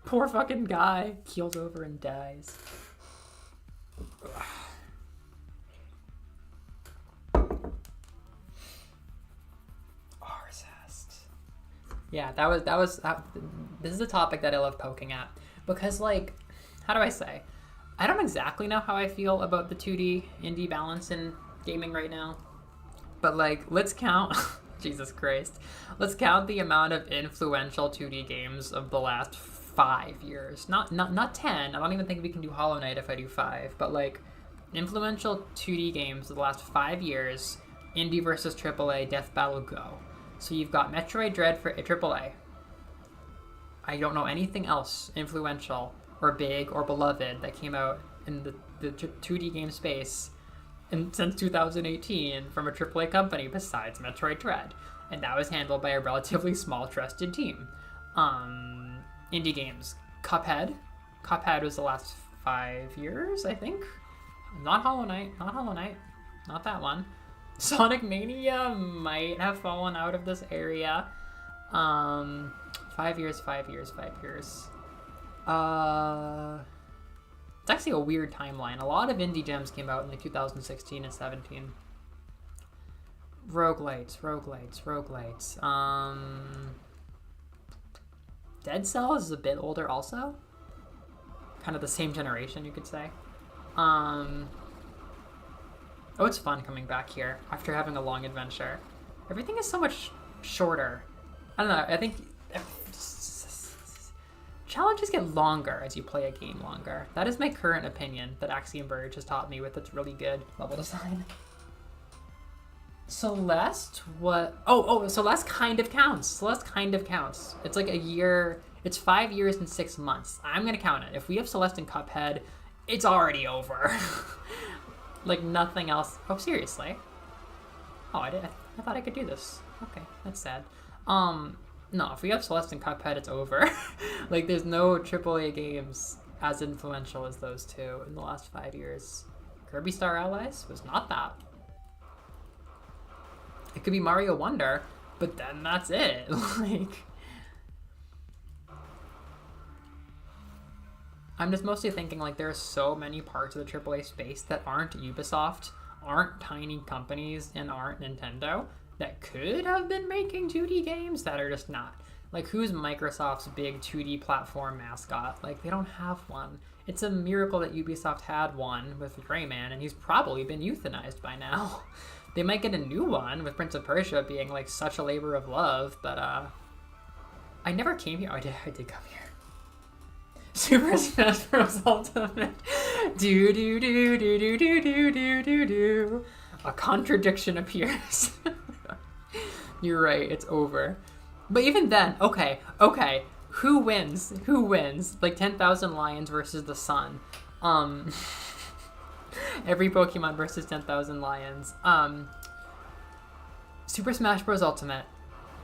Poor fucking guy keels over and dies. Yeah, that was this is a topic that I love poking at because, like, how do I say? I don't exactly know how I feel about the 2D indie balance in gaming right now, but, like, let's count Jesus Christ. Let's count the amount of influential 2D games of the last 5 years. Not 10. I don't even think we can do Hollow Knight if I do 5, but, like, influential 2D games of the last 5 years, indie versus AAA, Death Battle, go. So you've got Metroid Dread for AAA. I don't know anything else influential or big or beloved that came out in the 2D game space since 2018 from a AAA company besides Metroid Dread. And that was handled by a relatively small trusted team. Indie games. Cuphead. Cuphead was the last 5 years, I think. Not Hollow Knight. Not that one. Sonic Mania might have fallen out of this area. 5 years. It's actually a weird timeline. A lot of indie gems came out in like 2016 and 17. Roguelites. Dead Cells is a bit older also. Kind of the same generation, you could say. Oh, it's fun coming back here after having a long adventure. Everything is so much shorter. I don't know, I think challenges get longer as you play a game longer. That is my current opinion that Axiom Verge has taught me with its really good level design. Celeste, what? Oh, Celeste kind of counts. It's like a year It's 5 years and 6 months. I'm gonna count it. If we have Celeste and Cuphead, it's already over. Like nothing else. Oh, seriously? Oh, I thought I could do this. Okay, that's sad. No, if we have Celeste and Cuphead, it's over. Like, there's no AAA games as influential as those two in the last 5 years. Kirby Star Allies was not that. It could be Mario Wonder, but then that's it. Like, I'm just mostly thinking, like, there are so many parts of the AAA space that aren't Ubisoft, aren't tiny companies, and aren't Nintendo that could have been making 2D games that are just not. Like, who's Microsoft's big 2D platform mascot? Like, they don't have one. It's a miracle that Ubisoft had one with Rayman, and he's probably been euthanized by now. They might get a new one with Prince of Persia being, like, such a labor of love, but, I never came here. Oh, I did come here. Super Smash Bros. Ultimate. Do do do do do do do do do do. A contradiction appears. You're right, it's over. But even then, okay. Who wins? Who wins? Like 10,000 lions versus the sun. Every Pokemon versus 10,000 lions. Super Smash Bros. Ultimate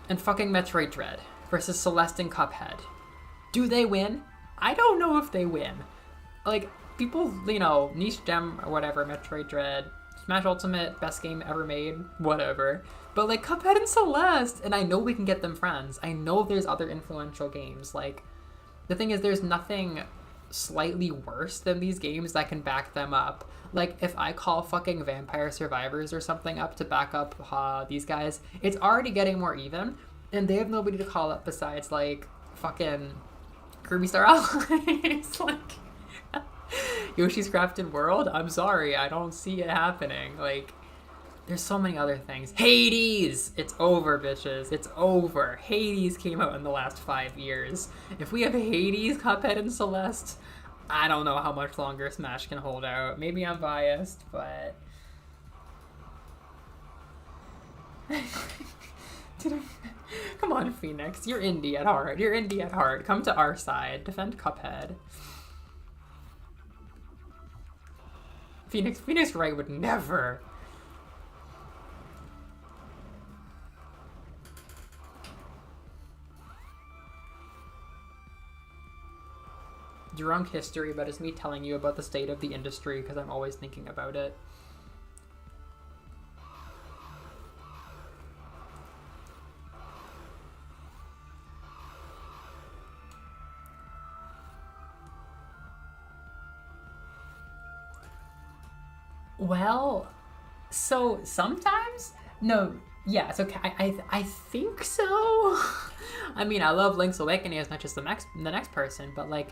and fucking Metroid Dread versus Celeste and Cuphead. Do they win? I don't know if they win. Like, people, you know, niche gem or whatever, Metroid Dread, Smash Ultimate, best game ever made, whatever. But, like, Cuphead and Celeste, and I know we can get them friends. I know there's other influential games. Like, the thing is, there's nothing slightly worse than these games that can back them up. Like, if I call fucking Vampire Survivors or something up to back up these guys, it's already getting more even, and they have nobody to call up besides, like, fucking Kirby Star Allies. Like, Yoshi's Crafted World? I'm sorry, I don't see it happening. Like, there's so many other things. Hades! It's over, bitches. It's over. Hades came out in the last 5 years. If we have Hades, Cuphead, and Celeste, I don't know how much longer Smash can hold out. Maybe I'm biased, but... Come on, Phoenix. You're indie at heart. You're indie at heart. Come to our side. Defend Cuphead. Phoenix Wright would never. Drunk history, but it's me telling you about the state of the industry because I'm always thinking about it. Well, so sometimes? No, yeah, it's okay. I think so. I mean, I love Link's Awakening as much as the next person, but like,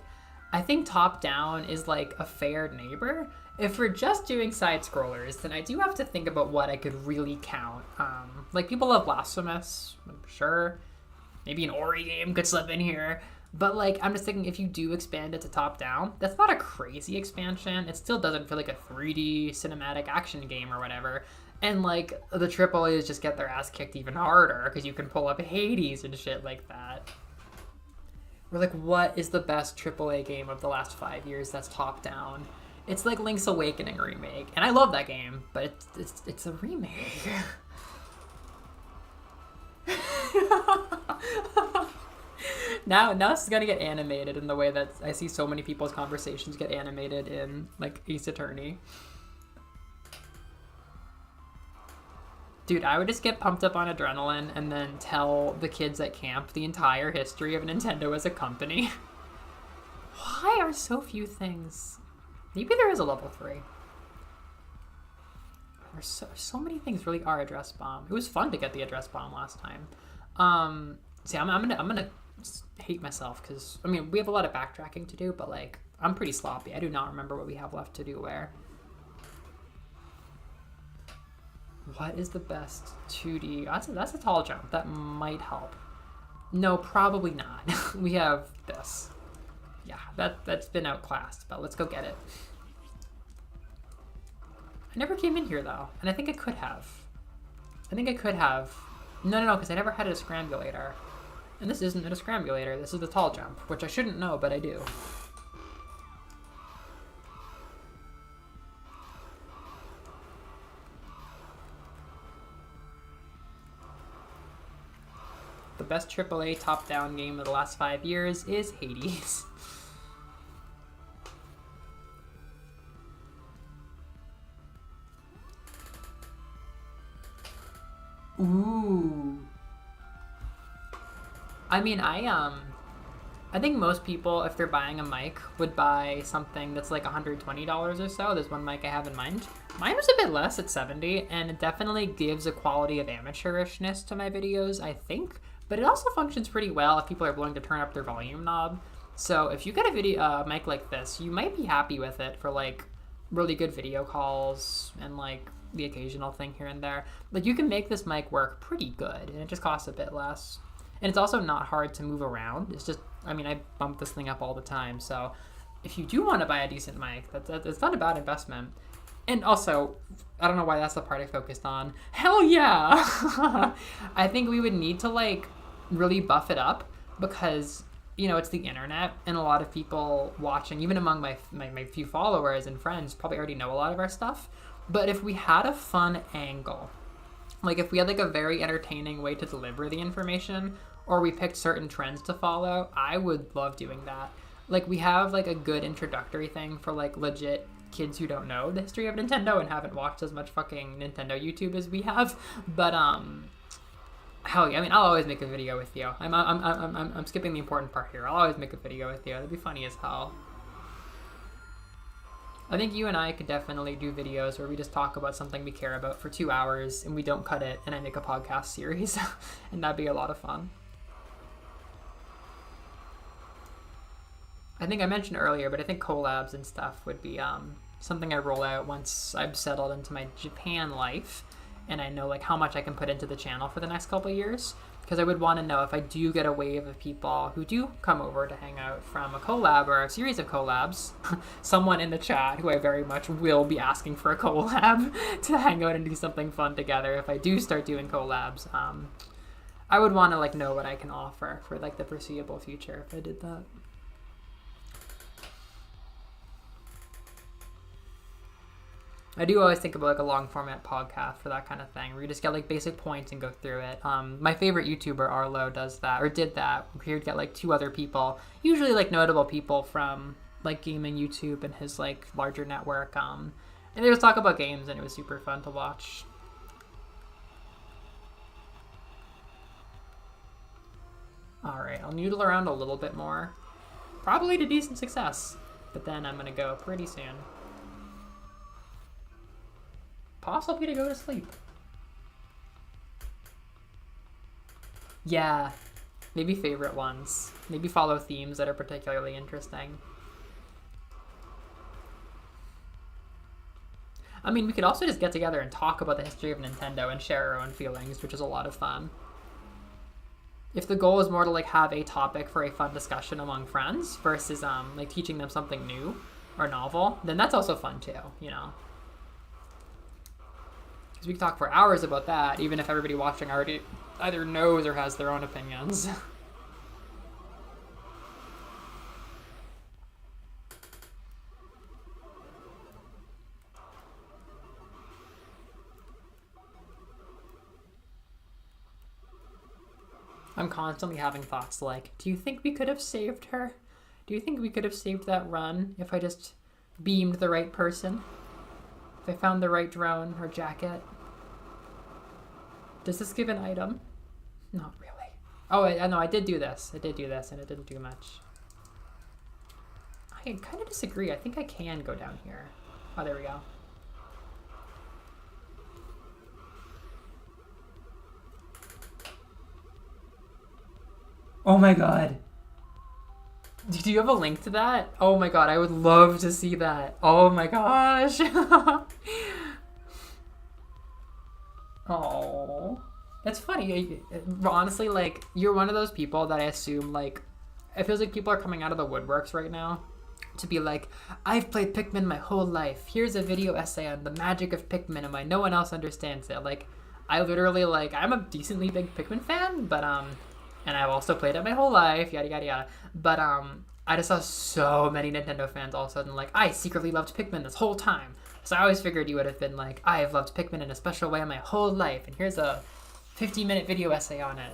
I think top-down is like a fair neighbor. If we're just doing side-scrollers, then I do have to think about what I could really count. Like, people love Blasphemous, I'm sure. Maybe an Ori game could slip in here. But, like, I'm just thinking if you do expand it to top-down, that's not a crazy expansion. It still doesn't feel like a 3D cinematic action game or whatever. And, like, the AAAs just get their ass kicked even harder because you can pull up Hades and shit like that. We're like, what is the best AAA game of the last 5 years that's top-down? It's like Link's Awakening remake. And I love that game, but it's a remake. Now this is gonna get animated in the way that I see so many people's conversations get animated in, like, Ace Attorney. Dude, I would just get pumped up on adrenaline and then tell the kids at camp the entire history of Nintendo as a company. Why are so few things? Maybe there is a level 3. There's so many things really are address bomb. It was fun to get the address bomb last time. See, I'm gonna hate myself because, I mean, we have a lot of backtracking to do, but, like, I'm pretty sloppy. I do not remember what we have left to do where. What is the best 2D? That's a tall jump. That might help. No, probably not. We have this. Yeah, that's been outclassed, but let's go get it. I never came in here, though, and I think I could have. No, because I never had a scrambulator. And this isn't a scrambulator, this is the tall jump, which I shouldn't know, but I do. The best AAA top-down game of the last 5 years is Hades. Ooh. I mean, I think most people, if they're buying a mic, would buy something that's like $120 or so. There's one mic I have in mind. Mine was a bit less at $70, and it definitely gives a quality of amateurishness to my videos, I think. But it also functions pretty well if people are willing to turn up their volume knob. So if you get a video mic like this, you might be happy with it for like really good video calls and like the occasional thing here and there. Like you can make this mic work pretty good, and it just costs a bit less. And it's also not hard to move around. It's just, I mean, I bump this thing up all the time. So if you do want to buy a decent mic, that's not a bad investment. And also, I don't know why that's the part I focused on. Hell yeah! I think we would need to like really buff it up because, you know, it's the internet and a lot of people watching, even among my few followers and friends, probably already know a lot of our stuff. But if we had a fun angle, like if we had like a very entertaining way to deliver the information, or we picked certain trends to follow, I would love doing that. Like we have like a good introductory thing for like legit kids who don't know the history of Nintendo and haven't watched as much fucking Nintendo YouTube as we have. But hell yeah, I mean, I'll always make a video with you. I'm skipping the important part here. I'll always make a video with you. That'd be funny as hell. I think you and I could definitely do videos where we just talk about something we care about for 2 hours and we don't cut it, and I make a podcast series, and that'd be a lot of fun. I think I mentioned earlier, but I think collabs and stuff would be something I roll out once I've settled into my Japan life and I know like how much I can put into the channel for the next couple of years. Because I would want to know if I do get a wave of people who do come over to hang out from a collab or a series of collabs, someone in the chat who I very much will be asking for a collab to hang out and do something fun together. If I do start doing collabs, I would want to like know what I can offer for like the foreseeable future if I did that. I do always think about like a long format podcast for that kind of thing, where you just get like basic points and go through it. My favorite YouTuber, Arlo, does that, or did that. He would get like 2 other people, usually like notable people from like gaming YouTube and his like larger network. And they just talk about games, and it was super fun to watch. All right, I'll noodle around a little bit more, probably to decent success, but then I'm gonna go pretty soon. Possibly to go to sleep. Yeah, maybe favorite ones. Maybe follow themes that are particularly interesting. I mean, we could also just get together and talk about the history of Nintendo and share our own feelings, which is a lot of fun. If the goal is more to like have a topic for a fun discussion among friends versus like teaching them something new or novel, then that's also fun too, you know. Because we can talk for hours about that, even if everybody watching already either knows or has their own opinions. I'm constantly having thoughts like, do you think we could have saved her? Do you think we could have saved that run if I just beamed the right person? If I found the right drone or jacket? Does this give an item? Not really. Oh, I know, I did do this. I did do this, and it didn't do much. I kind of disagree. I think I can go down here. Oh, there we go. Oh my god. Do you have a link to that? Oh my god, I would love to see that. Oh my gosh. Oh, that's funny. Honestly, like, you're one of those people that I assume, like, it feels like people are coming out of the woodworks right now to be like, I've played Pikmin my whole life. Here's a video essay on the magic of Pikmin and why no one else understands it. Like, I literally, like, I'm a decently big Pikmin fan, but and I've also played it my whole life, yada yada yada. But I just saw so many Nintendo fans all of a sudden like, I secretly loved Pikmin this whole time. So I always figured you would have been like, I have loved Pikmin in a special way my whole life, and here's a 50-minute video essay on it.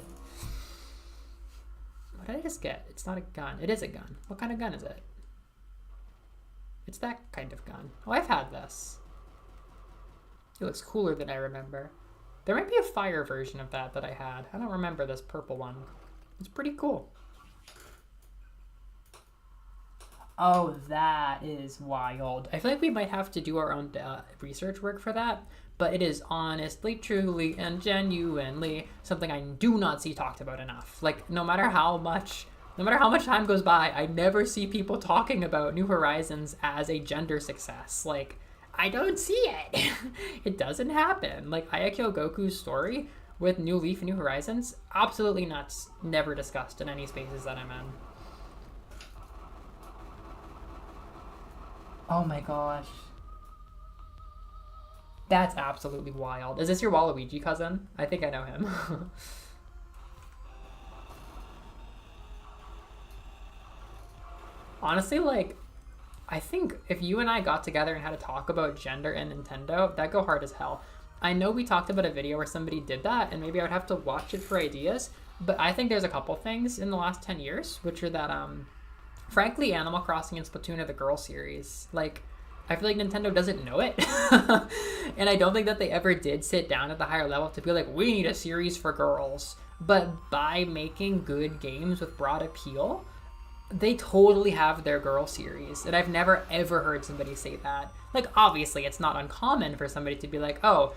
What did I just get? It's not a gun. It is a gun. What kind of gun is it? It's that kind of gun. Oh, I've had this. It looks cooler than I remember. There might be a fire version of that I had. I don't remember this purple one. It's pretty cool. Oh, that is wild. I feel like we might have to do our own research work for that, but it is honestly, truly, and genuinely something I do not see talked about enough. Like, no matter how much time goes by, I never see people talking about New Horizons as a gender success. Like, I don't see it. It doesn't happen. Like, Ayakyo Goku's story with New Leaf and New Horizons, absolutely nuts. Never discussed in any spaces that I'm in. Oh my gosh. That's absolutely wild. Is this your Waluigi cousin? I think I know him. Honestly, like, I think if you and I got together and had to talk about gender and Nintendo, that'd go hard as hell. I know we talked about a video where somebody did that, and maybe I would have to watch it for ideas, but I think there's a couple things in the last 10 years, which are that, frankly, Animal Crossing and Splatoon are the girl series. Like, I feel like Nintendo doesn't know it. And I don't think that they ever did sit down at the higher level to be like, we need a series for girls. But by making good games with broad appeal, they totally have their girl series. And I've never ever heard somebody say that. Like, obviously, it's not uncommon for somebody to be like, oh,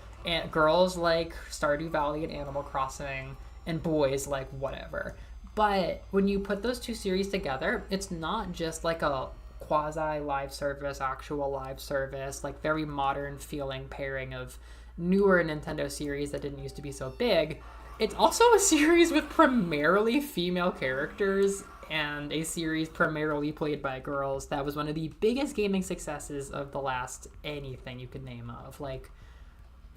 girls like Stardew Valley and Animal Crossing, and boys like whatever. But when you put those two series together, it's not just like a quasi live service, actual live service, like very modern feeling pairing of newer Nintendo series that didn't used to be so big. It's also a series with primarily female characters and a series primarily played by girls that was one of the biggest gaming successes of the last anything you could name of. Like,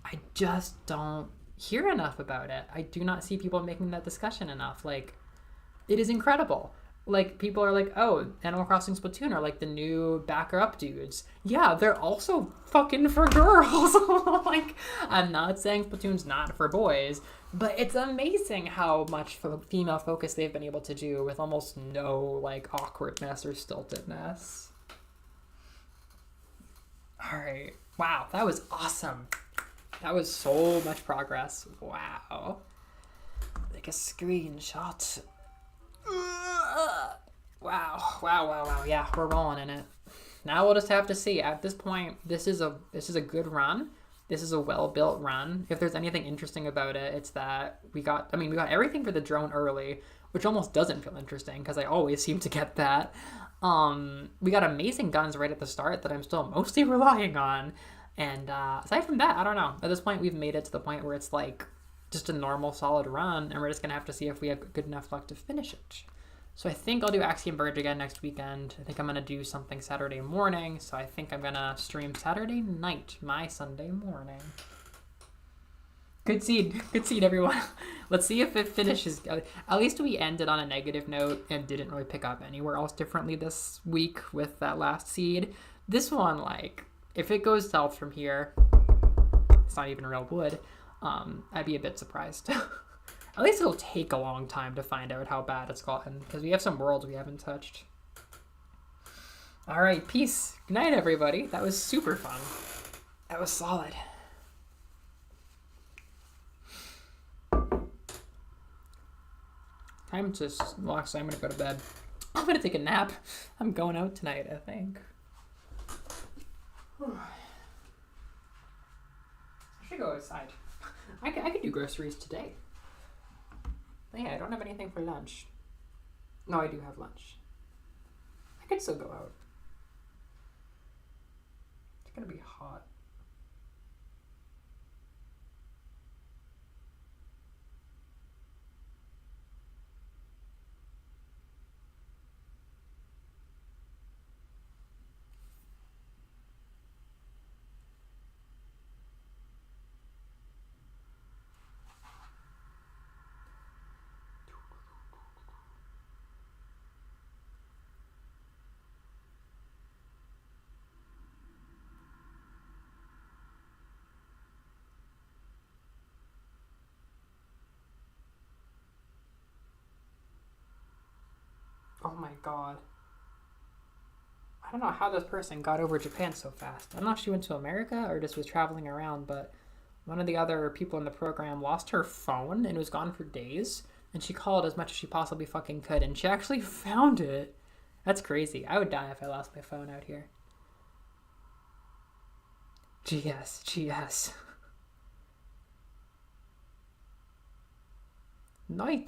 I just don't hear enough about it. I do not see people making that discussion enough. Like, it is incredible. Like, people are like, oh, Animal Crossing Splatoon are like the new backer up dudes. Yeah, they're also fucking for girls. Like, I'm not saying Splatoon's not for boys, but it's amazing how much female focus they've been able to do with almost no, like, awkwardness or stiltedness. All right. Wow, that was awesome. That was so much progress. Wow. Like a screenshot. Wow. Yeah, we're rolling in it. Now we'll just have to see. At this point, this is a good run. This is a well-built run. If there's anything interesting about it, it's that we got everything for the drone early, which almost doesn't feel interesting because I always seem to get that. We got amazing guns right at the start that I'm still mostly relying on. And aside from that, I don't know. At this point, we've made it to the point where it's like just a normal solid run, and we're just gonna have to see if we have good enough luck to finish it. So I think I'll do Axiom Verge again next weekend. I think I'm gonna do something Saturday morning, so I think I'm gonna stream Saturday night, my Sunday morning. Good seed everyone. Let's see if it finishes. At least we ended on a negative note and didn't really pick up anywhere else differently this week with that last seed. This one, like, if it goes south from here, it's not even real wood. I'd be a bit surprised. At least it'll take a long time to find out how bad it's gotten, because we have some worlds we haven't touched. All right, peace. Good night, everybody. That was super fun. That was solid. Time to relax. I'm gonna go to bed. I'm gonna take a nap. I'm going out tonight, I think. I should go outside. I could do groceries today. But yeah, I don't have anything for lunch. No, I do have lunch. I could still go out. It's gonna be hot. god. I don't know how this person got over Japan so fast. I don't know if she went to America or just was traveling around, but one of the other people in the program lost her phone and was gone for days. And she called as much as she possibly fucking could, and she actually found it. That's crazy. I would die if I lost my phone out here. GS. Night.